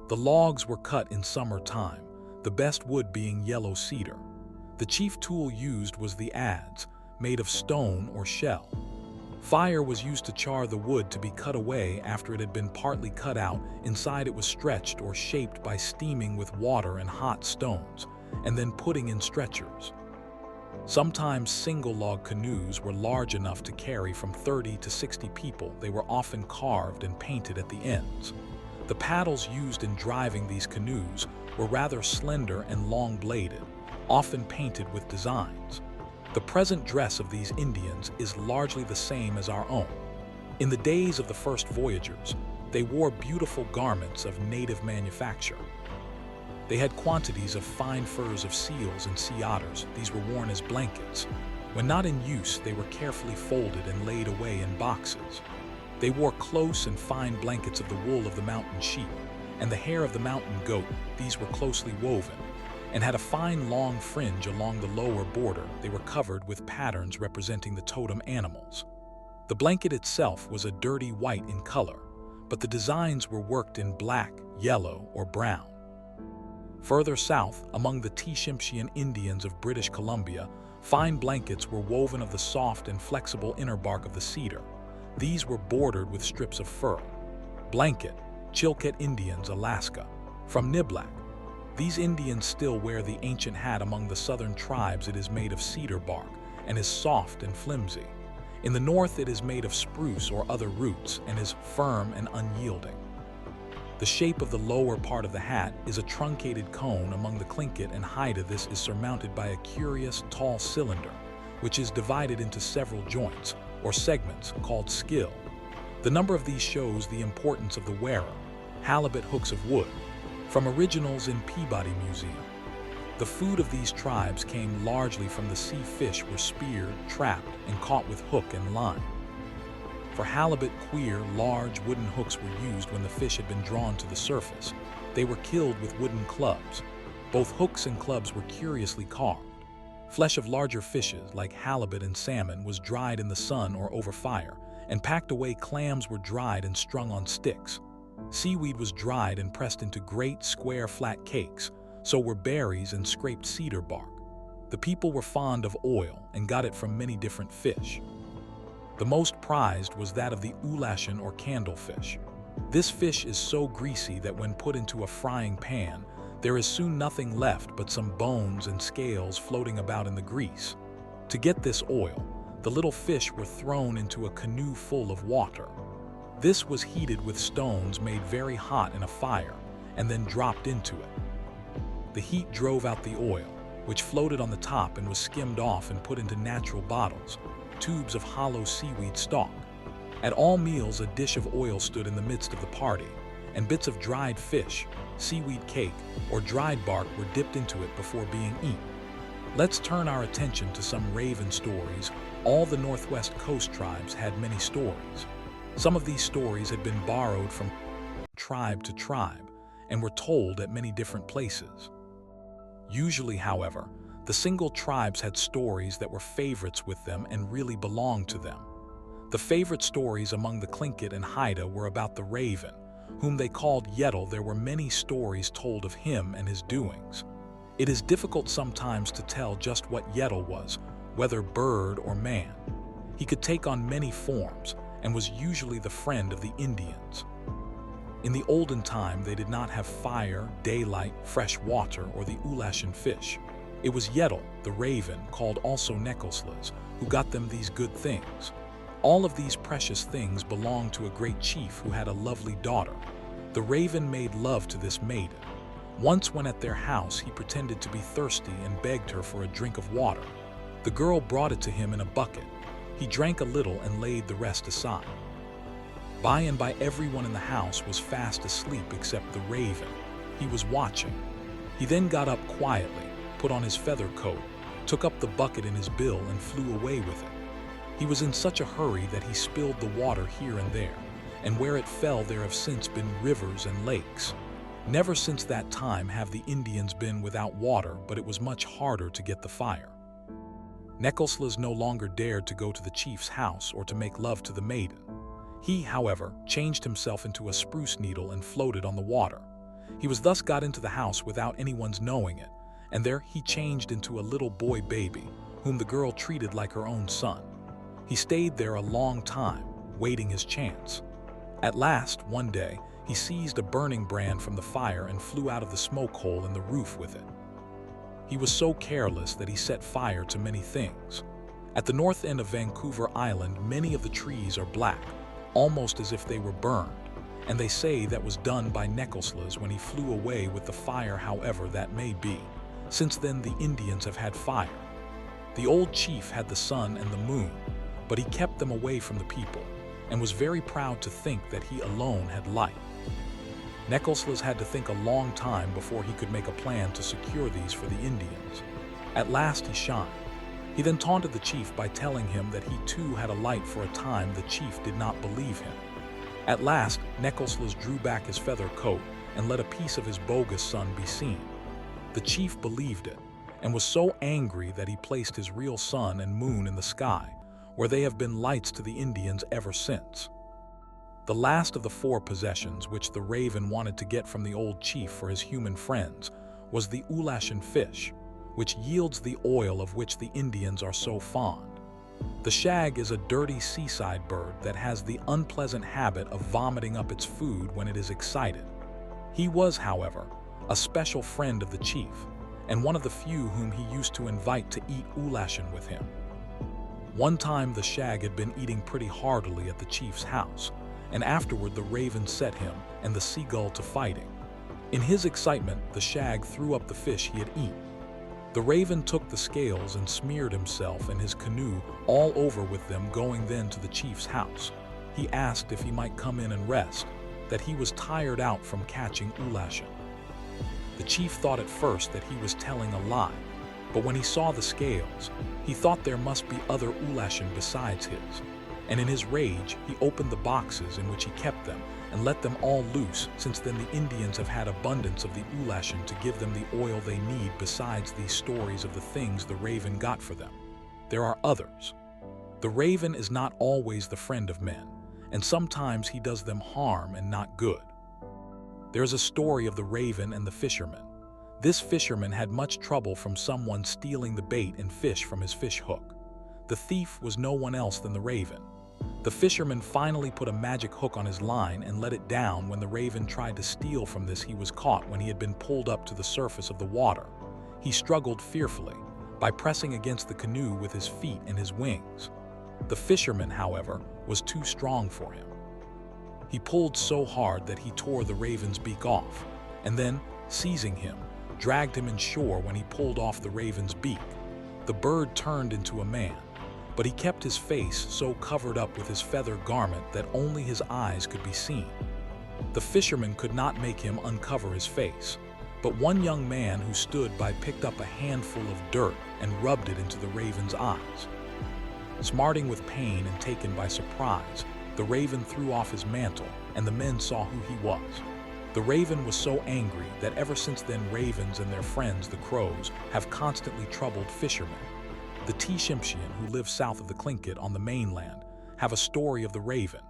The logs were cut in summer time, the best wood being yellow cedar. The chief tool used was the adze, made of stone or shell. Fire was used to char the wood to be cut away after it had been partly cut out. Inside it was stretched or shaped by steaming with water and hot stones, and then putting in stretchers. Sometimes single-log canoes were large enough to carry from 30 to 60 people. They were often carved and painted at the ends. The paddles used in driving these canoes were rather slender and long-bladed, often painted with designs. The present dress of these Indians is largely the same as our own. In the days of the first voyagers, they wore beautiful garments of native manufacture. They had quantities of fine furs of seals and sea otters. These were worn as blankets. When not in use, they were carefully folded and laid away in boxes. They wore close and fine blankets of the wool of the mountain sheep and the hair of the mountain goat. These were closely woven and had a fine long fringe along the lower border. They were covered with patterns representing the totem animals. The blanket itself was a dirty white in color, but the designs were worked in black, yellow, or brown. Further south, among the Tshimshian Indians of British Columbia, fine blankets were woven of the soft and flexible inner bark of the cedar. These were bordered with strips of fur. Blanket, Chilkat Indians, Alaska. From Niblack. These Indians still wear the ancient hat among the southern tribes. It is made of cedar bark and is soft and flimsy. In the north, it is made of spruce or other roots and is firm and unyielding. The shape of the lower part of the hat is a truncated cone. Among the Tlingit and Haida, this is surmounted by a curious, tall cylinder, which is divided into several joints, or segments, called skill. The number of these shows the importance of the wearer. halibut hooks of wood, from originals in Peabody Museum. The food of these tribes came largely from the sea. Fish were speared, trapped, and caught with hook and line. For halibut, large wooden hooks were used when the fish had been drawn to the surface. They were killed with wooden clubs. Both hooks and clubs were curiously carved. Flesh of larger fishes, like halibut and salmon, was dried in the sun or over fire, and packed away. Clams were dried and strung on sticks. Seaweed was dried and pressed into great, square, flat cakes. So were berries and scraped cedar bark. The people were fond of oil and got it from many different fish. The most prized was that of the ulashin or candlefish. This fish is so greasy that when put into a frying pan, there is soon nothing left but some bones and scales floating about in the grease. To get this oil, the little fish were thrown into a canoe full of water. This was heated with stones made very hot in a fire, and then dropped into it. The heat drove out the oil, which floated on the top and was skimmed off and put into natural bottles, tubes of hollow seaweed stalk. At all meals, a dish of oil stood in the midst of the party, and bits of dried fish, seaweed cake, or dried bark were dipped into it before being eaten. Let's turn our attention to some raven stories. All the Northwest Coast tribes had many stories. Some of these stories had been borrowed from tribe to tribe and were told at many different places. Usually, however, the single tribes had stories that were favorites with them and really belonged to them. The favorite stories among the Tlingit and Haida were about the raven, whom they called Yetl. There were many stories told of him and his doings. It is difficult sometimes to tell just what Yetl was, whether bird or man. He could take on many forms and was usually the friend of the Indians. In the olden time, they did not have fire, daylight, fresh water, or the ulashin fish. It was Yetl, the raven, called also Nekoslas, who got them these good things. All of these precious things belonged to a great chief who had a lovely daughter. The raven made love to this maiden. Once when at their house, he pretended to be thirsty and begged her for a drink of water. The girl brought it to him in a bucket. He drank a little and laid the rest aside. By and by, everyone in the house was fast asleep except the raven. He was watching. He then got up quietly, put on his feather coat, took up the bucket in his bill and flew away with it. He was in such a hurry that he spilled the water here and there, and where it fell there have since been rivers and lakes. Never since that time have the Indians been without water, but it was much harder to get the fire. Nekoslas no longer dared to go to the chief's house or to make love to the maiden. He, however, changed himself into a spruce needle and floated on the water. He was thus got into the house without anyone's knowing it, and there he changed into a little boy baby, whom the girl treated like her own son. He stayed there a long time, waiting his chance. At last, one day, he seized a burning brand from the fire and flew out of the smoke hole in the roof with it. He was so careless that he set fire to many things. At the north end of Vancouver Island, many of the trees are black, almost as if they were burned, and they say that was done by Nekoslas when he flew away with the fire. However that may be, since then the Indians have had fire. The old chief had the sun and the moon, but he kept them away from the people, and was very proud to think that he alone had light. Nekoslas had to think a long time before he could make a plan to secure these for the Indians. At last he shined. He then taunted the chief by telling him that he too had a light. For a time the chief did not believe him. At last Nekoslas drew back his feather coat and let a piece of his bogus sun be seen. The chief believed it, and was so angry that he placed his real sun and moon in the sky, where they have been lights to the Indians ever since. The last of the 4 possessions which the raven wanted to get from the old chief for his human friends was the ulashin fish, which yields the oil of which the Indians are so fond. The shag is a dirty seaside bird that has the unpleasant habit of vomiting up its food when it is excited. He was, however, a special friend of the chief, and one of the few whom he used to invite to eat ulashin with him. One time the shag had been eating pretty heartily at the chief's house, and afterward the raven set him and the seagull to fighting. In his excitement, the shag threw up the fish he had eaten. The raven took the scales and smeared himself and his canoe all over with them, going then to the chief's house. He asked if he might come in and rest, that he was tired out from catching ulashin. The chief thought at first that he was telling a lie, but when he saw the scales, he thought there must be other ulashin besides his, and in his rage he opened the boxes in which he kept them and let them all loose. Since then the Indians have had abundance of the ulashin to give them the oil they need besides these stories of the things the raven got for them. There are others. The raven is not always the friend of men, and sometimes he does them harm and not good. There is a story of the raven and the fisherman. This fisherman had much trouble from someone stealing the bait and fish from his fish hook. The thief was no one else than the raven. The fisherman finally put a magic hook on his line and let it down. When the raven tried to steal from this, he was caught when he had been pulled up to the surface of the water. He struggled fearfully by pressing against the canoe with his feet and his wings. The fisherman, however, was too strong for him. He pulled so hard that he tore the raven's beak off, and then, seizing him, dragged him inshore. When he pulled off the raven's beak, the bird turned into a man, but he kept his face so covered up with his feather garment that only his eyes could be seen. The fisherman could not make him uncover his face, but one young man who stood by picked up a handful of dirt and rubbed it into the raven's eyes. Smarting with pain and taken by surprise, the raven threw off his mantle, and the men saw who he was. The raven was so angry that ever since then ravens and their friends, the crows, have constantly troubled fishermen. The Tshimshian, who live south of the Tlingit on the mainland, have a story of the raven.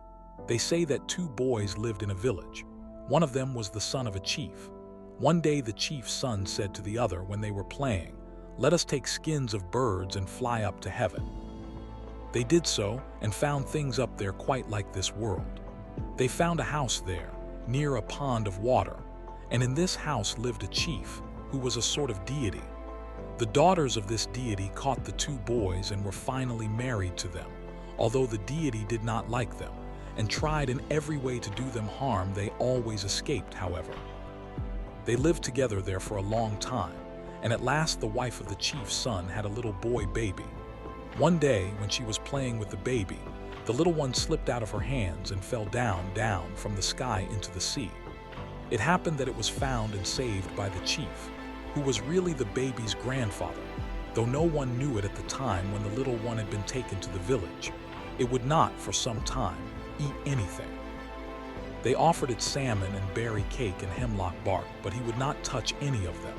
They say that two boys lived in a village. One of them was the son of a chief. One day the chief's son said to the other when they were playing, "Let us take skins of birds and fly up to heaven." They did so and found things up there quite like this world. They found a house there, near a pond of water, and in this house lived a chief, who was a sort of deity. The daughters of this deity caught the two boys and were finally married to them. Although the deity did not like them and tried in every way to do them harm, they always escaped, however. They lived together there for a long time, and at last the wife of the chief's son had a little boy baby. One day, when she was playing with the baby, the little one slipped out of her hands and fell down from the sky into the sea. It happened that it was found and saved by the chief, who was really the baby's grandfather, though no one knew it at the time. When the little one had been taken to the village, it would not, for some time, eat anything. They offered it salmon and berry cake and hemlock bark, but he would not touch any of them.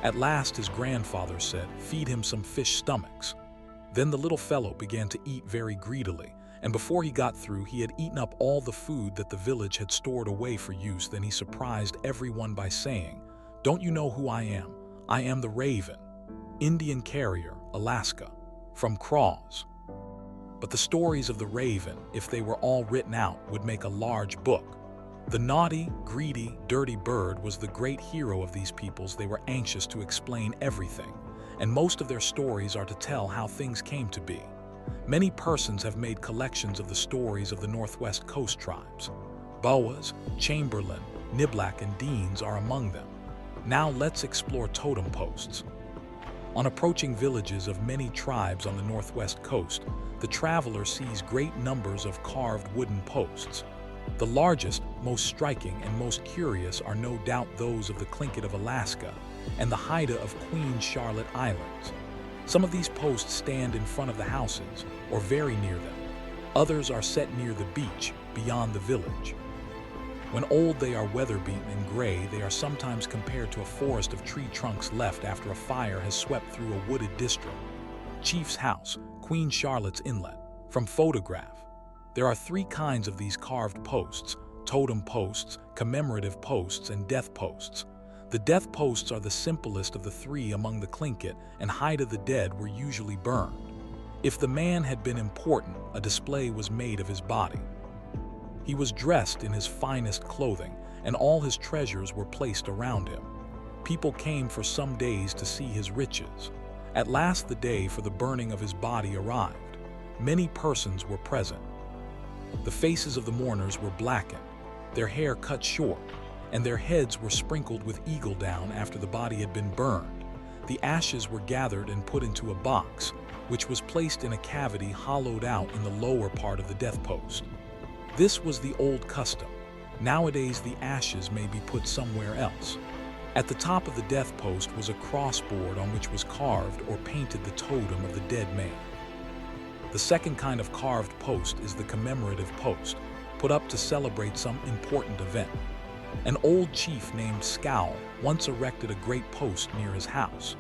At last his grandfather said, "Feed him some fish stomachs." Then the little fellow began to eat very greedily, and before he got through, he had eaten up all the food that the village had stored away for use. Then he surprised everyone by saying, "Don't you know who I am? I am the Raven, Indian carrier, Alaska, from Cross." But the stories of the raven, if they were all written out, would make a large book. The naughty, greedy, dirty bird was the great hero of these peoples. They were anxious to explain everything, and most of their stories are to tell how things came to be. Many persons have made collections of the stories of the Northwest Coast tribes. Boas, Chamberlain, Niblack, and Deans are among them. Now let's explore totem posts. On approaching villages of many tribes on the Northwest Coast, the traveler sees great numbers of carved wooden posts. The largest, most striking, and most curious are no doubt those of the Tlingit of Alaska and the Haida of Queen Charlotte Islands. Some of these posts stand in front of the houses or very near them. Others are set near the beach, beyond the village. When old, they are weather-beaten and gray. They are sometimes compared to a forest of tree trunks left after a fire has swept through a wooded district. Chief's House, Queen Charlotte's Inlet. From photograph. There are three kinds of these carved posts: totem posts, commemorative posts, and death posts. The death posts are the simplest of the three among the Tlingit, and Haida the dead were usually burned. If the man had been important, a display was made of his body. He was dressed in his finest clothing, and all his treasures were placed around him. People came for some days to see his riches. At last the day for the burning of his body arrived. Many persons were present. The faces of the mourners were blackened, their hair cut short, and their heads were sprinkled with eagle down after the body had been burned. The ashes were gathered and put into a box, which was placed in a cavity hollowed out in the lower part of the death post. This was the old custom, Nowadays, the ashes may be put somewhere else. At the top of the death post was a crossboard on which was carved or painted the totem of the dead man. The second kind of carved post is the commemorative post, put up to celebrate some important event. An old chief named Scowl once erected a great post near his house.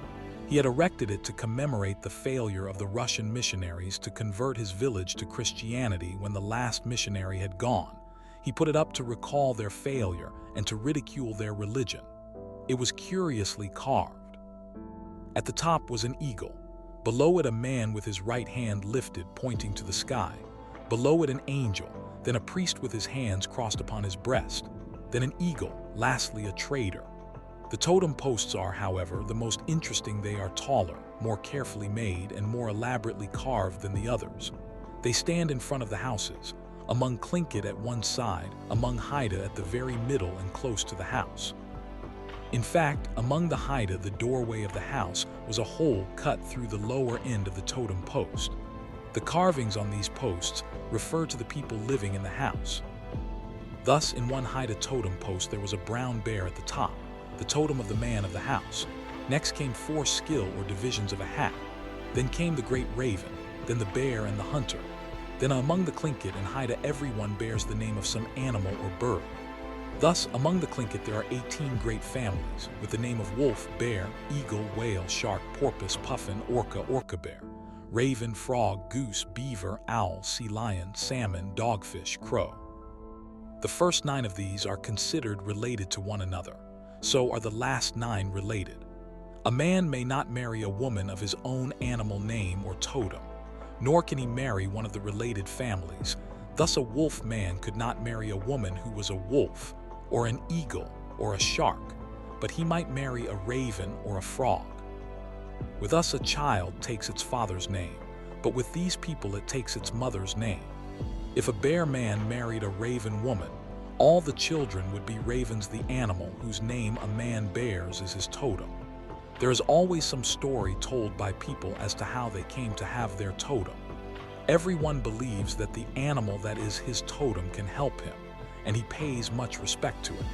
He had erected it to commemorate the failure of the Russian missionaries to convert his village to Christianity when the last missionary had gone. He put it up to recall their failure and to ridicule their religion. It was curiously carved. At the top was an eagle. Below it a man with his right hand lifted, pointing to the sky. Below it an angel, then a priest with his hands crossed upon his breast. Then an eagle, lastly a trader. The totem posts are, however, the most interesting. They are taller, more carefully made, and more elaborately carved than the others. They stand in front of the houses, among Tlingit at one side, among Haida at the very middle and close to the house. In fact, among the Haida, the doorway of the house was a hole cut through the lower end of the totem post. The carvings on these posts refer to the people living in the house. Thus, in one Haida totem post there was a brown bear at the top, the totem of the man of the house. Next came 4 skill or divisions of a hat. Then came the great raven, then the bear and the hunter. Then among the Tlingit and Haida everyone bears the name of some animal or bird. Thus, among the Tlingit there are 18 great families, with the name of wolf, bear, eagle, whale, shark, porpoise, puffin, orca, orca bear, raven, frog, goose, beaver, owl, sea lion, salmon, dogfish, crow. The first 9 of these are considered related to one another. So are the last 9 related. A man may not marry a woman of his own animal name or totem, nor can he marry one of the related families. Thus a wolf man could not marry a woman who was a wolf, or an eagle, or a shark, but he might marry a raven or a frog. With us a child takes its father's name, but with these people it takes its mother's name. If a bear man married a raven woman, all the children would be ravens. The animal whose name a man bears is his totem. There is always some story told by people as to how they came to have their totem. Everyone believes that the animal that is his totem can help him, and he pays much respect to it.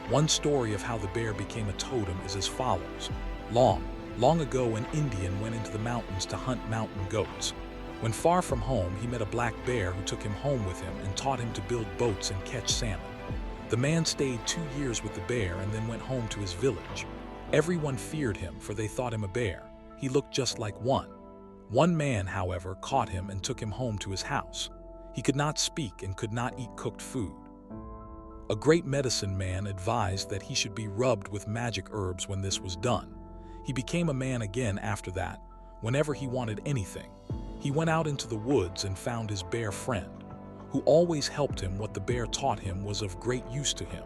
One story of how the bear became a totem is as follows. Long ago an Indian went into the mountains to hunt mountain goats. When far from home, he met a black bear who took him home with him and taught him to build boats and catch salmon. The man stayed 2 years with the bear and then went home to his village. Everyone feared him, for they thought him a bear. He looked just like one. One man, however, caught him and took him home to his house. He could not speak and could not eat cooked food. A great medicine man advised that he should be rubbed with magic herbs. When this was done, he became a man again. After that, whenever he wanted anything, he went out into the woods and found his bear friend, who always helped him. What the bear taught him was of great use to him,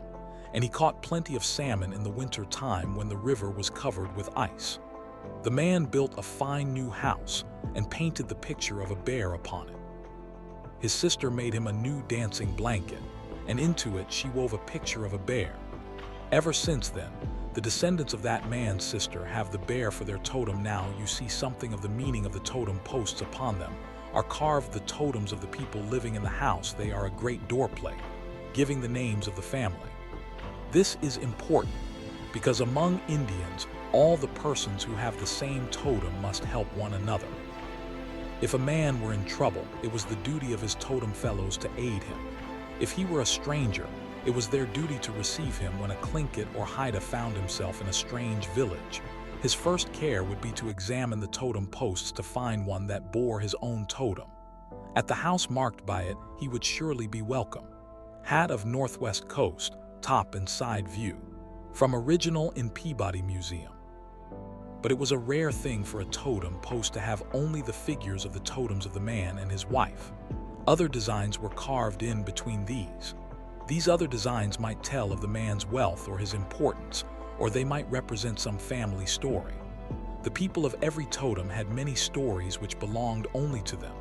and he caught plenty of salmon in the winter time when the river was covered with ice. The man built a fine new house and painted the picture of a bear upon it. His sister made him a new dancing blanket, and into it she wove a picture of a bear. Ever since then, the descendants of that man's sister have the bear for their totem. Now you see something of the meaning of the totem posts. Upon them are carved the totems of the people living in the house. They are a great doorplate, giving the names of the family. This is important because among Indians, all the persons who have the same totem must help one another. If a man were in trouble, it was the duty of his totem fellows to aid him. If he were a stranger, it was their duty to receive him. When a Tlingit or Haida found himself in a strange village, his first care would be to examine the totem posts to find one that bore his own totem. At the house marked by it, he would surely be welcome. Hat of Northwest Coast, top and side view. From original in Peabody Museum. But it was a rare thing for a totem post to have only the figures of the totems of the man and his wife. Other designs were carved in between these. These other designs might tell of the man's wealth or his importance, or they might represent some family story. The people of every totem had many stories which belonged only to them.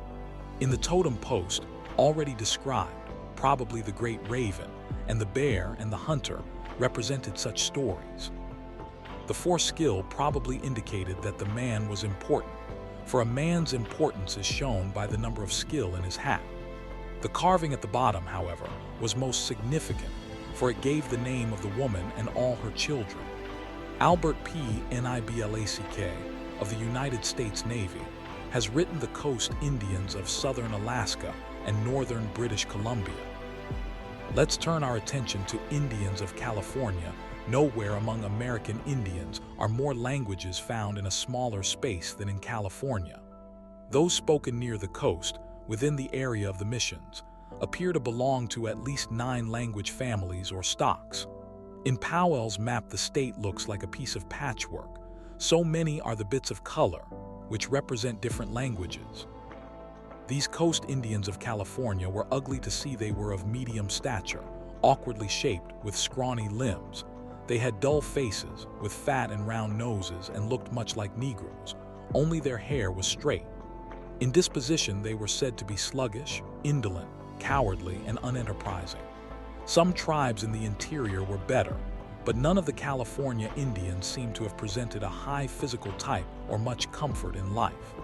In the totem post, already described, probably the great raven, and the bear and the hunter represented such stories. The 4 skill probably indicated that the man was important, for a man's importance is shown by the number of skill in his hat. The carving at the bottom, however, was most significant, for it gave the name of the woman and all her children. Albert P. Niblack of the United States Navy has written the Coast Indians of southern Alaska and northern British Columbia. Let's turn our attention to Indians of California. Nowhere among American Indians are more languages found in a smaller space than in California. Those spoken near the coast, within the area of the missions, appear to belong to at least 9 language families or stocks. In Powell's map, the state looks like a piece of patchwork. So many are the bits of color, which represent different languages. These coast Indians of California were ugly to see. They were of medium stature, awkwardly shaped, with scrawny limbs. They had dull faces, with fat and round noses, and looked much like Negroes, only their hair was straight. In disposition, they were said to be sluggish, indolent, cowardly, and unenterprising. Some tribes in the interior were better, but none of the California Indians seem to have presented a high physical type or much comfort in life.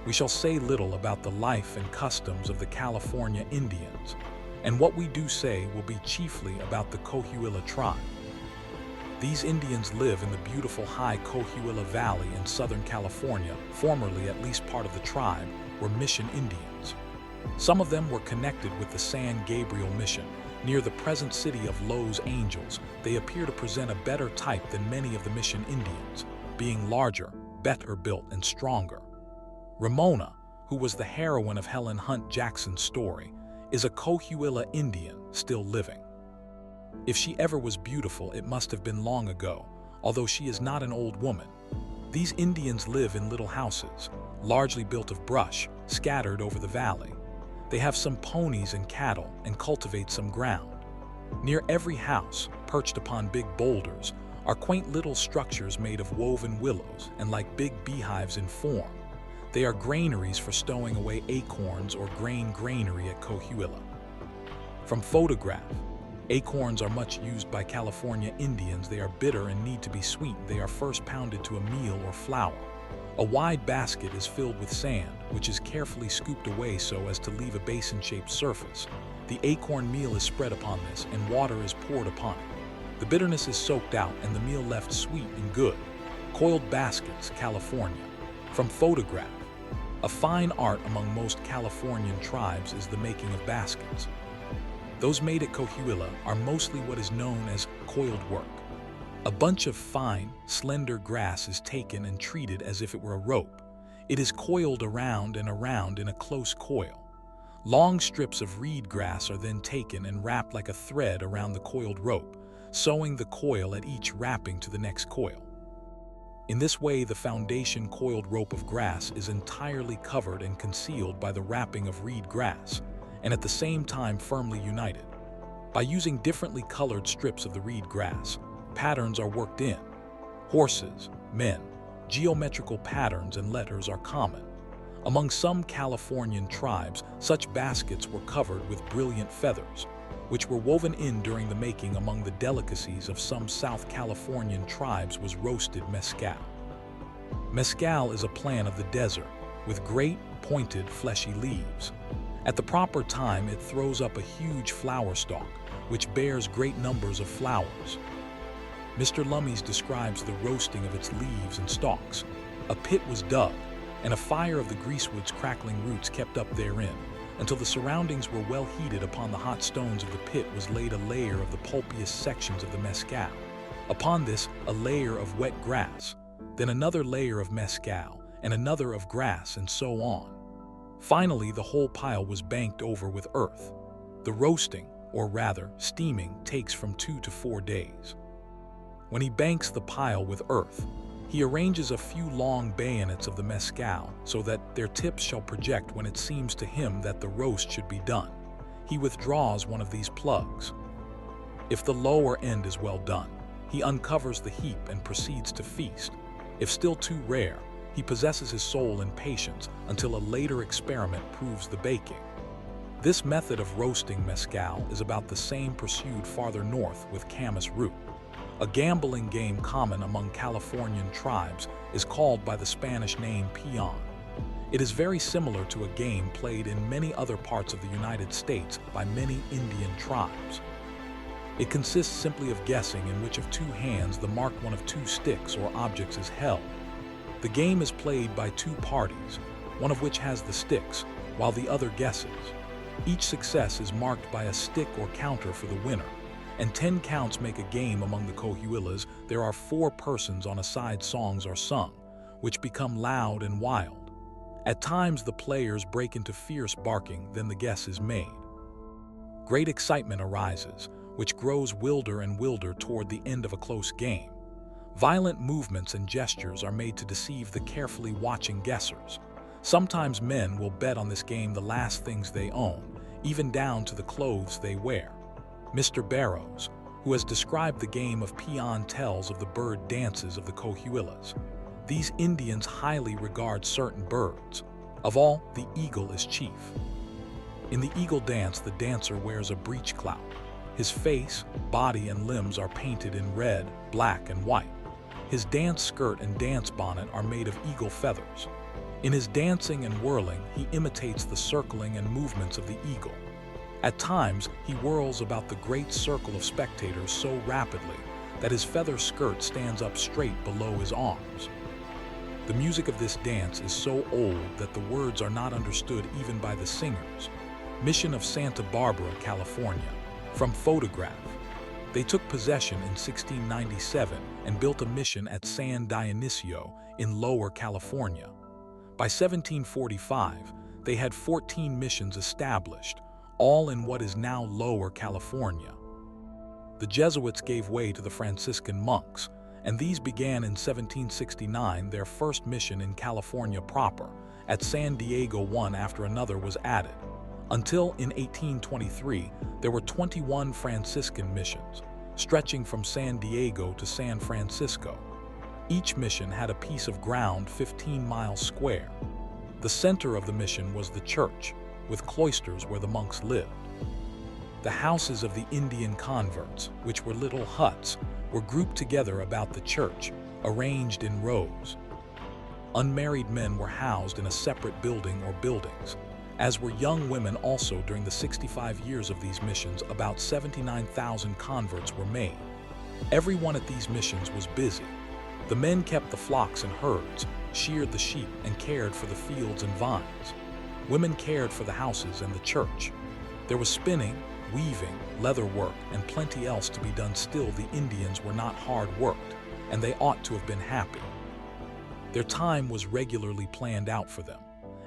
We shall say little about the life and customs of the California Indians, and what we do say will be chiefly about the Coahuila tribe. These Indians live in the beautiful high Coahuila Valley in Southern California. Formerly, at least part of the tribe were Mission Indians. Some of them were connected with the San Gabriel Mission, near the present city of Los Angeles. They appear to present a better type than many of the Mission Indians, being larger, better built, and stronger. Ramona, who was the heroine of Helen Hunt Jackson's story, is a Coahuila Indian still living. If she ever was beautiful, it must have been long ago, although she is not an old woman. These Indians live in little houses, largely built of brush, scattered over the valley. They have some ponies and cattle and cultivate some ground. Near every house, perched upon big boulders, are quaint little structures made of woven willows and like big beehives in form. They are granaries for stowing away acorns, or grain granary at Coahuila. From photograph, acorns are much used by California Indians. They are bitter and need to be sweetened. They are first pounded to a meal or flour. A wide basket is filled with sand, which is carefully scooped away so as to leave a basin-shaped surface. The acorn meal is spread upon this, and water is poured upon it. The bitterness is soaked out, and the meal left sweet and good. Coiled baskets, California. From photograph, a fine art among most Californian tribes is the making of baskets. Those made at Coahuila are mostly what is known as coiled work. A bunch of fine, slender grass is taken and treated as if it were a rope. It is coiled around and around in a close coil. Long strips of reed grass are then taken and wrapped like a thread around the coiled rope, sewing the coil at each wrapping to the next coil. In this way, the foundation coiled rope of grass is entirely covered and concealed by the wrapping of reed grass, and at the same time firmly united. By using differently colored strips of the reed grass, patterns are worked in. Horses, men, geometrical patterns and letters are common. Among some Californian tribes, such baskets were covered with brilliant feathers, which were woven in during the making. Among the delicacies of some South Californian tribes was roasted mezcal. Mezcal is a plant of the desert with great, pointed, fleshy leaves. At the proper time, it throws up a huge flower stalk, which bears great numbers of flowers. Mr. Lummies describes the roasting of its leaves and stalks. A pit was dug, and a fire of the greasewood's crackling roots kept up therein, until the surroundings were well heated. Upon the hot stones of the pit was laid a layer of the pulpiest sections of the mezcal. Upon this, a layer of wet grass, then another layer of mezcal, and another of grass, and so on. Finally, the whole pile was banked over with earth. The roasting, or rather steaming, takes from 2 to 4 days. When he banks the pile with earth, he arranges a few long bayonets of the mezcal so that their tips shall project when it seems to him that the roast should be done. He withdraws one of these plugs. If the lower end is well done, he uncovers the heap and proceeds to feast. If still too rare, he possesses his soul in patience until a later experiment proves the baking. This method of roasting mezcal is about the same pursued farther north with camas root. A gambling game common among Californian tribes is called by the Spanish name peon. It is very similar to a game played in many other parts of the United States by many Indian tribes. It consists simply of guessing in which of two hands the marked one of two sticks or objects is held. The game is played by two parties, one of which has the sticks, while the other guesses. Each success is marked by a stick or counter for the winner, and 10 counts make a game among the Coahuilas. There are 4 persons on a side. Songs are sung, which become loud and wild. At times the players break into fierce barking, then the guess is made. Great excitement arises, which grows wilder and wilder toward the end of a close game. Violent movements and gestures are made to deceive the carefully watching guessers. Sometimes men will bet on this game the last things they own, even down to the clothes they wear. Mr. Barrows, who has described the game of peon, tells of the bird dances of the Coahuilas. These Indians highly regard certain birds. Of all, the eagle is chief. In the eagle dance, the dancer wears a breechclout. His face, body, and limbs are painted in red, black, and white. His dance skirt and dance bonnet are made of eagle feathers. In his dancing and whirling, he imitates the circling and movements of the eagle. At times, he whirls about the great circle of spectators so rapidly that his feather skirt stands up straight below his arms. The music of this dance is so old that the words are not understood even by the singers. Mission of Santa Barbara, California. From photograph. They took possession in 1697 and built a mission at San Dionisio in Lower California. By 1745, they had 14 missions established, all in what is now Lower California. The Jesuits gave way to the Franciscan monks, and these began in 1769 their first mission in California proper. At San Diego, one after another was added, until in 1823 there were 21 Franciscan missions, stretching from San Diego to San Francisco. Each mission had a piece of ground 15 miles square. The center of the mission was the church, with cloisters where the monks lived. The houses of the Indian converts, which were little huts, were grouped together about the church, arranged in rows. Unmarried men were housed in a separate building or buildings, as were young women also. During the 65 years of these missions, about 79,000 converts were made. Everyone at these missions was busy. The men kept the flocks and herds, sheared the sheep, and cared for the fields and vines. Women cared for the houses and the church. There was spinning, weaving, leather work, and plenty else to be done. Still, the Indians were not hard-worked, and they ought to have been happy. Their time was regularly planned out for them.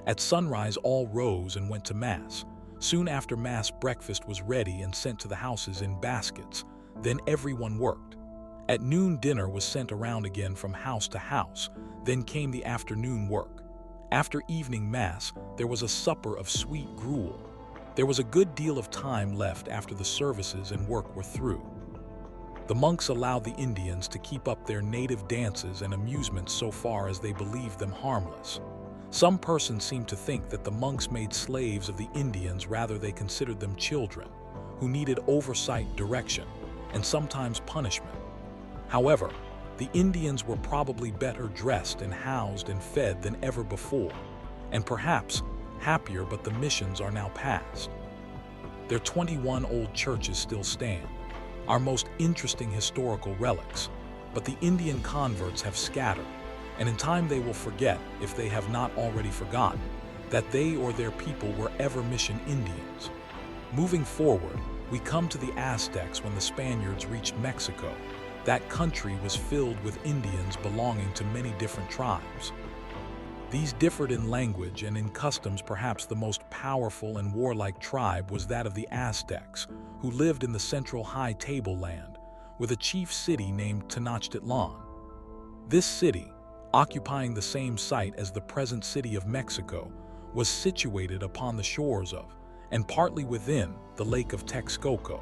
At sunrise, all rose and went to Mass. Soon after Mass, breakfast was ready and sent to the houses in baskets. Then everyone worked. At noon, dinner was sent around again from house to house. Then came the afternoon work. After evening Mass, there was a supper of sweet gruel. There was a good deal of time left after the services and work were through. The monks allowed the Indians to keep up their native dances and amusements so far as they believed them harmless. Some persons seem to think that the monks made slaves of the Indians, rather they considered them children, who needed oversight, direction, and sometimes punishment. However, the Indians were probably better dressed and housed and fed than ever before, and perhaps happier, but the missions are now past. Their 21 old churches still stand, our most interesting historical relics, but the Indian converts have scattered, and in time they will forget, if they have not already forgotten, that they or their people were ever mission Indians. Moving forward, we come to the Aztecs. When the Spaniards reached Mexico, that country was filled with Indians belonging to many different tribes. These differed in language and in customs. Perhaps the most powerful and warlike tribe was that of the Aztecs, who lived in the central high tableland, with a chief city named Tenochtitlan. This city, occupying the same site as the present city of Mexico, was situated upon the shores of, and partly within, the Lake of Texcoco.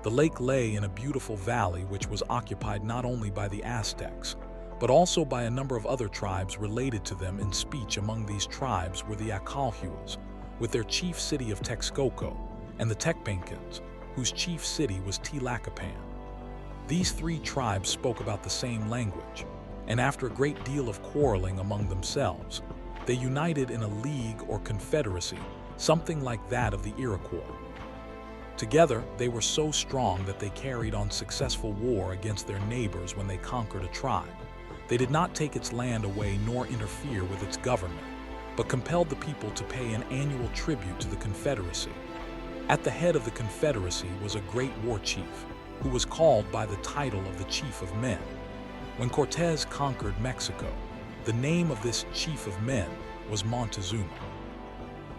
The lake lay in a beautiful valley which was occupied not only by the Aztecs, but also by a number of other tribes related to them in speech. Among these tribes were the Algonkins, with their chief city of Texcoco, and the Tecpankins, whose chief city was Tlacopan. These three tribes spoke about the same language, and after a great deal of quarreling among themselves, They united in a league or confederacy, something like that of the Iroquois. Together, they were so strong that they carried on successful war against their neighbors when they conquered a tribe. They did not take its land away nor interfere with its government, but compelled the people to pay an annual tribute to the confederacy. At the head of the confederacy was a great war chief, who was called by the title of the Chief of Men. When Cortés conquered Mexico, the name of this Chief of Men was Montezuma.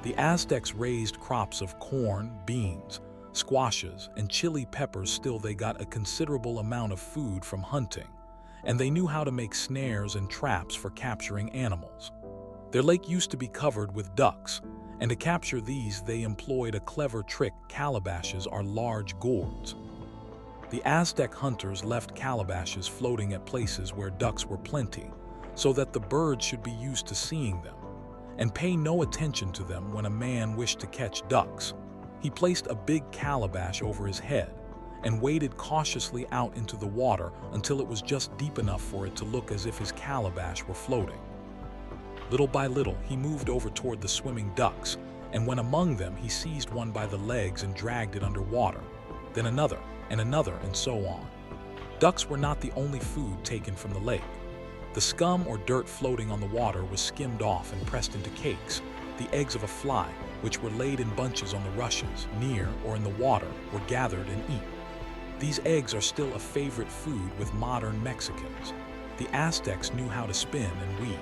The Aztecs raised crops of corn, beans, squashes, and chili peppers. Still, they got a considerable amount of food from hunting, and they knew how to make snares and traps for capturing animals. Their lake used to be covered with ducks, and to capture these they employed a clever trick. Calabashes are large gourds. The Aztec hunters left calabashes floating at places where ducks were plenty, so that the birds should be used to seeing them, and pay no attention to them. When a man wished to catch ducks, he placed a big calabash over his head and waded cautiously out into the water until it was just deep enough for it to look as if his calabash were floating. Little by little, he moved over toward the swimming ducks, and when among them, he seized one by the legs and dragged it underwater, then another, and so on. Ducks were not the only food taken from the lake. The scum or dirt floating on the water was skimmed off and pressed into cakes. The eggs of a fly, which were laid in bunches on the rushes, near or in the water, were gathered and eaten. These eggs are still a favorite food with modern Mexicans. The Aztecs knew how to spin and weave.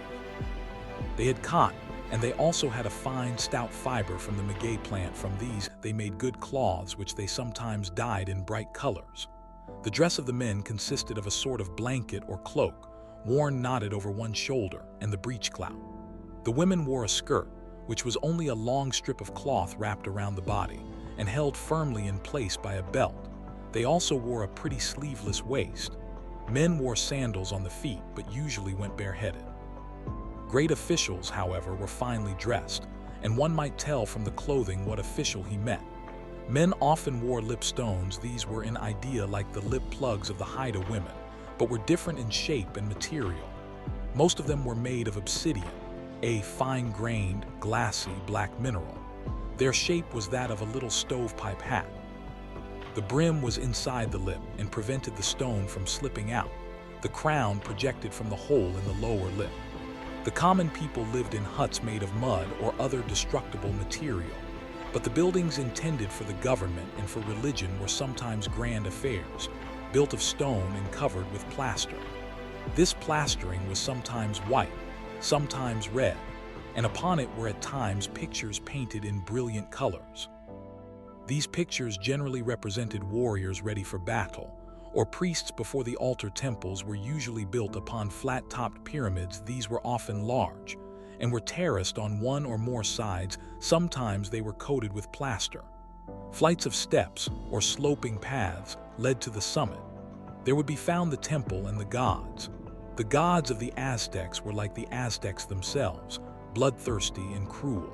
They had cotton, and they also had a fine, stout fiber from the maguey plant. From these, they made good cloths, which they sometimes dyed in bright colors. The dress of the men consisted of a sort of blanket or cloak, worn knotted over one shoulder, and the breechclout. The women wore a skirt, which was only a long strip of cloth wrapped around the body and held firmly in place by a belt. They also wore a pretty sleeveless waist. Men wore sandals on the feet, but usually went bareheaded. Great officials, however, were finely dressed, and one might tell from the clothing what official he met. Men often wore lip stones. These were in idea like the lip plugs of the Haida women, but were different in shape and material. Most of them were made of obsidian, a fine-grained, glassy black mineral. Their shape was that of a little stovepipe hat. The brim was inside the lip and prevented the stone from slipping out. The crown projected from the hole in the lower lip. The common people lived in huts made of mud or other destructible material, but the buildings intended for the government and for religion were sometimes grand affairs, built of stone and covered with plaster. This plastering was sometimes white, sometimes red, and upon it were at times pictures painted in brilliant colors. These pictures generally represented warriors ready for battle, or priests before the altar. Temples were usually built upon flat-topped pyramids. These were often large, and were terraced on one or more sides. Sometimes they were coated with plaster. Flights of steps, or sloping paths, led to the summit. There would be found the temple and the gods. The gods of the Aztecs were like the Aztecs themselves, bloodthirsty and cruel.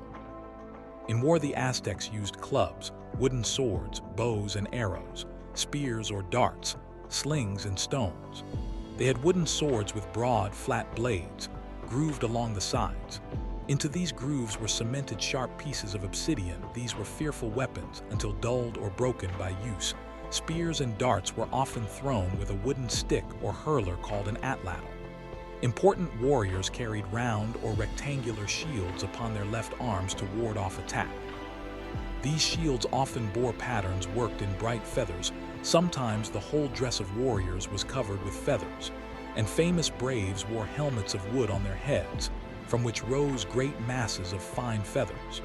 In war, the Aztecs used clubs, wooden swords, bows and arrows, spears or darts, slings and stones. They had wooden swords with broad, flat blades, grooved along the sides. Into these grooves were cemented sharp pieces of obsidian. These were fearful weapons until dulled or broken by use. Spears and darts were often thrown with a wooden stick or hurler called an atlatl. Important warriors carried round or rectangular shields upon their left arms to ward off attack. These shields often bore patterns worked in bright feathers. Sometimes the whole dress of warriors was covered with feathers, and famous braves wore helmets of wood on their heads, from which rose great masses of fine feathers.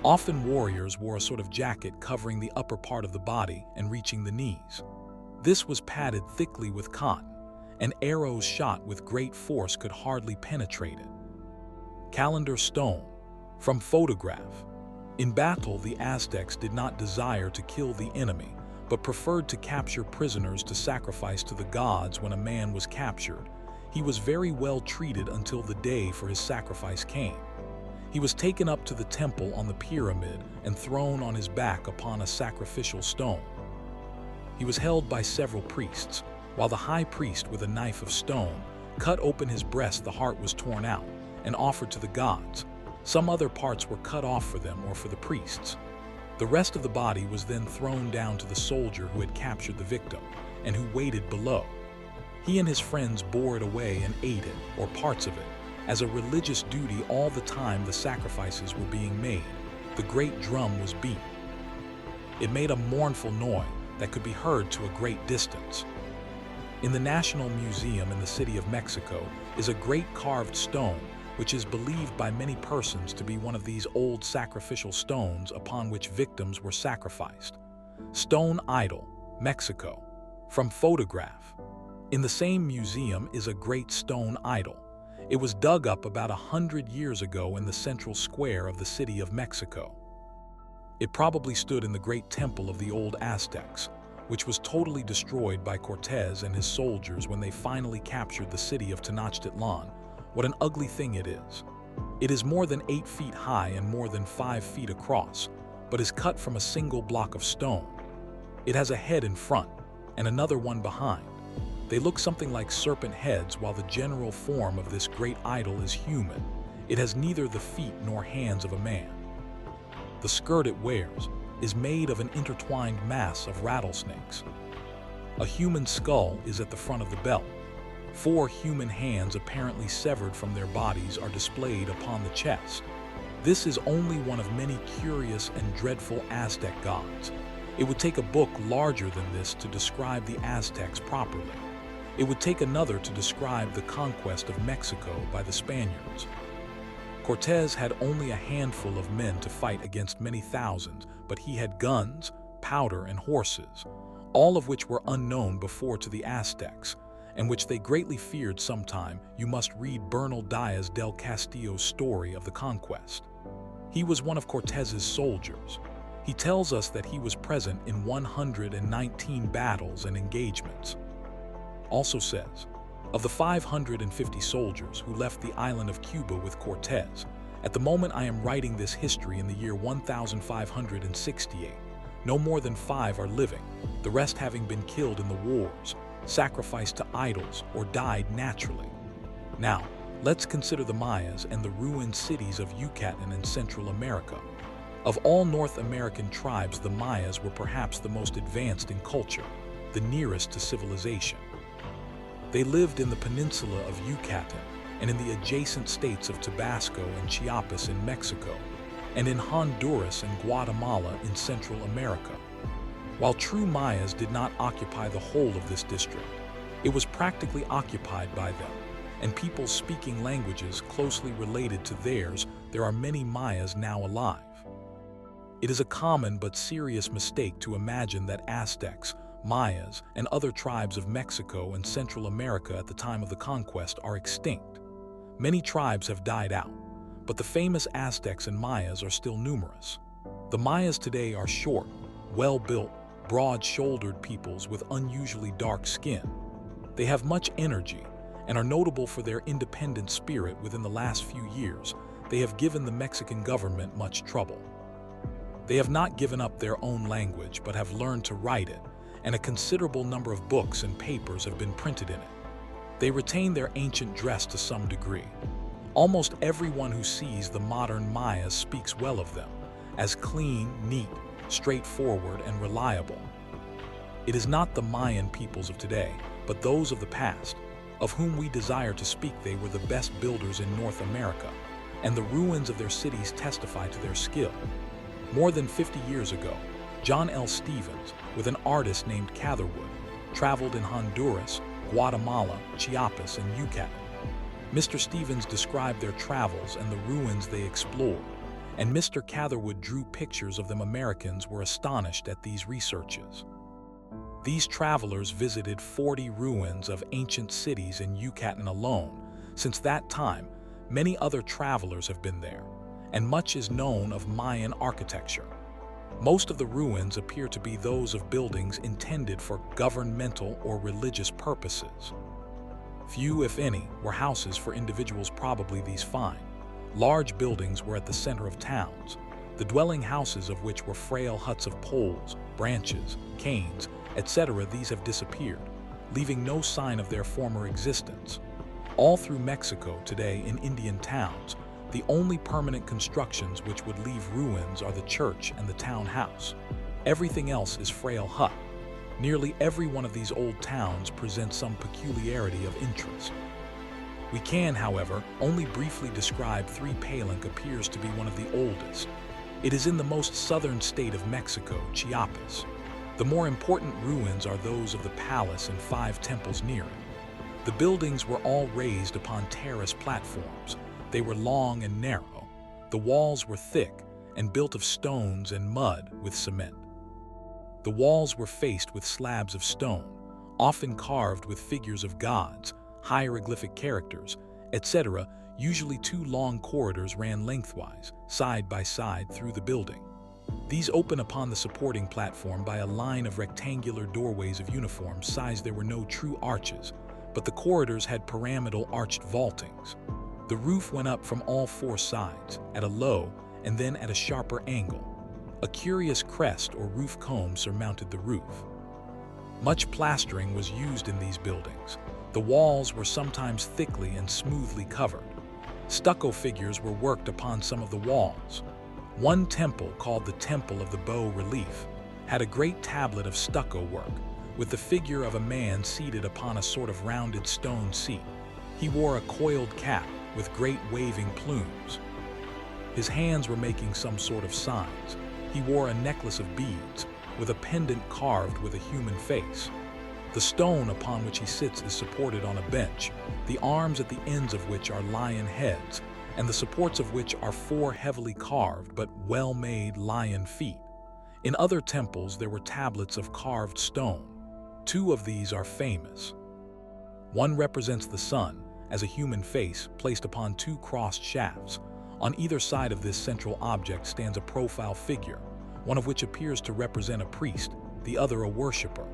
Often warriors wore a sort of jacket covering the upper part of the body and reaching the knees. This was padded thickly with cotton, and arrows shot with great force could hardly penetrate it. Calendar stone. From photograph. In battle, the Aztecs did not desire to kill the enemy, but preferred to capture prisoners to sacrifice to the gods. When a man was captured, he was very well treated until the day for his sacrifice came. He was taken up to the temple on the pyramid and thrown on his back upon a sacrificial stone. He was held by several priests, while the high priest with a knife of stone cut open his breast. The heart was torn out, and offered to the gods. Some other parts were cut off for them or for the priests. The rest of the body was then thrown down to the soldier who had captured the victim and who waited below. He and his friends bore it away and ate it, or parts of it, as a religious duty all the time the sacrifices were being made. The great drum was beat. It made a mournful noise that could be heard to a great distance. In the National Museum in the city of Mexico is a great carved stone which is believed by many persons to be one of these old sacrificial stones upon which victims were sacrificed. Stone Idol, Mexico. From photograph. In the same museum is a great stone idol. It was dug up about 100 years ago in the central square of the city of Mexico. It probably stood in the great temple of the old Aztecs, which was totally destroyed by Cortez and his soldiers when they finally captured the city of Tenochtitlan. What an ugly thing it is. It is more than 8 feet high and more than 5 feet across, but is cut from a single block of stone. It has a head in front and another one behind. They look something like serpent heads, while the general form of this great idol is human. It has neither the feet nor hands of a man. The skirt it wears is made of an intertwined mass of rattlesnakes. A human skull is at the front of the belt. 4 human hands apparently severed from their bodies are displayed upon the chest. This is only one of many curious and dreadful Aztec gods. It would take a book larger than this to describe the Aztecs properly. It would take another to describe the conquest of Mexico by the Spaniards. Cortez had only a handful of men to fight against many thousands, but he had guns, powder, and horses, all of which were unknown before to the Aztecs, and which they greatly feared. Sometime you must read Bernal Diaz del Castillo's story of the conquest. He was one of Cortez's soldiers. He tells us that he was present in 119 battles and engagements. Also says, of the 550 soldiers who left the island of Cuba with Cortez, at the moment I am writing this history in the year 1568, no more than 5 are living, the rest having been killed in the wars, sacrificed to idols, or died naturally. Now, let's consider the Mayas and the ruined cities of Yucatan and Central America. Of all North American tribes, the Mayas were perhaps the most advanced in culture, the nearest to civilization. They lived in the peninsula of Yucatan and in the adjacent states of Tabasco and Chiapas in Mexico, and in Honduras and Guatemala in Central America. While true Mayas did not occupy the whole of this district, it was practically occupied by them, and people speaking languages closely related to theirs. There are many Mayas now alive. It is a common but serious mistake to imagine that Aztecs, Mayas, and other tribes of Mexico and Central America at the time of the conquest are extinct. Many tribes have died out, but the famous Aztecs and Mayas are still numerous. The Mayas today are short, well-built, broad-shouldered peoples with unusually dark skin. They have much energy and are notable for their independent spirit. Within the last few years, they have given the Mexican government much trouble. They have not given up their own language but have learned to write it, and a considerable number of books and papers have been printed in it. They retain their ancient dress to some degree. Almost everyone who sees the modern Mayas speaks well of them, as clean, neat, straightforward, and reliable. It is not the Mayan peoples of today, but those of the past, of whom we desire to speak. They were the best builders in North America, and the ruins of their cities testify to their skill. More than 50 years ago, John L. Stevens, with an artist named Catherwood, traveled in Honduras, Guatemala, Chiapas, and Yucatan. Mr. Stevens described their travels and the ruins they explored, and Mr. Catherwood drew pictures of them. Americans were astonished at these researches. These travelers visited 40 ruins of ancient cities in Yucatan alone. Since that time, many other travelers have been there, and much is known of Mayan architecture. Most of the ruins appear to be those of buildings intended for governmental or religious purposes. Few, if any, were houses for individuals. Probably these fine, large buildings were at the center of towns, the dwelling houses of which were frail huts of poles, branches, canes, etc. These have disappeared, leaving no sign of their former existence. All through Mexico today in Indian towns, the only permanent constructions which would leave ruins are the church and the town house. Everything else is frail hut. Nearly every one of these old towns presents some peculiarity of interest. We can, however, only briefly describe Three Palenque appears to be one of the oldest. It is in the most southern state of Mexico, Chiapas. The more important ruins are those of the palace and 5 temples near it. The buildings were all raised upon terrace platforms. They were long and narrow. The walls were thick and built of stones and mud with cement. The walls were faced with slabs of stone, often carved with figures of gods, hieroglyphic characters, etc. Usually 2 long corridors ran lengthwise, side by side through the building. These open upon the supporting platform by a line of rectangular doorways of uniform size. There were no true arches, but the corridors had pyramidal arched vaultings. The roof went up from all 4 sides, at a low and then at a sharper angle. A curious crest or roof comb surmounted the roof. Much plastering was used in these buildings. The walls were sometimes thickly and smoothly covered. Stucco figures were worked upon some of the walls. One temple, called the Temple of the Bow Relief, had a great tablet of stucco work, with the figure of a man seated upon a sort of rounded stone seat. He wore a coiled cap with great waving plumes. His hands were making some sort of signs. He wore a necklace of beads, with a pendant carved with a human face. The stone upon which he sits is supported on a bench, the arms at the ends of which are lion heads, and the supports of which are 4 heavily carved but well-made lion feet. In other temples there were tablets of carved stone. 2 of these are famous. One represents the sun as a human face placed upon 2 crossed shafts. On either side of this central object stands a profile figure, one of which appears to represent a priest, the other a worshipper.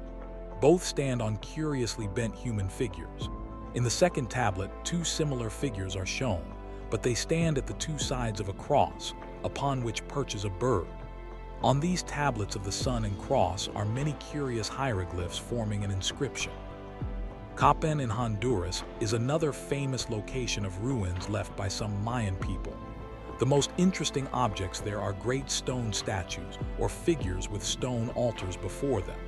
Both stand on curiously bent human figures. In the second tablet, 2 similar figures are shown, but they stand at the 2 sides of a cross, upon which perches a bird. On these tablets of the sun and cross are many curious hieroglyphs forming an inscription. Catlin in Honduras is another famous location of ruins left by some Mayan people. The most interesting objects there are great stone statues or figures with stone altars before them.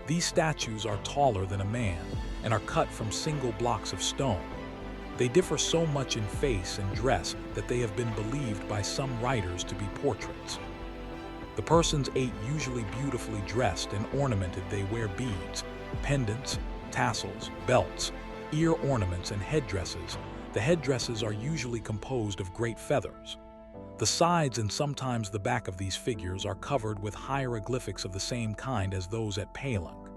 These statues are taller than a man and are cut from single blocks of stone. They differ so much in face and dress that they have been believed by some writers to be portraits. The persons ate usually beautifully dressed and ornamented. They wear beads, pendants, tassels, belts, ear ornaments, and headdresses. The headdresses are usually composed of great feathers. The sides and sometimes the back of these figures are covered with hieroglyphics of the same kind as those at Palenque.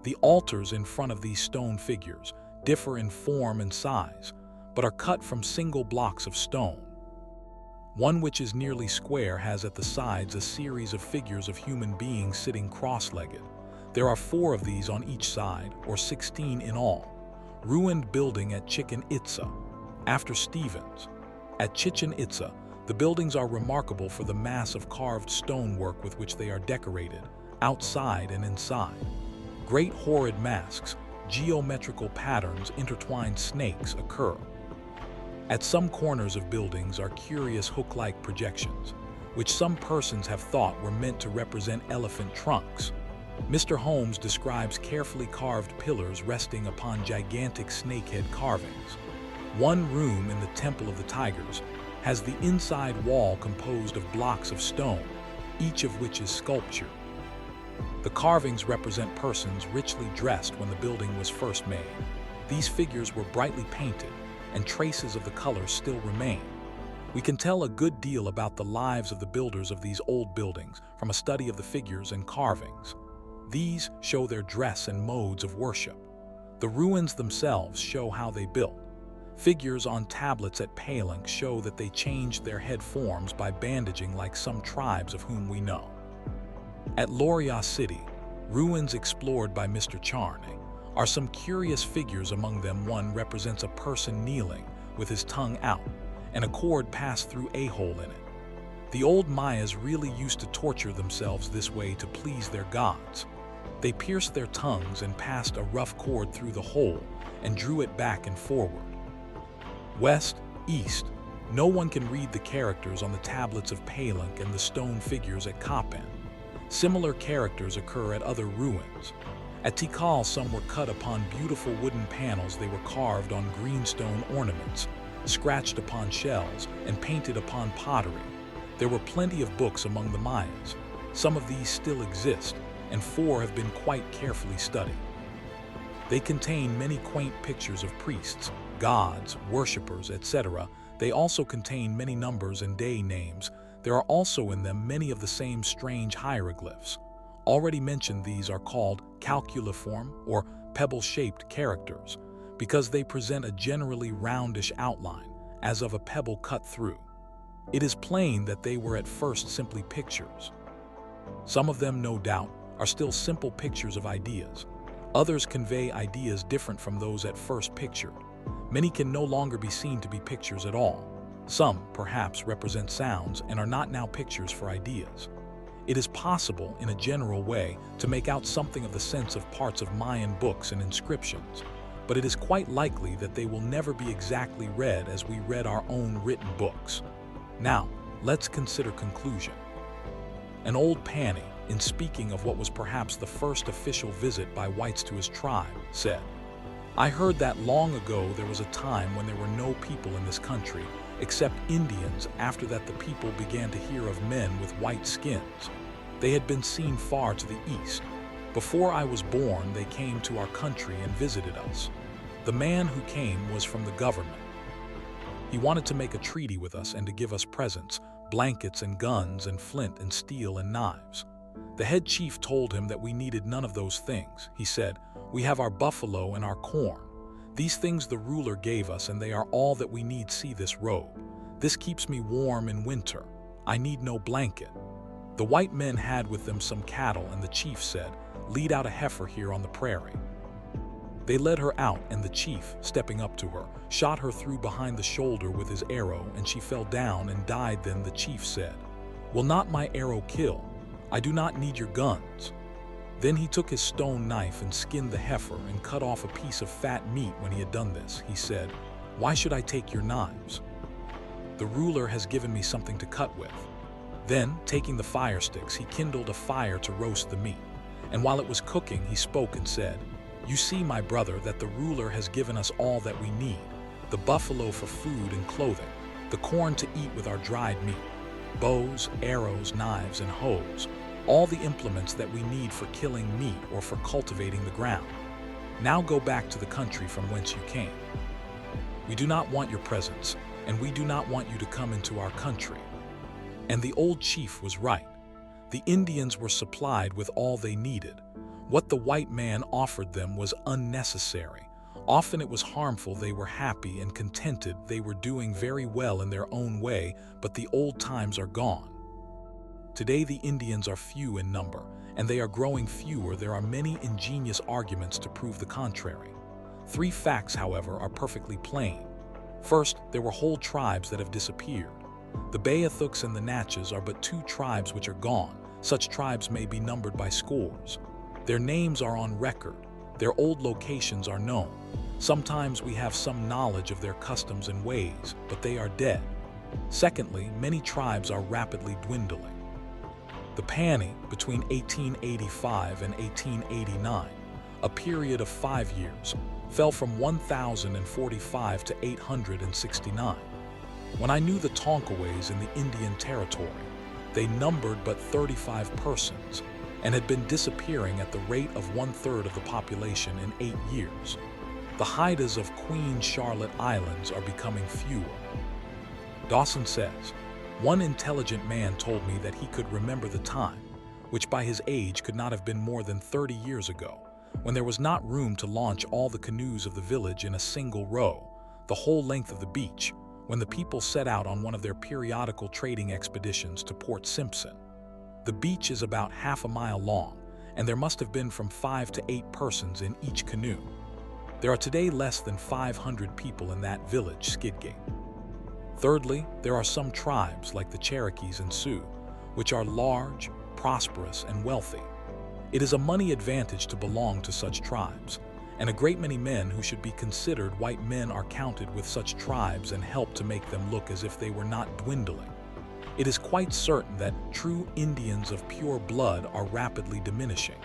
The altars in front of these stone figures differ in form and size, but are cut from single blocks of stone. One which is nearly square has at the sides a series of figures of human beings sitting cross-legged. There are 4 of these on each side, or 16 in all. Ruined building at Chichen Itza, after Stevens. At Chichen Itza, the buildings are remarkable for the mass of carved stonework with which they are decorated, outside and inside. Great horrid masks, geometrical patterns, intertwined snakes occur. At some corners of buildings are curious hook-like projections, which some persons have thought were meant to represent elephant trunks. Mr. Holmes describes carefully carved pillars resting upon gigantic snakehead carvings. One room in the Temple of the Tigers has the inside wall composed of blocks of stone, each of which is sculptured. The carvings represent persons richly dressed when the building was first made. These figures were brightly painted, and traces of the colors still remain. We can tell a good deal about the lives of the builders of these old buildings from a study of the figures and carvings. These show their dress and modes of worship. The ruins themselves show how they built. Figures on tablets at Palenque show that they changed their head forms by bandaging like some tribes of whom we know. At Loria City, ruins explored by Mr. Charney, are some curious figures. Among them, one represents a person kneeling with his tongue out, and a cord passed through a hole in it. The old Mayas really used to torture themselves this way to please their gods. They pierced their tongues and passed a rough cord through the hole and drew it back and forward. West, east. No one can read the characters on the tablets of Palenque and the stone figures at Catlin. Similar characters occur at other ruins. At Tikal, some were cut upon beautiful wooden panels. They were carved on greenstone ornaments, scratched upon shells, and painted upon pottery. There were plenty of books among the Mayas. Some of these still exist, and 4 have been quite carefully studied. They contain many quaint pictures of priests, gods, worshippers, etc. They also contain many numbers and day names. There are also in them many of the same strange hieroglyphs. Already mentioned, these are called calculiform or pebble-shaped characters because they present a generally roundish outline, as of a pebble cut through. It is plain that they were at first simply pictures. Some of them, no doubt, are still simple pictures of ideas. Others convey ideas different from those at first pictured. Many can no longer be seen to be pictures at all. Some, perhaps, represent sounds and are not now pictures for ideas. It is possible, in a general way, to make out something of the sense of parts of Mayan books and inscriptions, but it is quite likely that they will never be exactly read as we read our own written books. Now, let's consider conclusion. An old Pani, in speaking of what was perhaps the first official visit by whites to his tribe, said, "I heard that long ago there was a time when there were no people in this country, except Indians. After that the people began to hear of men with white skins. They had been seen far to the east. Before I was born, they came to our country and visited us. The man who came was from the government. He wanted to make a treaty with us and to give us presents, blankets and guns and flint and steel and knives. The head chief told him that we needed none of those things. He said, 'We have our buffalo and our corn. These things the ruler gave us, and they are all that we need. See this robe. This keeps me warm in winter. I need no blanket.' The white men had with them some cattle, and the chief said, 'Lead out a heifer here on the prairie.' They led her out, and the chief, stepping up to her, shot her through behind the shoulder with his arrow, and she fell down and died. Then the chief said, 'Will not my arrow kill? I do not need your guns.' Then he took his stone knife and skinned the heifer and cut off a piece of fat meat. When he had done this, he said, 'Why should I take your knives? The ruler has given me something to cut with.' Then, taking the fire sticks, he kindled a fire to roast the meat. And while it was cooking, he spoke and said, 'You see, my brother, that the ruler has given us all that we need, the buffalo for food and clothing, the corn to eat with our dried meat, bows, arrows, knives, and hoes, all the implements that we need for killing meat or for cultivating the ground. Now go back to the country from whence you came. We do not want your presence, and we do not want you to come into our country.' And the old chief was right. The Indians were supplied with all they needed. What the white man offered them was unnecessary. Often it was harmful. They were happy and contented. They were doing very well in their own way, but the old times are gone. Today the Indians are few in number, and they are growing fewer. There are many ingenious arguments to prove the contrary. 3 facts, however, are perfectly plain. First, there were whole tribes that have disappeared. The Beothuks and the Natchez are but 2 tribes which are gone. Such tribes may be numbered by scores. Their names are on record. Their old locations are known. Sometimes we have some knowledge of their customs and ways, but they are dead. Secondly, many tribes are rapidly dwindling. The Pani, between 1885 and 1889, a period of 5 years, fell from 1,045 to 869. When I knew the Tonkaways in the Indian Territory, they numbered but 35 persons and had been disappearing at the rate of 1/3 of the population in 8 years. The Haidas of Queen Charlotte Islands are becoming fewer. Dawson says, "One intelligent man told me that he could remember the time, which by his age could not have been more than 30 years ago, when there was not room to launch all the canoes of the village in a single row, the whole length of the beach, when the people set out on one of their periodical trading expeditions to Port Simpson. The beach is about half a mile long, and there must have been from 5 to 8 persons in each canoe. There are today less than 500 people in that village, Skidgate. Thirdly, there are some tribes, like the Cherokees and Sioux, which are large, prosperous, and wealthy. It is a money advantage to belong to such tribes, and a great many men who should be considered white men are counted with such tribes and help to make them look as if they were not dwindling. It is quite certain that true Indians of pure blood are rapidly diminishing.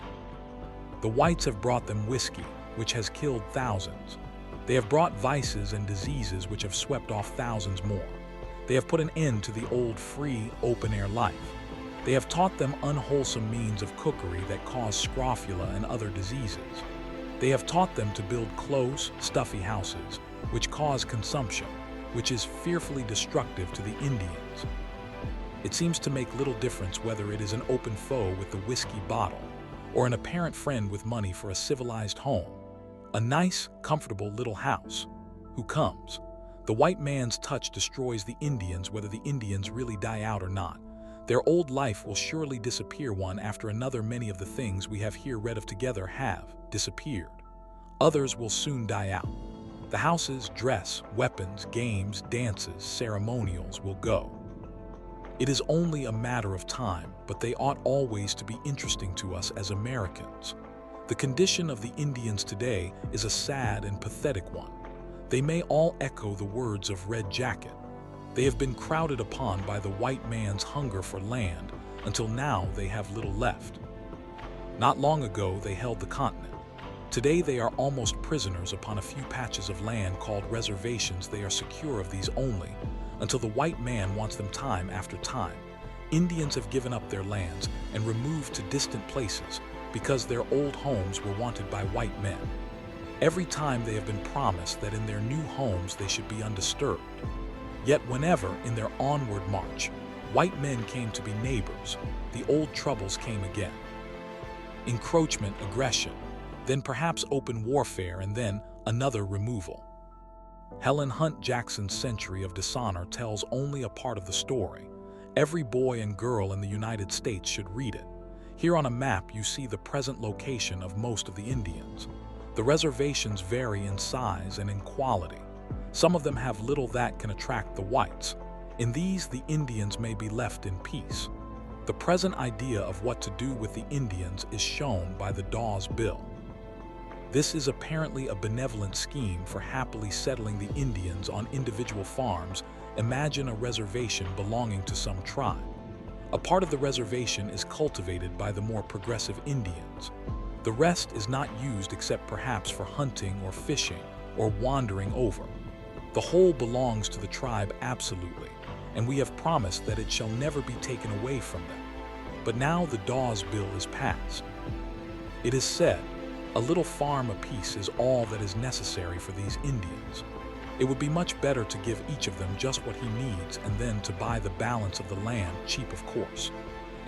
The whites have brought them whiskey, which has killed thousands. They have brought vices and diseases which have swept off thousands more. They have put an end to the old free, open-air life. They have taught them unwholesome means of cookery that cause scrofula and other diseases. They have taught them to build close, stuffy houses, which cause consumption, which is fearfully destructive to the Indians. It seems to make little difference whether it is an open foe with the whiskey bottle or an apparent friend with money for a civilized home, a nice, comfortable little house. Who comes? The white man's touch destroys the Indians whether the Indians really die out or not. Their old life will surely disappear one after another. Many of the things we have here read of together have disappeared. Others will soon die out. The houses, dress, weapons, games, dances, ceremonials will go. It is only a matter of time, but they ought always to be interesting to us as Americans. The condition of the Indians today is a sad and pathetic one. They may all echo the words of Red Jacket. They have been crowded upon by the white man's hunger for land until now they have little left. Not long ago they held the continent. Today they are almost prisoners upon a few patches of land called reservations. They are secure of these only until the white man wants them time after time. Indians have given up their lands and removed to distant places because their old homes were wanted by white men. Every time they have been promised that in their new homes they should be undisturbed. Yet whenever, in their onward march, white men came to be neighbors, the old troubles came again. Encroachment, aggression, then perhaps open warfare, and then another removal. Helen Hunt Jackson's Century of Dishonor tells only a part of the story. Every boy and girl in the United States should read it. Here on a map you see the present location of most of the Indians. The reservations vary in size and in quality. Some of them have little that can attract the whites. In these, the Indians may be left in peace. The present idea of what to do with the Indians is shown by the Dawes Bill. This is apparently a benevolent scheme for happily settling the Indians on individual farms. Imagine a reservation belonging to some tribe. A part of the reservation is cultivated by the more progressive Indians. The rest is not used except perhaps for hunting or fishing or wandering over. The whole belongs to the tribe absolutely, and we have promised that it shall never be taken away from them. But now the Dawes Bill is passed. It is said, a little farm apiece is all that is necessary for these Indians. It would be much better to give each of them just what he needs and then to buy the balance of the land, cheap of course,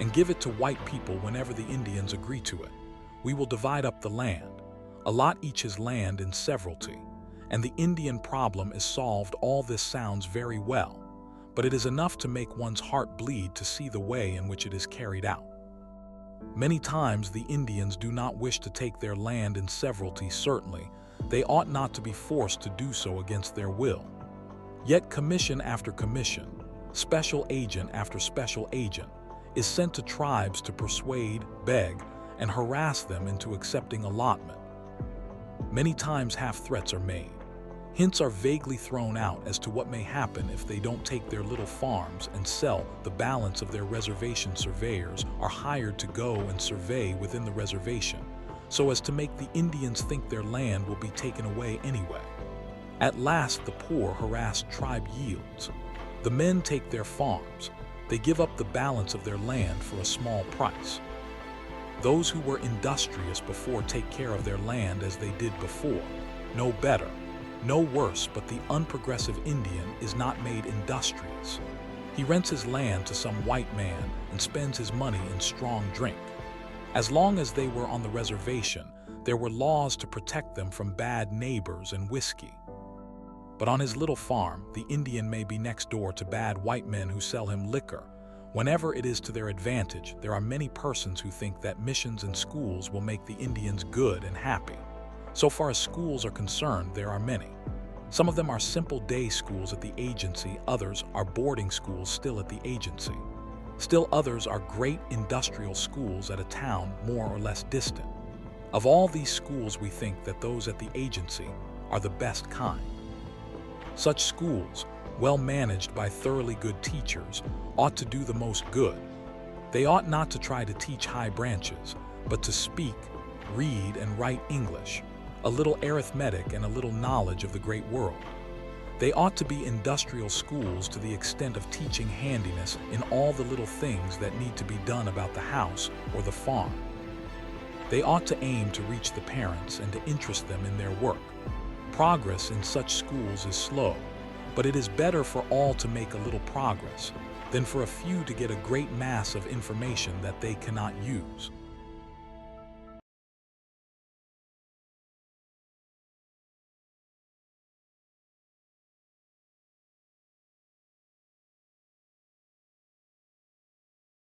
and give it to white people whenever the Indians agree to it. We will divide up the land, allot each his land in severalty, and the Indian problem is solved. All this sounds very well, but it is enough to make one's heart bleed to see the way in which it is carried out. Many times the Indians do not wish to take their land in severalty. Certainly, they ought not to be forced to do so against their will. Yet commission after commission, special agent after special agent, is sent to tribes to persuade, beg, and harass them into accepting allotment. Many times half threats are made. Hints are vaguely thrown out as to what may happen if they don't take their little farms and sell the balance of their reservation. Surveyors are hired to go and survey within the reservation, so as to make the Indians think their land will be taken away anyway. At last the poor, harassed tribe yields. The men take their farms. They give up the balance of their land for a small price. Those who were industrious before take care of their land as they did before. No better, no worse, but the unprogressive Indian is not made industrious. He rents his land to some white man and spends his money in strong drink. As long as they were on the reservation, there were laws to protect them from bad neighbors and whiskey. But on his little farm, the Indian may be next door to bad white men who sell him liquor. Whenever it is to their advantage, there are many persons who think that missions and schools will make the Indians good and happy. So far as schools are concerned, there are many. Some of them are simple day schools at the agency, others are boarding schools still at the agency. Still others are great industrial schools at a town more or less distant. Of all these schools, we think that those at the agency are the best kind. Such schools, well managed by thoroughly good teachers, ought to do the most good. They ought not to try to teach high branches, but to speak, read, and write English, a little arithmetic, and a little knowledge of the great world. They ought to be industrial schools to the extent of teaching handiness in all the little things that need to be done about the house or the farm. They ought to aim to reach the parents and to interest them in their work. Progress in such schools is slow, but it is better for all to make a little progress than for a few to get a great mass of information that they cannot use.